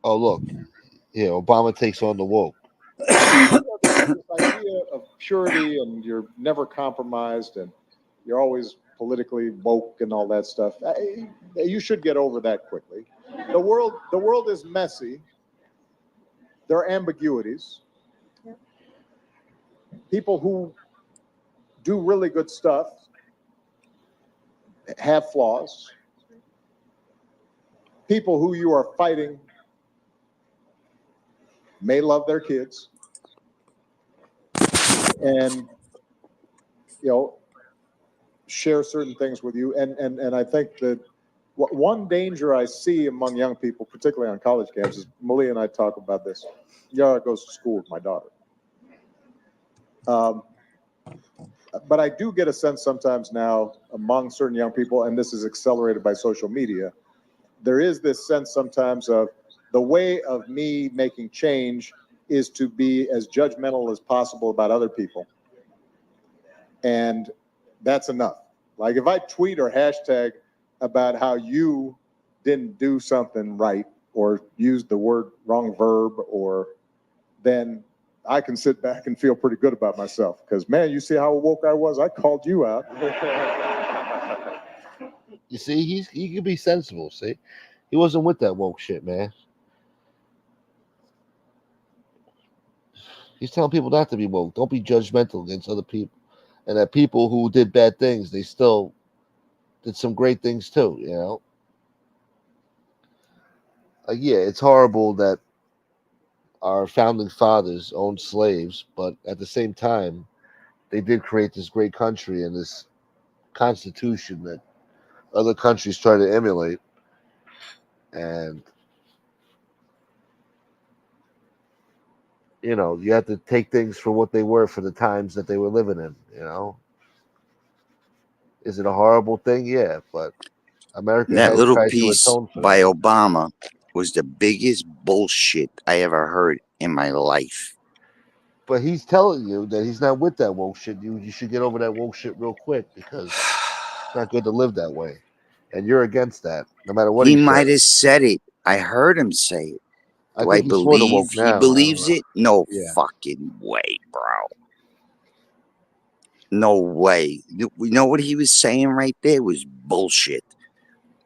[SPEAKER 1] Oh look, yeah, Obama takes on the woke.
[SPEAKER 5] This idea of purity and you're never compromised and you're always politically woke and all that stuff. You should get over that quickly. The world is messy. There are ambiguities. People who do really good stuff have flaws. People who you are fighting may love their kids. And share certain things with you. And I think that one danger I see among young people, particularly on college campuses, Malia and I talk about this. Yara goes to school with my daughter. But I do get a sense sometimes now among certain young people, and this is accelerated by social media, there is this sense sometimes of the way of me making change is to be as judgmental as possible about other people. And that's enough. Like if I tweet or hashtag about how you didn't do something right or used the wrong verb, or then I can sit back and feel pretty good about myself because, man, you see how woke I was? I called you out.
[SPEAKER 1] You see, he can be sensible. See, he wasn't with that woke shit, man. He's telling people not to be woke. Don't be judgmental against other people, and that people who did bad things, they still did some great things too. Yeah, it's horrible that our founding fathers owned slaves, but at the same time, they did create this great country and this constitution that other countries try to emulate. And you have to take things for what they were for the times that they were living in. Is it a horrible thing? Yeah, but America
[SPEAKER 2] That
[SPEAKER 1] has
[SPEAKER 2] little
[SPEAKER 1] tried to
[SPEAKER 2] piece
[SPEAKER 1] atone for
[SPEAKER 2] by
[SPEAKER 1] that.
[SPEAKER 2] Obama was the biggest bullshit I ever heard in my life.
[SPEAKER 1] But he's telling you that he's not with that woke shit. You should get over that woke shit real quick because it's not good to live that way. And you're against that, no matter what
[SPEAKER 2] He
[SPEAKER 1] he
[SPEAKER 2] might
[SPEAKER 1] says.
[SPEAKER 2] have said it. I heard him say it.
[SPEAKER 1] I
[SPEAKER 2] Do I
[SPEAKER 1] think he's sort of woke
[SPEAKER 2] believe he
[SPEAKER 1] now.
[SPEAKER 2] believes it? No
[SPEAKER 1] Yeah.
[SPEAKER 2] fucking way, bro. No way. You know what he was saying right there was bullshit.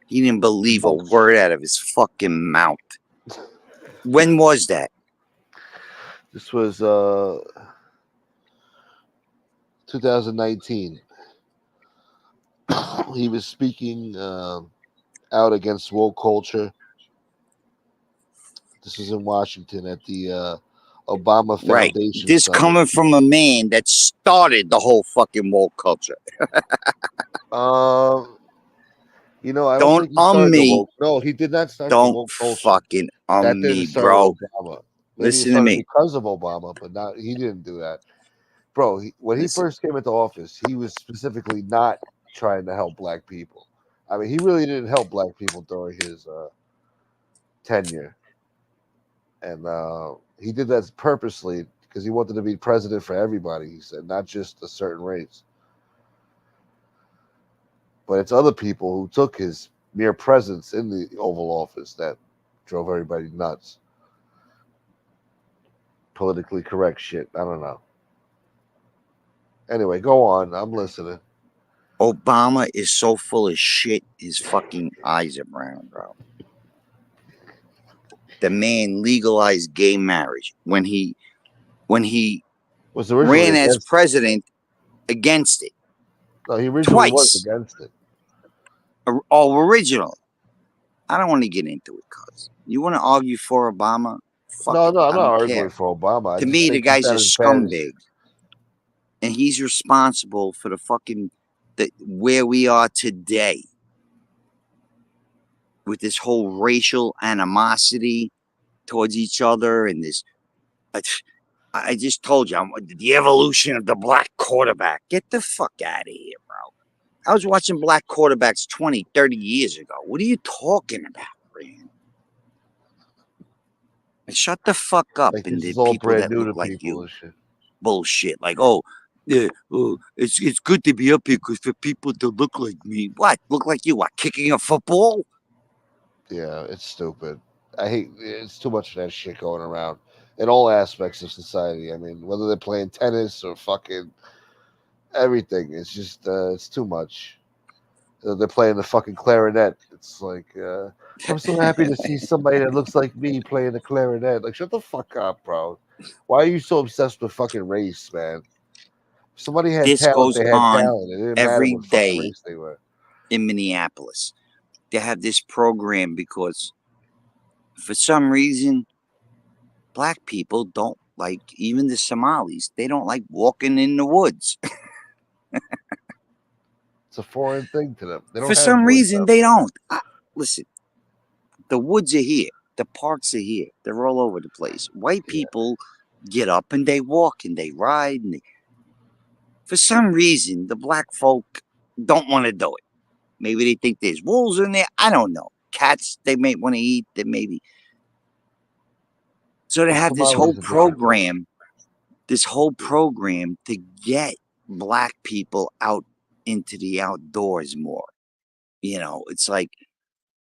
[SPEAKER 2] He didn't believe a word out of his fucking mouth. When was that?
[SPEAKER 1] This was 2019. He was speaking out against woke culture. This is in Washington at the Obama
[SPEAKER 2] Right.
[SPEAKER 1] Foundation
[SPEAKER 2] This
[SPEAKER 1] Summit.
[SPEAKER 2] coming from a man that started the whole fucking woke culture.
[SPEAKER 1] I don't
[SPEAKER 2] Don't
[SPEAKER 1] think he started the
[SPEAKER 2] me.
[SPEAKER 1] woke. No, he did not start the
[SPEAKER 2] Don't
[SPEAKER 1] woke culture.
[SPEAKER 2] fucking
[SPEAKER 1] That didn't
[SPEAKER 2] me,
[SPEAKER 1] start
[SPEAKER 2] bro.
[SPEAKER 1] with Obama. Maybe
[SPEAKER 2] Listen
[SPEAKER 1] it
[SPEAKER 2] to
[SPEAKER 1] started
[SPEAKER 2] me.
[SPEAKER 1] because of Obama, but not. He didn't do that, bro. When he
[SPEAKER 2] Listen.
[SPEAKER 1] first came into office, he was specifically not trying to help black people. I mean, he really didn't help black people during his tenure, and he did that purposely because he wanted to be president for everybody. He said, not just a certain race. But it's other people who took his mere presence in the Oval Office that drove everybody nuts. Politically correct shit. I don't know. Anyway, go on. I'm listening.
[SPEAKER 2] Obama is so full of shit, his fucking eyes are brown, bro. The man legalized gay marriage when he
[SPEAKER 1] Was originally
[SPEAKER 2] ran as
[SPEAKER 1] against it.
[SPEAKER 2] president against it.
[SPEAKER 1] No, he originally was
[SPEAKER 2] Twice.
[SPEAKER 1] against it.
[SPEAKER 2] Oh, original. I don't want to get into it, cuz. You want to argue for Obama? Fuck
[SPEAKER 1] No,
[SPEAKER 2] it.
[SPEAKER 1] no, I'm
[SPEAKER 2] I
[SPEAKER 1] not
[SPEAKER 2] don't
[SPEAKER 1] arguing
[SPEAKER 2] care.
[SPEAKER 1] for Obama. I
[SPEAKER 2] To
[SPEAKER 1] just
[SPEAKER 2] me, the
[SPEAKER 1] think he's
[SPEAKER 2] guy's
[SPEAKER 1] not
[SPEAKER 2] a
[SPEAKER 1] as bad as.
[SPEAKER 2] scumbag. And he's responsible for the fucking where we are today. With this whole racial animosity towards each other and this I just told you, the evolution of the black quarterback. Get the fuck out of here, bro. I was watching black quarterbacks 20, 30 years ago. What are you talking about, man? And shut the fuck up
[SPEAKER 1] Like
[SPEAKER 2] and
[SPEAKER 1] this
[SPEAKER 2] the
[SPEAKER 1] is all
[SPEAKER 2] people
[SPEAKER 1] brand
[SPEAKER 2] that
[SPEAKER 1] new
[SPEAKER 2] look
[SPEAKER 1] to
[SPEAKER 2] like
[SPEAKER 1] people
[SPEAKER 2] you.
[SPEAKER 1] and shit.
[SPEAKER 2] Bullshit. Like, oh, yeah, oh, it's good to be up here because for people to look like me. What? Look like you? What? Kicking a football?
[SPEAKER 1] Yeah, it's stupid. I hate it's too much of that shit going around in all aspects of society. I mean, whether they're playing tennis or fucking everything, it's just it's too much. They're playing the fucking clarinet. It's like I'm so happy to see somebody that looks like me playing the clarinet. Like, shut the fuck up, bro. Why are you so obsessed with fucking race, man? If somebody had
[SPEAKER 2] This
[SPEAKER 1] talent,
[SPEAKER 2] goes
[SPEAKER 1] they had
[SPEAKER 2] on
[SPEAKER 1] talent. It didn't matter
[SPEAKER 2] every
[SPEAKER 1] what fucking
[SPEAKER 2] day
[SPEAKER 1] race they were.
[SPEAKER 2] in Minneapolis. They have this program because for some reason, black people don't like, even the Somalis, they don't like walking in the woods.
[SPEAKER 1] It's a foreign thing to them. They don't
[SPEAKER 2] For
[SPEAKER 1] have
[SPEAKER 2] some
[SPEAKER 1] woods
[SPEAKER 2] reason,
[SPEAKER 1] up
[SPEAKER 2] they
[SPEAKER 1] there.
[SPEAKER 2] don't. Listen, the woods are here. The parks are here. They're all over the place. White
[SPEAKER 1] Yeah.
[SPEAKER 2] people get up and they walk and they ride. For some reason, the black folk don't want to do it. Maybe they think there's wolves in there. I don't know. Cats they may want to eat. They maybe. So they have this whole
[SPEAKER 1] Somali's a different thing.
[SPEAKER 2] program to get black people out into the outdoors more. You know, it's like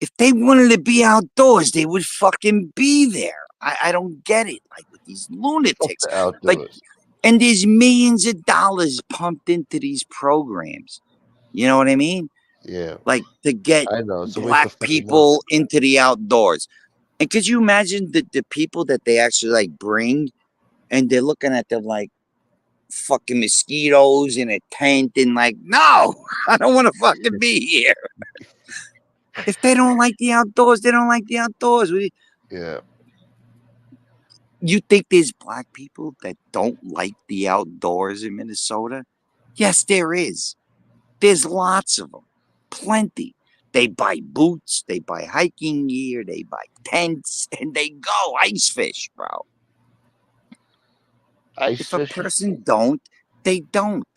[SPEAKER 2] if they wanted to be outdoors, they would fucking be there. I don't get it. Like with these
[SPEAKER 1] Fuck
[SPEAKER 2] lunatics,
[SPEAKER 1] the
[SPEAKER 2] like,
[SPEAKER 1] outdoors.
[SPEAKER 2] and there's millions of dollars pumped into these programs. You know what I mean?
[SPEAKER 1] Yeah,
[SPEAKER 2] Like to get
[SPEAKER 1] I know. It's a waste
[SPEAKER 2] black
[SPEAKER 1] of fucking money.
[SPEAKER 2] people into the outdoors. And could you imagine the people that they actually like bring and they're looking at them like fucking mosquitoes in a tent and like, no, I don't want to fucking be here. If they don't like the outdoors, they don't like the outdoors.
[SPEAKER 1] Yeah,
[SPEAKER 2] You think there's black people that don't like the outdoors in Minnesota? Yes, there is. There's lots of them. Plenty. They buy boots, they buy hiking gear, they buy tents, and they go ice fish, bro.
[SPEAKER 1] ice
[SPEAKER 2] If a
[SPEAKER 1] fishing.
[SPEAKER 2] person don't, they don't.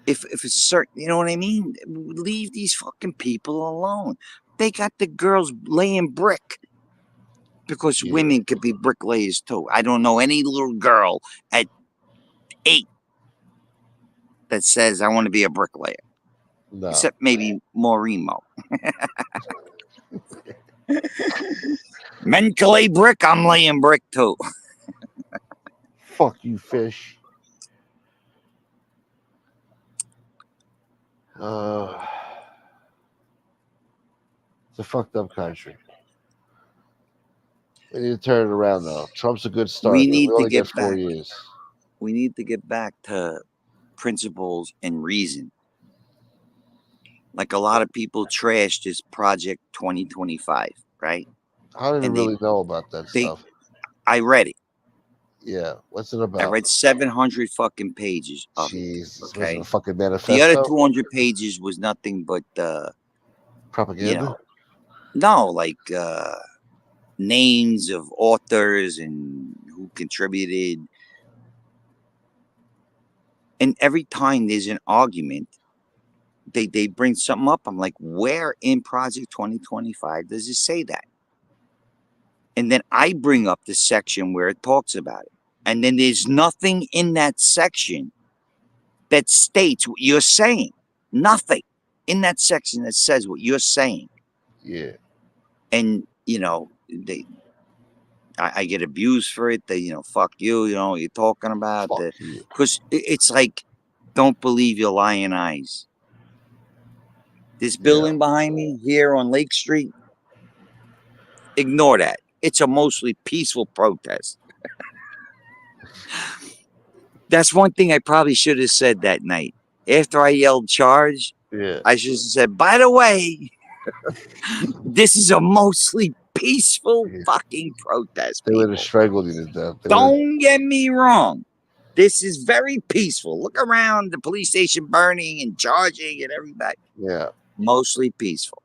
[SPEAKER 2] If it's certain, you know what I mean? Leave these fucking people alone. They got the girls laying brick because
[SPEAKER 1] Yeah.
[SPEAKER 2] women could be bricklayers too. I don't know any little girl at 8 that says I want to be a bricklayer,
[SPEAKER 1] No,
[SPEAKER 2] except maybe Morimo. Men can lay brick. I'm laying brick too.
[SPEAKER 1] fuck you, fish. It's a fucked up country. We need to turn it around though. Trump's a good start.
[SPEAKER 2] We
[SPEAKER 1] But we
[SPEAKER 2] need to
[SPEAKER 1] only get
[SPEAKER 2] get
[SPEAKER 1] 4
[SPEAKER 2] back.
[SPEAKER 1] years.
[SPEAKER 2] We need to get back to principles and reason. Like a lot of people trashed this Project 2025, right?
[SPEAKER 1] I don't even
[SPEAKER 2] And
[SPEAKER 1] really know about that
[SPEAKER 2] they
[SPEAKER 1] stuff.
[SPEAKER 2] I read it.
[SPEAKER 1] Yeah, what's it
[SPEAKER 2] I
[SPEAKER 1] about?
[SPEAKER 2] read 700 fucking pages of it.
[SPEAKER 1] Jeez, was it
[SPEAKER 2] Okay.
[SPEAKER 1] a fucking
[SPEAKER 2] The other
[SPEAKER 1] manifesto?
[SPEAKER 2] 200 pages was nothing but
[SPEAKER 1] Propaganda?
[SPEAKER 2] like names of authors and who contributed. And every time there's an argument, they bring something up. I'm like, where in Project 2025 does it say that? And then I bring up the section where it talks about it. And then there's nothing in that section that states what you're saying. Nothing in that section that says what you're saying.
[SPEAKER 1] Yeah.
[SPEAKER 2] And, I get abused for it. They, fuck you, what you're talking about.
[SPEAKER 1] Fuck you.
[SPEAKER 2] Because it's like, don't believe your lying eyes. This building behind me here on Lake Street, ignore that. It's a mostly peaceful protest. That's one thing I probably should have said that night. After I yelled charge,
[SPEAKER 1] Yeah.
[SPEAKER 2] I should have said, by the way, this is a mostly peaceful fucking protest.
[SPEAKER 1] They would
[SPEAKER 2] People.
[SPEAKER 1] have strangled you to death.
[SPEAKER 2] Don't get me wrong. This is very peaceful. Look around the police station burning and charging and everybody.
[SPEAKER 1] Yeah.
[SPEAKER 2] Mostly peaceful.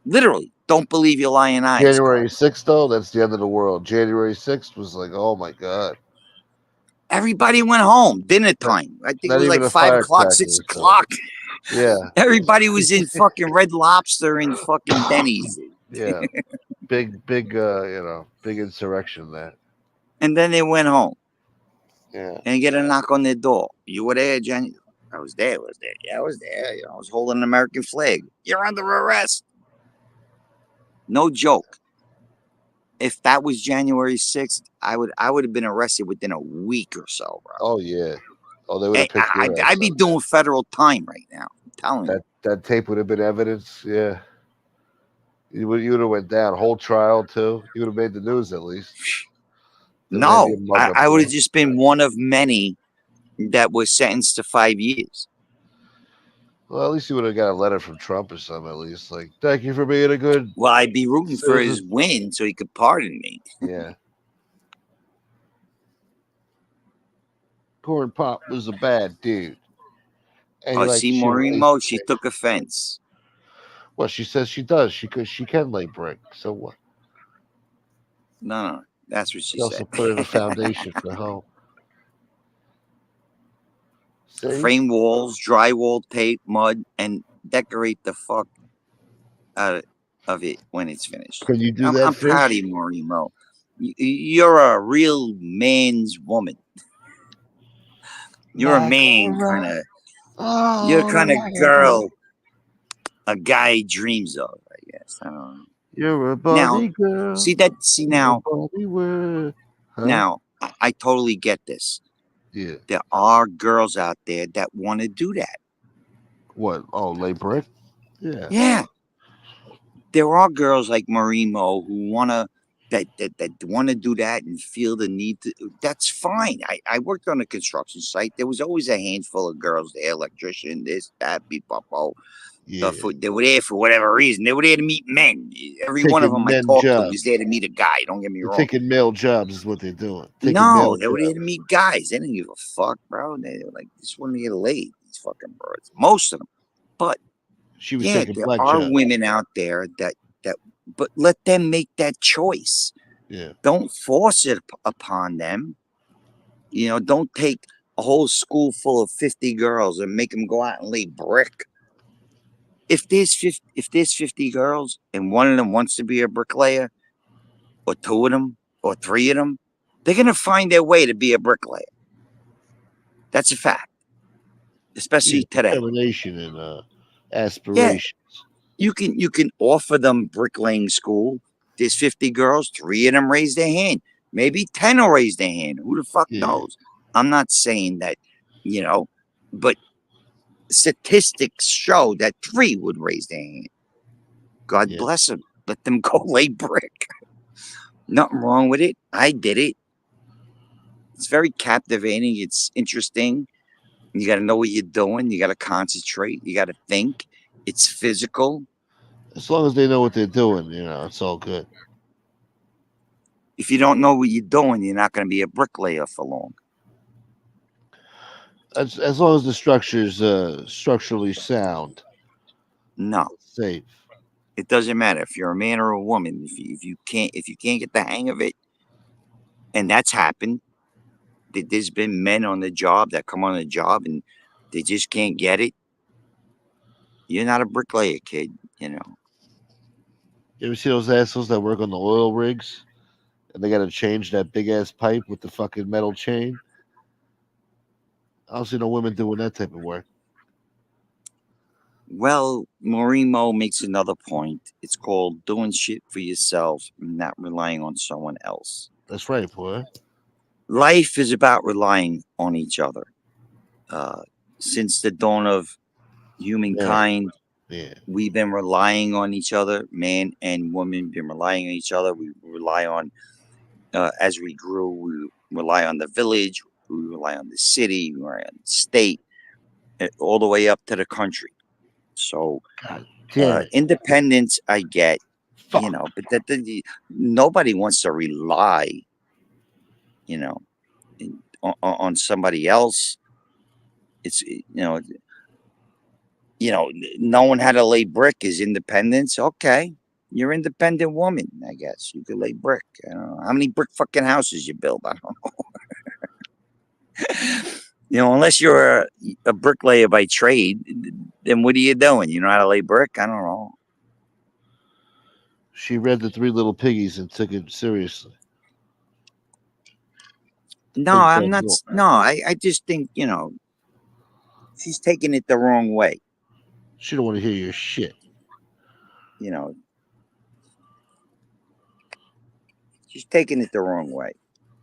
[SPEAKER 2] Literally, don't believe your lying eyes.
[SPEAKER 1] January 6th, though, that's the end of the world. January 6th was like, oh my God.
[SPEAKER 2] Everybody went home. Dinner time. I think it
[SPEAKER 1] Not
[SPEAKER 2] was like
[SPEAKER 1] even a
[SPEAKER 2] 5 o'clock,
[SPEAKER 1] firecracker
[SPEAKER 2] 6
[SPEAKER 1] or something.
[SPEAKER 2] o'clock.
[SPEAKER 1] Yeah.
[SPEAKER 2] Everybody was in fucking Red Lobster and fucking Denny's.
[SPEAKER 1] Yeah. Big, big insurrection there.
[SPEAKER 2] And then they went home.
[SPEAKER 1] Yeah.
[SPEAKER 2] And get a knock on their door. You were there, Jenny? I was there. Yeah, I was there. I was holding an American flag. You're under arrest. No joke. If that was January 6th, I would have been arrested within a week or so, bro.
[SPEAKER 1] Oh yeah. Oh, they would have picked your ass
[SPEAKER 2] I'd be
[SPEAKER 1] up.
[SPEAKER 2] doing federal time right now. I'm telling you.
[SPEAKER 1] That tape would have been evidence. Yeah. You would have went down. Whole trial too. You would have made the news at least.
[SPEAKER 2] No, I would have just been one of many that was sentenced to 5 years.
[SPEAKER 1] Well, at least you would have got a letter from Trump or something. At least, like, thank you for being a good.
[SPEAKER 2] Well, I'd be rooting for his win so he could pardon me.
[SPEAKER 1] Yeah. Corn Pop was a bad dude.
[SPEAKER 2] And see, Maureen Mo, she took offense.
[SPEAKER 1] Well, she says she does. She can lay brick. So what?
[SPEAKER 2] No, that's what she
[SPEAKER 1] also
[SPEAKER 2] said.
[SPEAKER 1] Put in a foundation for home. See?
[SPEAKER 2] Frame walls, drywall, tape, mud, and decorate the fuck out of it when it's finished.
[SPEAKER 1] Can you do that?
[SPEAKER 2] I'm proud of you, Maureen Mo. You're a real man's woman. You're a man kind of. You're the kind of girl a guy dreams of, I guess. I don't know.
[SPEAKER 1] You're a body girl.
[SPEAKER 2] See now.
[SPEAKER 1] Huh?
[SPEAKER 2] Now, I totally get this.
[SPEAKER 1] Yeah.
[SPEAKER 2] There are girls out there that want to do that.
[SPEAKER 1] What? Oh, lay brick? Yeah.
[SPEAKER 2] Yeah. There are girls like Maureen Mo who want to that want to do that and feel the need to. That's fine. I worked on a construction site. There was always a handful of girls there, electrician, this, that, beep, bop, oh.
[SPEAKER 1] Yeah.
[SPEAKER 2] They were there for whatever reason. They were there to meet men. Every one of them I talked to was there to meet a guy. Don't get me wrong.
[SPEAKER 1] Taking male jobs is what they're doing.
[SPEAKER 2] No, they were there to meet guys. They didn't give a fuck, bro. They were like, just want to get laid. These fucking birds. Most of them. But
[SPEAKER 1] she was
[SPEAKER 2] yeah,
[SPEAKER 1] taking
[SPEAKER 2] there
[SPEAKER 1] black
[SPEAKER 2] are
[SPEAKER 1] jobs.
[SPEAKER 2] women out there that but let them make that choice.
[SPEAKER 1] Yeah.
[SPEAKER 2] Don't force it upon them. Don't take a whole school full of 50 girls and make them go out and lay brick. If there's 50 girls and one of them wants to be a bricklayer, or 2 of them, or 3 of them, they're gonna find their way to be a bricklayer. That's a fact, especially today.
[SPEAKER 1] Determination and aspirations.
[SPEAKER 2] Yeah. You can offer them bricklaying school. There's 50 girls, 3 of them raise their hand. Maybe 10 will raise their hand. Who the fuck knows? I'm not saying that, but statistics show that 3 would raise their hand. God bless them. Let them go lay brick. Nothing wrong with it. I did it. It's very captivating. It's interesting. You got to know what you're doing. You got to concentrate. You got to think. It's physical.
[SPEAKER 1] As long as they know what they're doing, it's all good.
[SPEAKER 2] If you don't know what you're doing, you're not going to be a bricklayer for long.
[SPEAKER 1] As long as the structure's structurally sound.
[SPEAKER 2] No.
[SPEAKER 1] Safe.
[SPEAKER 2] It doesn't matter if you're a man or a woman. If you can't get the hang of it, and that's happened. There's been men on the job that come on the job and they just can't get it. You're not a bricklayer, kid.
[SPEAKER 1] You ever see those assholes that work on the oil rigs? and they got to change that big ass pipe with the fucking metal chain. I don't see no women doing that type of work.
[SPEAKER 2] Well, Morimo makes another point. It's called doing shit for yourself and not relying on someone else.
[SPEAKER 1] That's right, boy.
[SPEAKER 2] Life is about relying on each other. Since the dawn of humankind,
[SPEAKER 1] Yeah.
[SPEAKER 2] we've been relying on each other. Man and woman been relying on each other. We rely on, as we grew, we rely on the village, we rely on the city, we rely on the state, all the way up to the country. So
[SPEAKER 1] God damn it.
[SPEAKER 2] independence, I get,
[SPEAKER 1] Fuck.
[SPEAKER 2] you know, but nobody wants to rely, you know, on somebody else. It's no one had to lay brick is independence. Okay, you're independent woman, I guess. You could lay brick. I don't know how many brick fucking houses you build. I don't know. Unless you're a bricklayer by trade, then what are you doing? You know how to lay brick? I don't know.
[SPEAKER 1] She read the Three Little Piggies and took it seriously.
[SPEAKER 2] No,
[SPEAKER 1] Big
[SPEAKER 2] I'm
[SPEAKER 1] bad
[SPEAKER 2] not.
[SPEAKER 1] deal.
[SPEAKER 2] No, I just think, she's taking it the wrong way.
[SPEAKER 1] She don't want to hear your shit.
[SPEAKER 2] She's taking it the wrong way,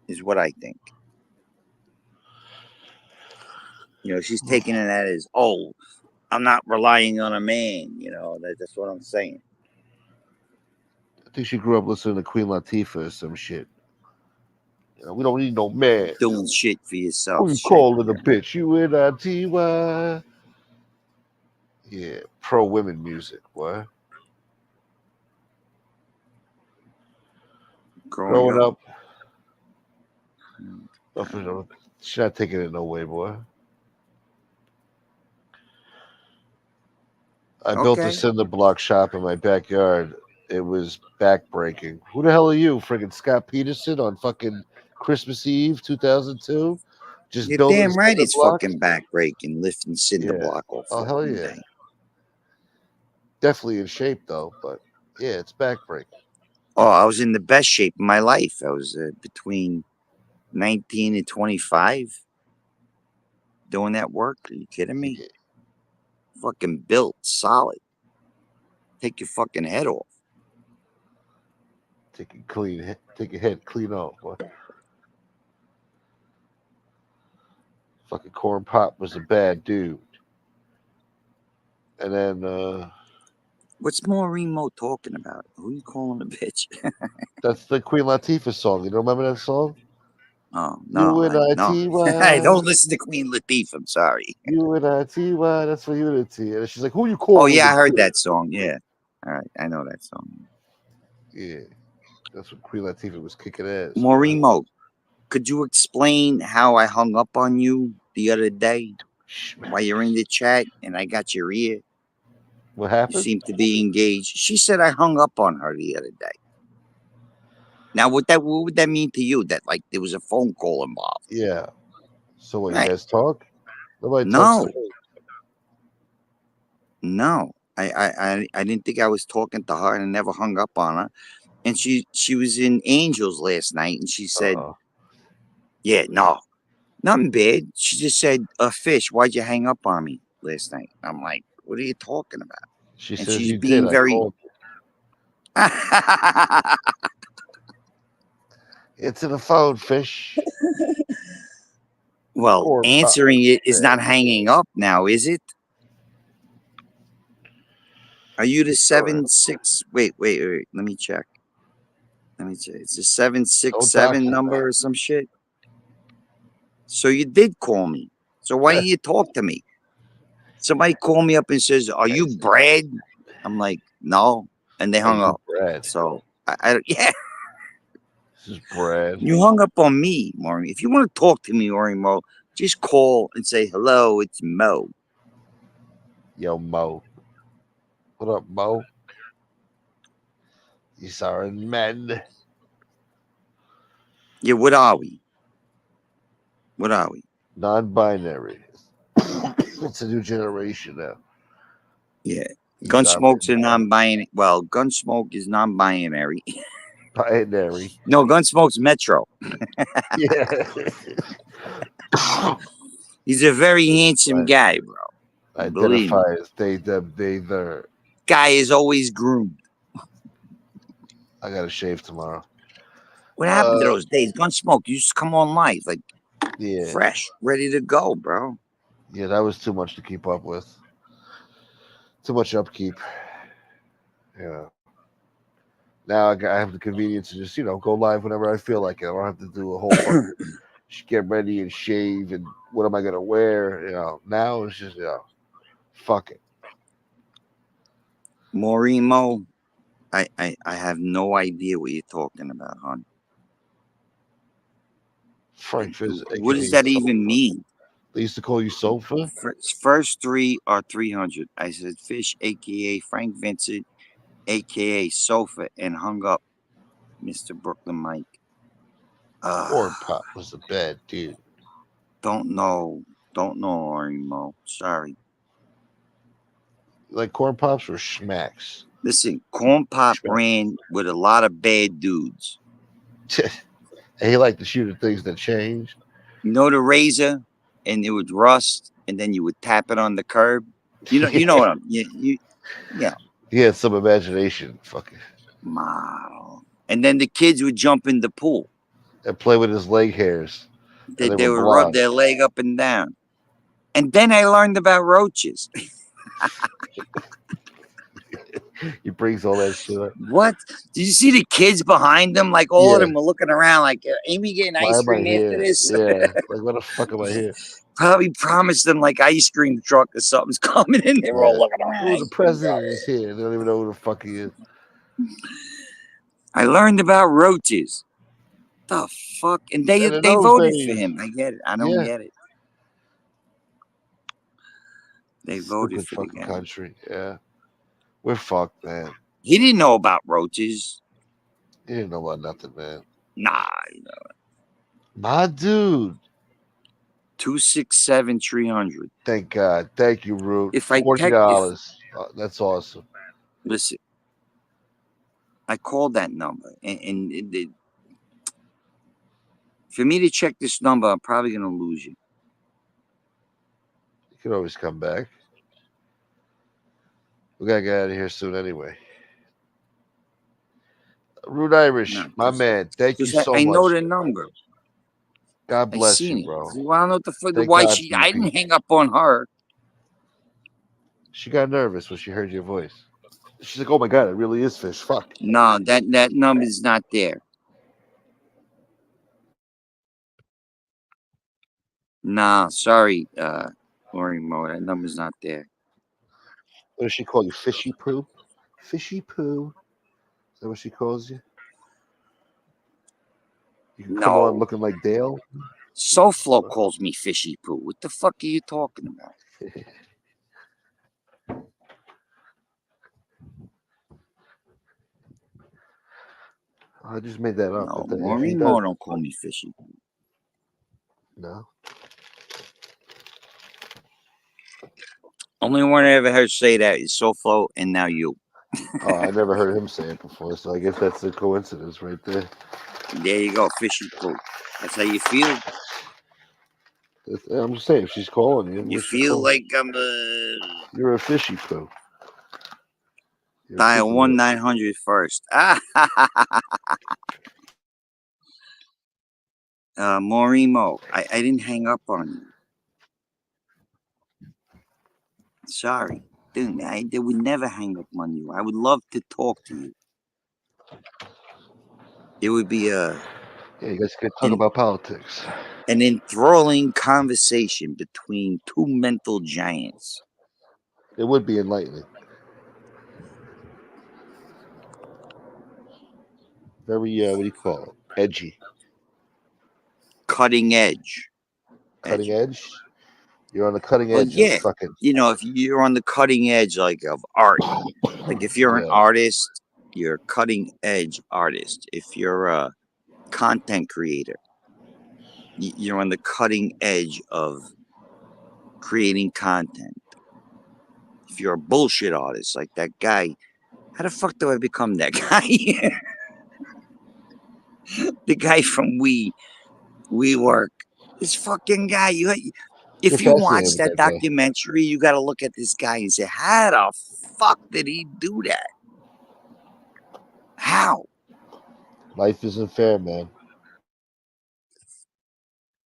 [SPEAKER 2] is what I think. She's taking it as, oh, I'm not relying on a man. That's what I'm saying.
[SPEAKER 1] I think she grew up listening to Queen Latifah or some shit. We don't need no man.
[SPEAKER 2] Doing shit for yourself.
[SPEAKER 1] Who you calling a bitch? You N-I-T-Y. Yeah, pro women music, boy. Growing up, she's not taking it no way, boy. I built a cinder block shop in my backyard. It was backbreaking. Who the hell are you, friggin' Scott Peterson on fucking Christmas Eve 2002? Just
[SPEAKER 2] You're
[SPEAKER 1] building
[SPEAKER 2] damn right. It's
[SPEAKER 1] blocks?
[SPEAKER 2] fucking backbreaking, lifting cinder block off.
[SPEAKER 1] Oh hell yeah!
[SPEAKER 2] Day.
[SPEAKER 1] Definitely in shape though, but yeah, it's backbreaking.
[SPEAKER 2] Oh, I was in the best shape of my life. I was between 19 and 25 doing that work. Are you kidding me? Yeah. Fucking built, solid. Take your fucking head off.
[SPEAKER 1] Take your head clean off. What? Fucking Corn Pop was a bad dude. And then
[SPEAKER 2] what's Morimo talking about? Who you calling a bitch?
[SPEAKER 1] That's the Queen Latifah song. You don't remember that song?
[SPEAKER 2] Oh no, I don't listen to Queen Latifah. I'm sorry.
[SPEAKER 1] U-N-I-T-Y, that's for unity. And she's like, who you calling?
[SPEAKER 2] Oh yeah, I heard that song. Yeah, all right, I know that song.
[SPEAKER 1] Yeah, that's when Queen Latifah was kicking ass.
[SPEAKER 2] Morimo, could you explain how I hung up on you the other day while you're in the chat and I got your ear?
[SPEAKER 1] What happened?
[SPEAKER 2] You seem to be engaged. She said I hung up on her the other day. Now, what would that mean to you? That like there was a phone call involved?
[SPEAKER 1] Yeah. So what? Right. You guys talk? Nobody
[SPEAKER 2] talks.
[SPEAKER 1] To me.
[SPEAKER 2] No, I didn't think I was talking to her, and I never hung up on her. And she was in Angels last night, and she said, "Yeah, no, nothing bad." She just said, "Fish, why'd you hang up on me last night?" I'm like, "What are you talking about?"
[SPEAKER 1] She says she's being very. Answer the phone, Fish.
[SPEAKER 2] Well, answering it is not hanging up now, is it? Are you the 7-6? Wait. Let me check. It's a 767 number or some shit. So you did call me. So why didn't you talk to me? Somebody called me up and says, "Are you Brad?" I'm like, "No," and they hung up.
[SPEAKER 1] Brad.
[SPEAKER 2] So I yeah.
[SPEAKER 1] This is Brad.
[SPEAKER 2] You hung up on me, Maury. If you want to talk to me, Mo, just call and say, "Hello, it's Mo."
[SPEAKER 1] Yo, Mo. What up, Mo? These are men.
[SPEAKER 2] Yeah, what are we?
[SPEAKER 1] Non-binary. It's a new generation now.
[SPEAKER 2] Yeah. Gunsmoke's a non-binary. Well, Gunsmoke is non-binary.
[SPEAKER 1] Binary.
[SPEAKER 2] No, Gunsmoke's Metro.
[SPEAKER 1] Yeah.
[SPEAKER 2] He's a very handsome
[SPEAKER 1] Right.
[SPEAKER 2] guy, bro. Believe me.
[SPEAKER 1] Identify as they, them, they, their.
[SPEAKER 2] Guy is always groomed.
[SPEAKER 1] I got to shave tomorrow.
[SPEAKER 2] What happened to those days? Gunsmoke, you used to come on live, like
[SPEAKER 1] Yeah.
[SPEAKER 2] fresh, ready to go, bro.
[SPEAKER 1] Yeah, that was too much to keep up with. Too much upkeep. Yeah. Now I have the convenience to just, go live whenever I feel like it. I don't have to do a whole fucking get ready and shave and what am I gonna wear? Now it's just fuck it.
[SPEAKER 2] Morimo, I have no idea what you're talking about, hon.
[SPEAKER 1] Frank Fizz,
[SPEAKER 2] What does
[SPEAKER 1] aka
[SPEAKER 2] that even
[SPEAKER 1] Sofa.
[SPEAKER 2] mean?
[SPEAKER 1] They used to call you Sofa?
[SPEAKER 2] First three are 300. I said Fish, aka Frank Vincent, aka Sofa, and hung up. Mr. Brooklyn Mike.
[SPEAKER 1] Corn Pop was a bad dude.
[SPEAKER 2] Don't know, Morimo. Sorry.
[SPEAKER 1] Like Corn Pops were schmacks.
[SPEAKER 2] Listen, Corn Pop ran with a lot of bad dudes.
[SPEAKER 1] And he liked to shoot at things that changed.
[SPEAKER 2] You know the razor, and it would rust, and then you would tap it on the curb. You know what I'm. Yeah.
[SPEAKER 1] He had some imagination, fucking.
[SPEAKER 2] Wow. And then the kids would jump in the pool.
[SPEAKER 1] And play with his leg hairs.
[SPEAKER 2] They would rub their leg up and down. And then I learned about roaches.
[SPEAKER 1] He brings all that shit up.
[SPEAKER 2] What? Did you see the kids behind them? Like all of them were looking around like, ain't we getting ice cream after this?
[SPEAKER 1] Yeah. Like, what the fuck am I here?
[SPEAKER 2] Probably promised them like ice cream truck or something's coming in. They were all looking around.
[SPEAKER 1] Oh, the president is here. They don't even know who the fuck he is.
[SPEAKER 2] I learned about roaches. The fuck? And they voted for him. I get it. I don't get it. They voted for the guy.
[SPEAKER 1] Country. Yeah. We're fucked, man.
[SPEAKER 2] He didn't know about roaches.
[SPEAKER 1] He didn't know about nothing, man.
[SPEAKER 2] Nah.
[SPEAKER 1] My dude.
[SPEAKER 2] 267-300.
[SPEAKER 1] Thank God. Thank you, Root.
[SPEAKER 2] If I
[SPEAKER 1] $40. That's awesome.
[SPEAKER 2] Listen, I called that number, and for me to check this number, I'm probably gonna lose you.
[SPEAKER 1] You can always come back. We gotta get out of here soon anyway. Root Irish, my man. Thank you so much.
[SPEAKER 2] I know the number.
[SPEAKER 1] God bless you, bro.
[SPEAKER 2] Well, I don't know why I didn't hang up on her.
[SPEAKER 1] She got nervous when she heard your voice. She's like, "Oh my God, it really is Fish." Fuck.
[SPEAKER 2] No, that number is not there. Nah, sorry, Morimo, that number's not there.
[SPEAKER 1] What does she call you? Fishy poo? Fishy poo. Is that what she calls you? You can come on looking like Dale?
[SPEAKER 2] SoFlo calls me Fishy Poo. What the fuck are you talking about?
[SPEAKER 1] I just made that up.
[SPEAKER 2] No, Morimo don't call me Fishy Poo.
[SPEAKER 1] No.
[SPEAKER 2] Only one I ever heard say that is SoFlo, and now you.
[SPEAKER 1] Oh, I never heard him say it before, so I guess that's a coincidence right there.
[SPEAKER 2] There you go, Fishy Poo. That's how you feel.
[SPEAKER 1] I'm just saying, if she's calling you,
[SPEAKER 2] you feel like I'm
[SPEAKER 1] you're a fishy poo.
[SPEAKER 2] Dial 1-900 first. Morimo, I didn't hang up on you. Sorry. Dude, I would never hang up on you. I would love to talk to you. It would be
[SPEAKER 1] yeah, you guys can talk about politics.
[SPEAKER 2] An enthralling conversation between two mental giants.
[SPEAKER 1] It would be enlightening. Very, what do you call it? Edgy.
[SPEAKER 2] Cutting edge.
[SPEAKER 1] Cutting edge? You're on the cutting edge.
[SPEAKER 2] Well, yeah.
[SPEAKER 1] Fucking...
[SPEAKER 2] if you're on the cutting edge, like, of art. Like, if you're an artist, you're a cutting edge artist. If you're a content creator, you're on the cutting edge of creating content. If you're a bullshit artist like that guy, how the fuck do I become that guy? The guy from We Work. This fucking guy. If you
[SPEAKER 1] Professor
[SPEAKER 2] watch
[SPEAKER 1] name,
[SPEAKER 2] that
[SPEAKER 1] that guy.
[SPEAKER 2] documentary, you got to look at this guy and say, how the fuck did he do that? How?
[SPEAKER 1] Life isn't fair, man.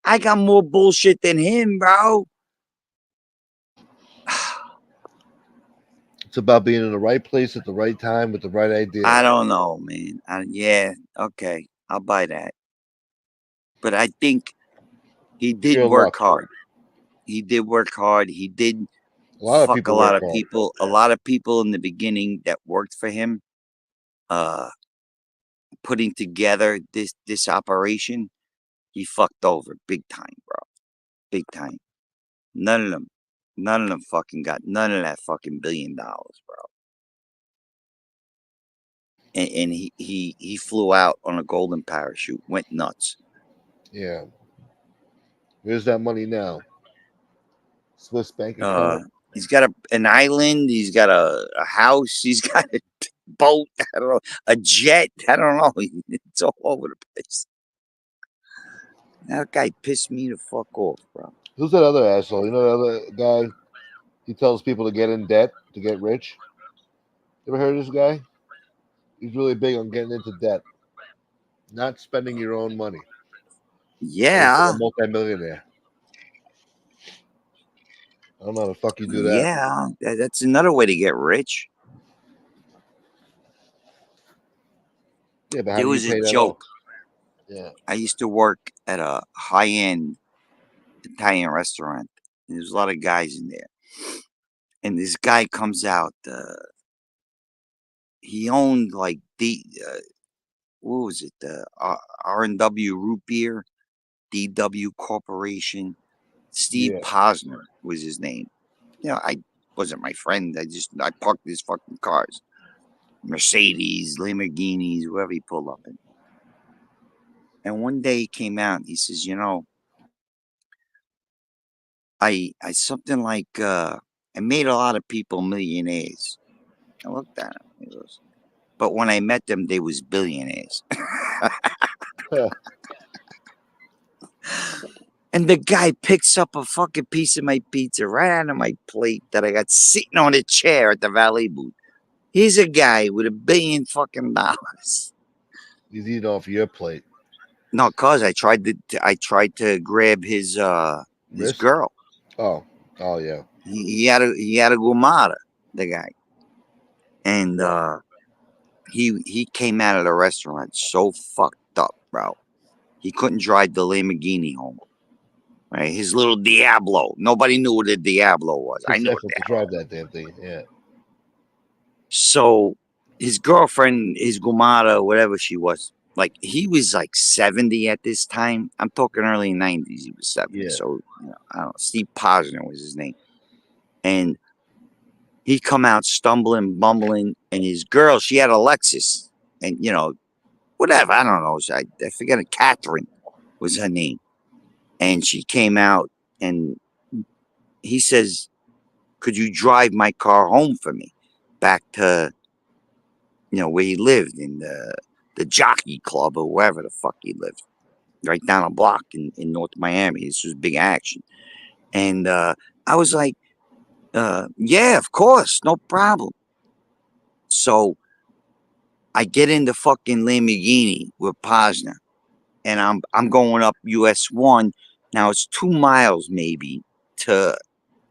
[SPEAKER 2] I got more bullshit than him, bro.
[SPEAKER 1] It's about being in the right place at the right time with the right idea.
[SPEAKER 2] I don't know, man. Yeah, okay, I'll buy that. But I think he did
[SPEAKER 1] Pure
[SPEAKER 2] work
[SPEAKER 1] luck.
[SPEAKER 2] hard. He did work hard. He did
[SPEAKER 1] A lot of
[SPEAKER 2] fuck
[SPEAKER 1] people
[SPEAKER 2] a lot
[SPEAKER 1] work
[SPEAKER 2] of
[SPEAKER 1] hard.
[SPEAKER 2] people. A lot of people in the beginning that worked for him, putting together this operation. He fucked over big time, bro. Big time. None of them fucking got none of that fucking $1 billion, bro. And he flew out on a golden parachute, went nuts.
[SPEAKER 1] Yeah. Where's that money now? Swiss bank account.
[SPEAKER 2] He's got an island. He's got a house. He's got a boat. I don't know, a jet. I don't know. It's all over the place. That guy pissed me the fuck off, bro.
[SPEAKER 1] Who's that other asshole? You know the other guy? He tells people to get in debt to get rich. You ever heard of this guy? He's really big on getting into debt, not spending your own money.
[SPEAKER 2] Yeah,
[SPEAKER 1] A multimillionaire. I don't know how the fuck you do that.
[SPEAKER 2] yeah. That's another way to get rich.
[SPEAKER 1] Yeah, but how
[SPEAKER 2] There
[SPEAKER 1] do you
[SPEAKER 2] was a
[SPEAKER 1] pay that
[SPEAKER 2] joke.
[SPEAKER 1] off? Yeah.
[SPEAKER 2] I used to work at a high-end Italian restaurant. And there's a lot of guys in there. And this guy comes out. He owned like what was it? The R&W Root Beer, DW Corporation. Steve
[SPEAKER 1] Yeah.
[SPEAKER 2] Posner was his name. You know, I wasn't my friend. I parked his fucking cars, Mercedes, Lamborghinis, whoever he pulled up in. And one day he came out. And he says, you know, I something like I made a lot of people millionaires. I looked at him. He goes, but when I met them, they was billionaires. And the guy picks up a fucking piece of my pizza right out of my plate that I got sitting on a chair at the Valet booth. Here's a guy with $1 billion fucking dollars.
[SPEAKER 1] He's eating off your plate.
[SPEAKER 2] No, cause I tried to grab his
[SPEAKER 1] Wrist?
[SPEAKER 2] girl.
[SPEAKER 1] Oh yeah.
[SPEAKER 2] He had a gumata, the guy, and he came out of the restaurant so fucked up, bro. He couldn't drive the Lamborghini home. Right, his little Diablo. Nobody knew what a Diablo was. I
[SPEAKER 1] It's
[SPEAKER 2] knew what
[SPEAKER 1] effort to drive that damn thing. Yeah.
[SPEAKER 2] So his girlfriend, his gumata, whatever she was, like he was like 70 at this time. I'm talking early 90s. He was 70.
[SPEAKER 1] Yeah.
[SPEAKER 2] So I don't know. Steve Posner was his name, and he come out stumbling, bumbling, and his girl, she had a Lexus, and whatever. I don't know. I forget it. Catherine was her name, and she came out, and he says, "Could you drive my car home for me, back to where he lived in the Jockey Club or wherever the fuck he lived, right down a block in North Miami." This was big action, and I was like, "Yeah, of course, no problem." So I get in the fucking Lamborghini with Posner, and I'm going up US 1. Now it's 2 miles maybe to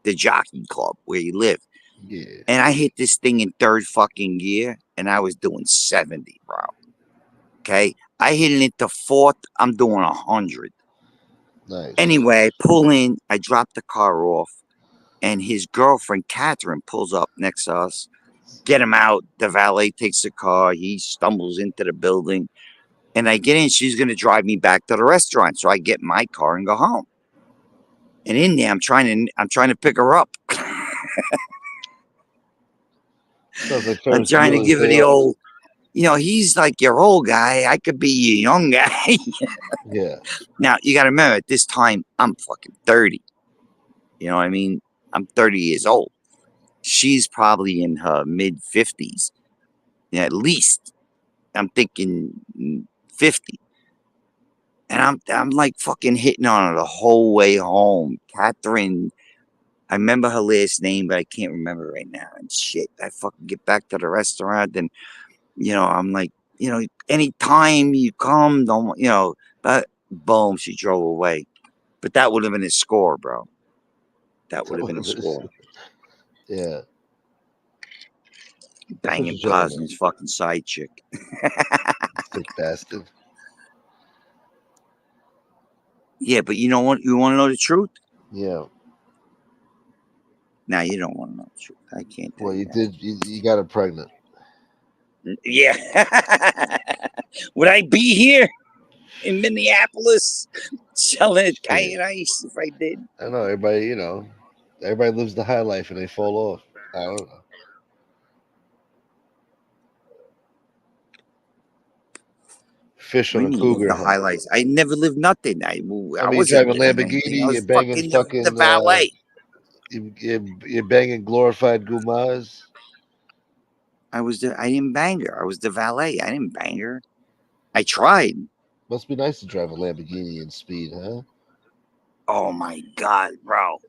[SPEAKER 2] the Jockey Club where he lived.
[SPEAKER 1] Yeah.
[SPEAKER 2] And I hit this thing in third fucking gear, and I was doing 70, bro. Okay, I hit it into fourth. I'm doing 100.
[SPEAKER 1] Nice.
[SPEAKER 2] Anyway, I pull in. I drop the car off, and his girlfriend Catherine pulls up next to us. Get him out. The valet takes the car. He stumbles into the building, and I get in. She's gonna drive me back to the restaurant, so I get in my car and go home. And in there, I'm trying to pick her up.
[SPEAKER 1] Sounds like
[SPEAKER 2] I'm
[SPEAKER 1] Ferris
[SPEAKER 2] trying to
[SPEAKER 1] Bueller's
[SPEAKER 2] give her
[SPEAKER 1] Day
[SPEAKER 2] the
[SPEAKER 1] Off.
[SPEAKER 2] old, he's like your old guy. I could be your young guy.
[SPEAKER 1] Yeah.
[SPEAKER 2] Now, you got to remember, at this time, I'm fucking 30. You know what I mean? I'm 30 years old. She's probably in her mid-50s. At least. I'm thinking 50. And I'm like fucking hitting on her the whole way home. Catherine, I remember her last name, but I can't remember right now. And shit, I fucking get back to the restaurant and, I'm like, anytime you come, don't, but boom, she drove away. But that would have been a score, bro. That would have been a score.
[SPEAKER 1] Yeah.
[SPEAKER 2] Banging
[SPEAKER 1] a gentleman.
[SPEAKER 2] Posner's fucking side chick.
[SPEAKER 1] Sick bastard.
[SPEAKER 2] Yeah, but you know what? You want to know the truth?
[SPEAKER 1] Yeah.
[SPEAKER 2] Now you don't want to know the truth. I can't tell
[SPEAKER 1] Well,
[SPEAKER 2] you
[SPEAKER 1] you
[SPEAKER 2] that.
[SPEAKER 1] did. You got her pregnant.
[SPEAKER 2] Yeah. Would I be here in Minneapolis selling Italian ice if I did?
[SPEAKER 1] I know everybody. Everybody lives the high life and they fall off. I don't know. Fish
[SPEAKER 2] We
[SPEAKER 1] on a
[SPEAKER 2] live
[SPEAKER 1] cougar
[SPEAKER 2] the
[SPEAKER 1] head.
[SPEAKER 2] highlights. I never lived nothing. I
[SPEAKER 1] mean,
[SPEAKER 2] wasn't
[SPEAKER 1] driving
[SPEAKER 2] doing anything. I
[SPEAKER 1] Lamborghini,
[SPEAKER 2] was
[SPEAKER 1] you're banging
[SPEAKER 2] fucking
[SPEAKER 1] fucking
[SPEAKER 2] the valet.
[SPEAKER 1] You're banging glorified gumas.
[SPEAKER 2] I didn't bang her. I was the valet. I didn't bang her. I tried.
[SPEAKER 1] Must be nice to drive a Lamborghini in speed, huh?
[SPEAKER 2] Oh my God, bro.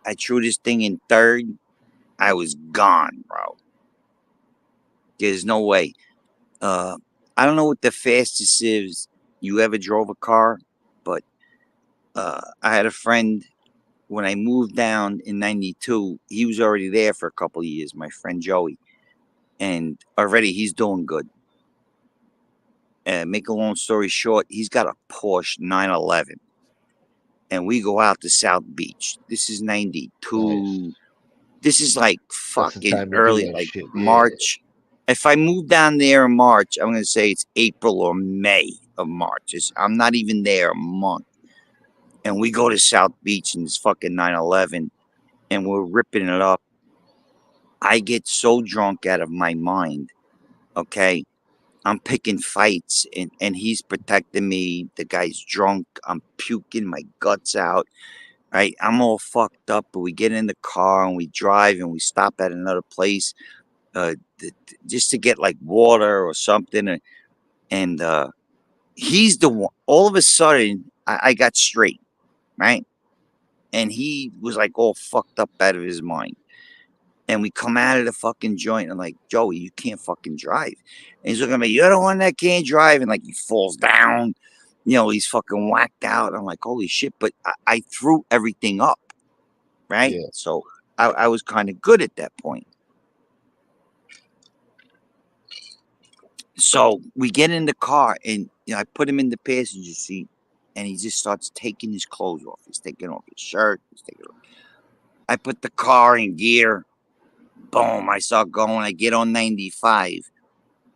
[SPEAKER 2] I threw this thing in third. I was gone, bro. There's no way. I don't know what the fastest is you ever drove a car, but I had a friend when I moved down in 92. He was already there for a couple of years, my friend Joey. And already he's doing good. Make a long story short, he's got a Porsche 911. And we go out to South Beach. This is 92.
[SPEAKER 1] Nice.
[SPEAKER 2] This is like
[SPEAKER 1] That's the
[SPEAKER 2] fucking
[SPEAKER 1] time to do
[SPEAKER 2] early,
[SPEAKER 1] that
[SPEAKER 2] like
[SPEAKER 1] shit. Yeah.
[SPEAKER 2] March. If I move down there in March, I'm going to say it's April or May of March. I'm not even there a month. And we go to South Beach in this fucking 911 and we're ripping it up. I get so drunk out of my mind. Okay. I'm picking fights and he's protecting me. The guy's drunk. I'm puking my guts out. Right. I'm all fucked up, but we get in the car and we drive and we stop at another place just to get like water or something. And he's the one. All of a sudden, I got straight. Right. And he was like all fucked up out of his mind. And we come out of the fucking joint and I'm like, Joey, you can't fucking drive. And he's looking at me, you're the one that can't drive. And like he falls down, he's fucking whacked out. I'm like, holy shit. But I threw everything up. Right.
[SPEAKER 1] Yeah.
[SPEAKER 2] So I was kind of good at that point. So we get in the car and I put him in the passenger seat and he just starts taking his clothes off. He's taking off his shirt. I put the car in gear. Boom, I start going. I get on 95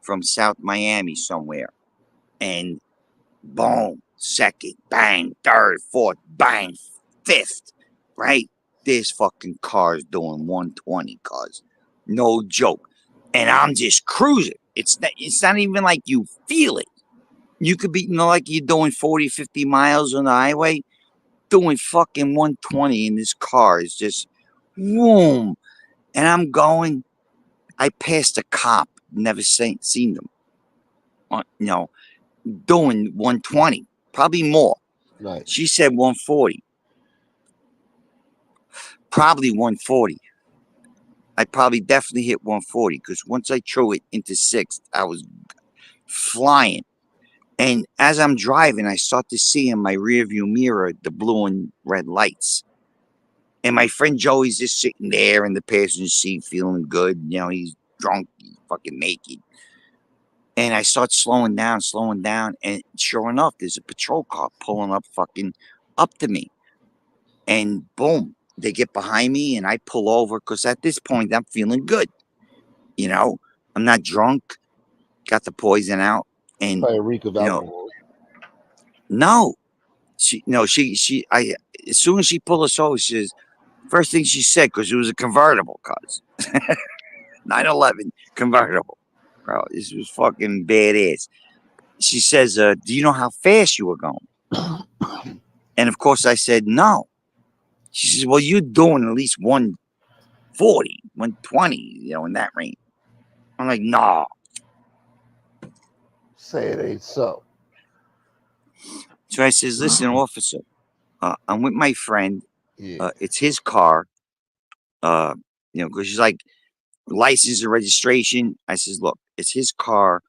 [SPEAKER 2] from South Miami somewhere. And boom, second, bang, third, fourth, bang, fifth, right? There's fucking cars doing 120 cars. No joke. And I'm just cruising. It's not even like you feel it. You could be, like you're doing 40, 50 miles on the highway, doing fucking 120 in this car is just, boom. And I'm going. I passed a cop, never seen them, doing 120, probably more.
[SPEAKER 1] Nice.
[SPEAKER 2] She said 140, probably 140. I probably definitely hit 140 because once I threw it into sixth, I was flying. And as I'm driving, I start to see in my rearview mirror the blue and red lights. And my friend Joey's just sitting there in the passenger seat feeling good. He's drunk, he's fucking naked. And I start slowing down. And sure enough, there's a patrol car pulling up fucking up to me. And boom, they get behind me and I pull over because at this point, I'm feeling good. I'm not drunk, got the poison out. And,
[SPEAKER 1] Probably a reek of alcohol.
[SPEAKER 2] No. As soon as she pulled us over, she says, first thing she said, because it was a convertible, cuz 911 convertible. Bro, this was fucking badass. She says, do you know how fast you were going? And of course I said, no. She says, well, you're doing at least 140, 120, in that range. I'm like, no.
[SPEAKER 1] Say it ain't so.
[SPEAKER 2] So I says, listen, officer, I'm with my friend.
[SPEAKER 1] Yeah.
[SPEAKER 2] It's his car. Because she's like, license and registration. I says, look, it's his car.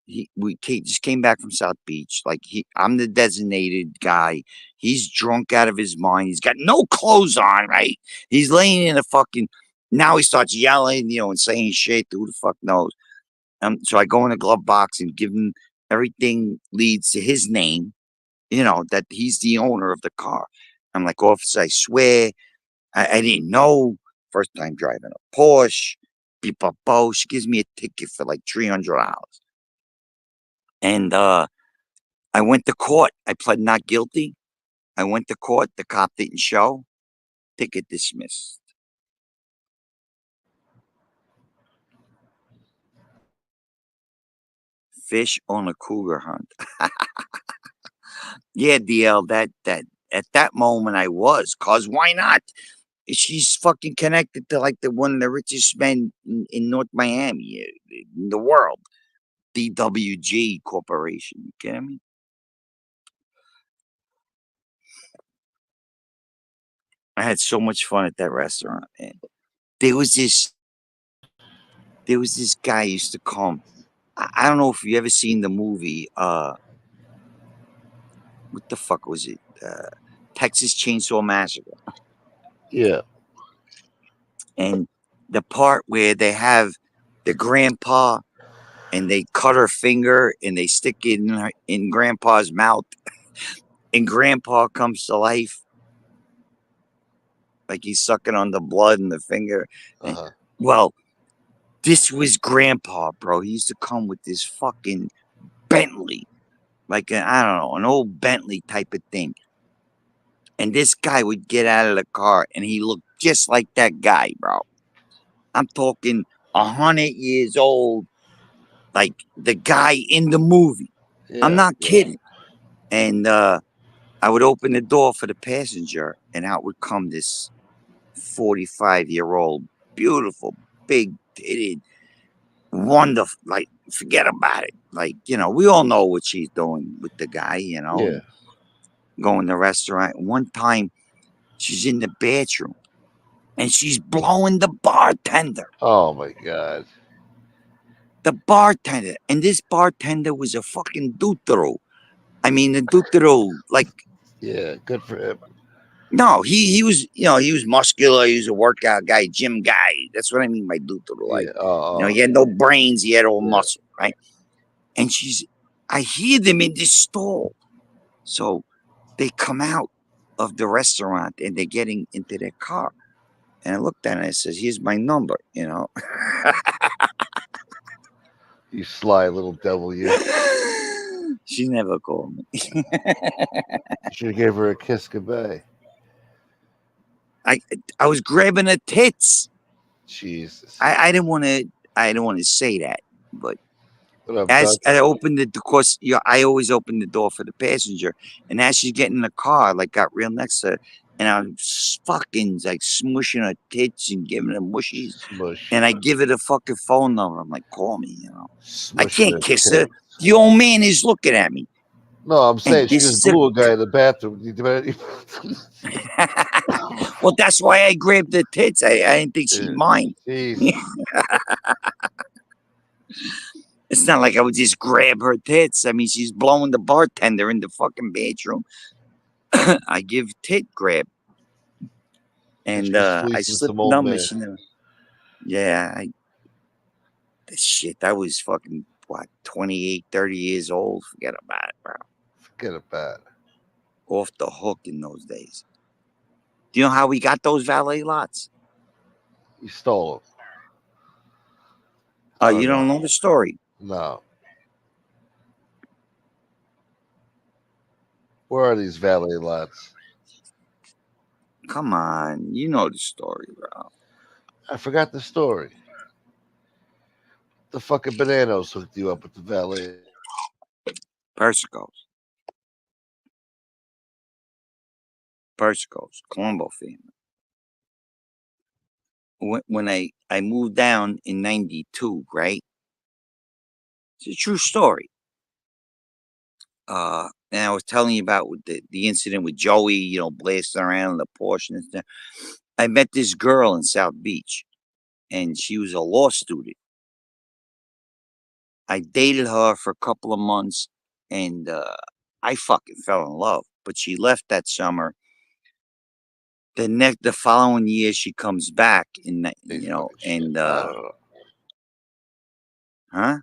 [SPEAKER 2] Just came back from South Beach. Like I'm the designated guy. He's drunk out of his mind. He's got no clothes on, right? He's laying in a fucking. Now he starts yelling, and saying shit. Who the fuck knows? So I go in the glove box and give him everything leads to his name. That he's the owner of the car. I'm like, officer, I swear, I didn't know. First time driving a Porsche. Beep up, bo. She gives me a ticket for like $300. And I went to court. I pled not guilty. I went to court. The cop didn't show. Ticket dismissed. Fish on a cougar hunt. Yeah, DL, that at that moment I was. Cause why not? She's fucking connected to like one of the richest men in North Miami, in the world. DWG Corporation. You kidding me? I had so much fun at that restaurant, man. There was this guy used to come. I don't know if you ever seen the movie. What the fuck was it? Texas Chainsaw Massacre.
[SPEAKER 1] Yeah.
[SPEAKER 2] And the part where they have the grandpa and they cut her finger and they stick it in grandpa's mouth, and grandpa comes to life, like he's sucking on the blood in the finger.
[SPEAKER 1] Uh-huh.
[SPEAKER 2] Well, this was grandpa, bro. He used to come with this fucking Bentley, like I don't know, an old Bentley type of thing. And this guy would get out of the car and he looked just like that guy, bro. I'm talking 100 years old, like the guy in the movie.
[SPEAKER 1] Yeah.
[SPEAKER 2] I'm not kidding. And I would open the door for the passenger, and out would come this 45-year-old, beautiful, big titted, wonderful. Like, forget about it. Like, we all know what she's doing with the guy,
[SPEAKER 1] Yeah.
[SPEAKER 2] going to the restaurant. One time, she's in the bathroom, and she's blowing the bartender.
[SPEAKER 1] Oh my God.
[SPEAKER 2] The bartender. And this bartender was a fucking dutero. I mean, the dutero, like,
[SPEAKER 1] Yeah. Good for him.
[SPEAKER 2] no, he was, he was muscular. He was a workout guy, gym guy. That's what I mean by dutero. Like,
[SPEAKER 1] Yeah.
[SPEAKER 2] he had no brains. He had all
[SPEAKER 1] Yeah.
[SPEAKER 2] muscle, right? And I hear them in this stall. So they come out of the restaurant and they're getting into their car. And I looked at it and I says, here's my number,
[SPEAKER 1] You sly little devil, you.
[SPEAKER 2] She never called me.
[SPEAKER 1] You should have gave her a kiss goodbye.
[SPEAKER 2] I was grabbing her tits.
[SPEAKER 1] Jesus.
[SPEAKER 2] I didn't want to say that, but
[SPEAKER 1] What up,
[SPEAKER 2] as
[SPEAKER 1] Doug?
[SPEAKER 2] I opened it, of course, I always open the door for the passenger. And as she's getting in the car, like got real next to her, and I'm fucking like smushing her tits and giving her mushies.
[SPEAKER 1] Smush.
[SPEAKER 2] And I give her the fucking phone number. I'm like, call me, I
[SPEAKER 1] Smush
[SPEAKER 2] can't
[SPEAKER 1] her
[SPEAKER 2] kiss
[SPEAKER 1] tits.
[SPEAKER 2] her. The old man is looking at me.
[SPEAKER 1] No, I'm saying she
[SPEAKER 2] this
[SPEAKER 1] just
[SPEAKER 2] is
[SPEAKER 1] blew a guy in the bathroom.
[SPEAKER 2] Well, that's why I grabbed the tits. I didn't think she'd mind.
[SPEAKER 1] Jesus.
[SPEAKER 2] It's not like I would just grab her tits. I mean, she's blowing the bartender in the fucking bedroom. I give tit grab. And I slipped
[SPEAKER 1] some old
[SPEAKER 2] number.
[SPEAKER 1] man.
[SPEAKER 2] She never. Yeah, shit. I was fucking, what, 28, 30 years old. Forget about it, bro.
[SPEAKER 1] Forget about it.
[SPEAKER 2] Off the hook in those days. Do you know how we got those valet lots?
[SPEAKER 1] You stole them.
[SPEAKER 2] You don't know the story?
[SPEAKER 1] No. Where are these valet lots?
[SPEAKER 2] Come on. You know the story, bro.
[SPEAKER 1] I forgot the story. The fucking bananas hooked you up with the valet.
[SPEAKER 2] Persicos. Colombo family. When I moved down in 92, right? It's a true story. And I was telling you about with the incident with Joey, you know, blasting around in the Porsche and stuff. I met this girl in South Beach, and she was a law student. I dated her for a couple of months, and I fucking fell in love. But she left that summer. The following year, she comes back, and
[SPEAKER 1] These
[SPEAKER 2] you know,
[SPEAKER 1] fucking shit.
[SPEAKER 2] and
[SPEAKER 1] I don't know.
[SPEAKER 2] huh?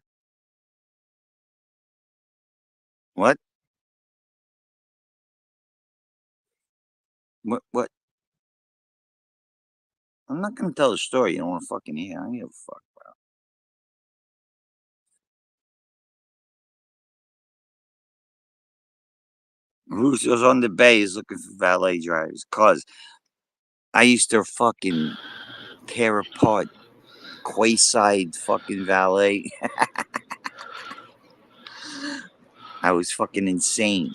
[SPEAKER 2] What? What? I'm not gonna tell the story. You don't want to fucking hear. I don't give a fuck. Who's on the bay is looking for valet drivers? Cause I used to fucking tear apart Quayside fucking valet. I was fucking insane.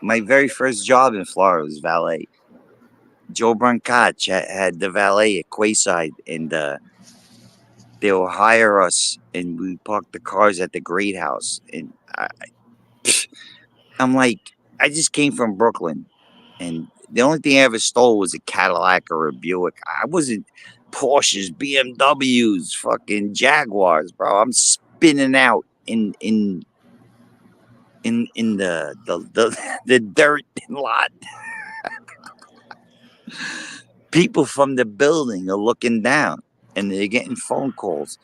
[SPEAKER 2] My very first job in Florida was valet. Joe Brancacci had the valet at Quayside, and they will hire us, and we park the cars at the Great House. And I'm like, I just came from Brooklyn, and the only thing I ever stole was a Cadillac or a Buick. I wasn't Porsches, BMWs, fucking Jaguars, bro. I'm spinning out in the dirt lot. People from the building are looking down, and they're getting phone calls.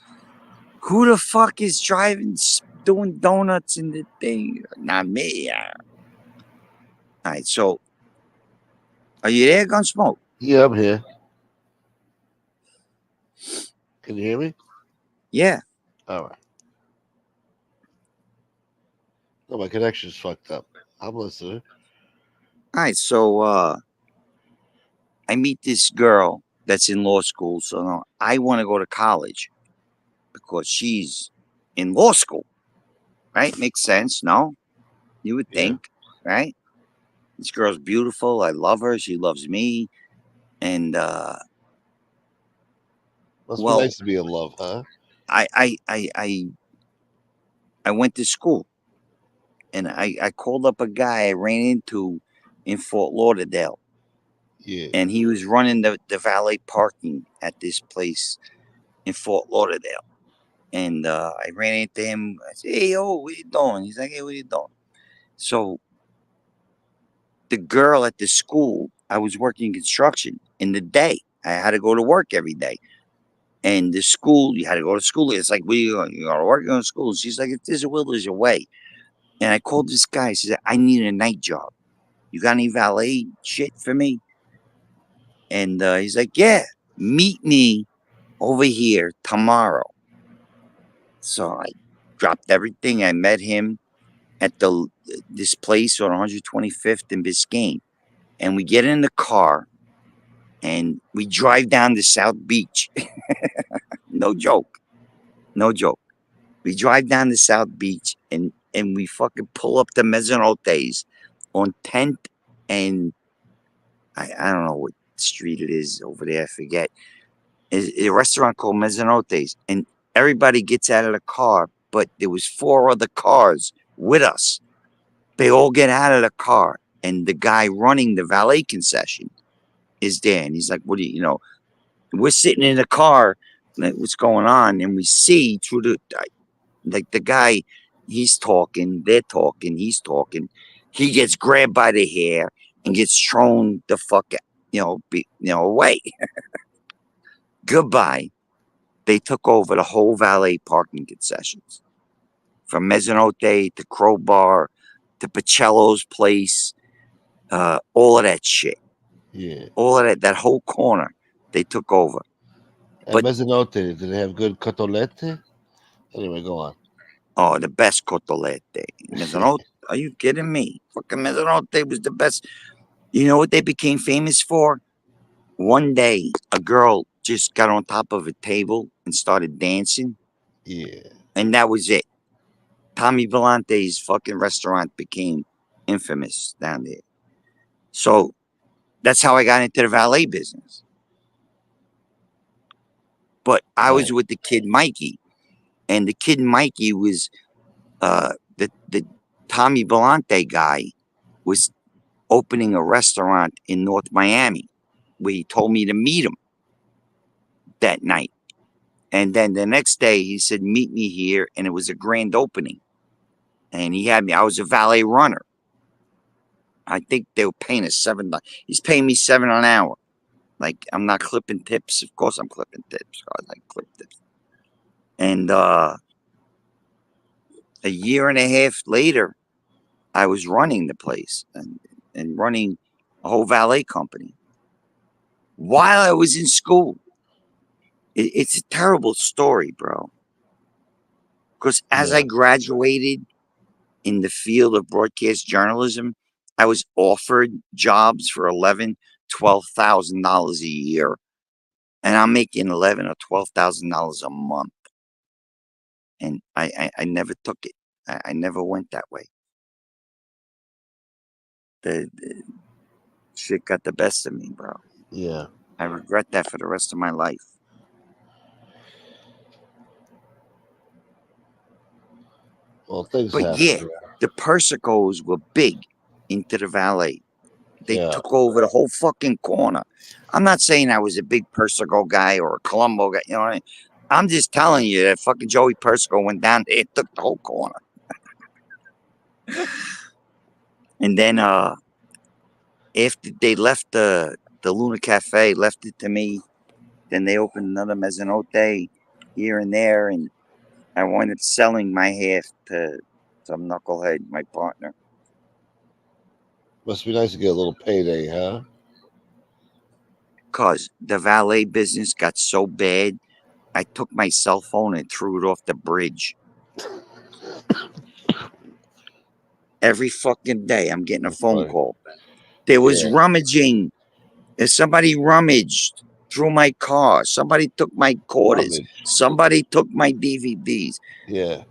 [SPEAKER 2] Who the fuck is driving, doing donuts in the thing? Not me. All right, so are you there, Gunsmoke?
[SPEAKER 1] Yeah, I'm here. Can you hear me?
[SPEAKER 2] Yeah.
[SPEAKER 1] All right. No, my connection's fucked up. I'm listening.
[SPEAKER 2] All right, so I meet this girl that's in law school, so now I want to go to college because she's in law school, right? Makes sense, no? You would
[SPEAKER 1] Yeah.
[SPEAKER 2] think, right? This girl's beautiful. I love her. She loves me. And
[SPEAKER 1] Must be
[SPEAKER 2] well,
[SPEAKER 1] nice to be in love, huh?
[SPEAKER 2] I I I I I went to school, and I called up a guy I ran into in Fort Lauderdale,
[SPEAKER 1] Yeah.
[SPEAKER 2] and he was running the valet parking at this place in Fort Lauderdale. And I ran into him. I said, "Hey, yo, what you doing?" He's like, "Hey, what you doing?" So the girl at the school, I was working construction in the day. I had to go to work every day. And the school, you had to go to school. It's like, you got to work, you go to school. She's like, if there's a will, there's a way. And I called this guy. He said, I need a night job. You got any valet shit for me? And he's like, yeah, meet me over here tomorrow. So I dropped everything. I met him at this place on 125th and Biscayne. And we get in the car and we drive down to South Beach. No joke. No joke. We drive down to South Beach and we fucking pull up the Mezzanotes on 10th and I don't know what street it is over there. I forget. It's a restaurant called Mezzanotes, and everybody gets out of the car, but there was 4 other cars with us. They all get out of the car, and the guy running the valet concession is there, and he's like, "What do you know?" We're sitting in the car, like, what's going on? And we see through the guy, he's talking, they're talking, he's talking. He gets grabbed by the hair and gets thrown the fuck, away. Goodbye. They took over the whole valet parking concessions, from Mezzanote to Crowbar to Pacello's place, all of that shit,
[SPEAKER 1] Yeah.
[SPEAKER 2] all of that whole corner, they took over.
[SPEAKER 1] And
[SPEAKER 2] But
[SPEAKER 1] Mezzanote, do they have good cotolette? Anyway, go on.
[SPEAKER 2] oh, the best cotolette. Mezzanote, are you kidding me? Fucking Mezzanote was the best. You know what they became famous for? One day, a girl just got on top of a table and started dancing,
[SPEAKER 1] Yeah.
[SPEAKER 2] and that was it. Tommy Volante's fucking restaurant became infamous down there. So that's how I got into the valet business. But I was
[SPEAKER 1] Nice.
[SPEAKER 2] with the kid Mikey, and the kid Mikey was the Tommy Belmonte guy was opening a restaurant in North Miami, where he told me to meet him that night. And then the next day he said, meet me here. And it was a grand opening. And he had me, I was a valet runner. I think they were paying us $7. He's paying me $7 an hour. Like, I'm not clipping tips. Of course I'm clipping tips. I like clip tips. And a year and a half later, I was running the place and running a whole valet company while I was in school. It's a terrible story, bro. Because as I graduated in the field of broadcast journalism, I was offered jobs for $11,000, $12,000 a year, and I'm making $11,000 or $12,000 a month. And I never took it. I never went that way. The shit got the best of me, bro.
[SPEAKER 1] Yeah.
[SPEAKER 2] I regret that for the rest of my life.
[SPEAKER 1] Well, things
[SPEAKER 2] But
[SPEAKER 1] happen.
[SPEAKER 2] yeah, the Persicos were big into the valet. They took over the whole fucking corner. I'm not saying I was a big Persico guy or a Colombo guy. You know what I mean? I'm just telling you that fucking Joey Persico went down there and took the whole corner. And then after they left the Luna Cafe, left it to me, then they opened another mezzanotte here and there, and I wound up selling my half to some knucklehead, my partner.
[SPEAKER 1] Must be nice to get a little payday, huh?
[SPEAKER 2] Because the valet business got so bad, I took my cell phone and threw it off the bridge. Every fucking day, I'm getting a phone call. There was rummaging. Somebody rummaged through my car. Somebody took my quarters. Somebody took my DVDs.
[SPEAKER 1] Yeah.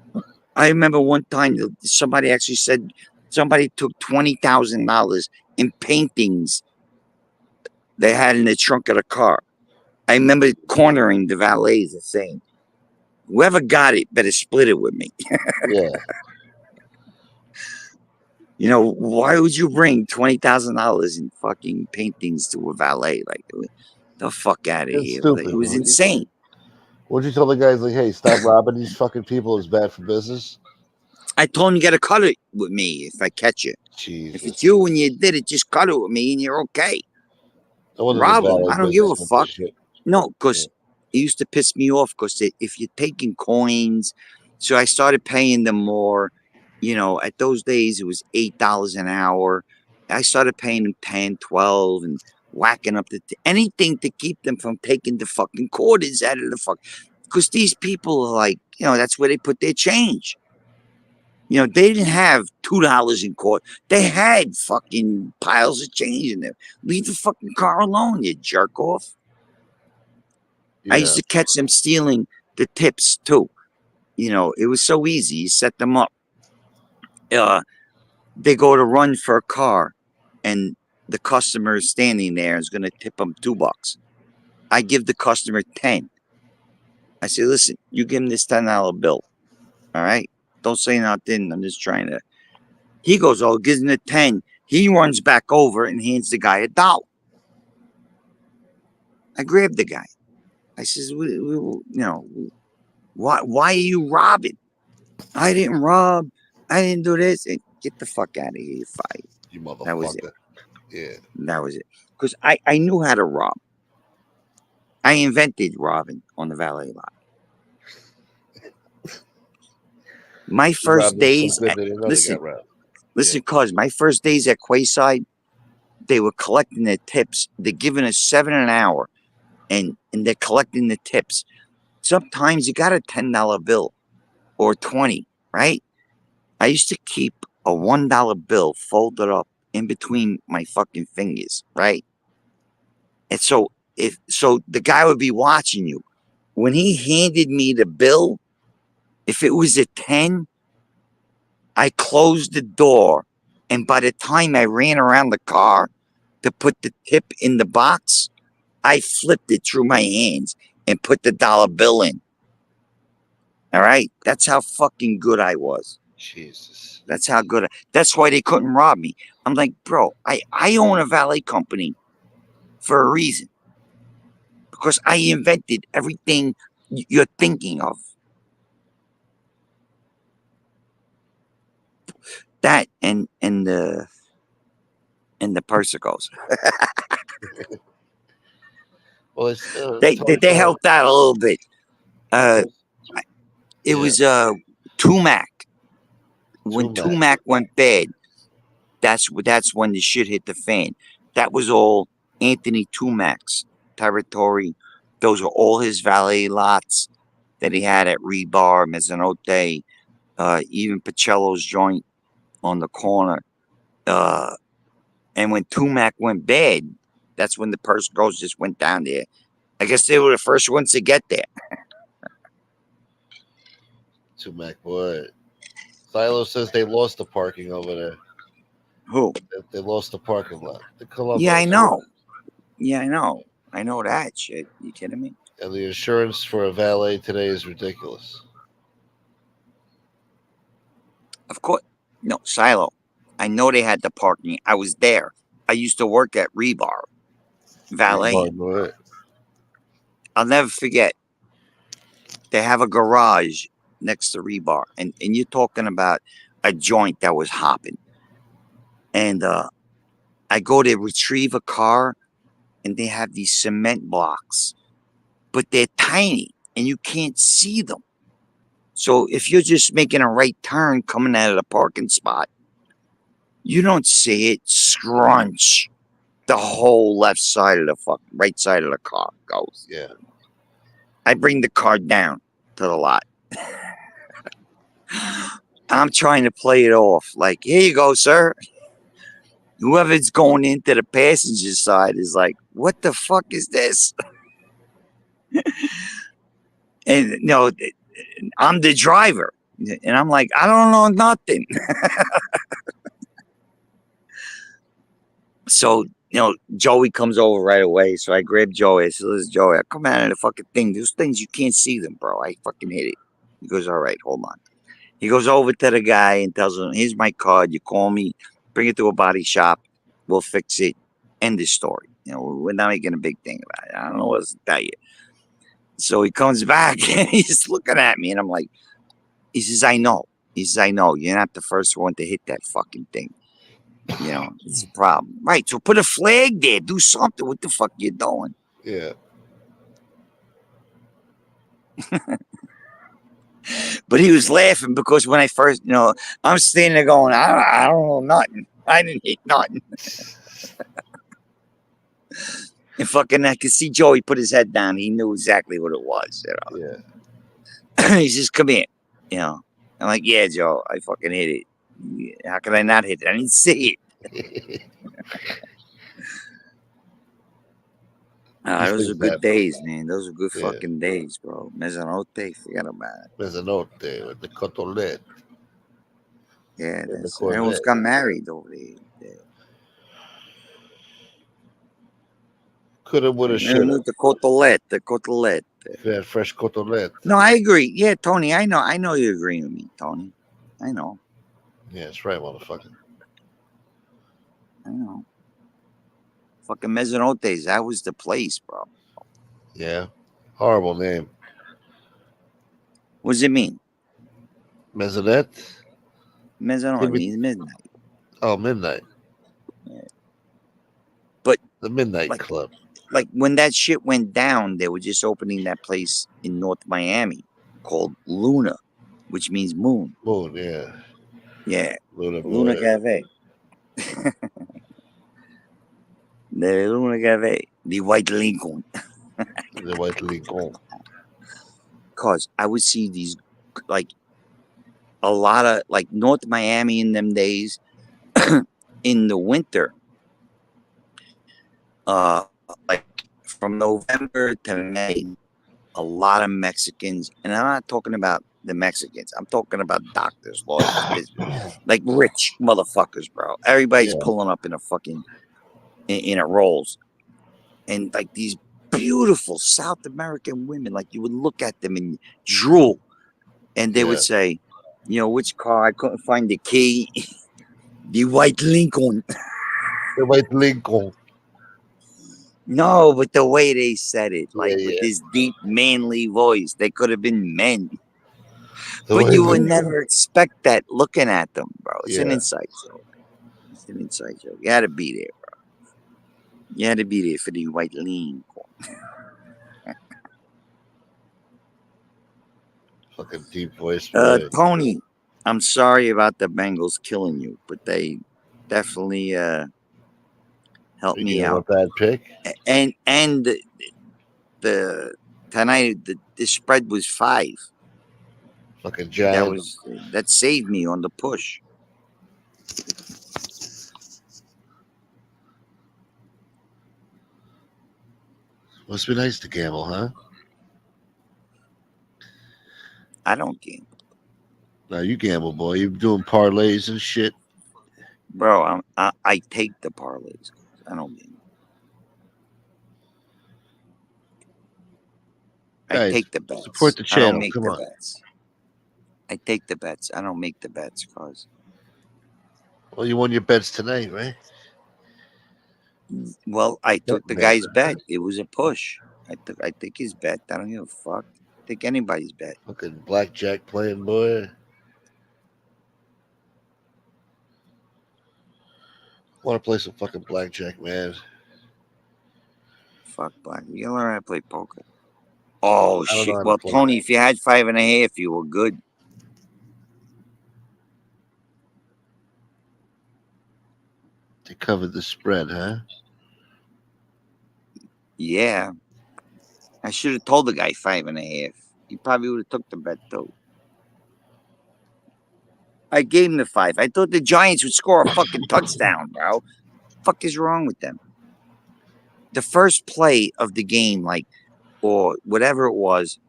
[SPEAKER 2] I remember one time somebody actually said somebody took $20,000 in paintings they had in the trunk of the car. I remember cornering the valets and saying, whoever got it better split it with me.
[SPEAKER 1] Yeah.
[SPEAKER 2] You know, why would you bring $20,000 in fucking paintings to a valet? Like, the fuck out of here.
[SPEAKER 1] Stupid.
[SPEAKER 2] It was insane.
[SPEAKER 1] What'd you tell the guys, like, hey, stop robbing these fucking people? It's bad for business?
[SPEAKER 2] I told him you got to cut it with me if I catch you.
[SPEAKER 1] Jesus.
[SPEAKER 2] If it's you and you did it, just cut it with me and you're okay. Rob them. I don't give a fuck. No, because it used to piss me off because if you're taking coins, so I started paying them more. You know, at those days, it was $8 an hour. I started paying them 10, 12 and whacking up anything to keep them from taking the fucking quarters out of the fuck. Because these people are like, you know, that's where they put their change. You know, they didn't have $2 in court. They had fucking piles of change in there. Leave the fucking car alone, you jerk off. Yeah. I used to catch them stealing the tips too. You know, it was so easy. You set them up. They go to run for a car, and the customer is standing there and is going to tip them $2. I give the customer 10. I say, listen, you give him this $10 bill. All right? Don't say nothing. I'm just trying to. He goes, oh, gives him the 10. He runs back over and hands the guy $1. I grab the guy. I says, you know, why are you robbing? I didn't rob. I didn't do this. Get the fuck out of here, you fight.
[SPEAKER 1] You motherfucker.
[SPEAKER 2] That was it.
[SPEAKER 1] Yeah.
[SPEAKER 2] That was it. Because I knew how to rob. I invented robbing on the valet lot. My first days, listen, cause my first days at Quayside, they were collecting their tips. They're giving us $7 an hour, and they're collecting the tips. Sometimes you got a $10 bill or 20, right? I used to keep a $1 bill folded up in between my fucking fingers, right? And so the guy would be watching you. When he handed me the bill, if it was a 10, I closed the door, and by the time I ran around the car to put the tip in the box, I flipped it through my hands and put the dollar bill in. All right? That's how fucking good I was.
[SPEAKER 1] Jesus.
[SPEAKER 2] That's how good. That's why they couldn't rob me. I'm like, bro, I own a valet company for a reason. Because I invented everything you're thinking of. That and the Persicos.
[SPEAKER 1] Well, it's
[SPEAKER 2] They helped out a little bit. It was Tumac. When Tumac went bad, that's when the shit hit the fan. That was all Anthony Tumac's territory. Those are all his valet lots that he had at Rebar, Mezzanotte, even Pacello's joint on the corner. And when Tumac went bad, that's when the Persicos just went down there. I guess they were the first ones to get there.
[SPEAKER 1] Tumac, what? Silo says they lost the parking over there.
[SPEAKER 2] Who?
[SPEAKER 1] They lost the parking lot. The Columbus.
[SPEAKER 2] Yeah, I know. Yeah, I know. I know that shit. You kidding me?
[SPEAKER 1] And the insurance for a valet today is ridiculous.
[SPEAKER 2] Of course. No, Silo. I know they had the parking. I was there. I used to work at Rebar. Valet.
[SPEAKER 1] What?
[SPEAKER 2] I'll never forget. They have a garage next to Rebar. And you're talking about a joint that was hopping. And I go to retrieve a car, and they have these cement blocks. But they're tiny, and you can't see them. So if you're just making a right turn coming out of the parking spot, you don't see it scrunch. The whole left side of the right side of the car goes.
[SPEAKER 1] Yeah.
[SPEAKER 2] I bring the car down to the lot. I'm trying to play it off. Like, here you go, sir. Whoever's going into the passenger side is like, what the fuck is this? And, you know, I'm the driver. And I'm like, I don't know nothing. So, you know, Joey comes over right away. So I grab Joey. I said, listen, Joey, I come out of the fucking thing. Those things, you can't see them, bro. I fucking hit it. He goes, all right, hold on. He goes over to the guy and tells him, here's my card. You call me, bring it to a body shop. We'll fix it. End the story. You know, we're not making a big thing about it. I don't know what else to tell you. So he comes back and he's looking at me and I'm like, he says, I know. He says, I know. You're not the first one to hit that fucking thing. You know, it's a problem. Right. So put a flag there. Do something. What the fuck you doing?
[SPEAKER 1] Yeah.
[SPEAKER 2] But he was laughing because when I first, you know, I'm standing there going, I don't know nothing. I didn't hit nothing. And fucking, I could see Joey put his head down. He knew exactly what it was. You know?
[SPEAKER 1] Yeah.
[SPEAKER 2] He says, come here. You know, I'm like, yeah, Joe, I fucking hit it. How could I not hit it? I didn't see it. Those are good days, man. Those are good fucking days, bro. Mezzanotte, forget about it.
[SPEAKER 1] Mezzanotte with the cotolet.
[SPEAKER 2] Yeah, I almost got married over there.
[SPEAKER 1] Coulda, woulda, shoulda.
[SPEAKER 2] The cotolet.
[SPEAKER 1] Yeah, fresh cotolet.
[SPEAKER 2] No, I agree. Yeah, Tony, I know you agree with me, Tony. I know.
[SPEAKER 1] Yeah, that's right, motherfucker.
[SPEAKER 2] I know. Fucking Mezzanottes, that was the place, bro.
[SPEAKER 1] Yeah. Horrible name.
[SPEAKER 2] What does it mean?
[SPEAKER 1] Mezzanette?
[SPEAKER 2] Mezzanotte means midnight.
[SPEAKER 1] Oh, midnight.
[SPEAKER 2] Yeah. But
[SPEAKER 1] the Midnight Club.
[SPEAKER 2] Like when that shit went down, they were just opening that place in North Miami called Luna, which means moon.
[SPEAKER 1] Moon, yeah.
[SPEAKER 2] Yeah.
[SPEAKER 1] Luna
[SPEAKER 2] Cafe. The Luna Cafe. The White Lincoln.
[SPEAKER 1] The White Lincoln.
[SPEAKER 2] Because I would see these, like, a lot of, like, North Miami in them days, in the winter, like, from November to May, a lot of Mexicans, and I'm not talking about the Mexicans, I'm talking about doctors, lawyers, like rich motherfuckers, bro. Everybody's pulling up in a fucking, in a Rolls. And, like, these beautiful South American women, like, you would look at them and drool. And they would say, You know which car? I couldn't find the key. The white Lincoln.
[SPEAKER 1] The white Lincoln.
[SPEAKER 2] No, but the way they said it,
[SPEAKER 1] Yeah,
[SPEAKER 2] like with
[SPEAKER 1] yeah.
[SPEAKER 2] this deep, manly voice, they could have been men.
[SPEAKER 1] The
[SPEAKER 2] But
[SPEAKER 1] white
[SPEAKER 2] you would
[SPEAKER 1] Lincoln.
[SPEAKER 2] never expect that looking at them, bro. It's an
[SPEAKER 1] Yeah.
[SPEAKER 2] inside joke. It's an inside joke. You had to be there, bro. You had to be there for the white Lincoln.
[SPEAKER 1] Fucking deep voice, boy.
[SPEAKER 2] Tony, I'm sorry about the Bengals killing you, but they definitely helped
[SPEAKER 1] You
[SPEAKER 2] me
[SPEAKER 1] gave him a
[SPEAKER 2] out.
[SPEAKER 1] bad pick?
[SPEAKER 2] And the tonight the spread was 5.
[SPEAKER 1] Fucking Giants.
[SPEAKER 2] That saved me on the push.
[SPEAKER 1] Must be nice to gamble, huh?
[SPEAKER 2] I don't gamble,
[SPEAKER 1] No, you gamble, boy. You doing parlays and shit.
[SPEAKER 2] bro. I take the parlays. I don't gamble. I
[SPEAKER 1] Guys,
[SPEAKER 2] take the bets.
[SPEAKER 1] support the
[SPEAKER 2] I don't
[SPEAKER 1] channel.
[SPEAKER 2] make
[SPEAKER 1] Come
[SPEAKER 2] the
[SPEAKER 1] on.
[SPEAKER 2] bets. I take the bets. I don't make the bets, cause
[SPEAKER 1] Well, you won your bets tonight, right?
[SPEAKER 2] well, I took the
[SPEAKER 1] man.
[SPEAKER 2] guy's bet. It was a push. I take his bet. I don't give a fuck. Take anybody's bet.
[SPEAKER 1] Fucking blackjack playing, boy. Want to play some fucking blackjack, man?
[SPEAKER 2] Fuck black. You gotta learn how to play poker. Oh
[SPEAKER 1] I don't know
[SPEAKER 2] shit.
[SPEAKER 1] how to
[SPEAKER 2] Well,
[SPEAKER 1] play.
[SPEAKER 2] Tony, if you had 5.5, you were good.
[SPEAKER 1] They covered the spread, huh?
[SPEAKER 2] Yeah. I should have told the guy 5.5. He probably would have took the bet though. I gave him the 5. I thought the Giants would score a fucking touchdown, bro. Fuck is wrong with them? The first play of the game, like, or whatever it was,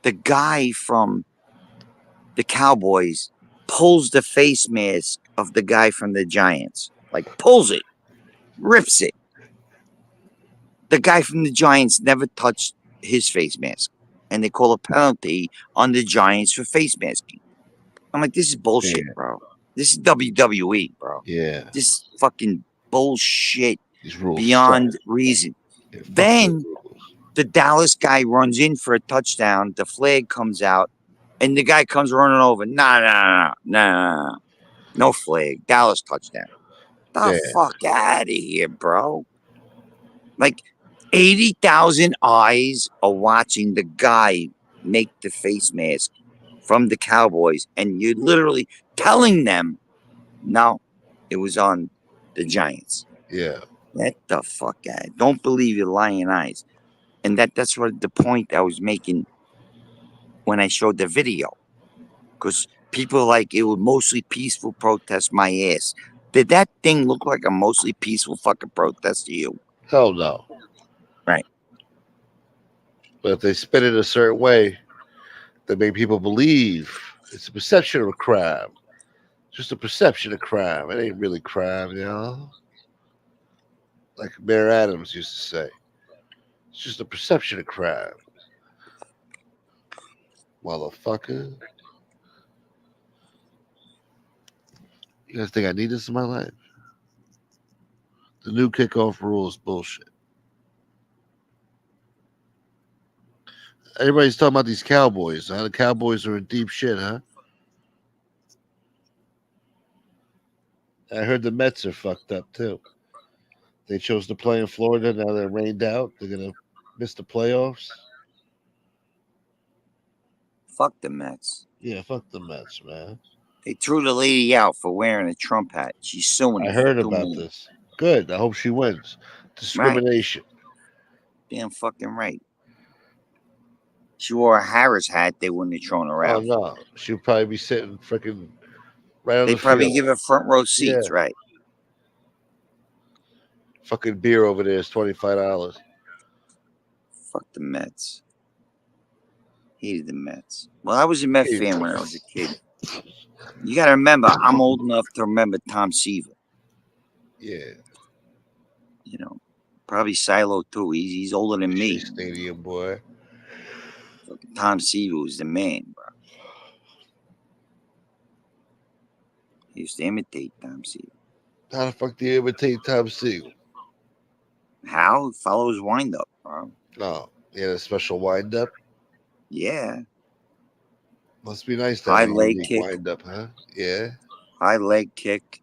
[SPEAKER 2] the guy from the Cowboys pulls the face mask of the guy from the Giants. Like, pulls it, rips it. The guy from the Giants never touched his face mask. And they call a penalty on the Giants for face masking. I'm like, this is bullshit, bro. This is WWE, bro.
[SPEAKER 1] Yeah.
[SPEAKER 2] This is fucking bullshit
[SPEAKER 1] These rules
[SPEAKER 2] beyond
[SPEAKER 1] suck.
[SPEAKER 2] reason.
[SPEAKER 1] Yeah, fuck
[SPEAKER 2] Then
[SPEAKER 1] the rules.
[SPEAKER 2] the Dallas guy runs in for a touchdown. The flag comes out, and the guy comes running over. Nah. No flag. Dallas touchdown. The
[SPEAKER 1] Yeah.
[SPEAKER 2] fuck out of here, bro. Like 80,000 eyes are watching the guy make the face mask from the Cowboys, and you're literally telling them, no, it was on the Giants.
[SPEAKER 1] Yeah.
[SPEAKER 2] Get the fuck out. Don't believe your lying eyes. And that's what the point I was making when I showed the video. Because people are like, it was mostly peaceful protest, my ass. Did that thing look like a mostly peaceful fucking protest to you?
[SPEAKER 1] Hell no.
[SPEAKER 2] Right.
[SPEAKER 1] But if they spin it a certain way, they make people believe it's a perception of a crime. Just a perception of crime. It ain't really crime, you know? Like Mayor Adams used to say. It's just a perception of crime. Motherfucker. You guys think I need this in my life? The new kickoff rules bullshit. Everybody's talking about these Cowboys. Huh? The Cowboys are in deep shit, huh? I heard the Mets are fucked up too. They chose to play in Florida. Now they're rained out. They're gonna miss the playoffs.
[SPEAKER 2] Fuck the Mets.
[SPEAKER 1] Yeah, fuck the Mets, man.
[SPEAKER 2] They threw the lady out for wearing a Trump hat. She's suing
[SPEAKER 1] I
[SPEAKER 2] them for
[SPEAKER 1] heard
[SPEAKER 2] $2
[SPEAKER 1] about
[SPEAKER 2] million.
[SPEAKER 1] this. Good. I hope she wins. Discrimination.
[SPEAKER 2] Damn fucking right. She wore a Harris hat, they wouldn't have thrown her
[SPEAKER 1] Oh
[SPEAKER 2] out.
[SPEAKER 1] no, she'll probably be sitting freaking right on
[SPEAKER 2] They
[SPEAKER 1] the
[SPEAKER 2] probably
[SPEAKER 1] field.
[SPEAKER 2] give her front row seats,
[SPEAKER 1] Yeah.
[SPEAKER 2] right?
[SPEAKER 1] Fucking beer over there is $25.
[SPEAKER 2] Fuck the Mets. Hated the Mets. Well, I was a Met fan when I was a kid. You got to remember, I'm old enough to remember Tom Seaver.
[SPEAKER 1] Yeah.
[SPEAKER 2] You know, probably Silo too. He's older than me.
[SPEAKER 1] Stadium boy.
[SPEAKER 2] Fucking Tom Seaver was the man, bro. He used to imitate Tom Seaver.
[SPEAKER 1] How the fuck do you imitate Tom Seaver?
[SPEAKER 2] How? Follow his wind up, bro.
[SPEAKER 1] No, he had a special wind up.
[SPEAKER 2] Yeah.
[SPEAKER 1] Must be nice to have
[SPEAKER 2] High
[SPEAKER 1] a
[SPEAKER 2] leg
[SPEAKER 1] unique
[SPEAKER 2] kick.
[SPEAKER 1] wind up, huh? Yeah.
[SPEAKER 2] High leg kick.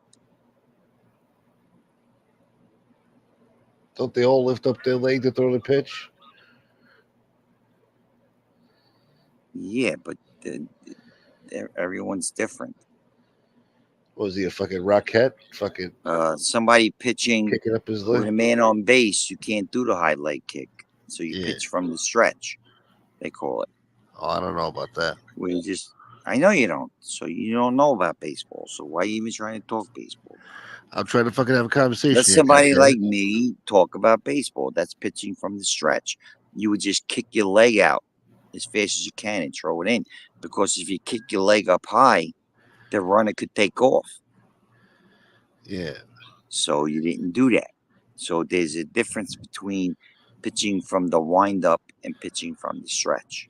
[SPEAKER 1] Don't they all lift up their leg to throw the pitch?
[SPEAKER 2] Yeah, but everyone's different.
[SPEAKER 1] Was he a fucking rocket? Fucking
[SPEAKER 2] Somebody pitching
[SPEAKER 1] kicking up his
[SPEAKER 2] with a
[SPEAKER 1] leg?
[SPEAKER 2] man on base, you can't do the high leg kick. So you
[SPEAKER 1] Yeah.
[SPEAKER 2] pitch from the stretch, they call it.
[SPEAKER 1] Oh, I don't know about that.
[SPEAKER 2] Where you just, I know you don't. So you don't know about baseball. So why are you even trying to talk baseball?
[SPEAKER 1] I'm trying to fucking have a conversation.
[SPEAKER 2] Let
[SPEAKER 1] here,
[SPEAKER 2] somebody
[SPEAKER 1] goddamn
[SPEAKER 2] like
[SPEAKER 1] it.
[SPEAKER 2] me talk about baseball. That's pitching from the stretch. You would just kick your leg out as fast as you can and throw it in. Because if you kick your leg up high, the runner could take off.
[SPEAKER 1] Yeah.
[SPEAKER 2] So you didn't do that. So there's a difference between pitching from the wind up and pitching from the stretch.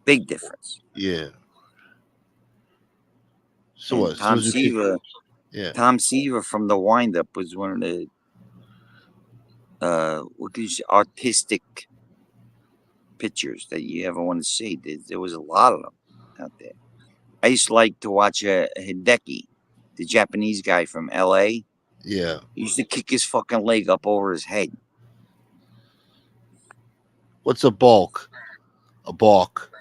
[SPEAKER 2] Big difference.
[SPEAKER 1] Yeah. So
[SPEAKER 2] And
[SPEAKER 1] what? As soon as you kick, yeah.
[SPEAKER 2] Tom Seaver from the wind up was one of the what could you say, artistic pitchers that you ever want to see. There was a lot of them out there. I used to like to watch Hideki, the Japanese guy from LA.
[SPEAKER 1] Yeah.
[SPEAKER 2] He used to kick his fucking leg up over his head.
[SPEAKER 1] What's a balk? A balk.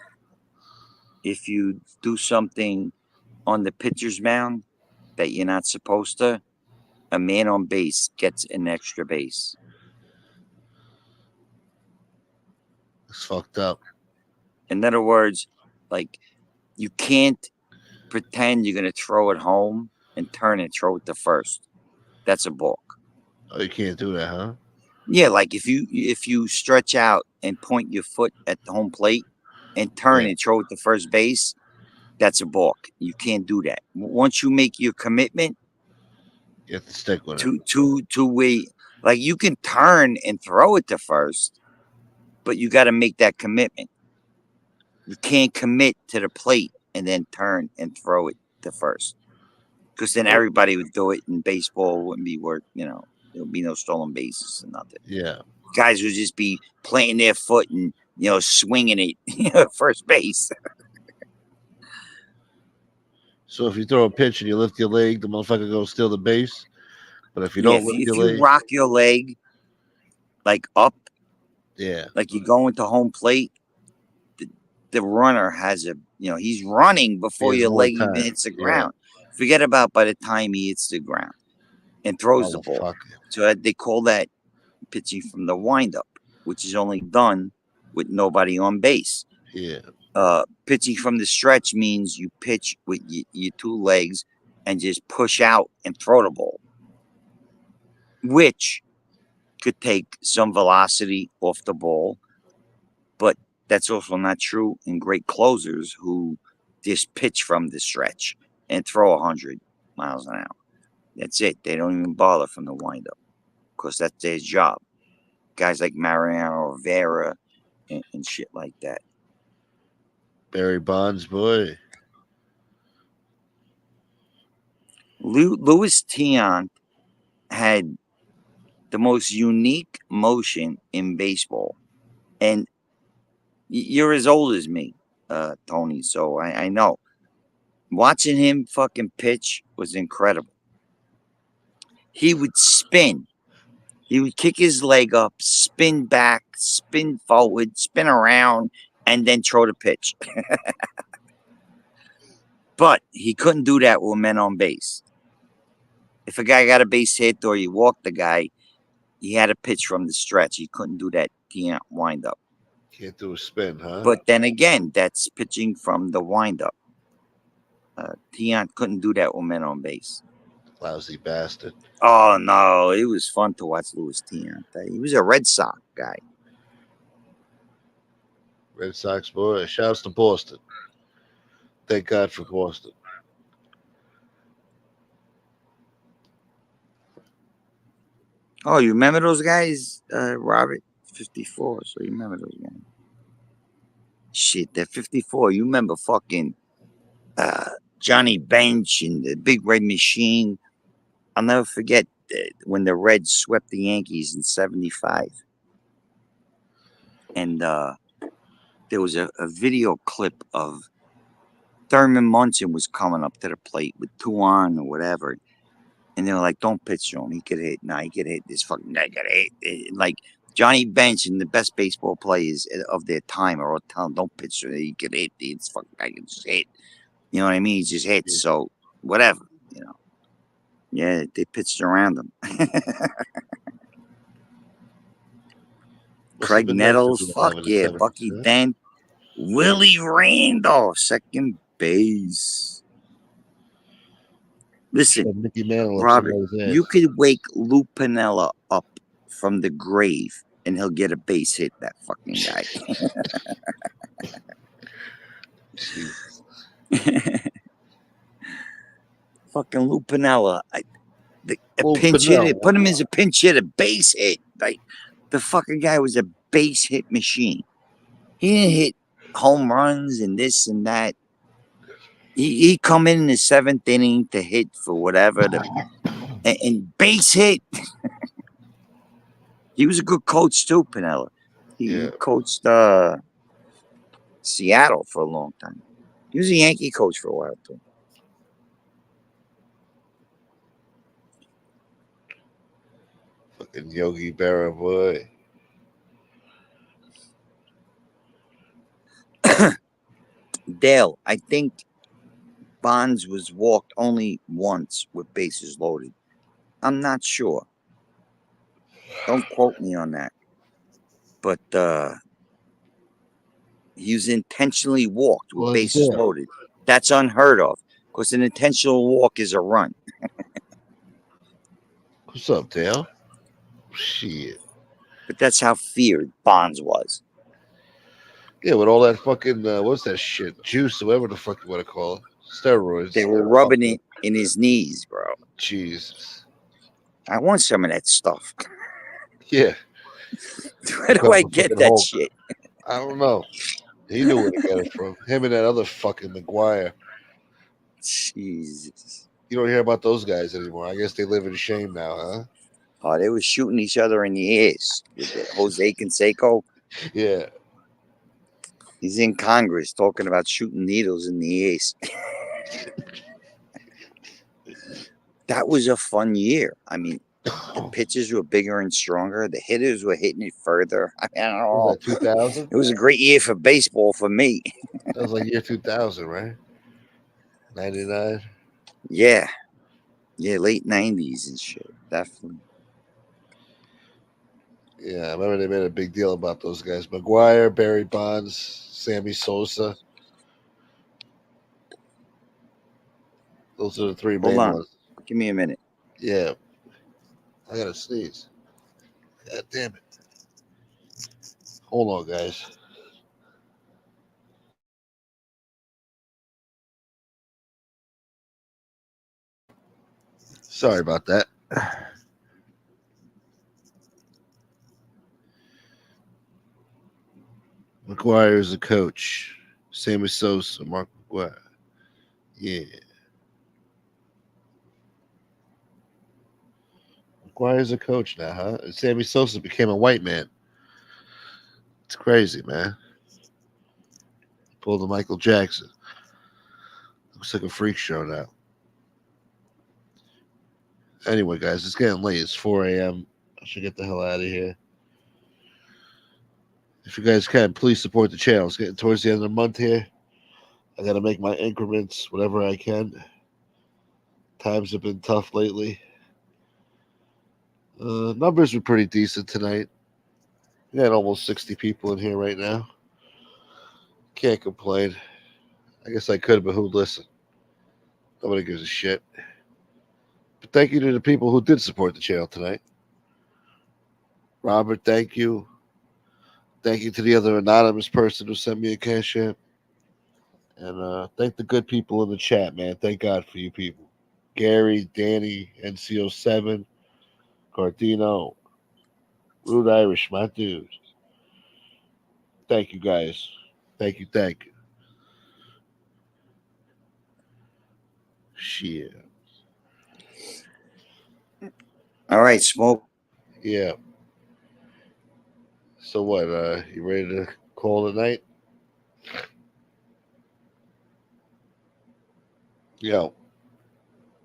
[SPEAKER 2] If you do something on the pitcher's mound that you're not supposed to, a man on base gets an extra base.
[SPEAKER 1] It's fucked up.
[SPEAKER 2] In other words, like, you can't pretend you're going to throw it home and turn and throw it to first. That's a balk.
[SPEAKER 1] Oh, you can't do that, huh?
[SPEAKER 2] Yeah, like if you stretch out and point your foot at the home plate and turn
[SPEAKER 1] Yeah.
[SPEAKER 2] and throw it to first base, that's a balk. You can't do that. Once you make your commitment
[SPEAKER 1] You have to stick with it.
[SPEAKER 2] to wait, like, you can turn and throw it to first, but you got to make that commitment. You can't commit to the plate and then turn and throw it to first, because then everybody would do it, and baseball wouldn't be worth, there would be no stolen bases and nothing.
[SPEAKER 1] Yeah.
[SPEAKER 2] Guys would just be planting their foot and swinging it first base.
[SPEAKER 1] So if you throw a pitch and you lift your leg, the motherfucker goes steal the base. But if you
[SPEAKER 2] Yeah,
[SPEAKER 1] don't lift
[SPEAKER 2] if
[SPEAKER 1] your
[SPEAKER 2] you
[SPEAKER 1] leg,
[SPEAKER 2] rock your leg like up,
[SPEAKER 1] yeah,
[SPEAKER 2] like you go into home plate, the runner has he's running before
[SPEAKER 1] He has
[SPEAKER 2] your
[SPEAKER 1] more
[SPEAKER 2] leg even
[SPEAKER 1] time,
[SPEAKER 2] hits the
[SPEAKER 1] yeah.
[SPEAKER 2] ground. Forget about by the time he hits the ground and throws the
[SPEAKER 1] oh
[SPEAKER 2] ball.
[SPEAKER 1] fuck.
[SPEAKER 2] So they call that pitching from the windup, which is only done with nobody on base.
[SPEAKER 1] Yeah.
[SPEAKER 2] Pitching from the stretch means you pitch with your two legs and just push out and throw the ball, which could take some velocity off the ball, but that's also not true in great closers who just pitch from the stretch and throw 100 miles an hour. That's it. They don't even bother from the windup because that's their job. Guys like Mariano Rivera and shit like that.
[SPEAKER 1] Barry Bonds, boy.
[SPEAKER 2] Louis Tiant had the most unique motion in baseball. And you're as old as me, Tony, so I know. Watching him fucking pitch was incredible. He would spin. He would kick his leg up, spin back, spin forward, spin around, and then throw the pitch. But he couldn't do that with men on base. If a guy got a base hit or he walked the guy, he had a pitch from the stretch. He couldn't do that wind up.
[SPEAKER 1] Can't do a spin, huh?
[SPEAKER 2] But then again, that's pitching from the wind up. Tiant couldn't do that with men on base.
[SPEAKER 1] Lousy bastard.
[SPEAKER 2] Oh no, it was fun to watch Louis Tiant. He was a Red Sox guy.
[SPEAKER 1] Red Sox, boy. Shouts to Boston. Thank God for Boston.
[SPEAKER 2] Oh, you remember those guys, Robert? 54, so you remember those guys. Shit, they're 54. You remember fucking Johnny Bench and the Big Red Machine. I'll never forget when the Reds swept the Yankees in '75. And there was a video clip of Thurman Munson was coming up to the plate with 2 on or whatever. And they were like, don't pitch to him. He could hit. Nah, he could hit. This fucking guy could hit. Like Johnny Bench and the best baseball players of their time are all telling him, don't pitch to him. He could hit. This fucking guy can just hit. You know what I mean? He just hits. So whatever, you know. Yeah, they pitched around him. Craig Nettles, fuck yeah. Bucky Dent. Willie Randolph, second base. Listen, Robert, you could wake Lou Piniella up from the grave and he'll get a base hit, that fucking guy. Fucking Lou Piniella. A pinch hitter. Put him as a pinch hitter, base hit. Like, the fucking guy was a base hit machine. He didn't hit home runs and this and that. He come in the 7th inning to hit for whatever, and base hit. He was a good coach too, Piniella. He coached Seattle for a long time. He was a Yankee coach for a while too.
[SPEAKER 1] Fucking Yogi Berra, boy.
[SPEAKER 2] Dale, I think Bonds was walked only once with bases loaded. I'm not sure. Don't quote me on that. But he was intentionally walked with bases loaded. That's unheard of, because an intentional walk is a run.
[SPEAKER 1] What's up, Dale? Shit.
[SPEAKER 2] But that's how feared Bonds was.
[SPEAKER 1] Yeah, with all that fucking, what's that shit? Juice or whatever the fuck you want to call it. Steroids.
[SPEAKER 2] They were rubbing it in his knees, bro.
[SPEAKER 1] Jesus.
[SPEAKER 2] I want some of that stuff.
[SPEAKER 1] Yeah.
[SPEAKER 2] Where do I get that shit?
[SPEAKER 1] I don't know. He knew where to get it from. Him and that other fucking McGuire.
[SPEAKER 2] Jesus.
[SPEAKER 1] You don't hear about those guys anymore. I guess they live in shame now, huh?
[SPEAKER 2] Oh, they were shooting each other in the ears. Jose Canseco.
[SPEAKER 1] Yeah.
[SPEAKER 2] He's in Congress talking about shooting needles in the ears. That was a fun year. I mean, the pitchers were bigger and stronger. The hitters were hitting it further. I mean, I don't know.
[SPEAKER 1] Was that 2000?
[SPEAKER 2] It was a great year for baseball for me.
[SPEAKER 1] That was like year 2000, right? 99?
[SPEAKER 2] Yeah. Yeah, late 90s and shit. Definitely.
[SPEAKER 1] Yeah, I remember they made a big deal about those guys. McGuire, Barry Bonds, Sammy Sosa. Those are the 3 main ones.
[SPEAKER 2] Give me a minute.
[SPEAKER 1] Yeah. I gotta sneeze. God damn it. Hold on, guys. Sorry about that. McGuire is a coach. Sammy Sosa, Mark McGuire. Yeah. McGuire's a coach now, huh? And Sammy Sosa became a white man. It's crazy, man. Pulled the Michael Jackson. Looks like a freak show now. Anyway, guys, it's getting late. It's 4 a.m. I should get the hell out of here. If you guys can, please support the channel. It's getting towards the end of the month here. I got to make my increments whatever I can. Times have been tough lately. Numbers were pretty decent tonight. We got almost 60 people in here right now. Can't complain. I guess I could, but who'd listen? Nobody gives a shit. But thank you to the people who did support the channel tonight. Robert, thank you. Thank you to the other anonymous person who sent me a cash app. And thank the good people in the chat, man. Thank God for you people. Gary, Danny, NCO7, Cardino, Rude Irish, my dude. Thank you, guys. Thank you, thank you. Shit.
[SPEAKER 2] All right, Smoke.
[SPEAKER 1] Yeah. So what? You ready to call it night? Yo.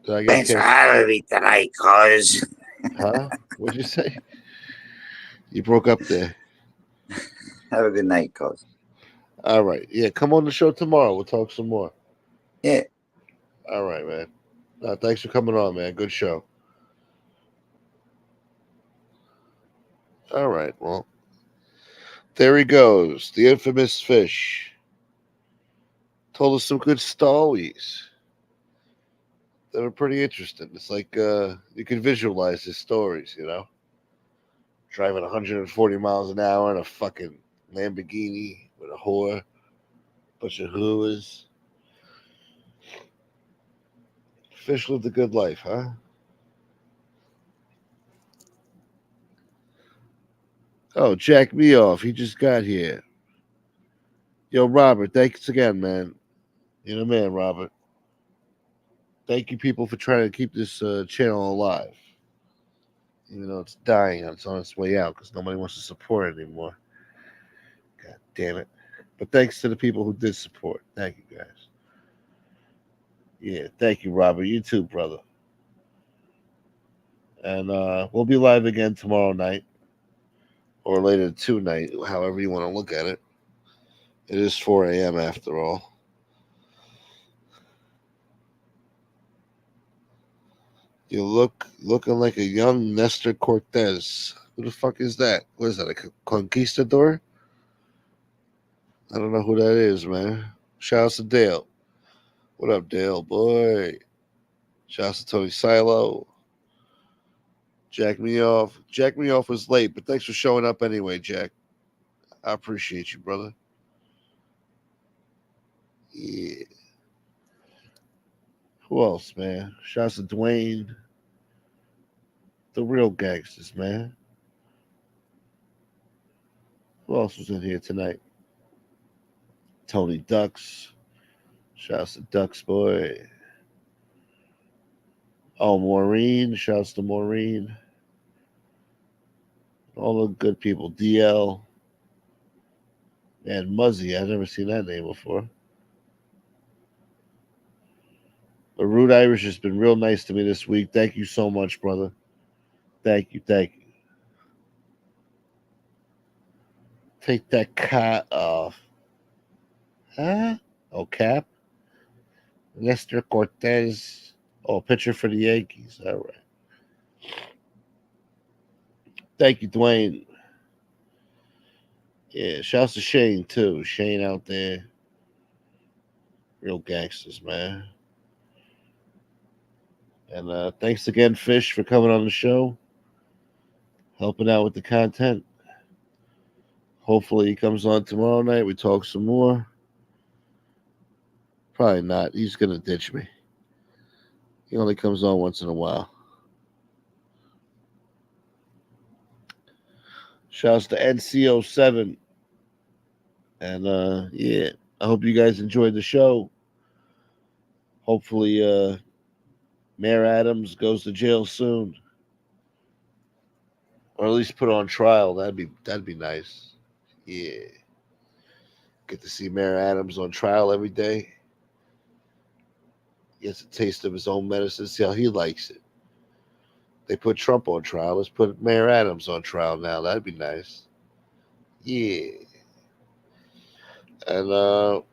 [SPEAKER 1] Did I get
[SPEAKER 2] Thanks for
[SPEAKER 1] kicked?
[SPEAKER 2] having me tonight, cuz.
[SPEAKER 1] Huh? What'd you say? You broke up there.
[SPEAKER 2] Have a good night, cuz.
[SPEAKER 1] All right. Yeah, come on the show tomorrow. We'll talk some more.
[SPEAKER 2] Yeah.
[SPEAKER 1] All right, man. Thanks for coming on, man. Good show. All right. Well, there he goes. The infamous Fish. Told us some good stories. They were pretty interesting. It's like you can visualize his stories, you know? Driving 140 miles an hour in a fucking Lamborghini with a whore, bunch of hooers. Fish lived a good life, huh? Oh, jack me off. He just got here. Yo, Robert, thanks again, man. You're the man, Robert. Thank you, people, for trying to keep this channel alive. Even though it's dying, it's on its way out because nobody wants to support it anymore. God damn it. But thanks to the people who did support. Thank you, guys. Yeah, thank you, Robert. You too, brother. And we'll be live again tomorrow night or later tonight, however you want to look at it. It is 4 a.m. after all. You looking like a young Nestor Cortez. Who the fuck is that? What is that? A conquistador? I don't know who that is, man. Shout out to Dale. What up, Dale, boy? Shout out to Tony Silo. Jack me off. Jack me off was late, but thanks for showing up anyway, Jack. I appreciate you, brother. Yeah. Who else, man? Shout out to Dwayne. The real gangsters, man. Who else was in here tonight? Tony Ducks. Shout out to Ducks, boy. Oh, Maureen. Shout out to Maureen. All the good people. DL. And Muzzy. I've never seen that name before. But Rude Irish has been real nice to me this week. Thank you so much, brother. Thank you. Thank you. Take that cat off. Huh? Oh, Cap? Nestor Cortez. Oh, pitcher for the Yankees. All right. Thank you, Dwayne. Yeah, shouts to Shane, too. Shane out there. Real gangsters, man. And thanks again, Fish, for coming on the show, helping out with the content. Hopefully he comes on tomorrow night. We talk some more. Probably not. He's going to ditch me. He only comes on once in a while. Shouts to NCO7. And yeah, I hope you guys enjoyed the show. Hopefully Mayor Adams goes to jail soon. Or at least put on trial. That'd be nice. Yeah. Get to see Mayor Adams on trial every day. Gets a taste of his own medicine, see how he likes it. They put Trump on trial. Let's put Mayor Adams on trial now. That'd be nice. Yeah. And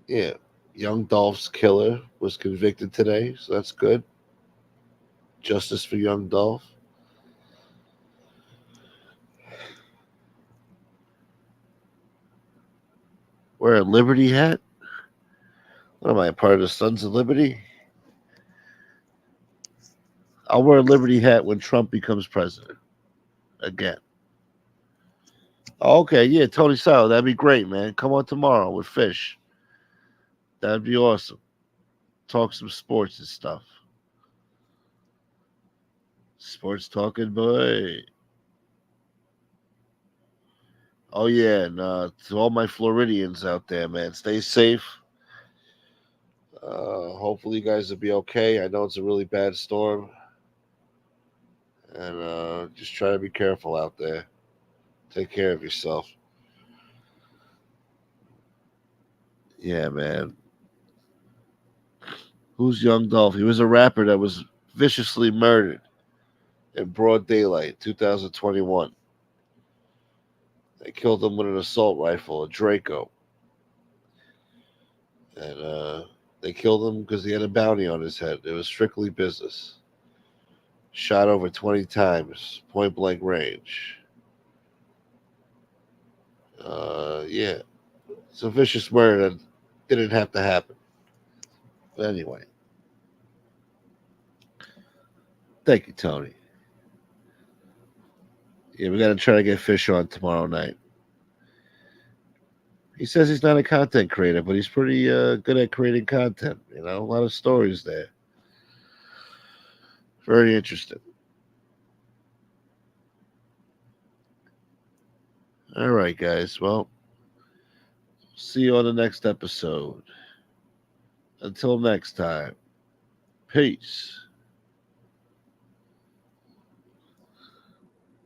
[SPEAKER 1] yeah, young Dolph's killer was convicted today, so that's good. Justice for young Dolph. Wear a Liberty hat? What am I, a part of the Sons of Liberty? I'll wear a Liberty hat when Trump becomes president again. Okay, yeah, Tony Silo, that'd be great, man. Come on tomorrow with Fish. That'd be awesome. Talk some sports and stuff. Sports talking, boy. Oh yeah, and to all my Floridians out there, man, stay safe. Hopefully you guys will be okay. I know it's a really bad storm. And just try to be careful out there. Take care of yourself. Yeah, man. Who's young Dolph? He was a rapper that was viciously murdered in broad daylight, 2021. They killed him with an assault rifle, a Draco. And they killed him because he had a bounty on his head. It was strictly business. Shot over 20 times, point blank range. Yeah. It's a vicious murder that didn't have to happen. But anyway. Thank you, Tony. Yeah, we got to try to get Fish on tomorrow night. He says he's not a content creator, but he's pretty good at creating content. You know, a lot of stories there. Very interesting. All right, guys. Well, see you on the next episode. Until next time, peace.